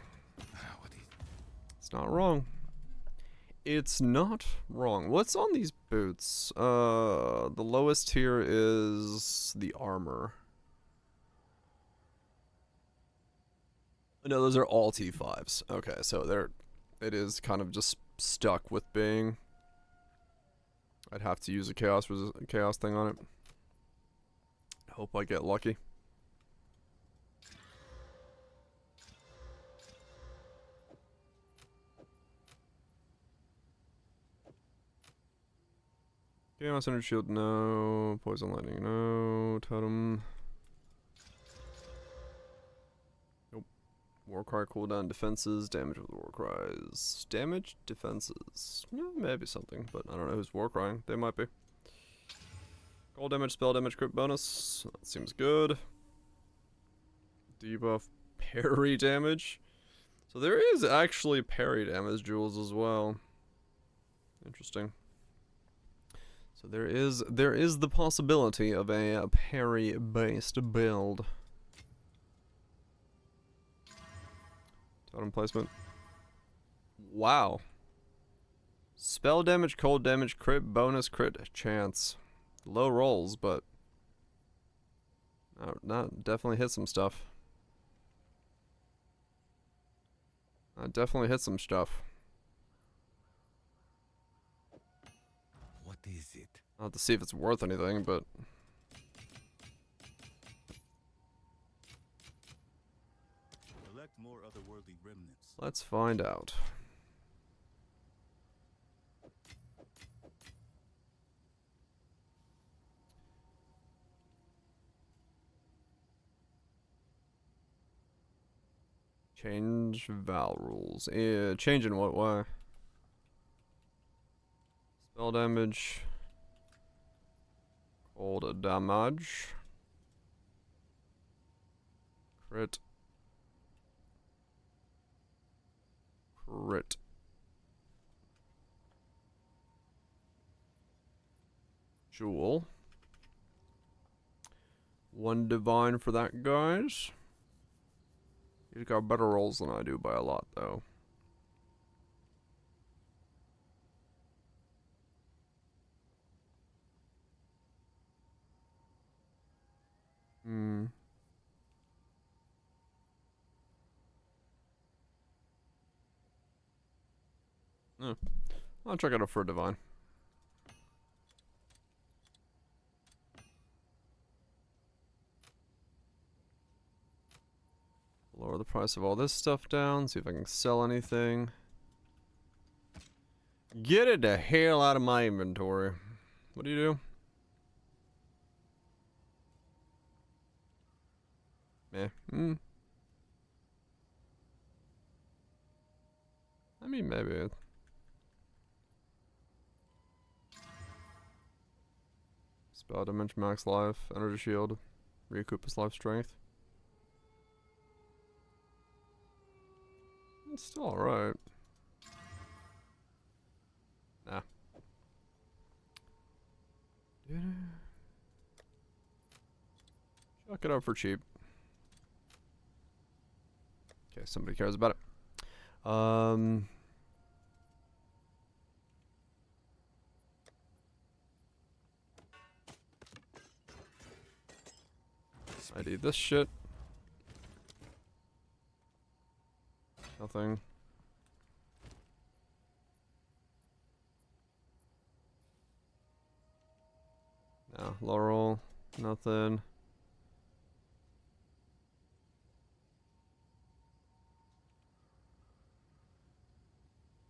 It's not wrong. It's not wrong. What's on these boots? The lowest here is the armor. No, those are all T5s. Okay, so it is kind of just stuck with being. I'd have to use a chaos thing on it. Hope I get lucky. Chaos Energy Shield, no. Poison Lightning, no. Totem. Nope. Warcry cooldown, defenses, damage with Warcries. Damage, defenses. No, maybe something, but I don't know who's Warcrying. They might be. Cold damage, spell damage, crit bonus. That seems good. Debuff, parry damage. So there is actually parry damage jewels as well. Interesting. So there is the possibility of a parry-based build. Totem placement. Wow. Spell damage, cold damage, crit bonus, crit chance. Low rolls, but that definitely hit some stuff. I definitely hit some stuff. I'll have to see if it's worth anything, but Collect more otherworldly remnants. let's find out. Change Val rules. Yeah, change in what way? Spell damage. Cold damage. Crit. Crit. Jewel. 1 divine for that, guys. He's got better rolls than I do by a lot, though. I'll check it out for a divine. Lower the price of all this stuff down, see if I can sell anything. Get it the hell out of my inventory. What do you do? Yeah. I mean, maybe. Spell damage, max life, energy shield, recoup his life strength. It's still alright. Nah. Chuck it up for cheap. Okay, somebody cares about it. I need this shit. Nothing. No, Laurel, nothing.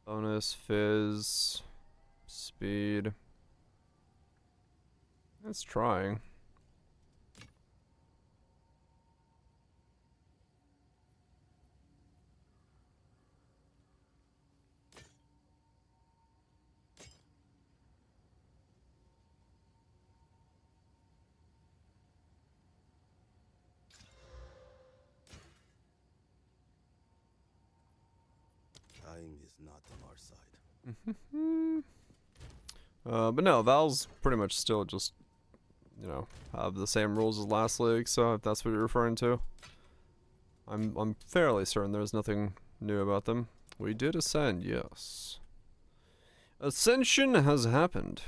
Bonus, fizz, speed. It's trying. Time is not on our side. But no, Val's pretty much still just, you know, have the same rules as last league, so if that's what you're referring to. I'm fairly certain there's nothing new about them. We did ascend, yes. Ascension has happened.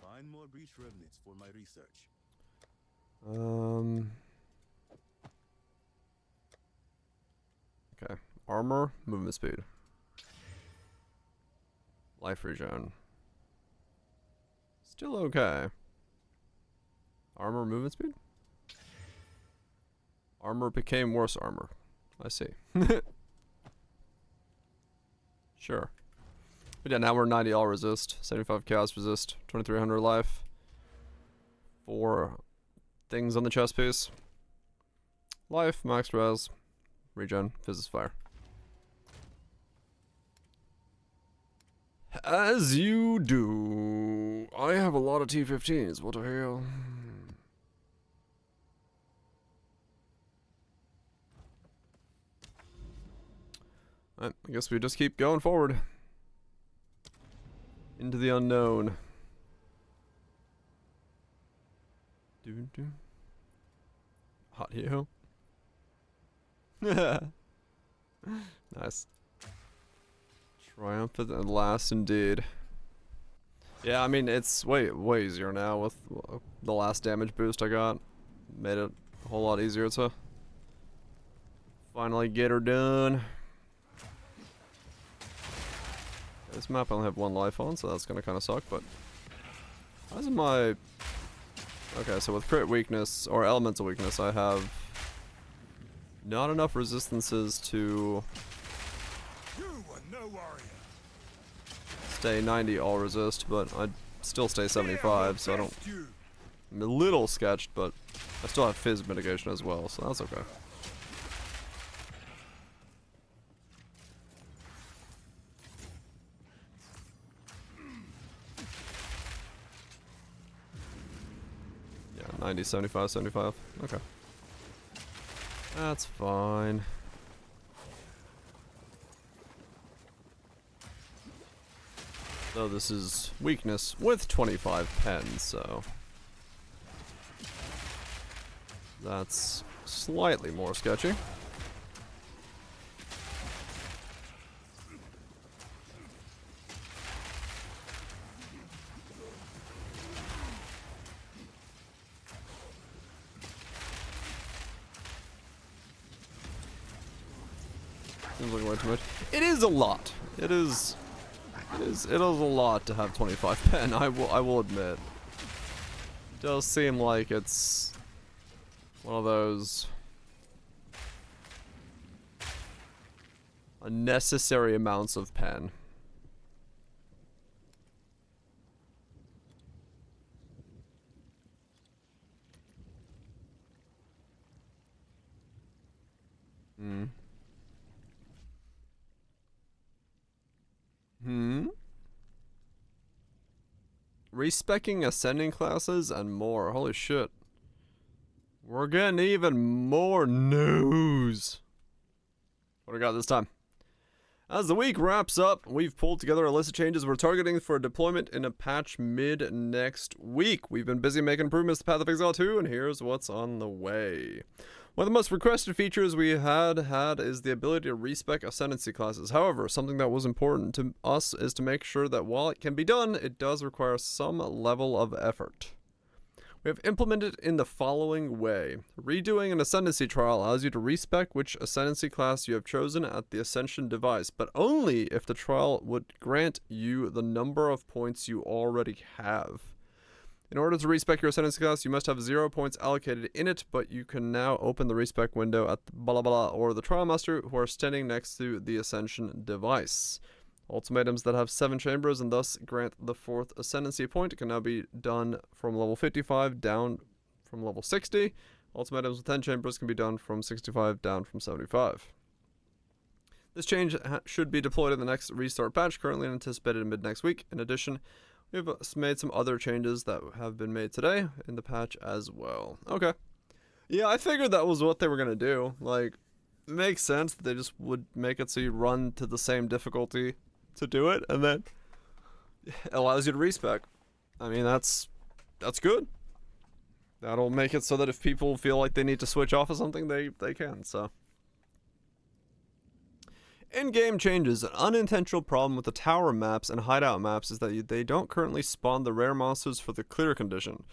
Find more breach remnants for my research. Okay. Armor, movement speed. Life regen. Still okay. Armor, movement speed? Armor became worse armor. I see. Sure. But yeah, now we're 90 all resist, 75 chaos resist, 2300 life. 4 things on the chest piece. Life, max res, regen, physics fire. As you do. I have a lot of T15s, what the hell? Alright, I guess we just keep going forward. Into the unknown. Audio. Nice. Triumphant at last, indeed. Yeah, I mean, it's way easier now with the last damage boost I got. Made it a whole lot easier to finally get her done. This map I only have 1 life on, so that's gonna kind of suck, but... Why isn't my... Okay, so with crit weakness, or elemental weakness, I have... not enough resistances to... stay 90 all resist, but I'd still stay 75, so I don't... I'm a little sketched, but I still have fizz mitigation as well, so that's okay. Yeah, 90, 75, 75. Okay. That's fine. So this is weakness with 25 pens, so... that's slightly more sketchy. Seems like way too much. It is a lot. It is a lot to have 25 pen, I will admit. It does seem like it's one of those unnecessary amounts of pen. Respecking ascending classes and more. Holy shit. We're getting even more news. What do we got this time? As the week wraps up, we've pulled together a list of changes we're targeting for deployment in a patch mid next week. We've been busy making improvements to Path of Exile 2, and here's what's on the way. One of the most requested features we had is the ability to respec ascendancy classes. However, something that was important to us is to make sure that while it can be done, it does require some level of effort. We have implemented it in the following way. Redoing an ascendancy trial allows you to respec which ascendancy class you have chosen at the ascension device, but only if the trial would grant you the number of points you already have. In order to respec your ascendancy class, you must have 0 points allocated in it, but you can now open the respec window at the blah blah or the trial master who are standing next to the ascension device. Ultimatums that have 7 chambers and thus grant the 4th ascendancy point can now be done from level 55 down from level 60. Ultimatums with 10 chambers can be done from 65 down from 75. This change should be deployed in the next restart patch, currently anticipated mid next week. In addition, we've made some other changes that have been made today in the patch as well. Okay. Yeah, I figured that was what they were going to do. Like, it makes sense that they just would make it so you run to the same difficulty to do it, and then it allows you to respec. I mean, that's good. That'll make it so that if people feel like they need to switch off of something, they can, so. In-game changes. An unintentional problem with the tower maps and hideout maps is that they don't currently spawn the rare monsters for the clear condition.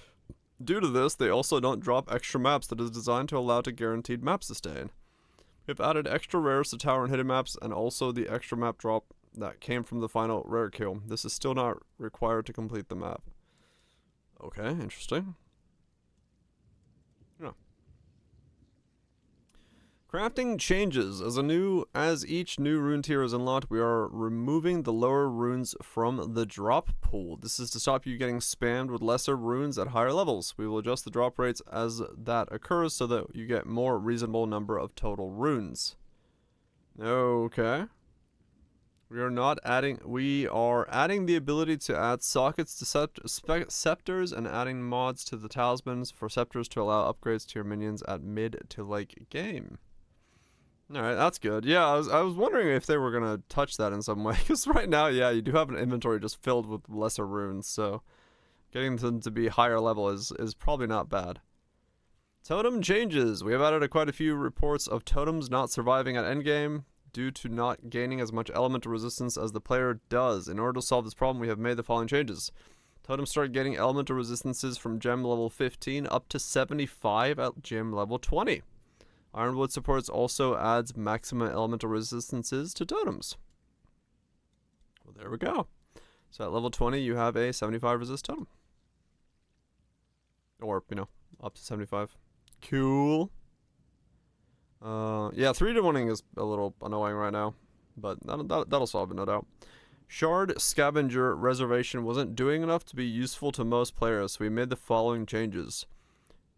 Due to this, they also don't drop extra maps that is designed to allow to guaranteed map sustain. We've added extra rares to tower and hidden maps, and also the extra map drop that came from the final rare kill. This is still not required to complete the map. Okay, interesting. Yeah. Crafting changes. As each new rune tier is unlocked, we are removing the lower runes from the drop pool. This is to stop you getting spammed with lesser runes at higher levels. We will adjust the drop rates as that occurs so that you get more reasonable number of total runes. Okay. We are adding the ability to add sockets to scepters and adding mods to the talismans for scepters to allow upgrades to your minions at mid to late game. Alright, that's good. Yeah, I was wondering if they were going to touch that in some way, because right now, yeah, you do have an inventory just filled with lesser runes, so getting them to be higher level is probably not bad. Totem changes. We have added quite a few reports of totems not surviving at endgame due to not gaining as much elemental resistance as the player does. In order to solve this problem, we have made the following changes. Totems start getting elemental resistances from gem level 15 up to 75 at gem level 20. Ironwood supports also adds maximum elemental resistances to totems. Well, there we go. So at level 20, you have a 75 resist totem. Or, you know, up to 75. Cool. Yeah, 3-to-1ing is a little annoying right now, but that'll solve it, no doubt. Shard Scavenger Reservation wasn't doing enough to be useful to most players, so we made the following changes.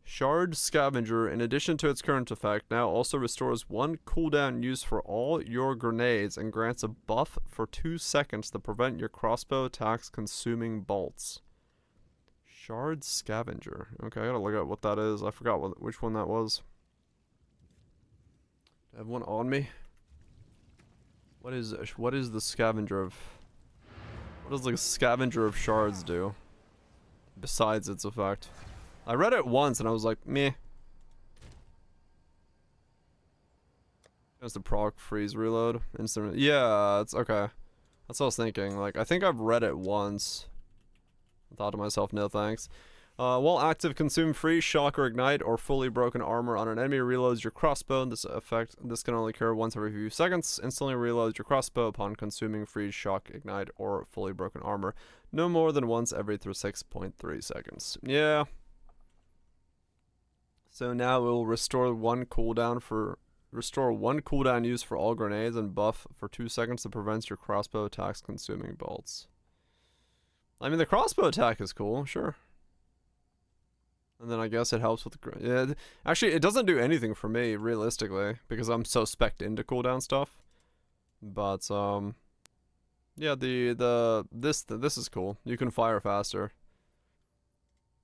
Shard Scavenger, in addition to its current effect, now also restores 1 cooldown use for all your grenades and grants a buff for 2 seconds to prevent your crossbow attacks consuming bolts. Shard Scavenger. Okay, I gotta look at what that is. I forgot which one that was. Do I have one on me? What is the Scavenger of... What does the Scavenger of Shards do? Besides its effect. I read it once and I was like, meh. That's the proc freeze reload. Instant. Yeah, it's okay. That's what I was thinking. Like, I think I've read it once. I thought to myself, no thanks. While active, consume freeze, shock, or ignite, or fully broken armor on an enemy reloads your crossbow. This can only occur once every few seconds. Instantly reloads your crossbow upon consuming freeze, shock, ignite, or fully broken armor. No more than once every 6.3 seconds. Yeah. So now it will restore 1 cooldown use for all grenades and buff for 2 seconds that prevents your crossbow attacks consuming bolts. I mean, the crossbow attack is cool, sure. And then I guess it helps with the... Yeah, actually, it doesn't do anything for me, realistically, because I'm so spec'd into cooldown stuff. But, yeah, this is cool. You can fire faster.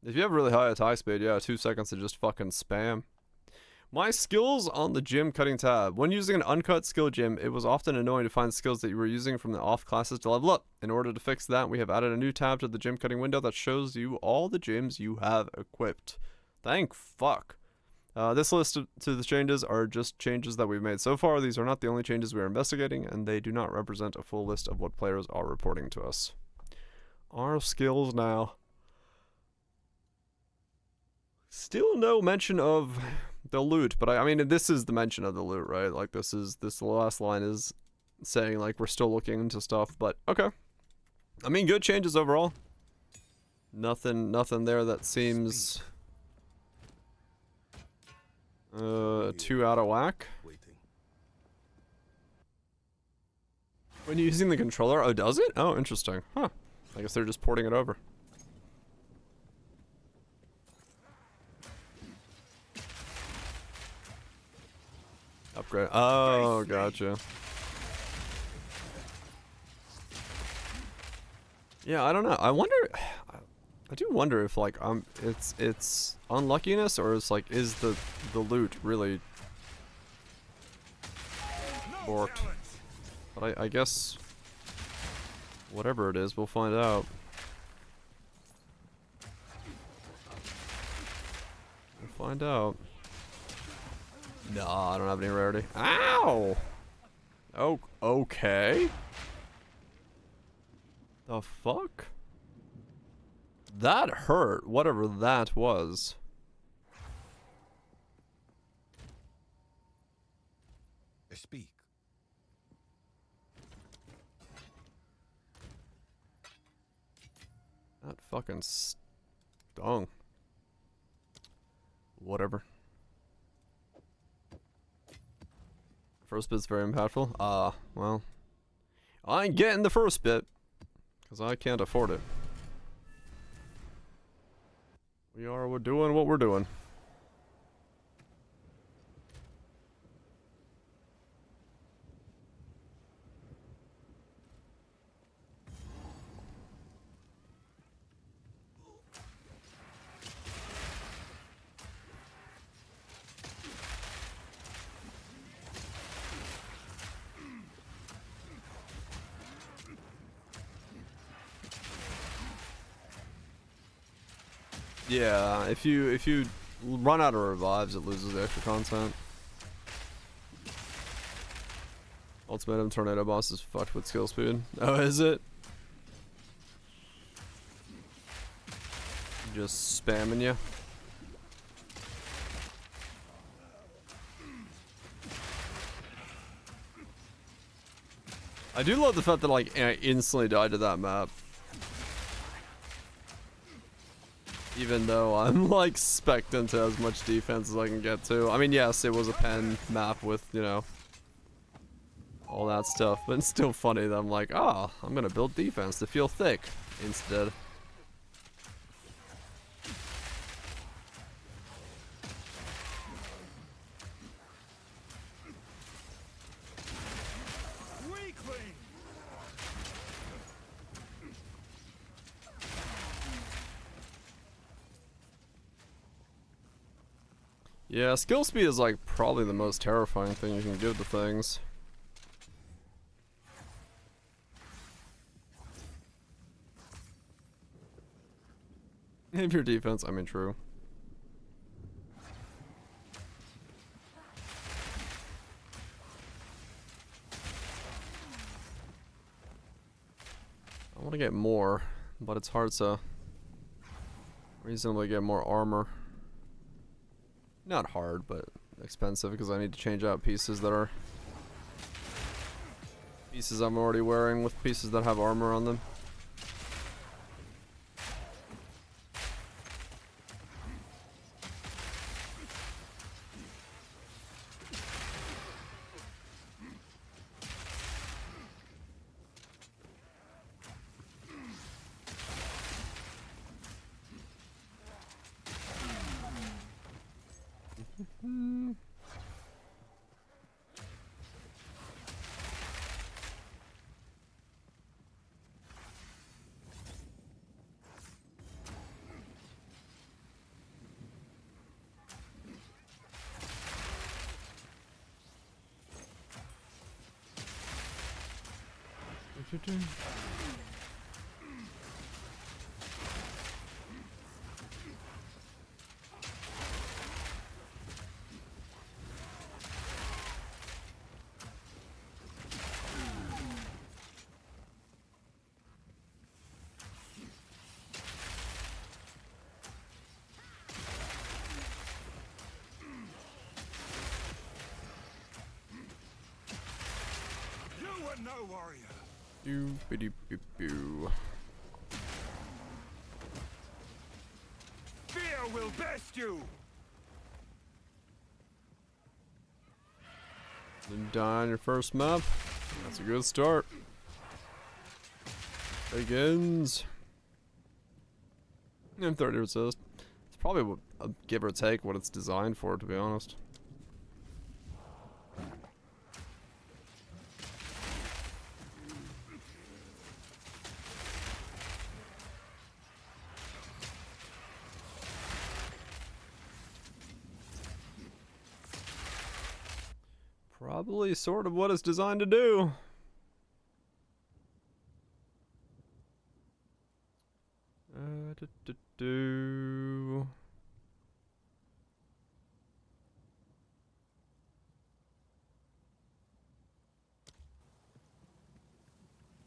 If you have really high attack speed, yeah, 2 seconds to just fucking spam. My skills on the gym cutting tab. When using an uncut skill gym, it was often annoying to find skills that you were using from the off classes to level up. In order to fix that, we have added a new tab to the gym cutting window that shows you all the gyms you have equipped. Thank fuck. This list to the changes are just changes that we've made so far. These are not the only changes we are investigating, and they do not represent a full list of what players are reporting to us. Our skills now. Still no mention of the loot, but I mean, this is the mention of the loot, right? Like, this last line is saying, like, we're still looking into stuff, but okay. I mean, good changes overall. Nothing there that seems too out of whack. When you're using the controller, oh, does it? Oh, interesting. Huh. I guess they're just porting it over. Upgrade. Oh, gotcha. Yeah, I don't know. I wonder. I do wonder if like it's unluckiness or is like the loot really borked. But I guess whatever it is, we'll find out. We'll find out. No, I don't have any rarity. Ow! Oh, okay. The fuck? That hurt, whatever that was. Speak. That fucking stung. Whatever. First bit's very impactful. Well, I ain't getting the first bit because I can't afford it. We're doing what we're doing. Yeah, if you run out of revives, it loses the extra content. Ultimatum Tornado Boss is fucked with skill speed. Oh, is it? Just spamming you. I do love the fact that like I instantly died to that map. Even though I'm like spec'd into as much defense as I can get to. I mean, yes, it was a pen map with, you know, all that stuff, but it's still funny that I'm like, ah, oh, I'm gonna build defense to feel thick instead. Yeah, skill speed is like probably the most terrifying thing you can give to things. If your defense, I mean, true. I want to get more, but it's hard to reasonably get more armor. Not hard, but expensive because I need to change out pieces that are pieces I'm already wearing with pieces that have armor on them. No warrior. Boo. Fear will best you. Then die on your first map. That's a good start. Begins. And 30 resist. It's probably what, give or take what it's designed for, to be honest. Probably sort of what it's designed to do.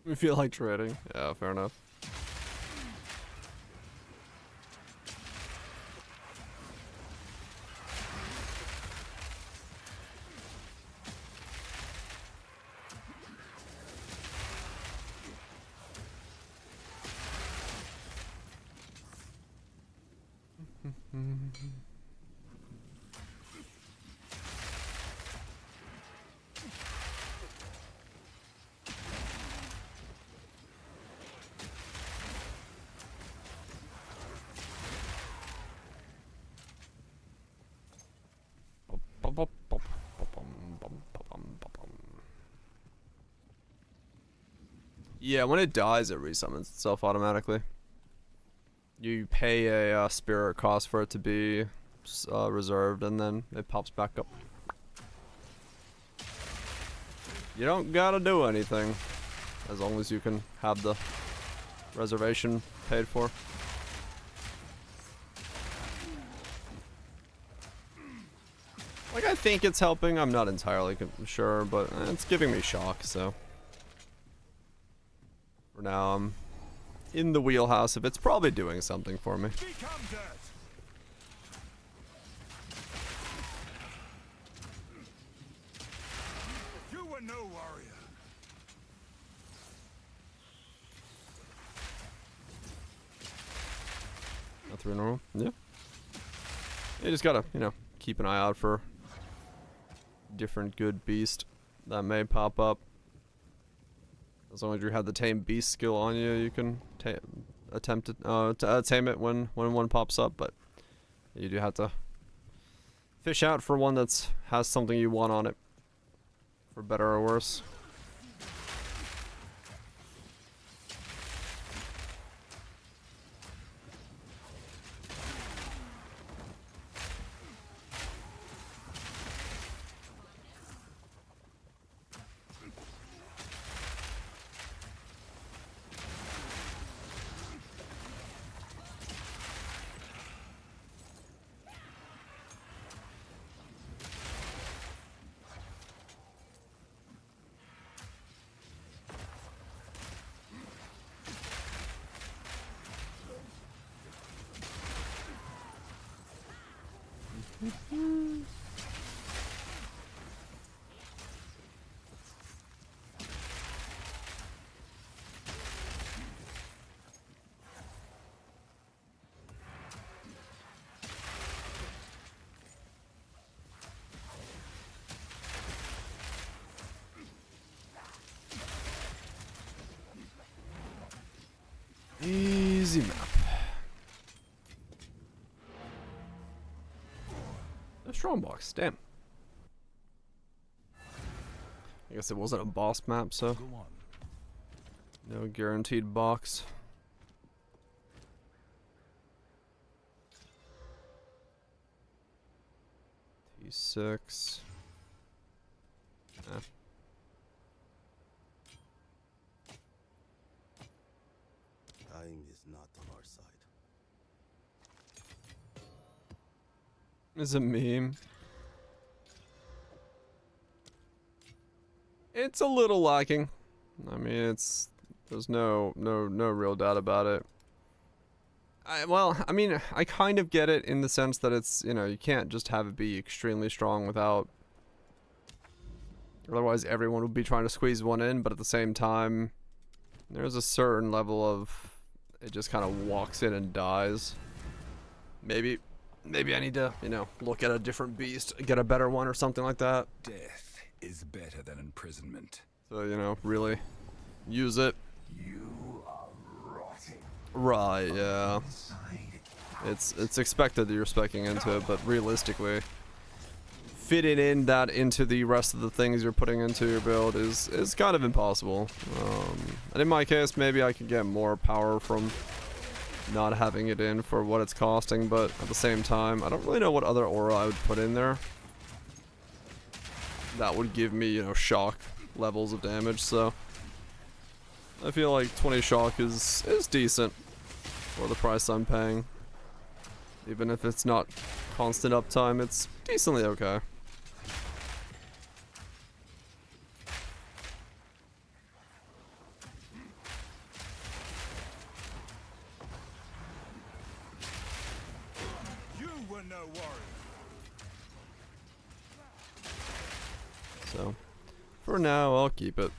We feel like trading. Yeah, fair enough. Yeah, when it dies, it resummons itself automatically. You pay a spirit cost for it to be reserved, and then it pops back up. You don't gotta do anything, as long as you can have the reservation paid for. Like, I think it's helping. I'm not entirely sure, but it's giving me shock, so. For now, I'm in the wheelhouse of it's probably doing something for me. You were no warrior. A 3 normal. Yeah. You just gotta, you know, keep an eye out for different good beast that may pop up. As long as you have the tame beast skill on you, you can attempt to tame it when one pops up. But you do have to fish out for one that's has something you want on it, for better or worse. Easy map. A strong box, damn. I guess it wasn't a boss map, so no guaranteed box. T6. Time is not on our side. Is a meme. It's a little lacking. I mean, there's no real doubt about it. I mean, I kind of get it in the sense that it's, you know, you can't just have it be extremely strong without. Otherwise, everyone would be trying to squeeze one in, but at the same time, there's a certain level of it just kind of walks in and dies. Maybe I need to, you know, look at a different beast, get a better one or something like that. Death is better than imprisonment. So, you know, really use it. You are rotting. Right, yeah. It's expected that you're speccing into it, but realistically, fitting in that into the rest of the things you're putting into your build is kind of impossible. And in my case, maybe I could get more power from not having it in for what it's costing, but at the same time, I don't really know what other aura I would put in there that would give me, you know, shock levels of damage, so I feel like 20 shock is decent for the price I'm paying. Even if it's not constant uptime, it's decently okay. You were no warrior. So, for now, I'll keep it.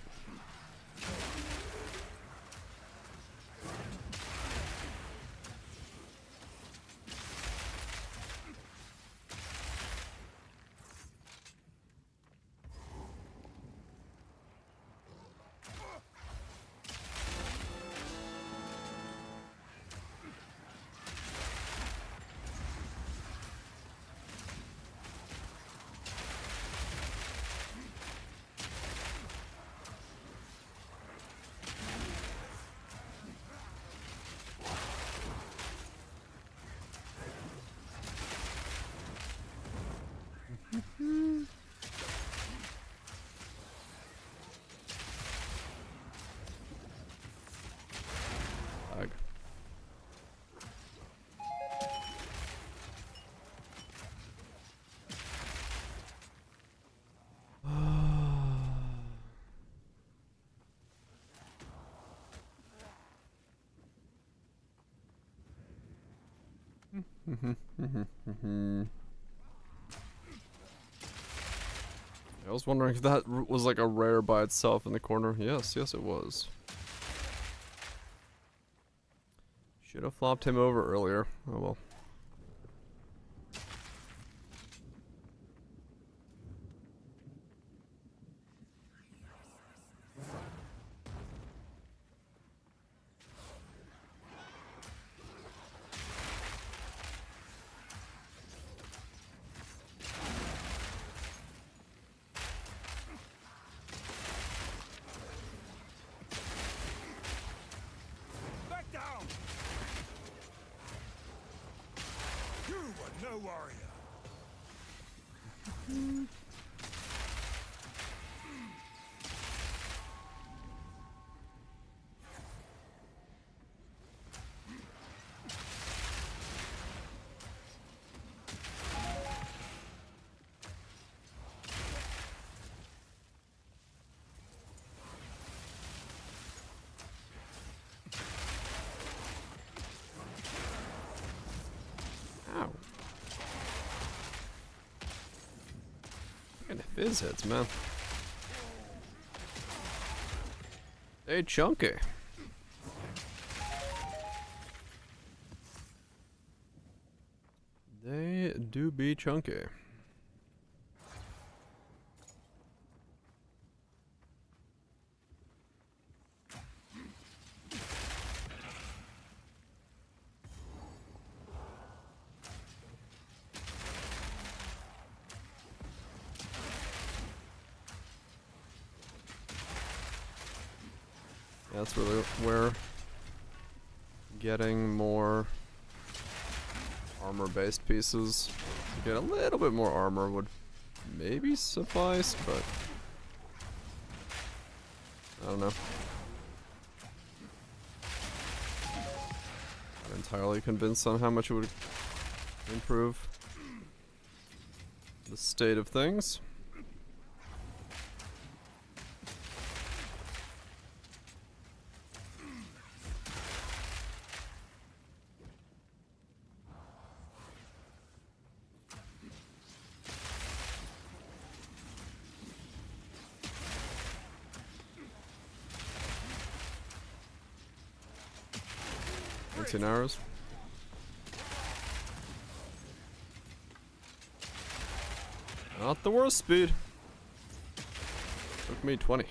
Ugh. I was wondering if that was like a rare by itself in the corner. Yes, yes it was. Should have flopped him over earlier. Oh well. Back down! You were no warrior. Ow. And fizz hits, man. They chunky. They do be chunky. That's really where getting more armor-based pieces to get a little bit more armor would maybe suffice, but I don't know. Not entirely convinced on how much it would improve the state of things. Arrows. Not the worst speed. Took me 20.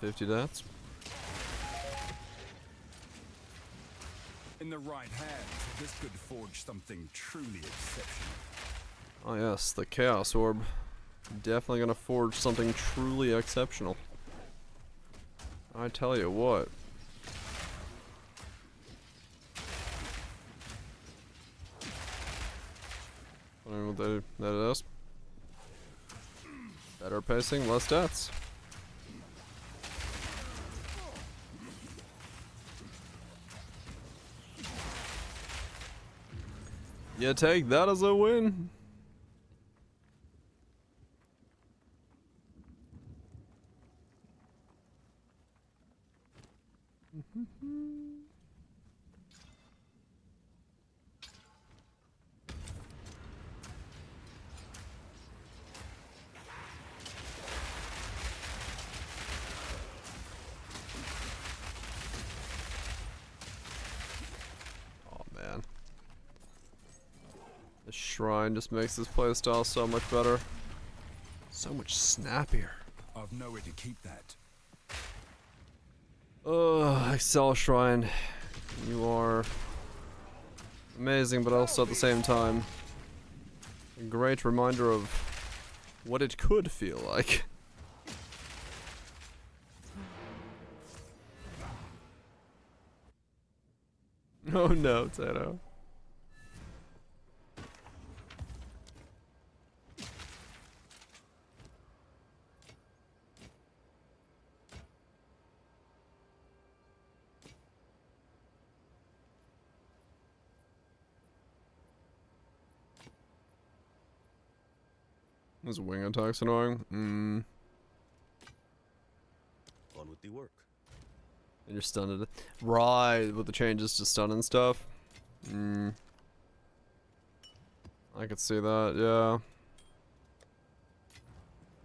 50 dots. In the right hands, this could forge something truly exceptional. Oh yes, the Chaos Orb. Definitely gonna forge something truly exceptional. I tell you what. I don't know what that is. Better pacing, less deaths. You take that as a win. Oh man. The shrine just makes this playstyle so much better. So much snappier. I've nowhere to keep that. Excel Shrine. You are amazing, but also at the same time a great reminder of what it could feel like. Oh no, Tato. Those wing attacks annoying. On with the work. And you're stunned. Right, with the changes to stun and stuff. I could see that, yeah.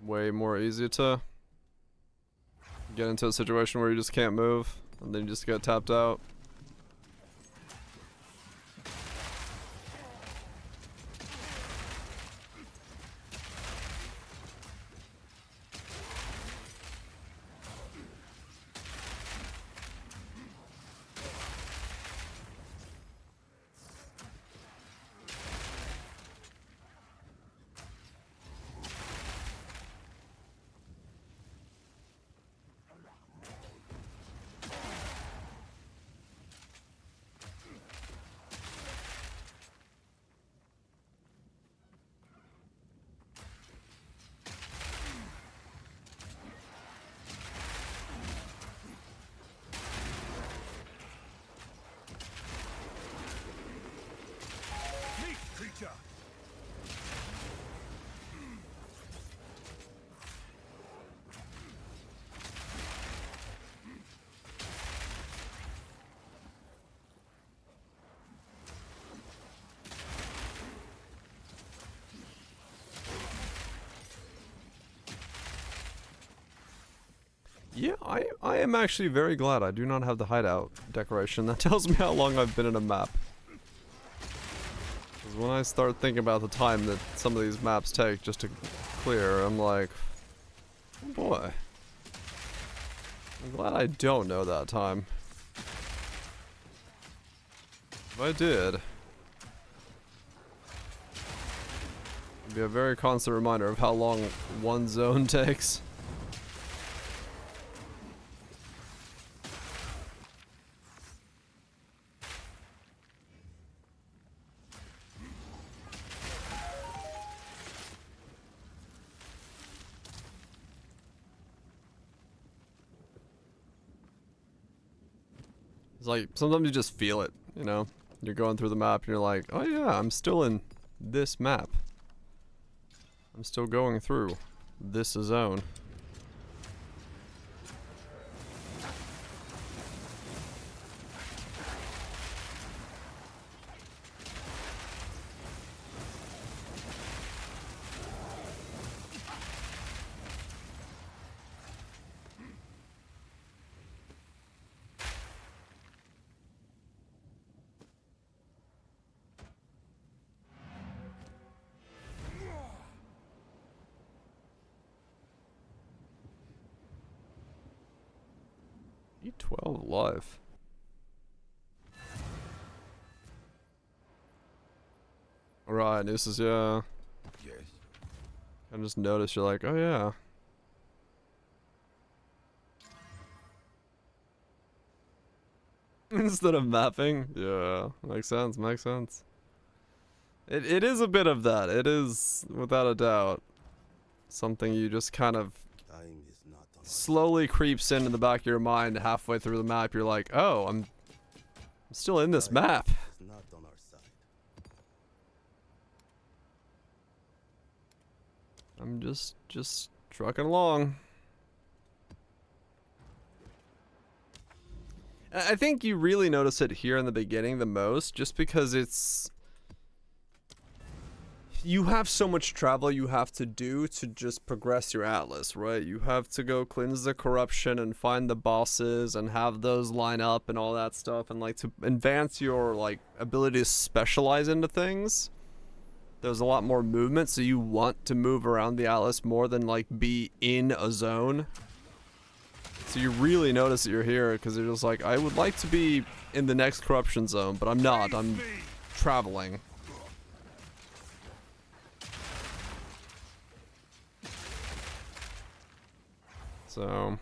Way more easy to get into a situation where you just can't move, and then you just get tapped out. Yeah, I am actually very glad I do not have the hideout decoration. That tells me how long I've been in a map. Because when I start thinking about the time that some of these maps take just to clear, I'm like, oh boy. I'm glad I don't know that time. If I did, it'd be a very constant reminder of how long one zone takes. It's like, sometimes you just feel it, you know? You're going through the map and you're like, oh yeah, I'm still in this map. I'm still going through this zone. E12 live. Right, this is, yeah. Yes. I just noticed you're like, oh yeah. Instead of mapping? Yeah, makes sense, makes sense. It is a bit of that. It is, without a doubt, something you just kind of slowly creeps into the back of your mind halfway through the map. You're like, oh, I'm still in this map. I'm just trucking along. I think you really notice it here in the beginning the most, just because it's... You have so much travel you have to do to just progress your atlas, right? You have to go cleanse the corruption and find the bosses and have those line up and all that stuff, and like to advance your like ability to specialize into things. There's a lot more movement, so you want to move around the atlas more than like be in a zone. So you really notice that you're here because you're just like, I would like to be in the next corruption zone, but I'm not. I'm traveling. So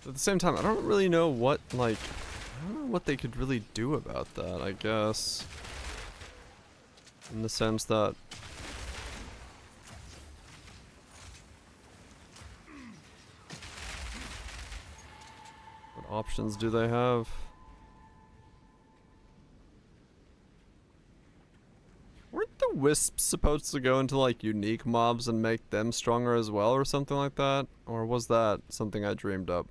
at the same time, I don't really know what, like, I don't know what they could really do about that, I guess. In the sense that what options do they have? Weren't the wisps supposed to go into like unique mobs and make them stronger as well or something like that? Or was that something I dreamed up?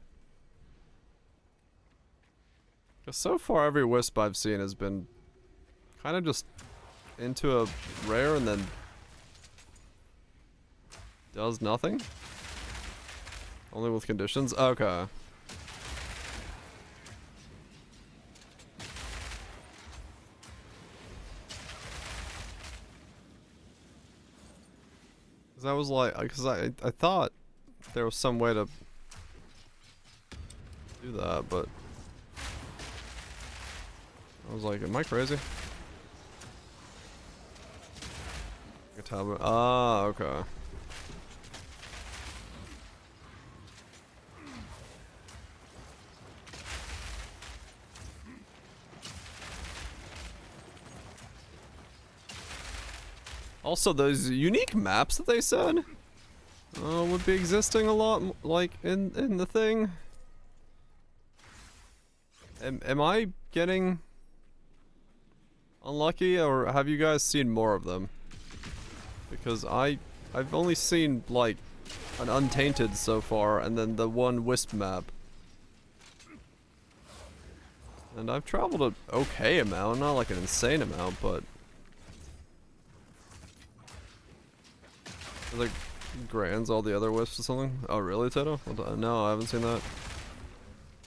Because so far every wisp I've seen has been kind of just into a rare and then does nothing? Only with conditions? Okay. Cause I was like, cause I thought there was some way to do that, but I was like, am I crazy? A tablet. Ah, okay. Also, those unique maps that they said would be existing a lot, like in the thing. Am I getting unlucky, or have you guys seen more of them? Because I've only seen like an Untainted so far, and then the one Wisp map. And I've traveled an okay amount, not like an insane amount, but like Grands all the other Wisps or something. Oh really, Tato? No, I haven't seen that.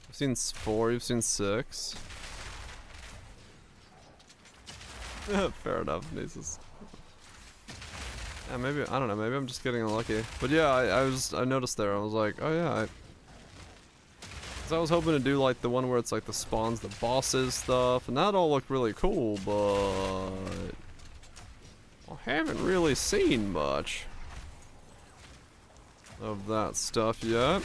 I've seen 4, you've seen 6. Fair enough, Nisus. Yeah, maybe, I don't know, maybe I'm just getting unlucky. But yeah, I noticed there, I was like, oh yeah, cause I was hoping to do like the one where it's like the spawns, the bosses stuff, and that all looked really cool, but I haven't really seen much of that stuff yet.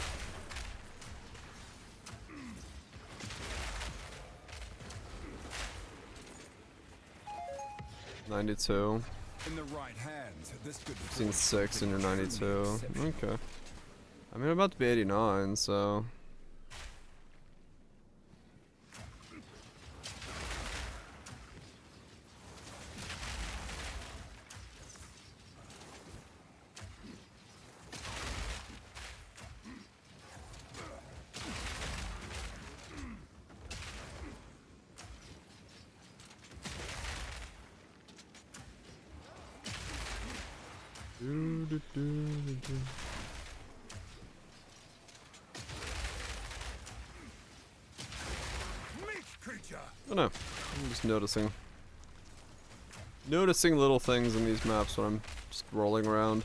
$92. In the right hands, this could I've seen 6 and you're 92. Okay. I mean, I'm about to be 89, so. I don't know. I'm just noticing. Noticing little things in these maps when I'm just rolling around.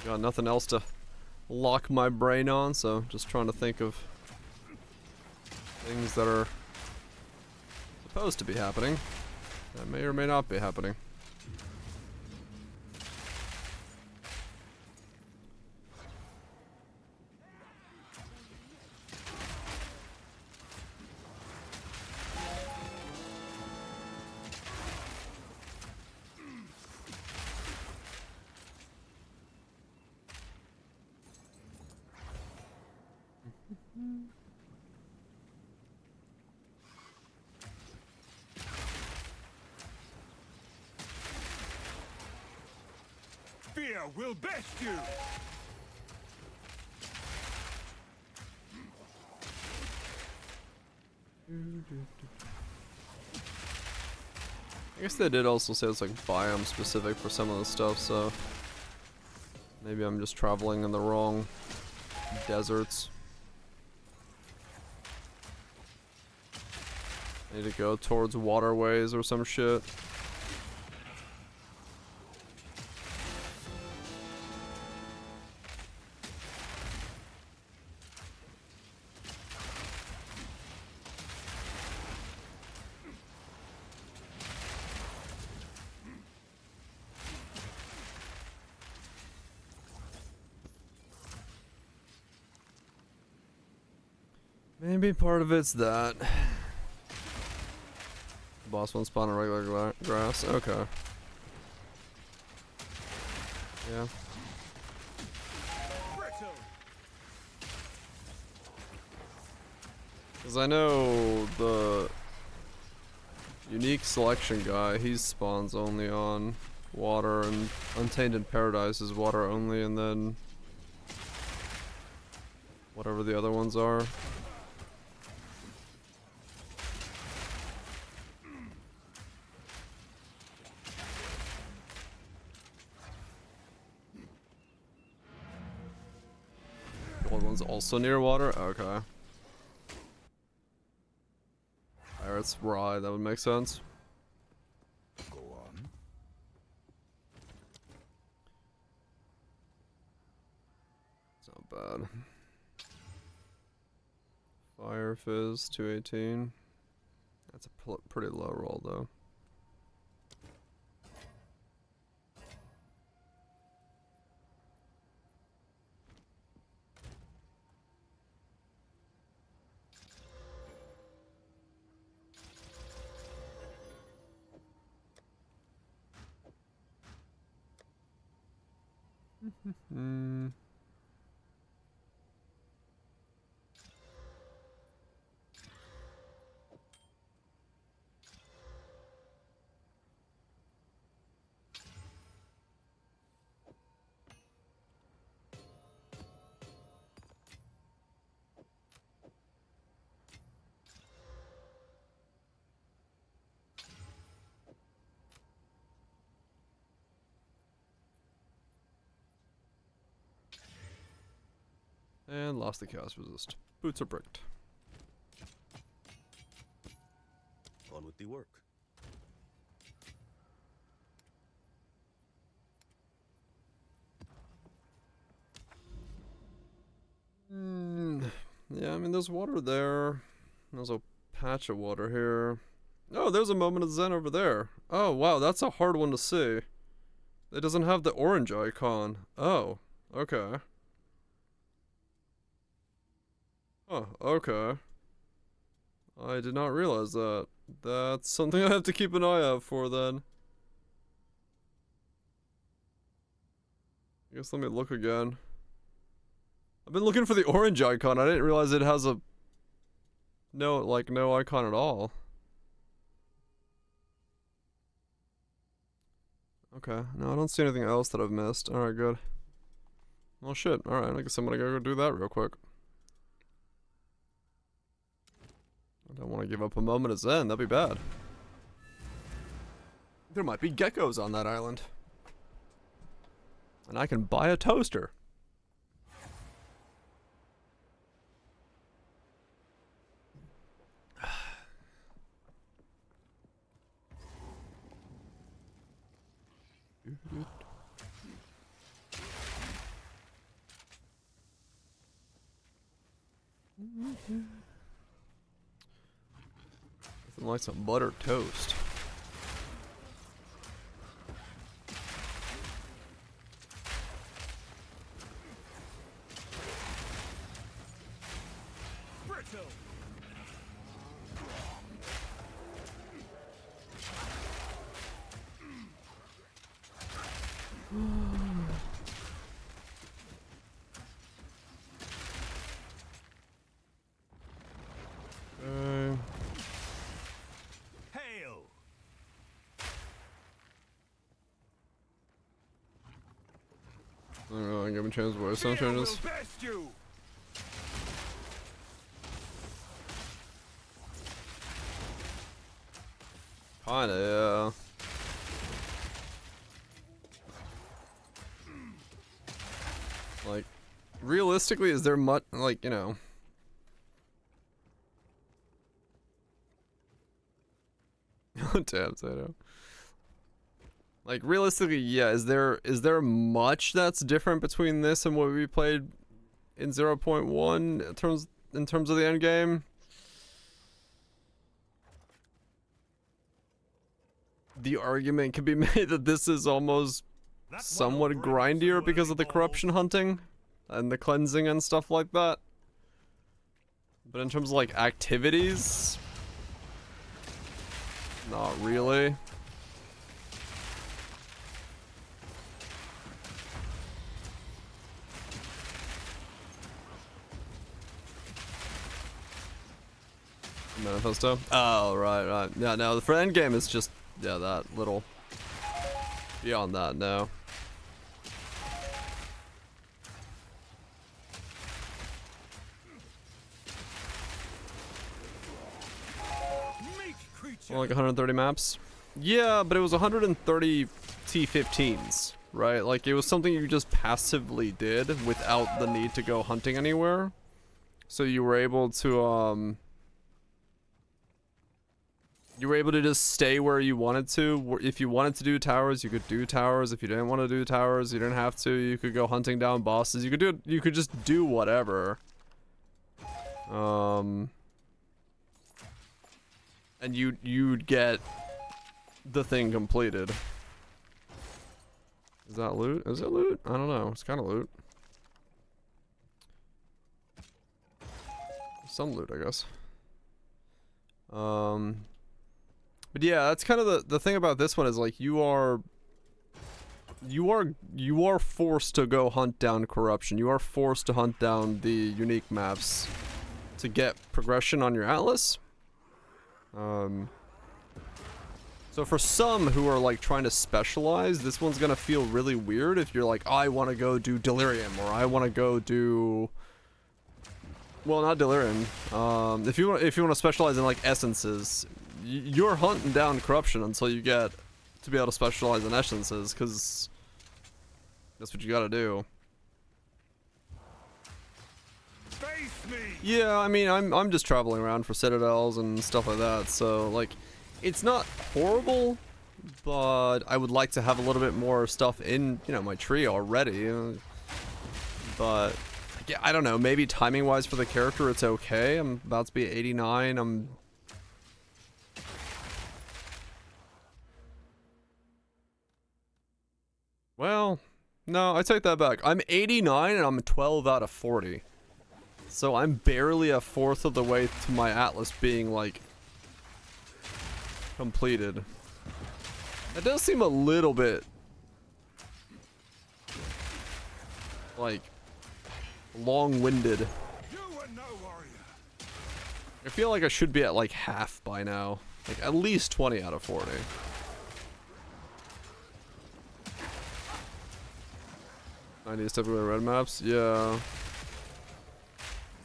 Got nothing else to lock my brain on, so just trying to think of things that are supposed to be happening that may or may not be happening. Fear will best you! I guess they did also say it's like biome specific for some of the stuff, so maybe I'm just traveling in the wrong deserts. I need to go towards waterways or some shit. Maybe part of it's that. Boss won't spawn in regular grass. Okay. Yeah. Because I know the unique selection guy, he spawns only on water, and Untainted Paradise is water only, and then whatever the other ones are. island's also near water? Okay. Pirates, right, that would make sense. Go on. It's not bad. Fire Fizz, 218. That's a pretty low roll, though. And lost the chaos resist. Boots are bricked. On with the work. Yeah, I mean, there's water there. There's a patch of water here. Oh, there's a moment of Zen over there. Oh, wow, that's a hard one to see. It doesn't have the orange icon. Oh, okay. Oh, okay. I did not realize that. That's something I have to keep an eye out for then. I guess let me look again. I've been looking for the orange icon. I didn't realize it has a no icon at all. Okay, no, I don't see anything else that I've missed. Alright, good. Well, shit. Alright, I guess I'm gonna go do that real quick. I don't want to give up a moment of Zen. That'd be bad. There might be geckos on that island. And I can buy a toaster. Nothing like some buttered toast. Hail! I don't know, I give him a chance to some Fear will changes. best you! Kinda, yeah. Like, realistically, is there much, like, you know. Oh, damn, Sato. Like, realistically, yeah, is there much that's different between this and what we played in 0.1 in terms of the end game? The argument can be made that this is almost somewhat grindier because of the corruption hunting and the cleansing and stuff like that. But in terms of like activities, not really. Manifesto? Oh, right. Yeah, no, for end game it's just, yeah, that little. Beyond that, no. Well, like 130 maps? Yeah, but it was 130 T15s. right? Like, it was something you just passively did without the need to go hunting anywhere. So you were able to, you were able to just stay where you wanted to. If you wanted to do towers, you could do towers. If you didn't want to do towers, you didn't have to. You could go hunting down bosses. You could just do whatever. And you'd get the thing completed. Is that loot? Is it loot? I don't know. It's kind of loot. Some loot, I guess. But yeah, that's kind of the thing about this one is like you are forced to go hunt down corruption. You are forced to hunt down the unique maps to get progression on your atlas. So for some who are like trying to specialize, this one's gonna feel really weird if you're like, I want to go do Delirium, or I want to go do, well, not Delirium. If you want to specialize in like essences, you're hunting down corruption until you get to be able to specialize in essences, because that's what you gotta do. Face me. Yeah, I mean, I'm just traveling around for citadels and stuff like that, so like, it's not horrible, but I would like to have a little bit more stuff in, you know, my tree already. But yeah, I don't know, maybe timing wise for the character it's okay. I'm about to be 89. Well, no, I take that back. I'm 89 and I'm 12 out of 40. So I'm barely a fourth of the way to my atlas being like completed. It does seem a little bit like long-winded. I feel like I should be at like half by now. Like at least 20 out of 40. I need to step away red maps. Yeah.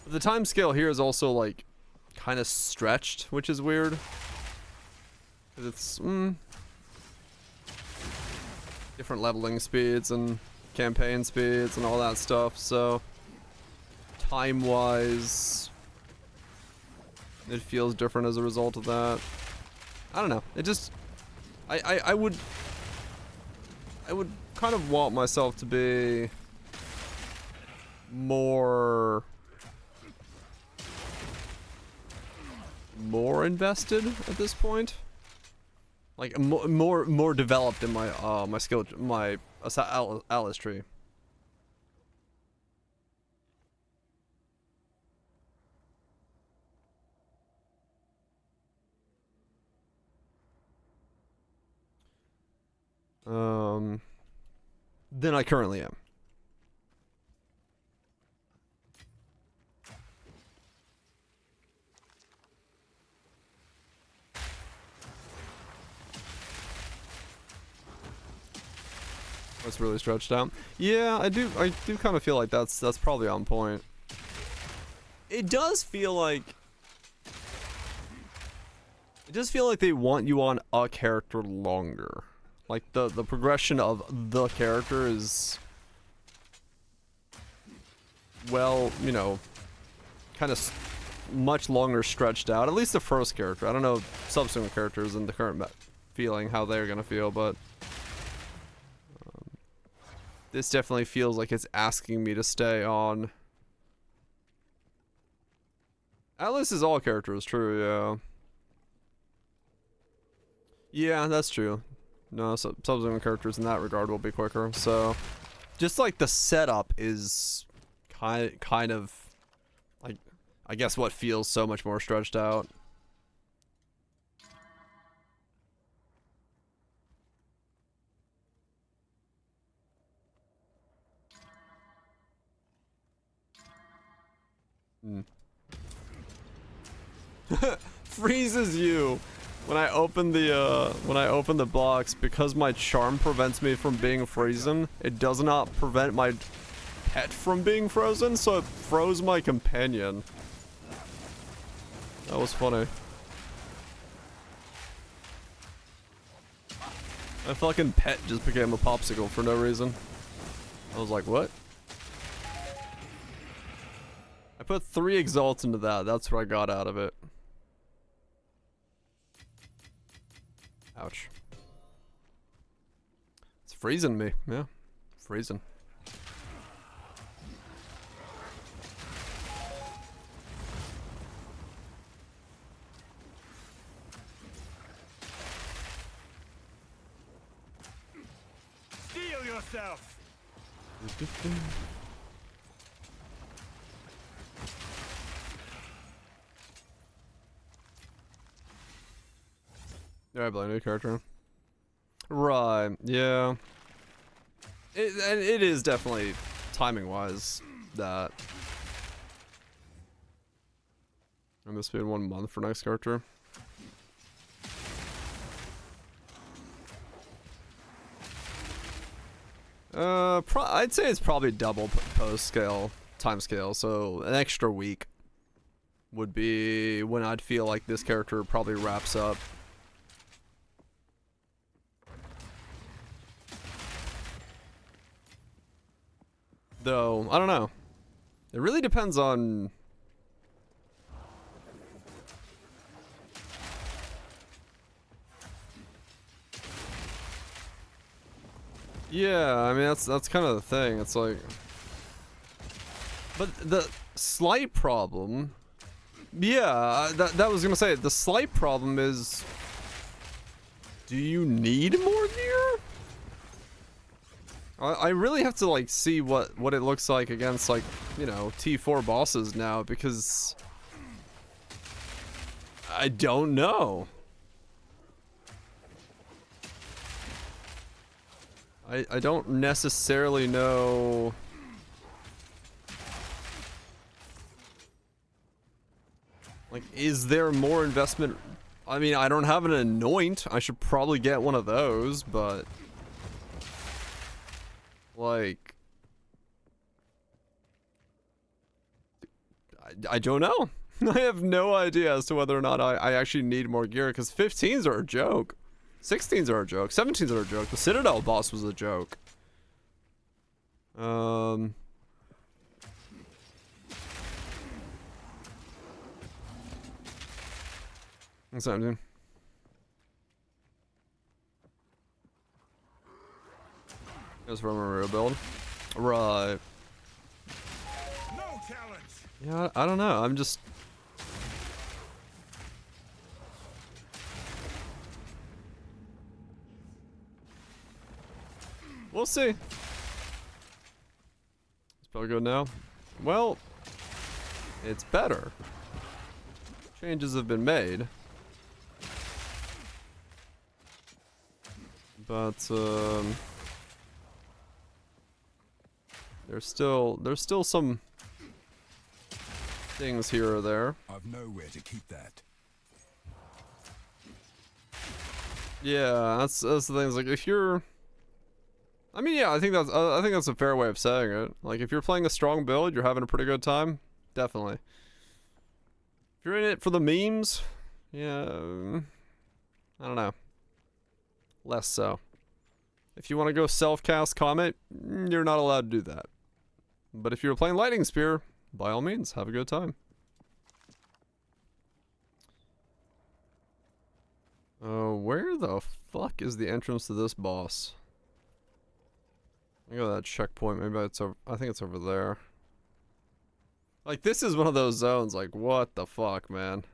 But the time scale here is also like kind of stretched, which is weird. Cause it's different leveling speeds and campaign speeds and all that stuff. So time-wise, it feels different as a result of that. I don't know. It just, I would kind of want myself to be more invested at this point. Like more developed in my my skill, my atlas tree. Than I currently am. That's really stretched out. Yeah, I do kind of feel like that's probably on point. It does feel like they want you on a character longer. Like the progression of the character is, well, you know, kind of much longer stretched out. At least the first character. I don't know subsequent characters in the current feeling how they're gonna feel, but this definitely feels like it's asking me to stay on. Atlas is all characters, true, yeah. Yeah, that's true. No, subsequent characters in that regard will be quicker. So, just like the setup is kind of like, I guess what feels so much more stretched out. Freezes you. When I open the box, because my charm prevents me from being frozen, it does not prevent my pet from being frozen, so it froze my companion. That was funny. My fucking pet just became a popsicle for no reason. I was like, what? I put 3 exalts into that. That's what I got out of it. Ouch. It's freezing me. Yeah. Freezing. Steel yourself! Yeah, I play a new character. Right, yeah. And it is definitely, timing-wise, that. I'm gonna spend 1 month for next character. I'd say it's probably double post scale, time scale, so an extra week would be when I'd feel like this character probably wraps up. Though, I don't know. It really depends on... Yeah, I mean, that's kind of the thing. It's like... But the slight problem... Yeah, that was gonna say, the slight problem is... Do you need more gear? I really have to, like, see what it looks like against, like, you know, T4 bosses now, because... I don't know. I don't necessarily know... Like, is there more investment? I mean, I don't have an anoint. I should probably get one of those, but... Like... I don't know. I have no idea as to whether or not I actually need more gear, because 15s are a joke. 16s are a joke. 17s are a joke. The Citadel boss was a joke. What's that, dude? It's from a real build. Right. No challenge. Yeah, I don't know. I'm just... We'll see. It's probably good now. Well, it's better. Changes have been made. But there's still some things here or there. I've nowhere to keep that. Yeah, that's the thing. Is like if you're, I mean, yeah, I think that's a fair way of saying it. Like if you're playing a strong build, you're having a pretty good time. Definitely. If you're in it for the memes, yeah, I don't know. Less so. If you want to go self-cast Comet, you're not allowed to do that. But if you're playing Lightning Spear, by all means, have a good time. Where the fuck is the entrance to this boss? I go to that checkpoint. Maybe it's over. I think it's over there. Like, this is one of those zones. Like, what the fuck, man?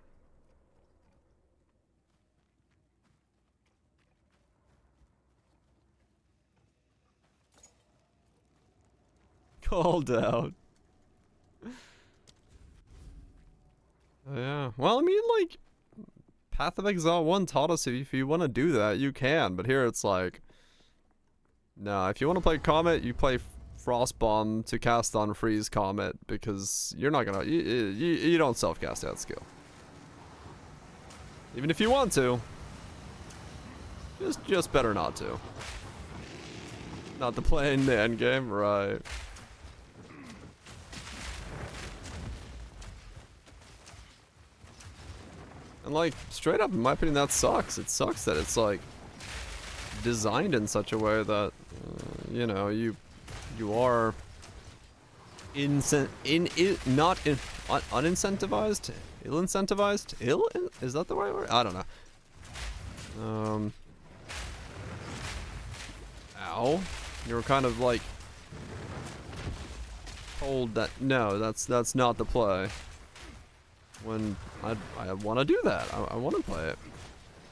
Called out. Yeah. Well, I mean, like, Path of Exile 1 taught us if you want to do that, you can. But here it's like, no, if you want to play Comet, you play Frostbomb to cast on Freeze Comet, because you're not gonna, you don't self-cast that skill. Even if you want to. Just better not to. Not to play in the endgame, right. And like, straight up, in my opinion, that sucks. It sucks that it's like, designed in such a way that you know, you are unincentivized, ill-incentivized, is that the right word? I don't know. Ow. You're kind of like told that no, that's not the play. When I want to do that, I want to play it.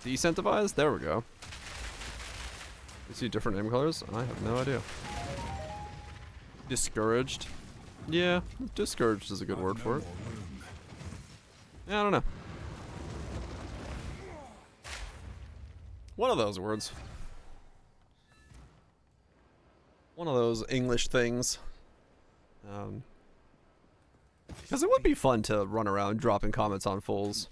Decentivized? There we go. You see different name colors? I have no idea. Discouraged? Yeah, discouraged is a good word for it. Yeah, I don't know. One of those words. One of those English things. Because it would be fun to run around dropping comments on fools.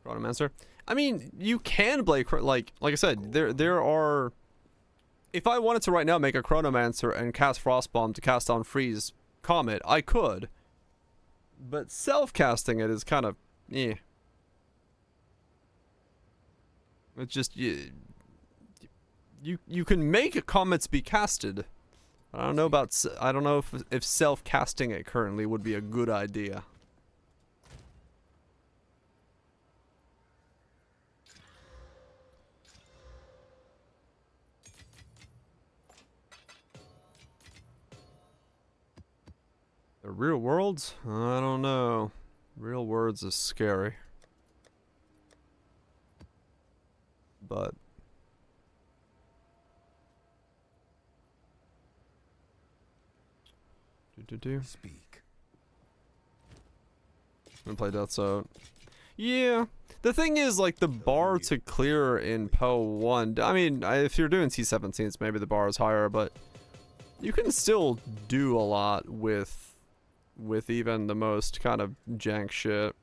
Chronomancer? I mean, you can play, like I said, there are... If I wanted to right now make a Chronomancer and cast Frostbomb to cast on Freeze Comet, I could. But self-casting it is kind of... eh. It's just... You can make comets be casted. I don't know about... I don't know if self-casting it currently would be a good idea. The real worlds? I don't know. Real worlds is scary. But... Speak. I'm gonna play Death Zone. Yeah. The thing is, like, the bar to clear in PoE 1... I mean, if you're doing T17s, maybe the bar is higher, but... You can still do a lot with even the most kind of jank shit.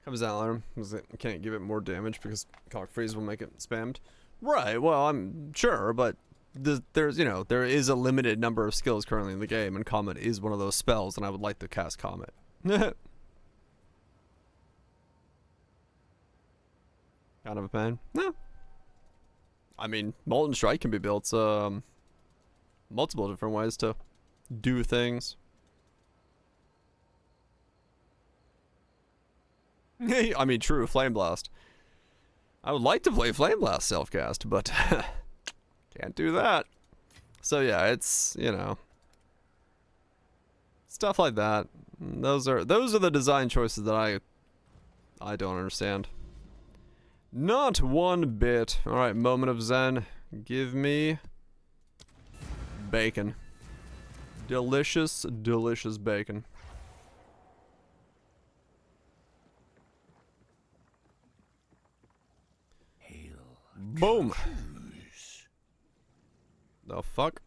Comes down, can't give it more damage because Cock Freeze will make it spammed. Right, well, I'm sure, but there's, you know, there is a limited number of skills currently in the game, and Comet is one of those spells, and I would like to cast Comet. Kind of a pain. No. I mean, Molten Strike can be built multiple different ways to do things. I mean, true, Flame Blast. I would like to play Flame Blast self-cast, but can't do that. So yeah, it's, you know, stuff like that. Those are the design choices that I don't understand. Not one bit. All right, moment of zen. Give me bacon. Delicious, delicious bacon. Boom. The fuck?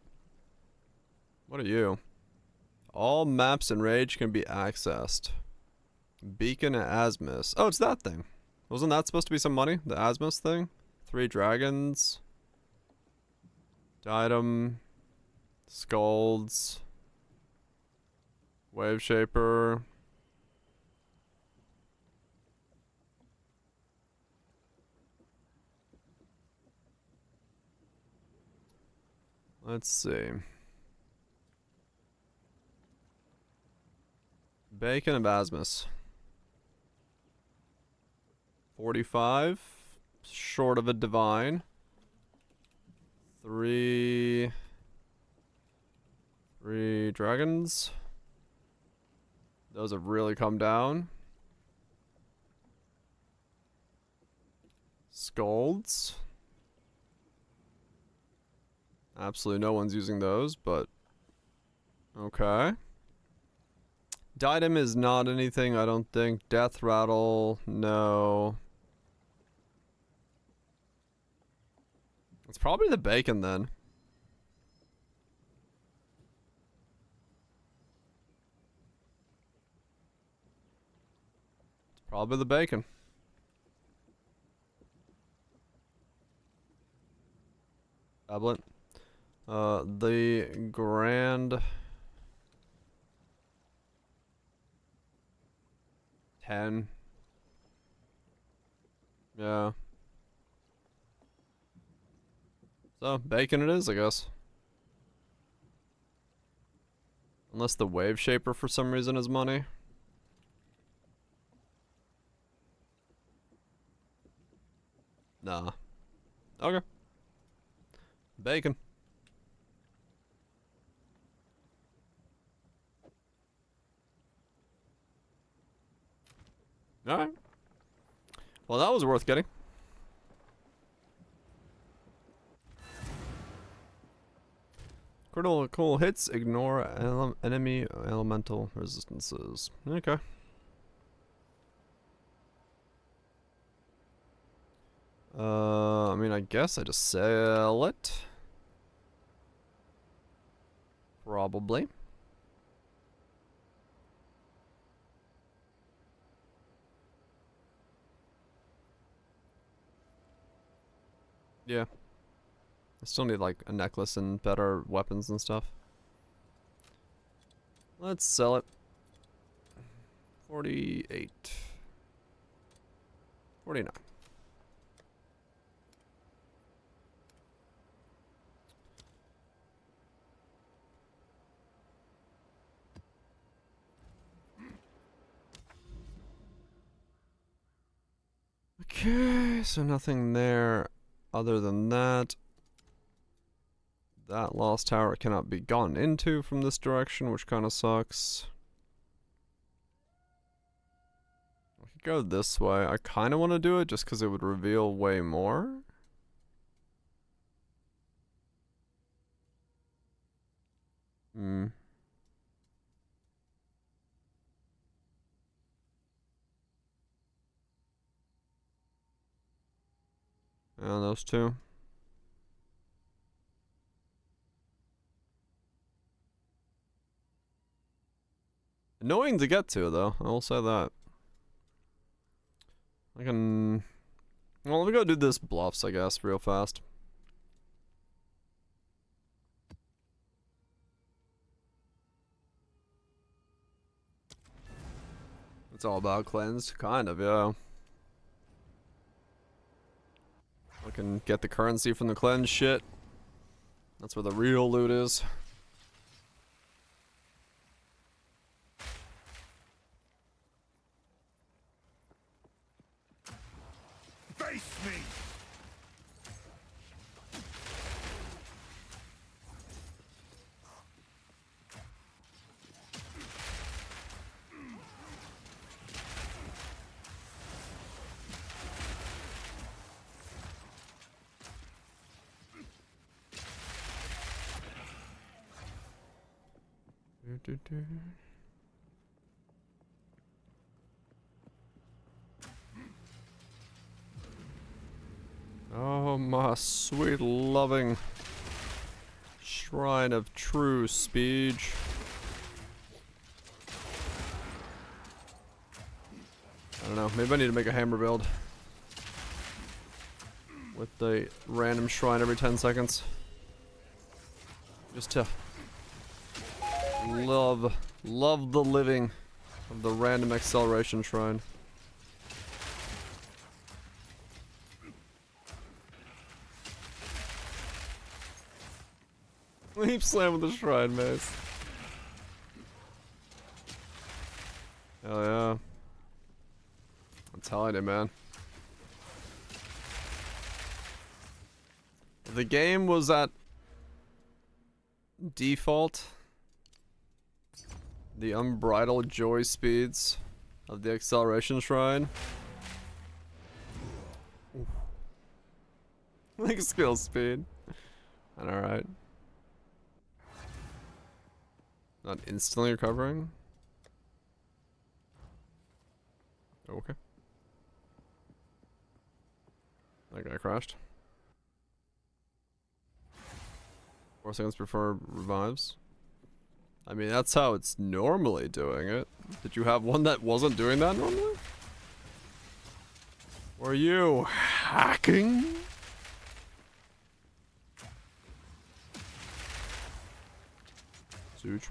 What are you? All maps in Rage can be accessed. Beacon and Asmus. Oh, it's that thing. Wasn't that supposed to be some money? The Asmus thing? 3 dragons. Diadem. Skulls. Wave Shaper. Let's see. Bacon of Asmus. 45. Short of a divine. 3 dragons. Those have really come down. Skulls. Absolutely no one's using those, but okay. Diadem is not anything, I don't think. Death Rattle, no. It's probably the bacon then. It's probably the bacon. Tablet. The Grand 10. Yeah. So, bacon it is, I guess. Unless the Wave Shaper for some reason is money. Nah. Okay. Bacon. Alright. Well, that was worth getting. Critical hits, ignore enemy elemental resistances. Okay. I mean, I guess I just sell it. Probably. Yeah. I still need like a necklace and better weapons and stuff. Let's sell it. 48. 49. Okay, so nothing there other than that. That lost tower cannot be gone into from this direction, which kind of sucks. I could go this way. I kind of want to do it just because it would reveal way more. Hmm. Yeah, those two. Annoying to get to, though. I will say that. I can... Well, let me go do this bluffs, I guess, real fast. It's all about cleansed, kind of, yeah. I can get the currency from the cleanse shit. That's where the real loot is. Face me! Oh, my sweet loving shrine of true speed. I don't know, maybe I need to make a hammer build with the random shrine every 10 seconds. Just to love the living of the random acceleration shrine. Leap slam with the shrine mace. Hell yeah. I'm telling you, man. If the game was at default, the unbridled joy speeds of the acceleration shrine. Like skill speed. Alright. Not instantly recovering? Okay. That guy crashed. 4 seconds before revives. I mean, that's how it's normally doing it. Did you have one that wasn't doing that normally? Were you hacking? Such.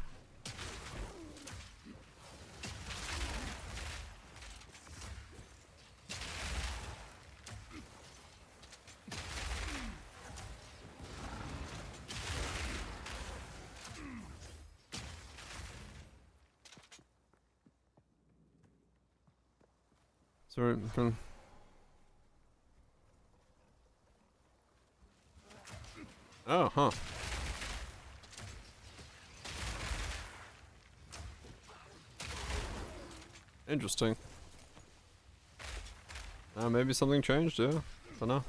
Sorry, oh, huh. Interesting. Maybe something changed, yeah. Don't know.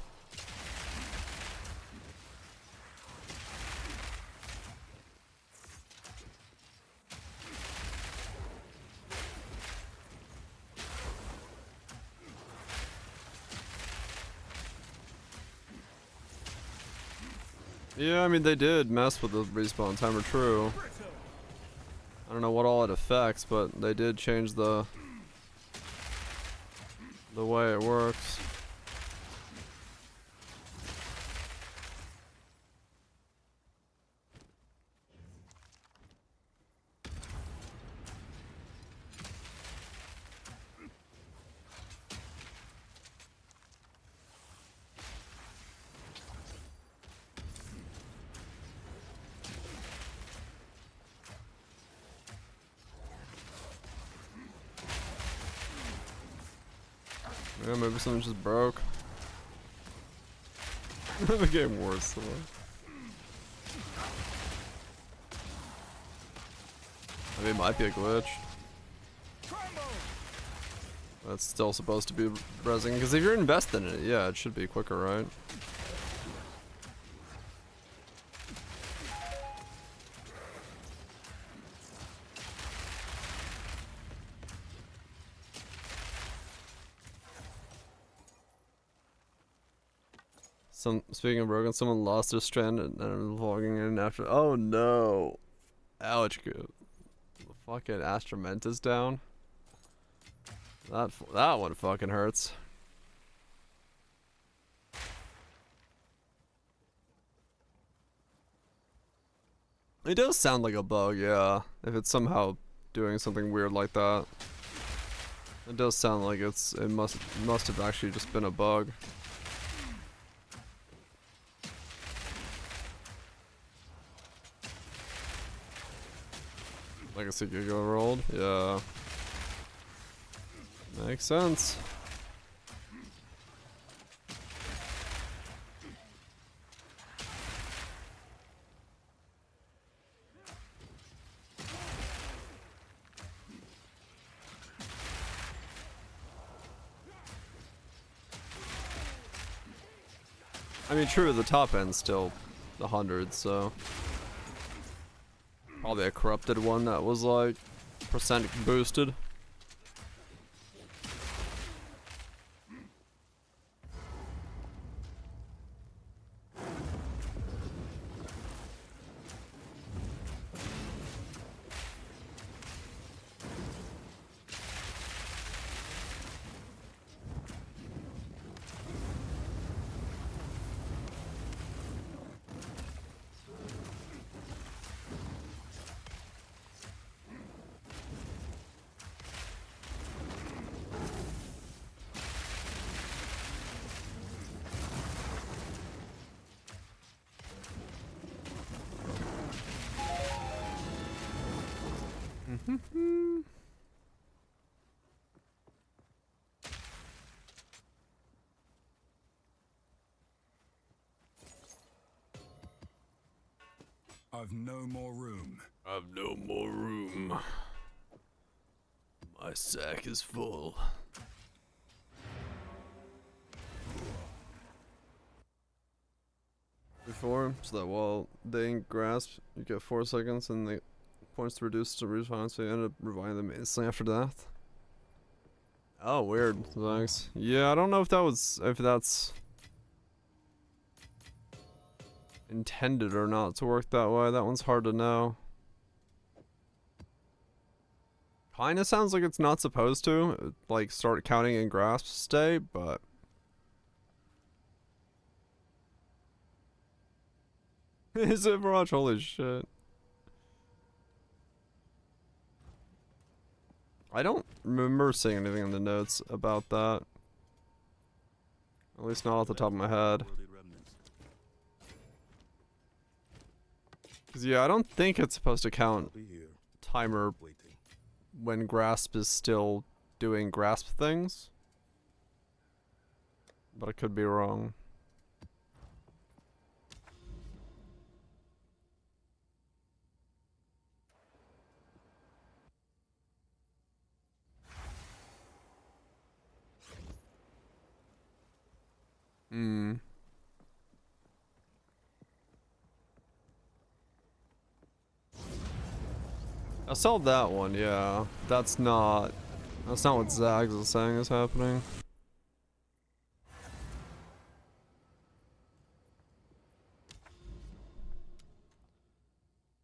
Yeah, I mean, they did mess with the respawn timer, true. I don't know what all it affects, but they did change the way it works. Yeah, maybe something just broke. The game worse. So. I mean, it might be a glitch. That's still supposed to be rezzing, because if you're invested in it, yeah, it should be quicker, right? Speaking of broken, someone lost their strand and then logging in after. Oh no! Ouch! The fucking Astrament is down. That one fucking hurts. It does sound like a bug, yeah. If it's somehow doing something weird like that, it does sound like it must have actually just been a bug. Legacy Giga rolled, yeah. Makes sense. I mean, true, the top end's still 100, so probably a corrupted one that was like percent boosted. I've no more room. I've no more room. My sack is full. Before, so that while they grasp, you get 4 seconds and the points to reduce to respawn, so you end up reviving them instantly after death. Oh, weird. Thanks. Yeah, I don't know if that's intended or not to work that way. That one's hard to know. Kinda sounds like it's not supposed to, like, start counting in grasp state, but is Overwatch? Holy shit. I don't remember seeing anything in the notes about that. At least not off the top of my head. Cause yeah, I don't think it's supposed to count timer when Grasp is still doing Grasp things. But I could be wrong. Hmm. I saw that one, yeah. That's not what Zags is saying is happening.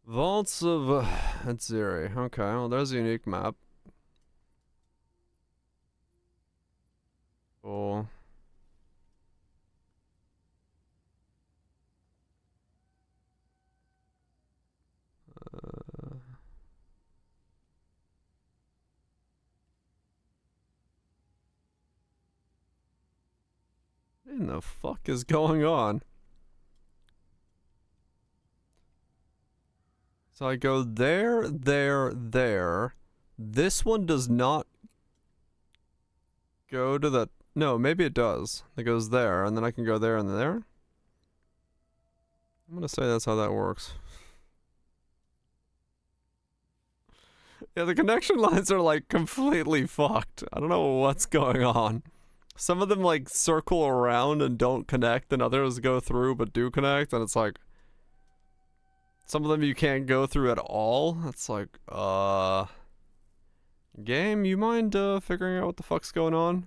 Vaults of Atziri. Okay, well there's a unique map. Cool. What in the fuck is going on? So I go there, there, there. This one does not go to the... No, maybe it does. It goes there, and then I can go there and there? I'm gonna say that's how that works. Yeah, the connection lines are like completely fucked. I don't know what's going on. Some of them like circle around and don't connect, and others go through but do connect, and it's like... Some of them you can't go through at all. It's like, game, you mind figuring out what the fuck's going on?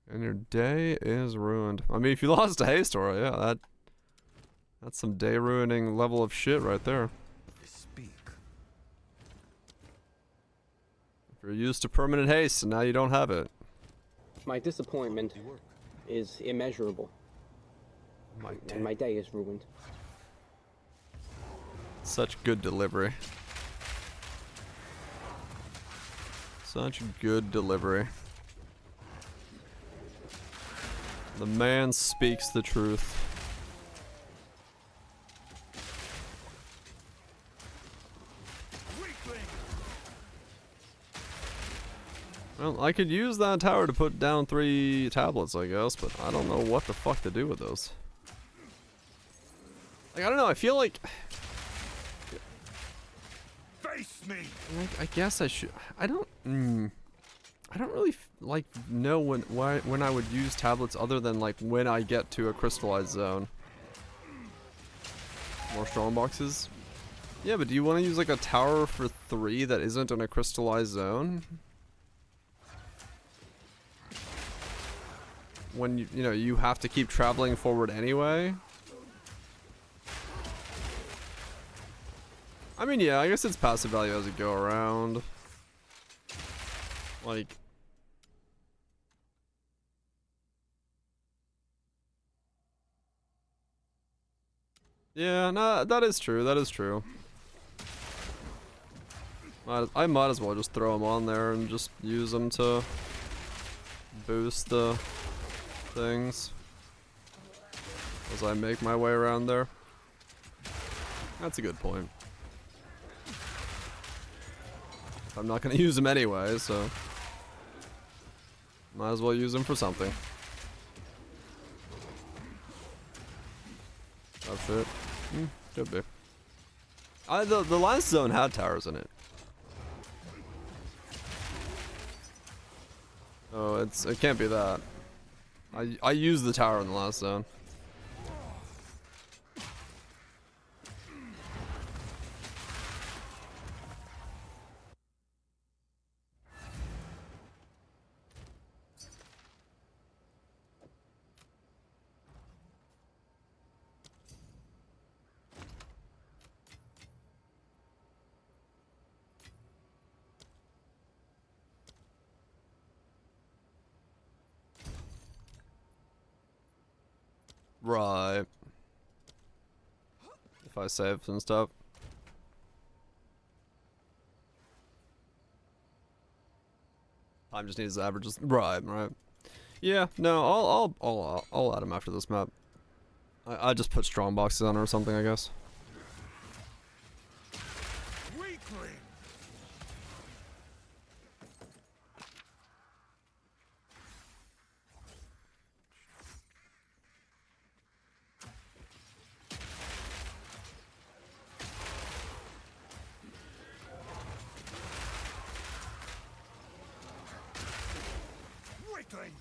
And your day is ruined. I mean, if you lost a haste aura, yeah, that's some day ruining level of shit right there. Speak. If you're used to permanent haste and now you don't have it. My disappointment is immeasurable. And my day is ruined. Such good delivery. Such good delivery. The man speaks the truth. Well, I could use that tower to put down 3 tablets, I guess, but I don't know what the fuck to do with those. Like, I don't know, I feel like... Face me. Like, I guess I should... I don't really like know when I would use tablets other than like when I get to a crystallized zone. More strong boxes. Yeah, but do you want to use like a tower for 3 that isn't in a crystallized zone? When you know you have to keep traveling forward anyway. I mean, yeah, I guess it's passive value as you go around. Like, yeah, nah, that is true. That is true. I might as well just throw them on there and just use them to boost the things as I make my way around there. That's a good point. I'm not gonna use them anyway, so might as well use them for something. That's it. Could be. The last zone had towers in it. Oh, it can't be that. I used the tower in the last zone. Right. If I save some stuff. Time just needs averages. Right, right. Yeah, no, I'll add him after this map. I just put strong boxes on or something, I guess. Weakling. Weakling.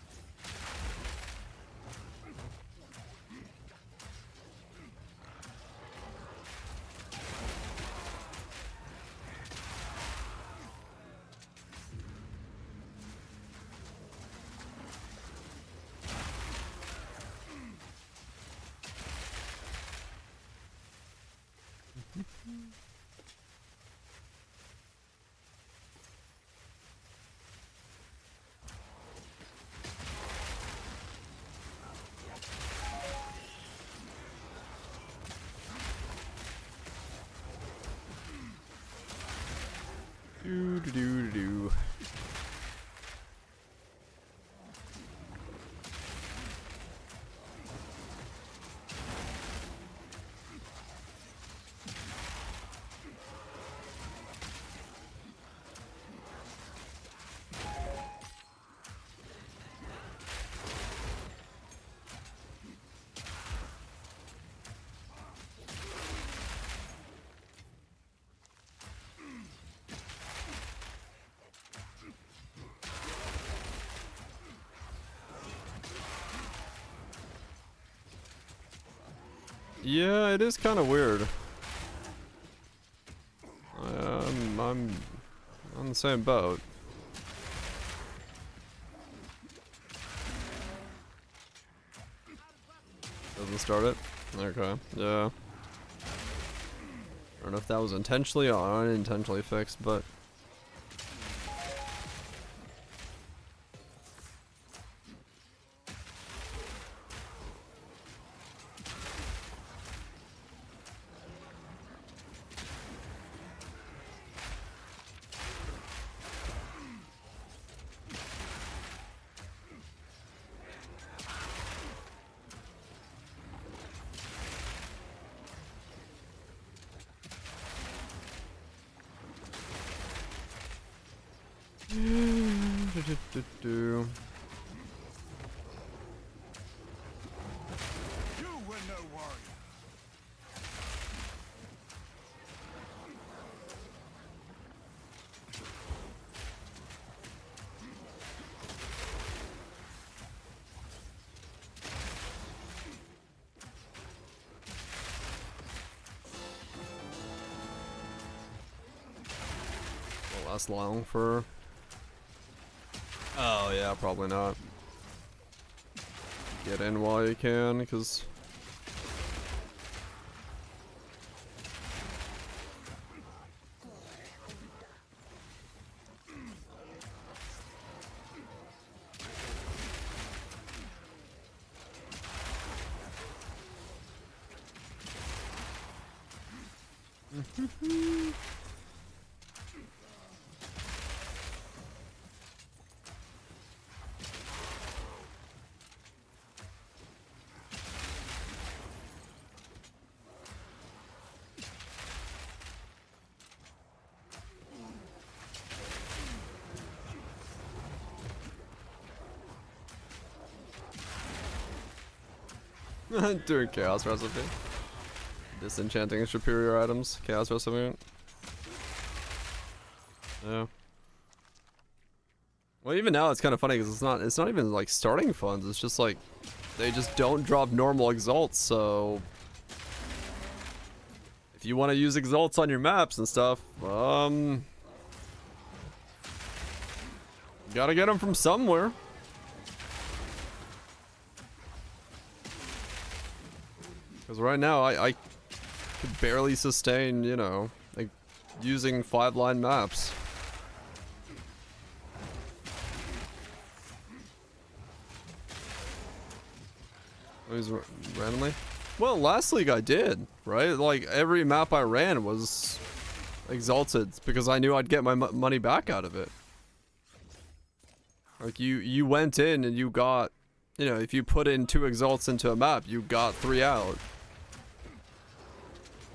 Do do do do. Yeah, it is kind of weird. I'm on the same boat. Doesn't start it? Okay, yeah. I don't know if that was intentionally or unintentionally fixed, but... Do. You were no warrior. Won't last long for... Oh yeah, probably not. Get in while you can, because... Doing chaos recipe. Disenchanting superior items. Chaos recipe. Yeah. Well, even now it's kind of funny because it's not even like starting funds. It's just like they just don't drop normal exalts. So if you want to use exalts on your maps and stuff, gotta get them from somewhere. Because right now, I could barely sustain, you know, like, using 5-line maps. Randomly? Well, last league I did, right? Like, every map I ran was exalted, because I knew I'd get my money back out of it. Like you went in and you got, you know, if you put in 2 exalts into a map, you got 3 out.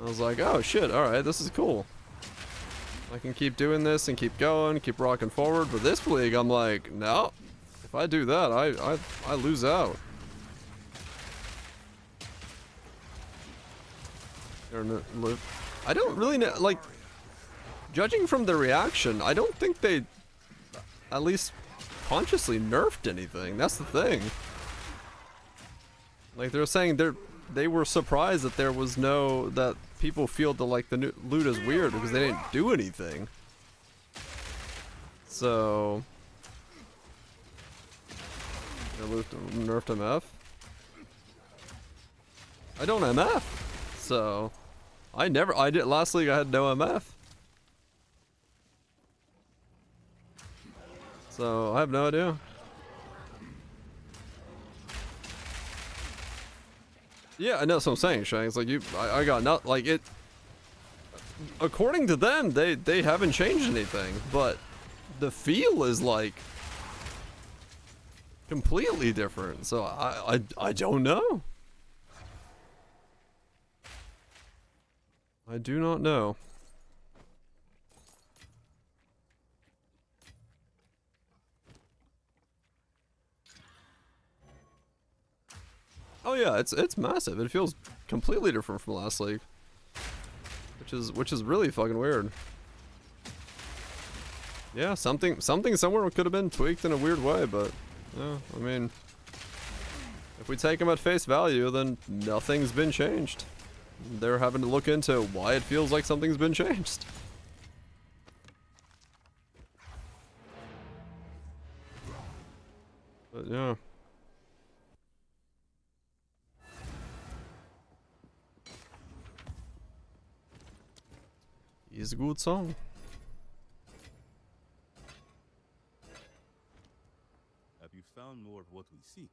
I was like, oh shit, alright, this is cool. I can keep doing this and keep going, keep rocking forward. But this league, I'm like, no. If I do that, I lose out. I don't really know, like, judging from the reaction, I don't think they, at least consciously, nerfed anything. That's the thing. Like, they're saying they were surprised that there was no, that people feel that, like, the new loot is weird because they didn't do anything. So, they nerfed MF. I don't MF, so I did last league. I had no MF, so I have no idea. Yeah, I know what I'm saying, Shang. It's like I got not like it. According to them, they haven't changed anything, but the feel is like completely different. So I don't know. I do not know. Oh yeah, it's massive. It feels completely different from last league, which is really fucking weird. Yeah, something somewhere could have been tweaked in a weird way, but yeah, I mean, if we take them at face value, then nothing's been changed. They're having to look into why it feels like something's been changed. But yeah. Is a good song. Have you found more of what we seek?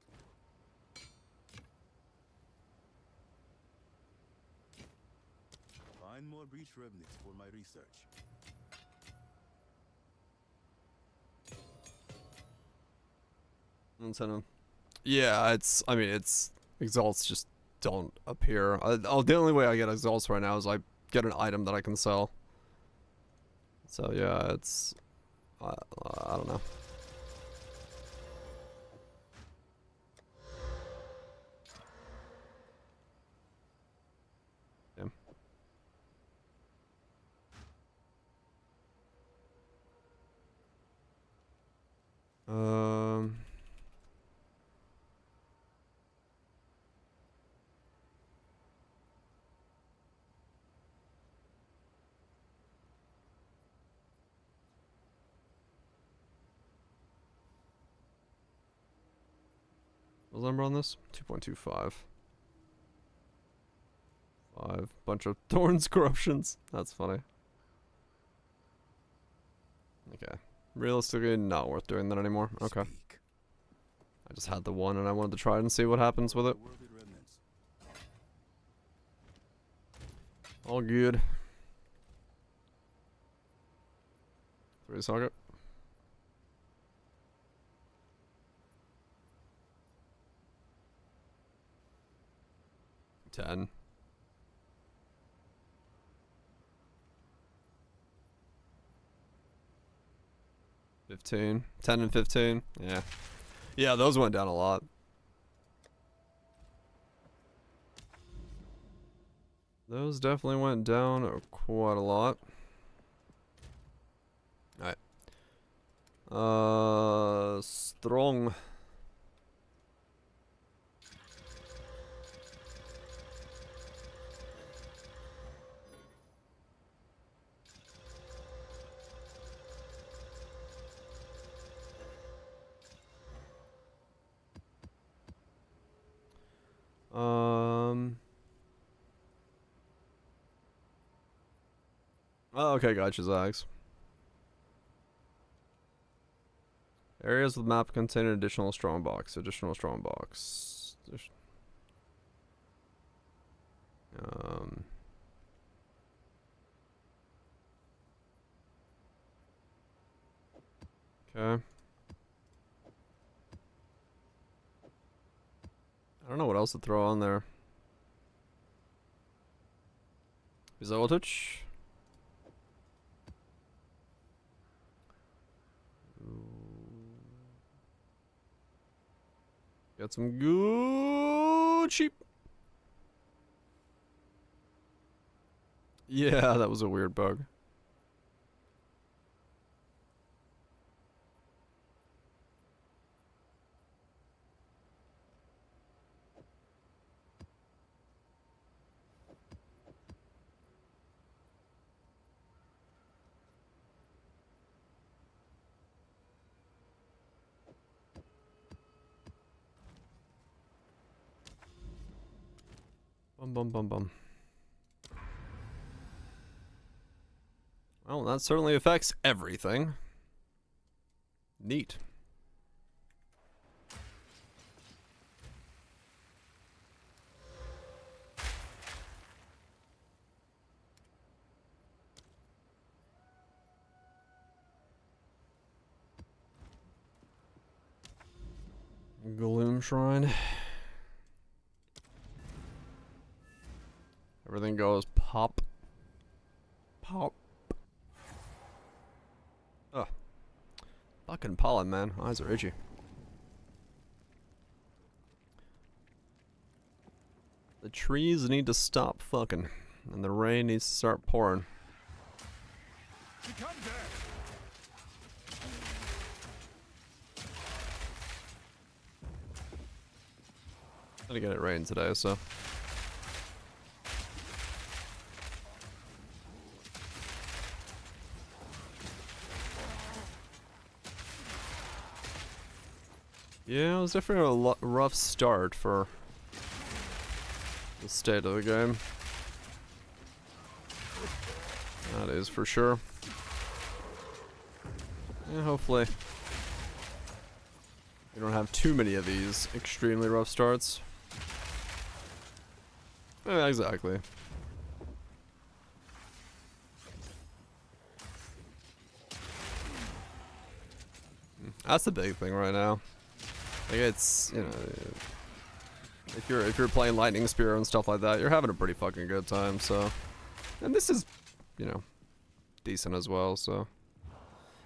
Find more breach remnants for my research. Antenna. Yeah, I mean, it's exalts just don't appear. The only way I get exalts right now is I get an item that I can sell. So yeah, it's I don't know. Yeah. What's the number on this? 2.25. 5. Bunch of thorns corruptions. That's funny. Okay. Realistically, not worth doing that anymore. Okay. I just had the one and I wanted to try it and see what happens with it. All good. 3 socket. 10. 15. 10 and 15. Yeah. Yeah, those went down a lot. Those definitely went down quite a lot. Alright. Strong. Oh, okay, gotcha, Zags. Areas of the map contain an additional strongbox. Additional strongbox. Okay. else to throw on there? Voltage. Got some good sheep. Yeah, that was a weird bug. Bum bum bum bum. Well, that certainly affects everything. Neat. Gloom Shrine. Everything goes pop. Pop. Ugh. Fucking pollen, man. Eyes are itchy. The trees need to stop fucking. And the rain needs to start pouring. Gonna get it rain today, so. Yeah, it was definitely a rough start for the state of the game. That is for sure. Yeah, hopefully we don't have too many of these extremely rough starts. Yeah, exactly. That's the big thing right now. Like it's, you know, if you're playing Lightning Spear and stuff like that, you're having a pretty fucking good time. So, and this is, you know, decent as well. So,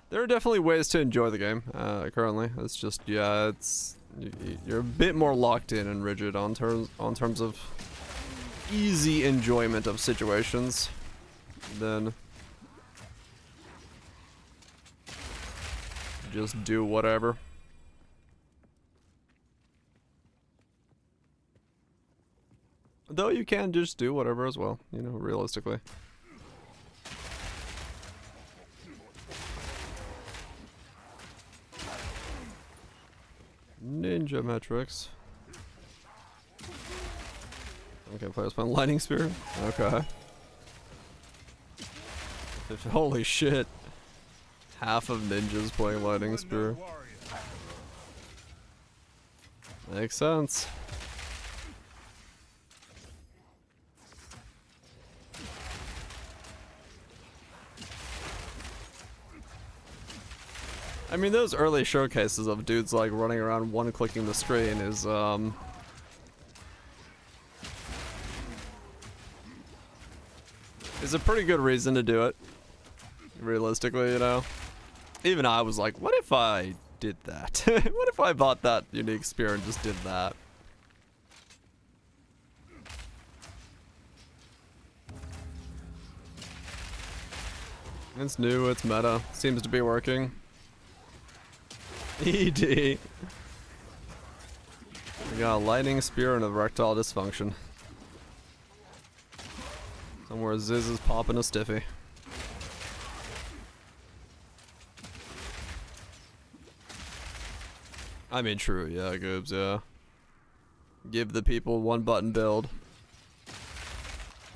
there are definitely ways to enjoy the game. Currently, it's just yeah, it's you're a bit more locked in and rigid on terms of easy enjoyment of situations than just do whatever. Though you can just do whatever as well, you know, realistically. Ninja metrics. Okay, players playing Lightning Spear. Okay. Holy shit. Half of ninjas playing Lightning Spear. Makes sense. I mean, those early showcases of dudes like running around one-clicking the screen is a pretty good reason to do it. Realistically, you know. Even I was like, what if I did that? What if I bought that unique spear and just did that? It's new, it's meta. Seems to be working. ED. We got a lightning spear and erectile dysfunction. Somewhere Ziz is popping a stiffy. I mean, true, yeah, Goobs, yeah. Give the people one button build.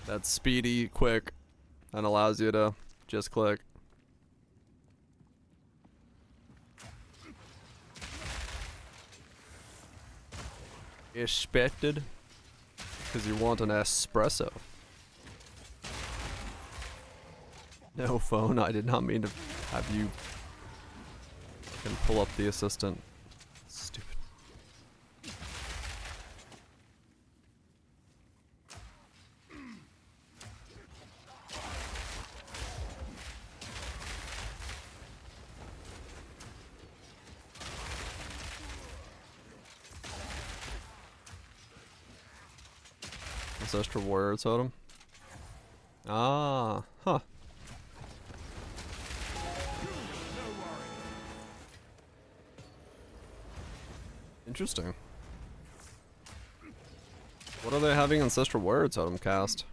That's speedy, quick, and allows you to just click. Expected, because you want an espresso. No phone, I did not mean to have you can pull up the assistant. Stupid. Ancestral Warrior Totem. Ah, huh. Interesting. What are they having Ancestral Warrior Totem cast?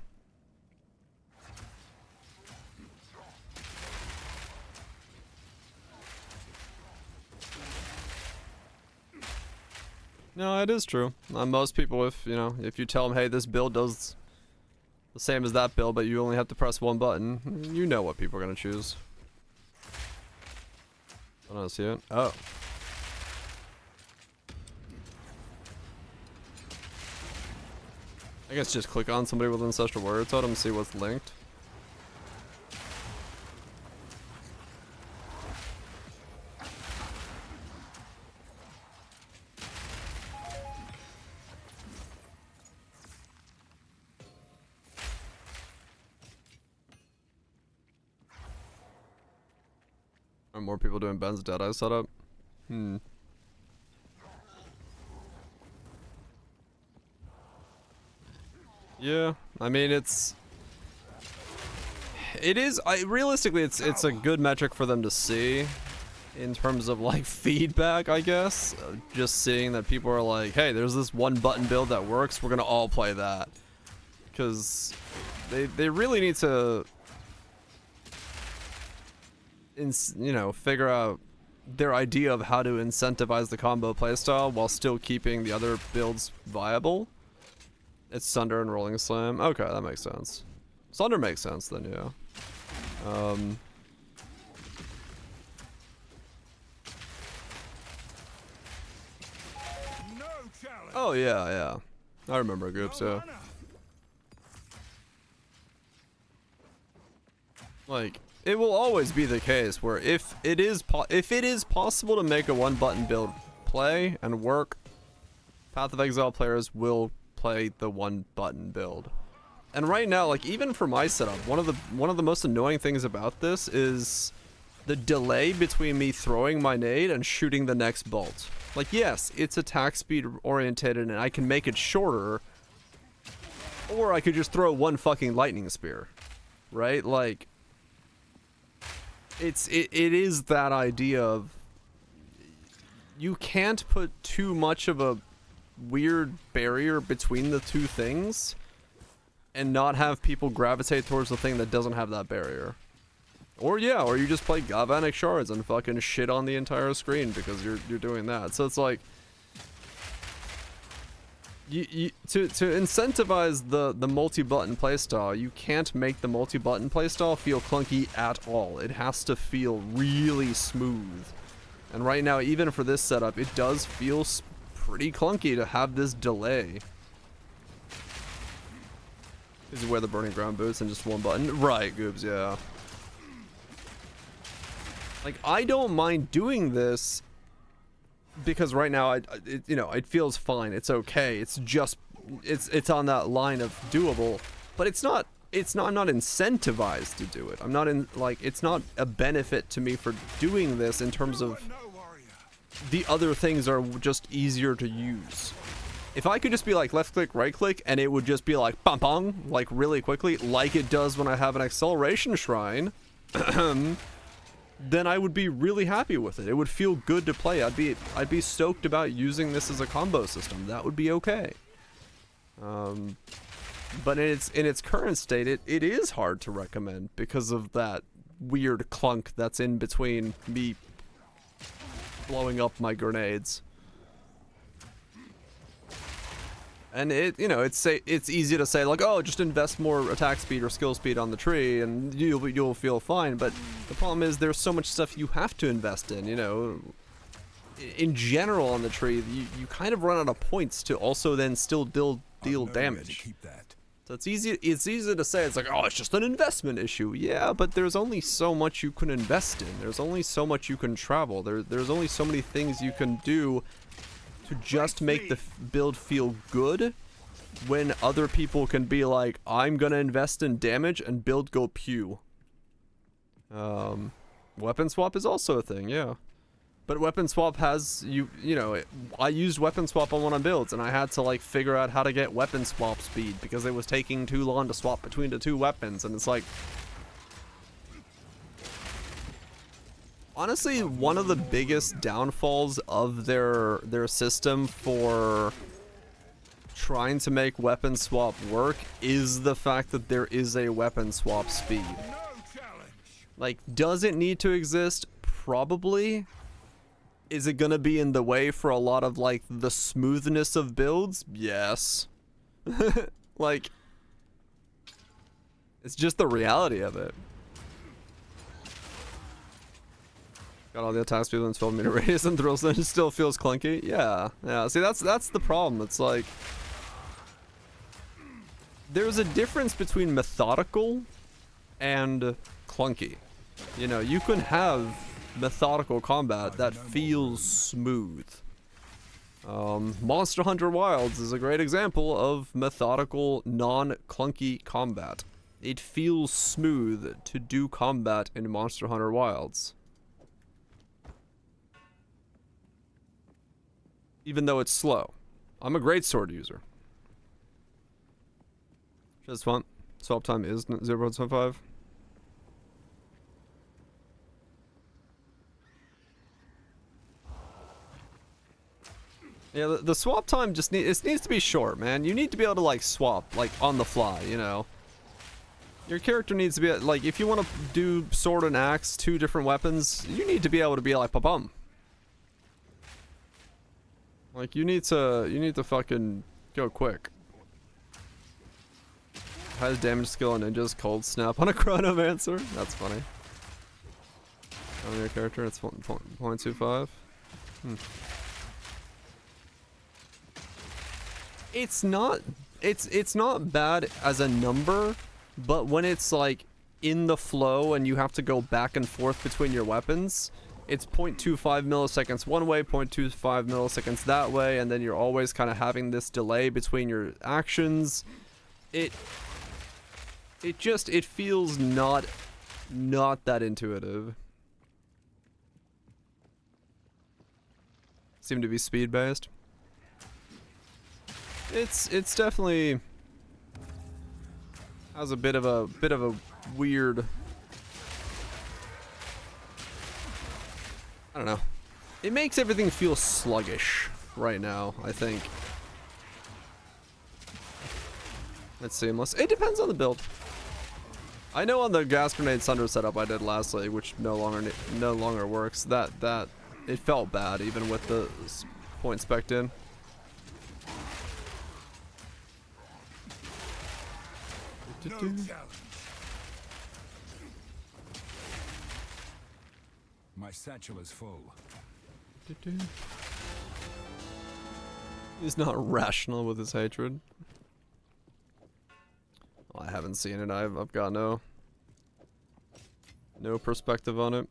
No, it is true. Most people, if you know, if you tell them, hey, this build does the same as that build, but you only have to press one button, you know what people are gonna choose. I don't see it. Oh. I guess just click on somebody with Ancestral Warrior Totem and see what's linked. Are more people doing Ben's Deadeye setup? Yeah, I mean realistically it's a good metric for them to see in terms of like feedback, I guess. Just seeing that people are like, hey, there's this one button build that works, we're gonna all play that. Because they really need to you know, figure out their idea of how to incentivize the combo playstyle while still keeping the other builds viable. It's Sunder and Rolling Slam. Okay, that makes sense. Sunder makes sense then, yeah. Oh yeah, yeah. I remember groups, yeah. Like, it will always be the case where if it is possible to make a one button build play and work, Path of Exile players will play the one button build. And right now, like even for my setup, one of the most annoying things about this is the delay between me throwing my nade and shooting the next bolt. Like yes, it's attack speed orientated and I can make it shorter, or I could just throw one fucking lightning spear, right? Like it is that idea of you can't put too much of a weird barrier between the two things and not have people gravitate towards the thing that doesn't have that barrier. Or yeah, or you just play galvanic shards and fucking shit on the entire screen because you're doing that. So it's like to incentivize the multi-button playstyle, you can't make the multi-button playstyle feel clunky at all. It has to feel really smooth. And right now, even for this setup, it does feel pretty clunky to have this delay. This is where the Burning Ground boots and just one button. Right, Goobs, yeah. Like, I don't mind doing this because right now, it feels fine. It's okay. It's just, it's on that line of doable, but I'm not incentivized to do it. I'm not it's not a benefit to me for doing this in terms of the other things are just easier to use. If I could just be like left click, right click, and it would just be like bang bang, like really quickly, like it does when I have an acceleration shrine, then I would be really happy with it. It would feel good to play. I'd be stoked about using this as a combo system. That would be okay. But in its current state, it is hard to recommend because of that weird clunk that's in between me blowing up my grenades. And it's easy to say like, oh, just invest more attack speed or skill speed on the tree and you'll feel fine. But the problem is there's so much stuff you have to invest in. You know, in general on the tree, you kind of run out of points to also then still deal damage. So it's easy to say it's like, oh, it's just an investment issue. Yeah, but there's only so much you can invest in. There's only so much you can travel. There's only so many things you can do to just make the build feel good when other people can be like, I'm gonna invest in damage and build go pew. Weapon swap is also a thing, yeah. But weapon swap has, you know, I used weapon swap on one of my builds, and I had to, like, figure out how to get weapon swap speed, because it was taking too long to swap between the two weapons, and it's like... Honestly, one of the biggest downfalls of their system for trying to make weapon swap work is the fact that there is a weapon swap speed. Like, does it need to exist? Probably. Is it gonna be in the way for a lot of, like, the smoothness of builds? Yes. Like, it's just the reality of it. Got all the attack speed in 12-meter radius and thrills, and it still feels clunky. Yeah, yeah. See, that's the problem. It's like, there's a difference between methodical and clunky. You know, you can have methodical combat that feels smooth. Monster Hunter Wilds is a great example of methodical, non-clunky combat. It feels smooth to do combat in Monster Hunter Wilds. Even though it's slow. I'm a great sword user. Just fun. Swap time is 0.75. Yeah, the swap time just needs to be short, man. You need to be able to, like, swap, like, on the fly, you know. Your character needs to be, like, if you want to do sword and axe, two different weapons, you need to be able to be like, ba-bum. Like, you need to fucking go quick. Highest damage skill on ninjas, cold snap on a chronomancer. That's funny. On your character, it's 0.25. It's not bad as a number, but when it's like in the flow and you have to go back and forth between your weapons, it's 0.25 milliseconds one way, 0.25 milliseconds that way, and then you're always kind of having this delay between your actions. It feels not that intuitive. Seem to be speed based. It's definitely has a bit of a weird, I don't know. It makes everything feel sluggish right now, I think. It's seamless. It depends on the build. I know on the gas grenade sunder setup I did lastly, which no longer works, that it felt bad even with the point spec'd in. No challenge. My satchel is full. He's not rational with his hatred. Well, I haven't seen it. I've got no perspective on it.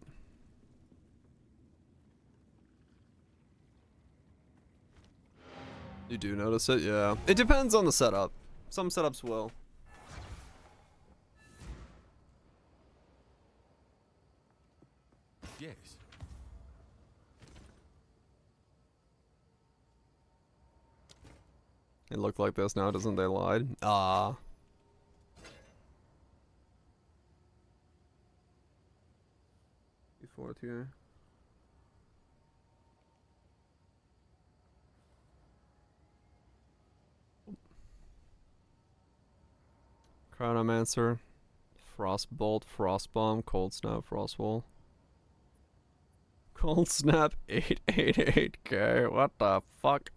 You do notice it? Yeah. It depends on the setup. Some setups will. Yes. It looked like this now, doesn't they? Lied. Ah. Before it here. Chronomancer, Frostbolt, Frostbomb, Cold Snap, Frostwall. Cold Snap 888k, what the fuck?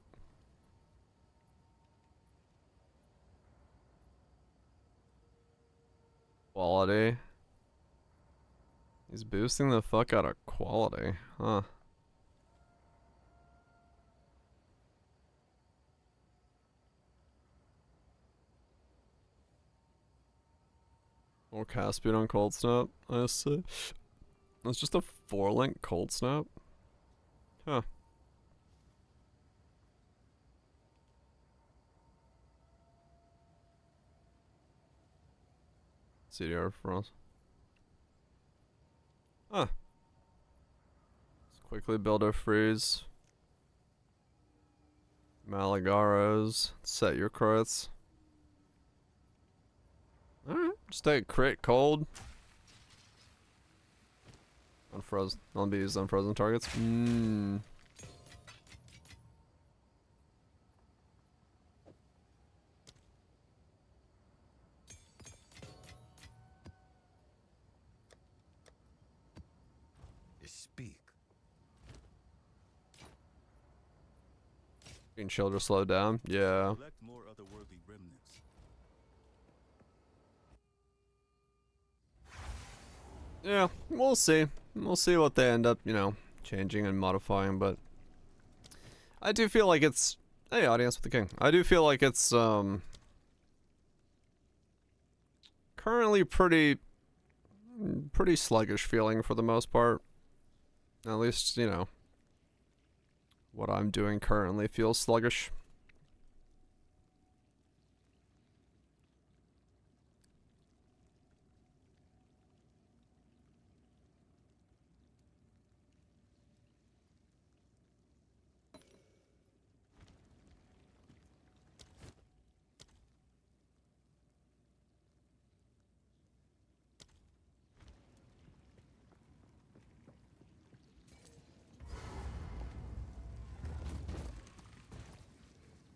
Quality. He's boosting the fuck out of quality, huh? More cast speed on Cold Snap, I see. That's just a 4-link Cold Snap? Huh. CDR Frost. Huh. It's Quickly build a freeze. Malagaros. Set your crits. Alright, just take crit cold. Unfrozen. I'll be used on frozen targets. Speak. Green shoulder slow down. Yeah. Collect more otherworldly remnants. Yeah, we'll see. We'll see what they end up, you know, changing and modifying, but I do feel like it's hey, audience with the king. I do feel like it's currently pretty sluggish feeling for the most part. At least, you know, what I'm doing currently feels sluggish.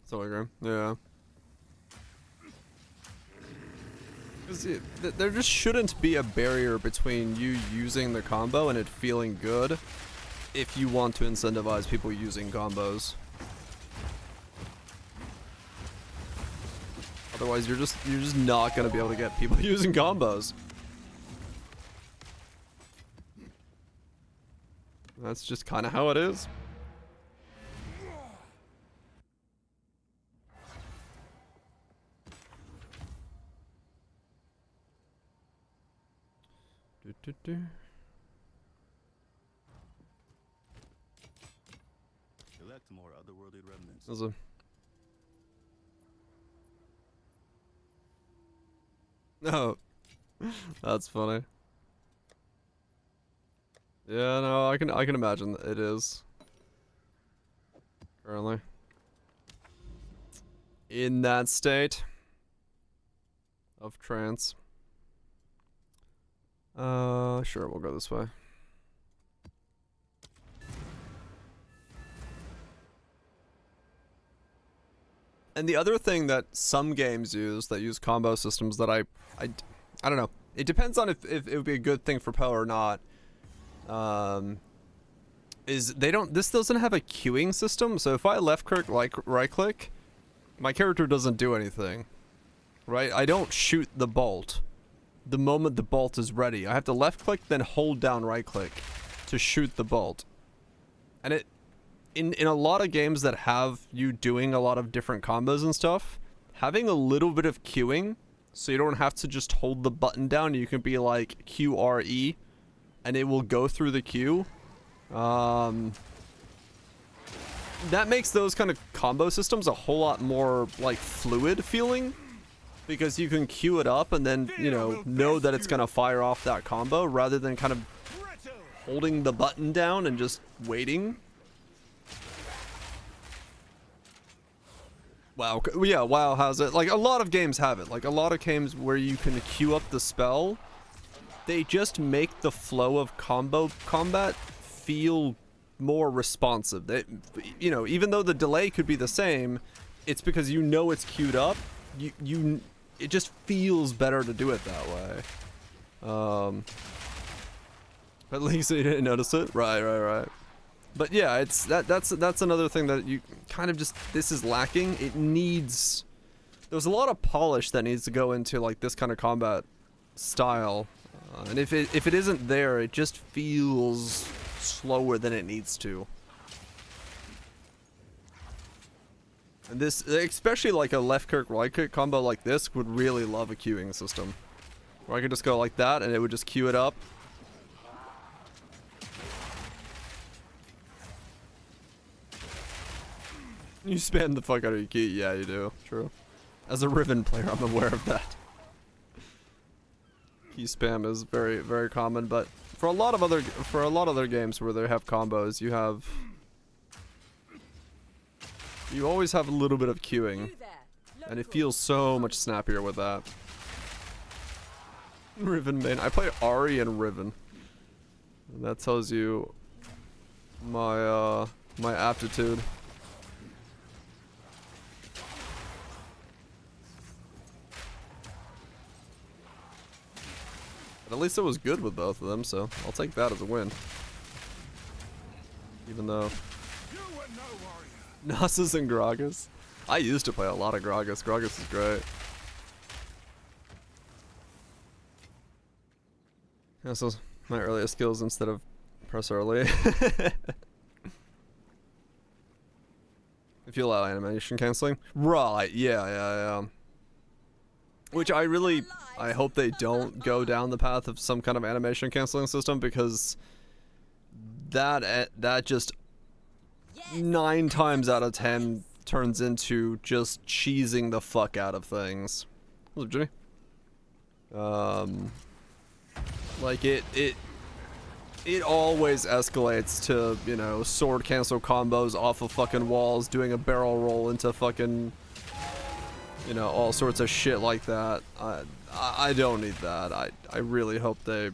So I agree. Yeah. Because there just shouldn't be a barrier between you using the combo and it feeling good if you want to incentivize people using combos. Otherwise, you're just not gonna be able to get people using combos. That's just kind of how it is. Collect more otherworldly remnants. There's a... No. That's funny. Yeah, no, I can imagine it is. Currently. In that state of trance. Sure, we'll go this way. And the other thing that some games use that use combo systems that I don't know. It depends on if it would be a good thing for Poe or not. Is this doesn't have a queuing system, so if I left click like right click, my character doesn't do anything. Right? I don't shoot the bolt the moment the bolt is ready. I have to left click then hold down right click to shoot the bolt. And it in a lot of games that have you doing a lot of different combos and stuff, having a little bit of queuing so you don't have to just hold the button down, you can be like QRE and it will go through the queue. That makes those kind of combo systems a whole lot more like fluid feeling, because you can queue it up and then, you know that it's gonna fire off that combo rather than kind of holding the button down and just waiting. Wow, yeah, WoW has it. Like, a lot of games have it. Like, a lot of games where you can queue up the spell, they just make the flow of combat feel more responsive. They, you know, even though the delay could be the same, it's because you know it's queued up. It just feels better to do it that way. At least you didn't notice it. Right. But yeah, it's that's another thing that you kind of just, this is lacking. It needs, there's a lot of polish that needs to go into like this kind of combat style, and if it isn't there, it just feels slower than it needs to. And this, especially like a left click right click combo like this, would really love a queuing system, where I could just go like that and it would just queue it up. You spam the fuck out of your key. Yeah, you do. True. As a Riven player, I'm aware of that. Key spam is very, very common, but For a lot of other games where they have combos, you always have a little bit of queuing, and it feels so much snappier with that. Riven main. I play Ari and Riven. And that tells you my my aptitude. But at least it was good with both of them, so I'll take that as a win. Even though Nasus and Gragas. I used to play a lot of Gragas. Gragas is great. Yeah, so my earliest skills instead of press early. If you allow animation canceling. Right, yeah. Which I hope they don't go down the path of some kind of animation canceling system, because that just 9 times out of 10 turns into just cheesing the fuck out of things. What's up, Jimmy? Like it always escalates to, you know, sword cancel combos off of fucking walls, doing a barrel roll into fucking, you know, all sorts of shit like that. I don't need that. I really hope they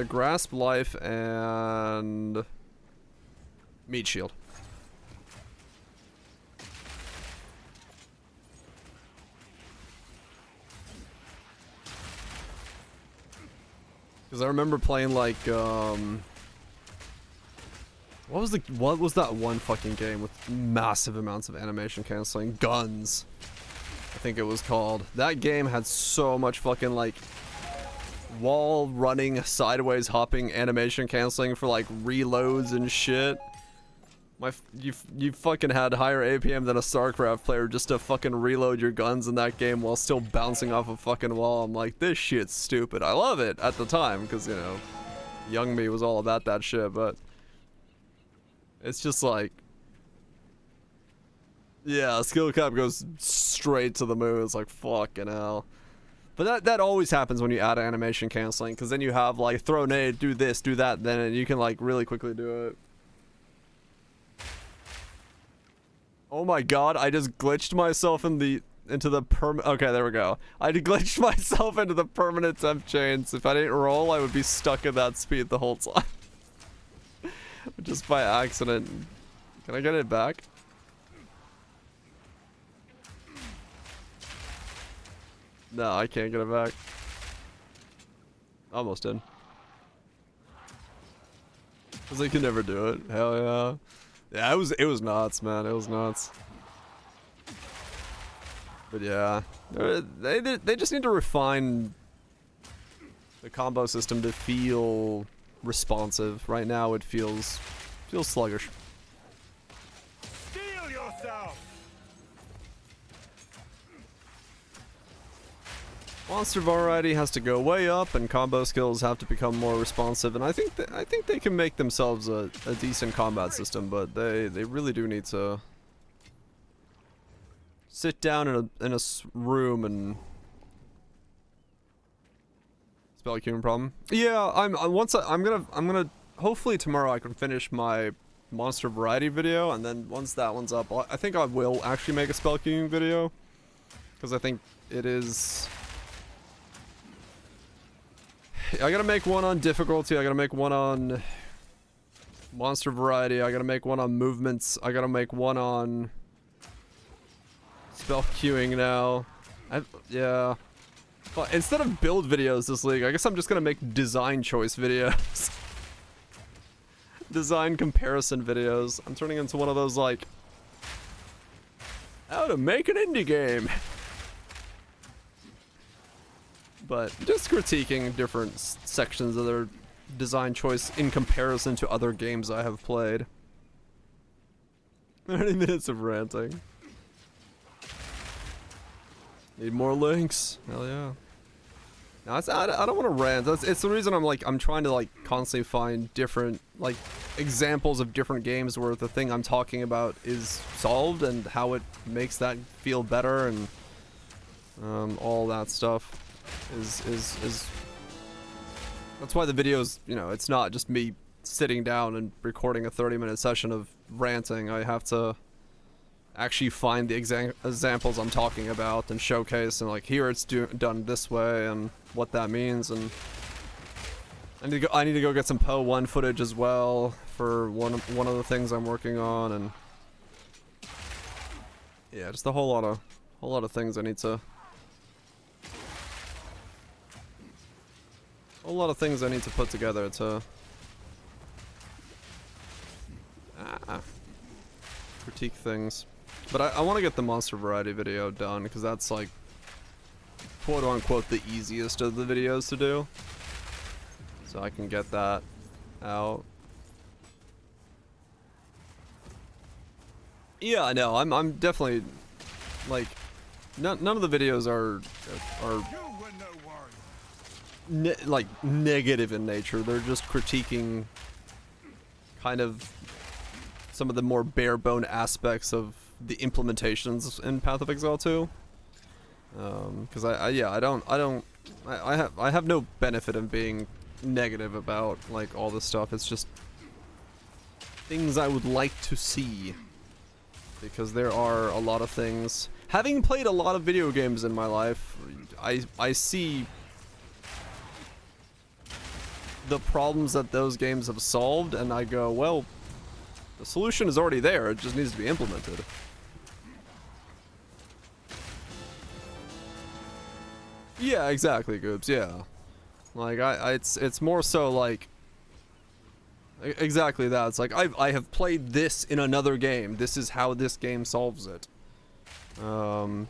grasp life and meat shield. Because I remember playing like what was that one fucking game with massive amounts of animation canceling? Guns, I think it was called. That game had so much fucking like wall running, sideways hopping, animation canceling for like reloads and shit. You fucking had higher APM than a StarCraft player just to fucking reload your guns in that game while still bouncing off a fucking wall. I'm like, this shit's stupid. I love it at the time because, you know, young me was all about that shit, but it's just like, yeah, skill cap goes straight to the moon. It's like, fucking hell. But that always happens when you add animation canceling, because then you have like throw nade, do this, do that, then you can like really quickly do it. Oh my god, I just glitched myself into the okay, there we go. I glitched myself into the permanent temp chains. If I didn't roll, I would be stuck at that speed the whole time. Just by accident. Can I get it back? No, I can't get it back. Almost did. Cause I could never do it. Hell yeah. Yeah, it was nuts, man. It was nuts. But yeah, they just need to refine the combo system to feel responsive. Right now, it feels sluggish. Steel yourself. Monster variety has to go way up, and combo skills have to become more responsive. And I think they can make themselves a decent combat system, but they really do need to sit down in a room and spell queuing problem. Yeah, I'm gonna hopefully tomorrow I can finish my monster variety video, and then once that one's up, I think I will actually make a spell queuing video, because I think it is. I gotta make one on difficulty, I gotta make one on monster variety, I gotta make one on movements, I gotta make one on spell queuing now. Yeah. But instead of build videos this league, I guess I'm just gonna make design choice videos. Design comparison videos. I'm turning into one of those like, how to make an indie game. But just critiquing different sections of their design choice in comparison to other games I have played. 30 minutes of ranting. Need more links. Hell yeah. No, I don't want to rant. It's the reason I'm trying to like constantly find different like examples of different games where the thing I'm talking about is solved and how it makes that feel better, and all that stuff is That's why the videos, you know, it's not just me sitting down and recording a 30-minute session of ranting. I have to actually find the examples I'm talking about and showcase, and like, here it's done this way and what that means. And I need to go get some Poe 1 footage as well for one of the things I'm working on, and yeah, just a whole lot of things I need to put together to critique things. But I want to get the monster variety video done, because that's like quote unquote the easiest of the videos to do. So I can get that out. Yeah, I know. I'm definitely like none of the videos are like negative in nature. They're just critiquing kind of some of the more bare bone aspects of the implementations in Path of Exile 2. Because I have no benefit in being negative about like all this stuff. It's just things I would like to see, because there are a lot of things. Having played a lot of video games in my life, I see the problems that those games have solved, and I go, well, the solution is already there, it just needs to be implemented. Yeah, exactly, Goobs, yeah. Like, it's more so like, exactly that. It's like, I have played this in another game, this is how this game solves it. And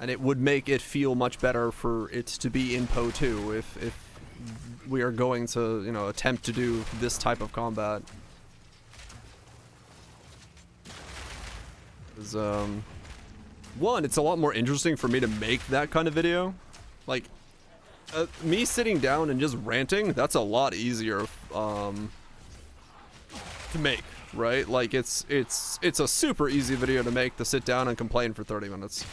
it would make it feel much better for it to be in Poe 2 if we are going to, you know, attempt to do this type of combat. One, it's a lot more interesting for me to make that kind of video. Like, me sitting down and just ranting, that's a lot easier to make, right? Like, it's a super easy video to make, to sit down and complain for 30 minutes.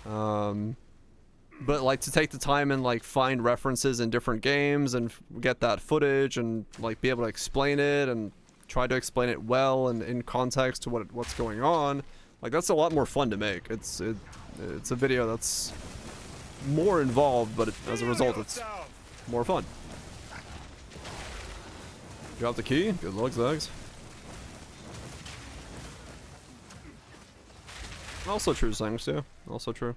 But like, to take the time and like find references in different games and get that footage and like be able to explain it and try to explain it well and in context to what's going on, like, that's a lot more fun to make. It's a video that's more involved, but as a result, it's more fun. Drop the key. Good luck, Zags. Also true, Sangs, too. Also true.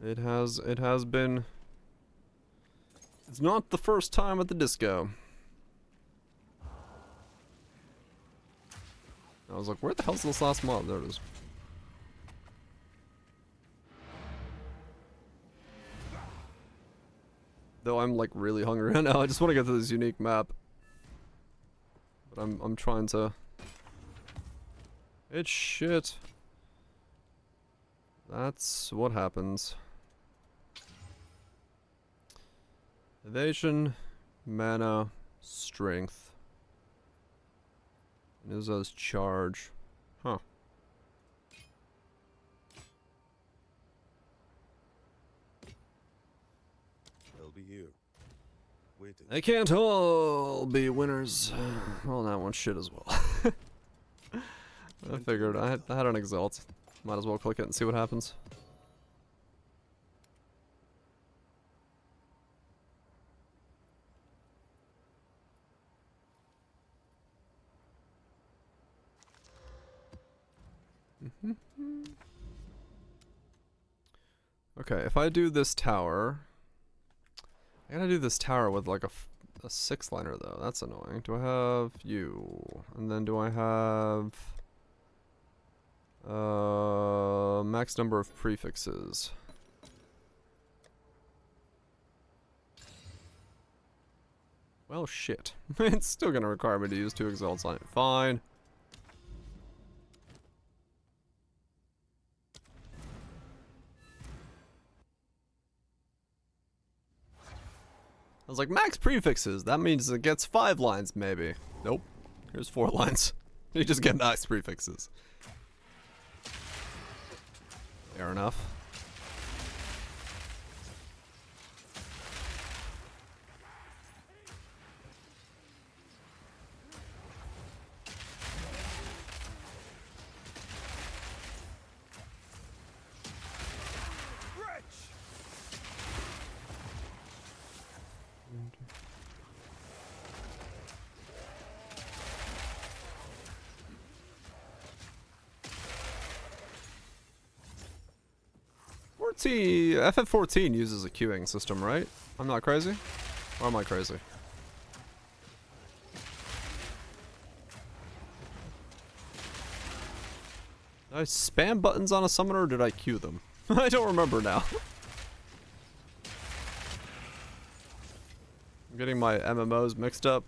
It has been... It's not the first time at the disco. I was like, where the hell's this last mob? There it is. Though I'm like really hungry right now. I just want to get to this unique map. But I'm trying to... It's shit. That's what happens. Evasion, mana, strength. Nizza's charge. Huh. They'll be here, waiting. They can't all be winners. Well, that one's shit as well. I figured I had an exalt. Might as well click it and see what happens. Okay, if I do this tower, I gotta do this tower with like a 6-liner though. That's annoying. Do I have you? And then do I have max number of prefixes? Well, shit. It's still gonna require me to use 2 exalts on it. Fine. I was like, max prefixes, that means it gets 5 lines, maybe. Nope. Here's 4 lines. You just get max prefixes. Fair enough. FF14 uses a queuing system, right? I'm not crazy? Or am I crazy? Did I spam buttons on a summoner or did I queue them? I don't remember now. I'm getting my MMOs mixed up.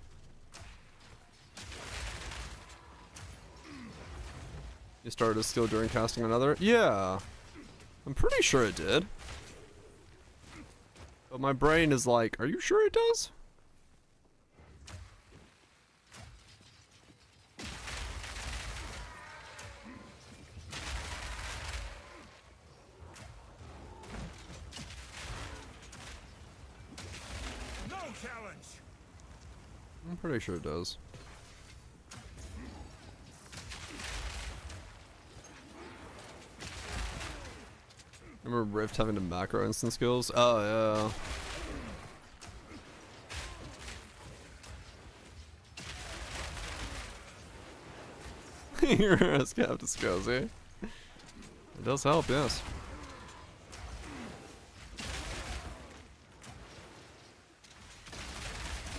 You started a skill during casting another? Yeah. I'm pretty sure it did. But my brain is like, are you sure it does? No challenge. I'm pretty sure it does. Remember Rift having the macro instant skills? Oh, yeah. Your Captain skills, eh? It does help, yes.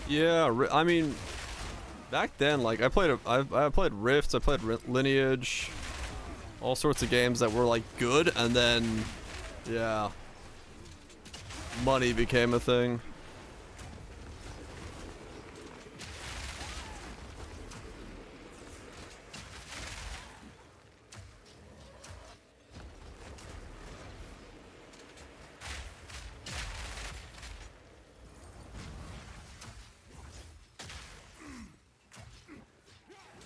Yeah, I mean, back then, like, I played Rift, I played Lineage, all sorts of games that were, like, good, and then, yeah, money became a thing.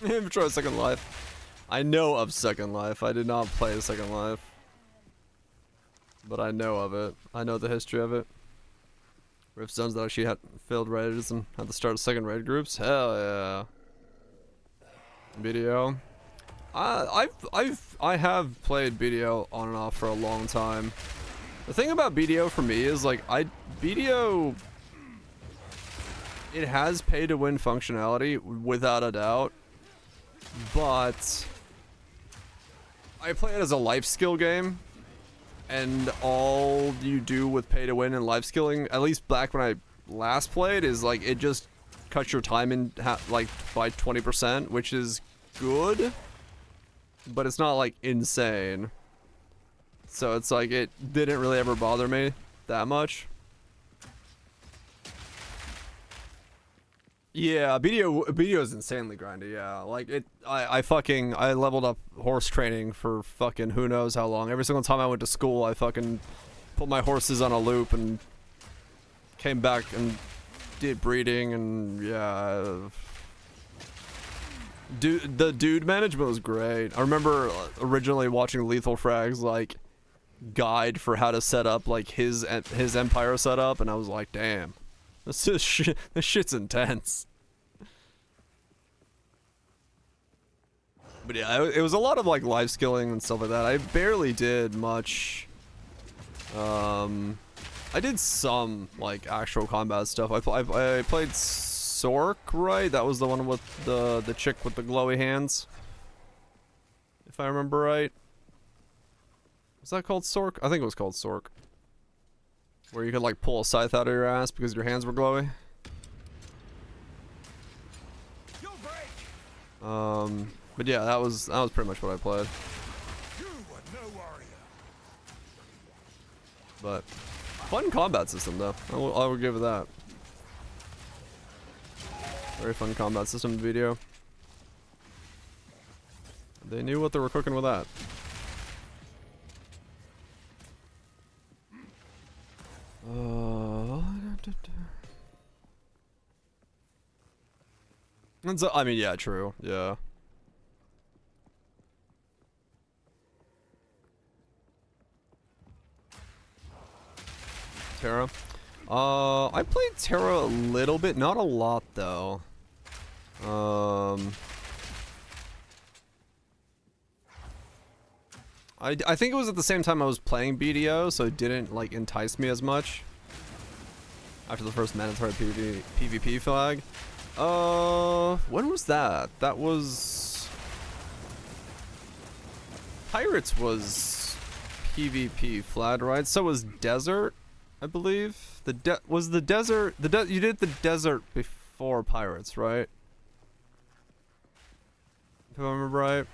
Never tried Second Life. I know of Second Life. I did not play Second Life. But I know of it. I know the history of it. Rift zones that actually had failed raiders and had to start second raid groups. Hell yeah. BDO. I have played BDO on and off for a long time. The thing about BDO for me is like BDO, it has pay to win functionality without a doubt. But I play it as a life skill game, and all you do with pay to win and life skilling, at least back when I last played, is like it just cuts your time in like by 20%, which is good, but it's not like insane. So it's like it didn't really ever bother me that much. Yeah, BDO is insanely grindy, yeah. Like I leveled up horse training for fucking who knows how long. Every single time I went to school, I fucking put my horses on a loop and came back and did breeding, and yeah. The dude management was great. I remember originally watching Lethal Frag's like guide for how to set up like his empire setup, and I was like, damn. This shit's intense. But yeah, it was a lot of like life skilling and stuff like that. I barely did much. I did some like actual combat stuff. I played Sork, right? That was the one with the chick with the glowy hands, if I remember right. Was that called Sork? I think it was called Sork. Where you could like pull a scythe out of your ass because your hands were glowy. But yeah, that was pretty much what I played. But fun combat system though. I will give it that. Very fun combat system video. They knew what they were cooking with that. And so, I mean, yeah, true, yeah. Terra. I played Terra a little bit, not a lot though. I think it was at the same time I was playing BDO, so it didn't like entice me as much. After the first mandatory PvP flag. When was that? That was... Pirates was PvP flag, right? So was Desert, I believe. You did the Desert before Pirates, right? If I remember right.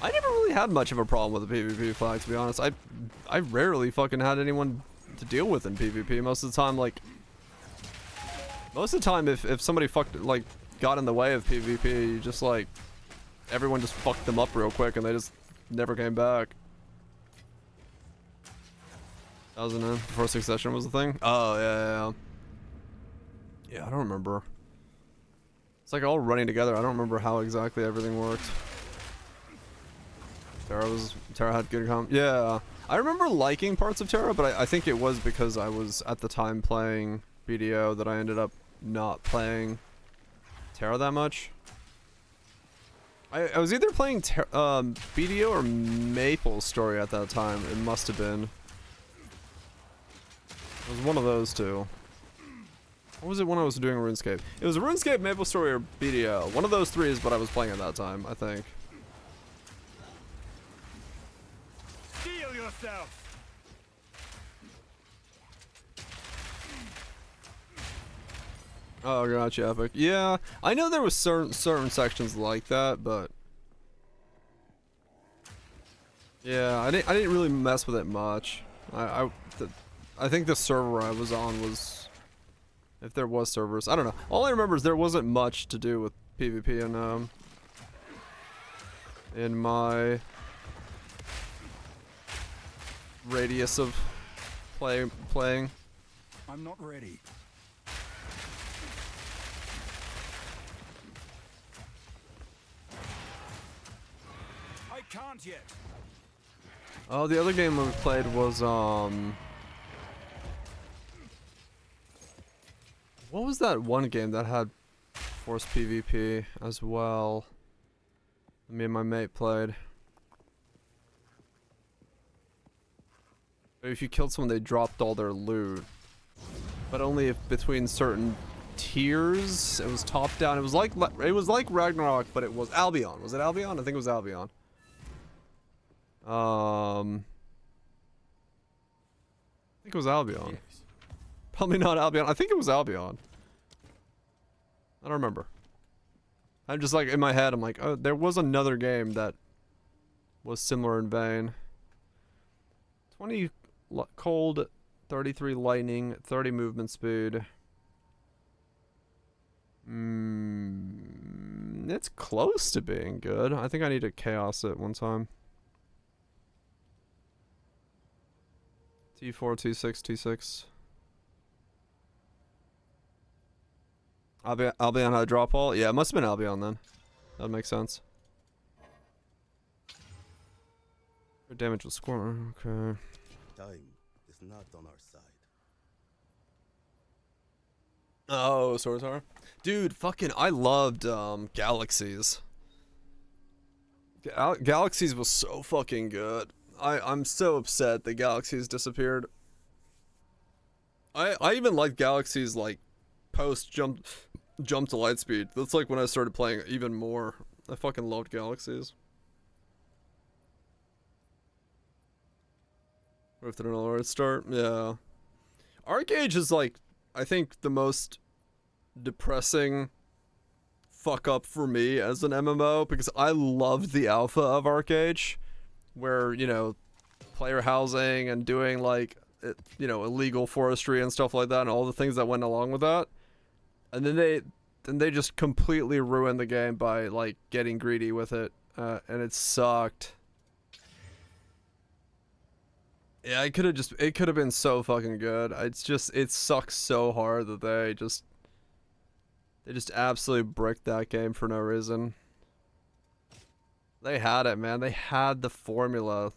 I never really had much of a problem with the PvP flag, to be honest. I rarely fucking had anyone to deal with in PvP. Most of the time, like... Most of the time, if somebody got in the way of PvP, you just, like... Everyone just fucked them up real quick and they just never came back. That was before Succession was the thing? Oh, yeah. Yeah, I don't remember. It's like all running together. I don't remember how exactly everything worked. Terra had good yeah. I remember liking parts of Terra, but I think it was because I was at the time playing BDO that I ended up not playing Terra that much. I was either playing BDO or Maple Story at that time. It must have been. It was one of those two. What was it when I was doing RuneScape? It was RuneScape, Maple Story, or BDO. One of those three is what I was playing at that time, I think. Steel yourself! Oh, gotcha, Epic. Yeah, I know there was certain sections like that, but yeah, I didn't really mess with it much. I think the server I was on was, if there was servers, I don't know. All I remember is there wasn't much to do with PvP in my radius of playing. I'm not ready. I can't yet. Oh, the other game we played was what was that one game that had forced PvP as well? Me and my mate played. If you killed someone, they dropped all their loot, but only if between certain tiers. It was top down. It was like Ragnarok, but it was Albion. Was it Albion? I think it was Albion. I think it was Albion. Probably not Albion. I think it was Albion. I don't remember. I'm just like, in my head, I'm like, oh, there was another game that was similar in vein. 20 cold, 33 lightning, 30 movement speed. It's close to being good. I think I need to chaos it one time. T4, T6, T6. Albion had a drop all? Yeah, it must have been Albion then. That would make sense. Your damage was score. Okay. Time is not on our side. Oh, Sword Tower? Dude, fucking, I loved Galaxies. Galaxies was so fucking good. I'm so upset that Galaxies disappeared. I even liked Galaxies like post jump to Lightspeed. That's like when I started playing even more. I fucking loved Galaxies. Rift and another red start. Yeah. Arcade is like, I think, the most depressing fuck up for me as an MMO, because I loved the alpha of Arcade, where, you know, player housing and doing like, you know, illegal forestry and stuff like that, and all the things that went along with that. And then they just completely ruined the game by like getting greedy with it, and it sucked. Yeah, it could have been so fucking good. It sucks so hard that they just absolutely bricked that game for no reason. They had it, man. They had the formula.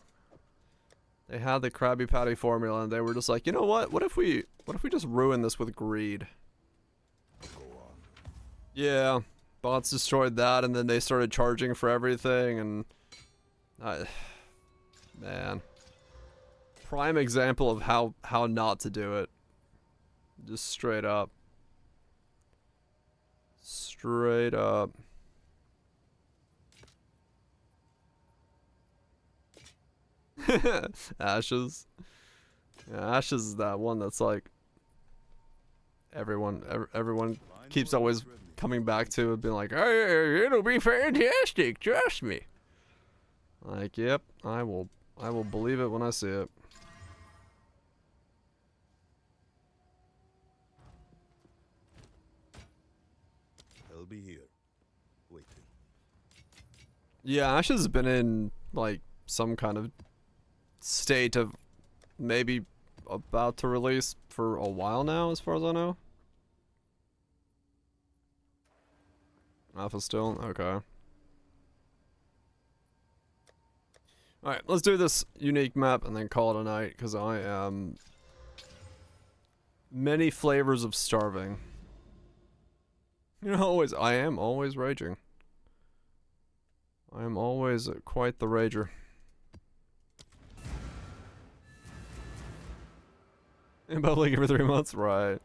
They had the Krabby Patty formula, and they were just like, you know what? What if we just ruin this with greed? Yeah, bots destroyed that, and then they started charging for everything, and man, prime example of how not to do it. Just straight up. Straight up. Ashes. Yeah, Ashes is that one that's like everyone keeps always coming back to and being like, hey, it'll be fantastic, trust me. Like, yep, I will believe it when I see it. I'll be here, waiting. Yeah, Ashes has been in like some kind of state of maybe about to release for a while now, as far as I know. Alpha still? Okay. Alright, let's do this unique map and then call it a night, because I am many flavors of starving. You know, I am always raging. I am always quite the rager. About like every 3 months? Right.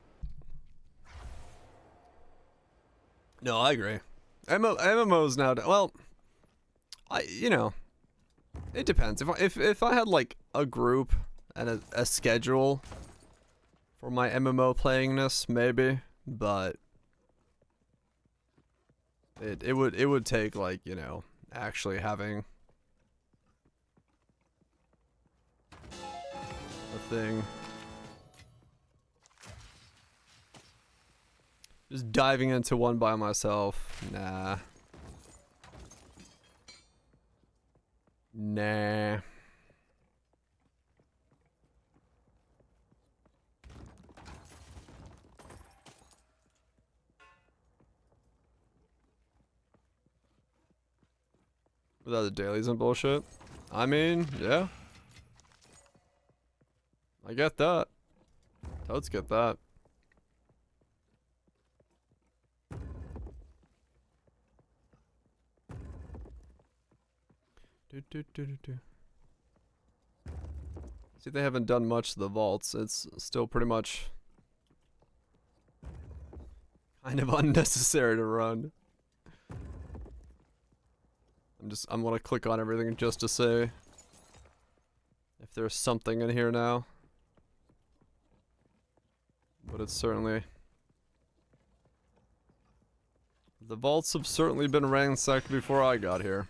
No, I agree. MMOs now, well, you know, it depends. If I had like a group and a schedule for my MMO playingness, maybe, but it would take like, you know, actually having a thing. Just diving into one by myself, nah. Nah. Without the dailies and bullshit. I mean, yeah. I get that. Totes get that. See, they haven't done much to the vaults. It's still pretty much kind of unnecessary to run. I'm gonna click on everything just to say if there's something in here now. But it's certainly... The vaults have certainly been ransacked before I got here.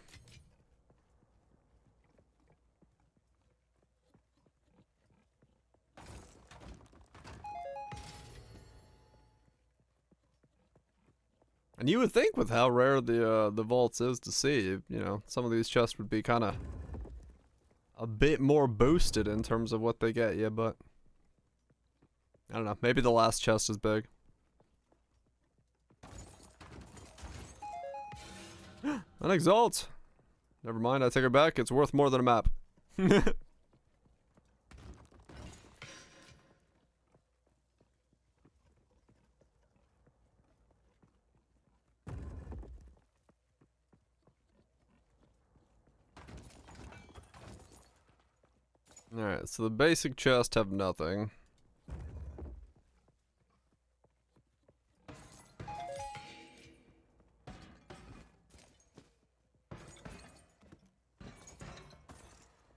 And you would think with how rare the vaults is to see, you know, some of these chests would be kind of a bit more boosted in terms of what they get you, but I don't know. Maybe the last chest is big. An exalt. Never mind, I take it back. It's worth more than a map. Alright, so the basic chests have nothing.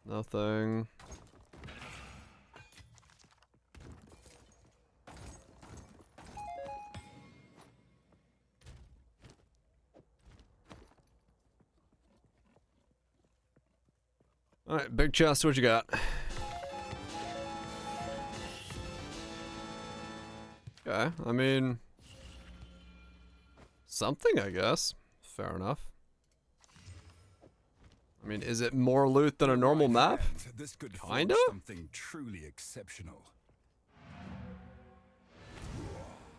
Nothing. Alright, big chest, what you got? Okay, I mean... something, I guess. Fair enough. I mean, is it more loot than a normal map? This could Kinda? something truly exceptional.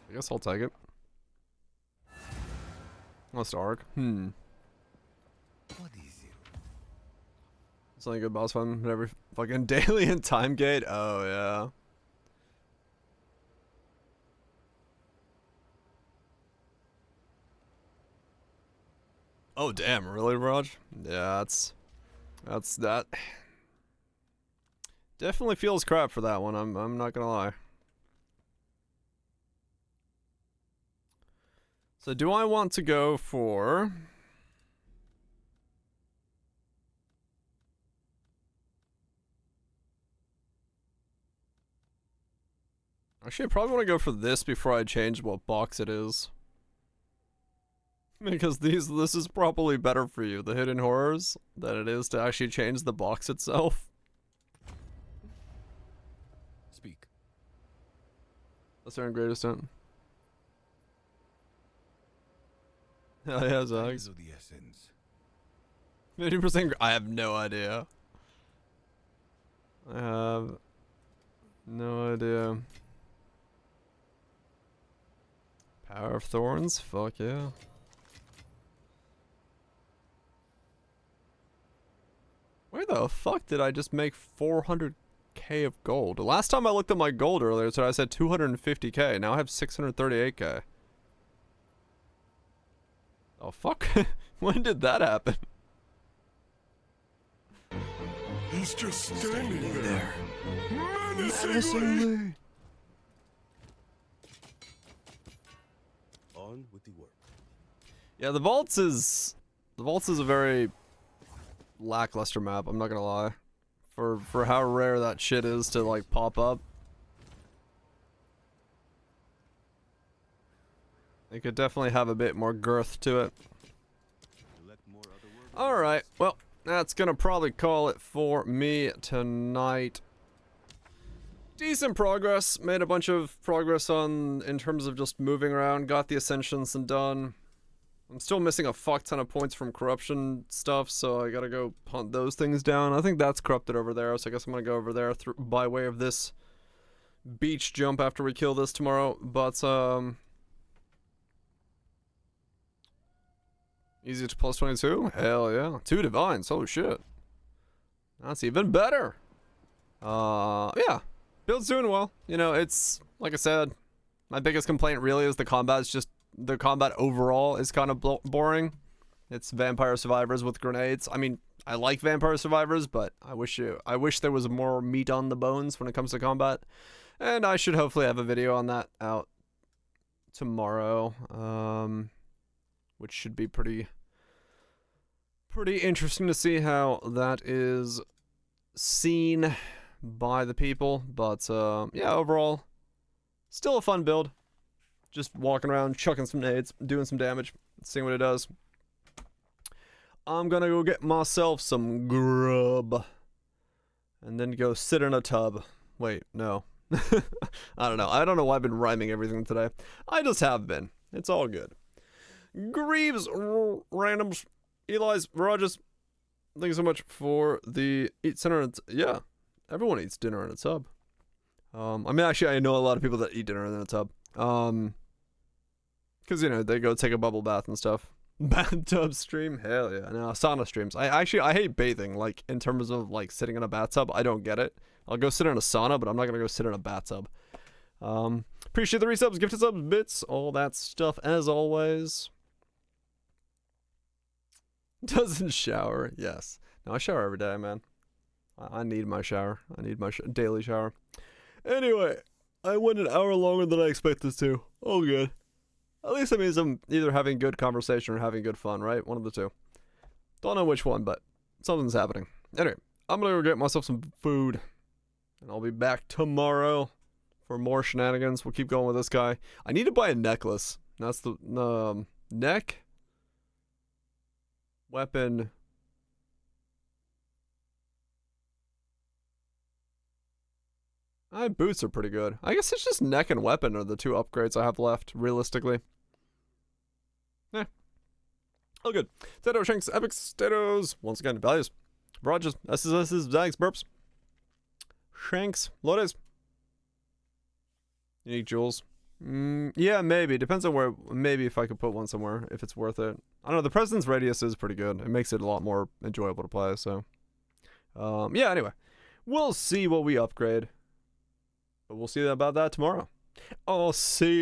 I guess I'll take it. Lost Ark. What is it? Something good boss fun. Whatever. Fucking daily and time gate. Oh, yeah. Oh, damn. Really, Raj? Yeah, that's that. Definitely feels crap for that one. I'm not gonna lie. So do I want to go for... Actually, I probably want to go for this before I change what box it is. Because this is probably better for you, the hidden horrors, than it is to actually change the box itself. Speak. That's our greatest hint. Hell yeah, Zach. 50%. I have no idea. I have no idea. Power of Thorns? Fuck yeah. Where the fuck did I just make 400k of gold? The last time I looked at my gold earlier, so I said 250k. Now I have 638k. Oh fuck. When did that happen? He's just standing there. Menacingly. On with the work. Yeah, the vaults is a very lackluster map, I'm not gonna lie. For how rare that shit is to like pop up. It could definitely have a bit more girth to it. Alright, well, that's gonna probably call it for me tonight. Decent progress. Made a bunch of progress in terms of just moving around. Got the ascensions and done. I'm still missing a fuck ton of points from corruption stuff, so I gotta go hunt those things down. I think that's corrupted over there, so I guess I'm gonna go over there by way of this beach jump after we kill this tomorrow. But, easy to plus 22? Hell yeah. 2 divines, oh shit. That's even better. Yeah. Build's doing well. You know, it's, like I said, my biggest complaint really is the combat. It's just, the combat overall is kind of boring. It's vampire survivors with grenades. I mean, I like vampire survivors, but I wish there was more meat on the bones when it comes to combat. And I should hopefully have a video on that out tomorrow, which should be pretty interesting to see how that is seen by the people. But yeah, overall, still a fun build. Just walking around, chucking some nades, doing some damage, seeing what it does. I'm gonna go get myself some grub. And then go sit in a tub. Wait, no. I don't know. I don't know why I've been rhyming everything today. I just have been. It's all good. Greaves, randoms, Eli's, Rogers, thank you so much for the eat dinner. Yeah, everyone eats dinner in a tub. I mean, actually, I know a lot of people that eat dinner in a tub. Because, you know, they go take a bubble bath and stuff. Bathtub stream? Hell yeah. No, sauna streams. I hate bathing, like, in terms of, like, sitting in a bathtub. I don't get it. I'll go sit in a sauna, but I'm not gonna go sit in a bathtub. Appreciate the resubs, gifted subs, bits, all that stuff, as always. Doesn't shower. Yes. No, I shower every day, man. I need my shower. I need my daily shower. Anyway, I went an hour longer than I expected to. Oh, good. At least that means I'm either having good conversation or having good fun, right? One of the two. Don't know which one, but something's happening. Anyway, I'm gonna go get myself some food. And I'll be back tomorrow for more shenanigans. We'll keep going with this guy. I need to buy a necklace. That's the neck, weapon. Boots are pretty good. I guess it's just neck and weapon are the two upgrades I have left, realistically. Yeah. Oh, good. Tato Shanks, Epic Statos. Once again, values. Rogers, SSS's, Zags, Burps. Shanks, Lodes. Unique jewels. Yeah, maybe. Depends on where. Maybe if I could put one somewhere, if it's worth it. I don't know. The President's Radius is pretty good. It makes it a lot more enjoyable to play, so. Yeah, anyway. We'll see what we upgrade. But we'll see about that tomorrow. I'll see ya.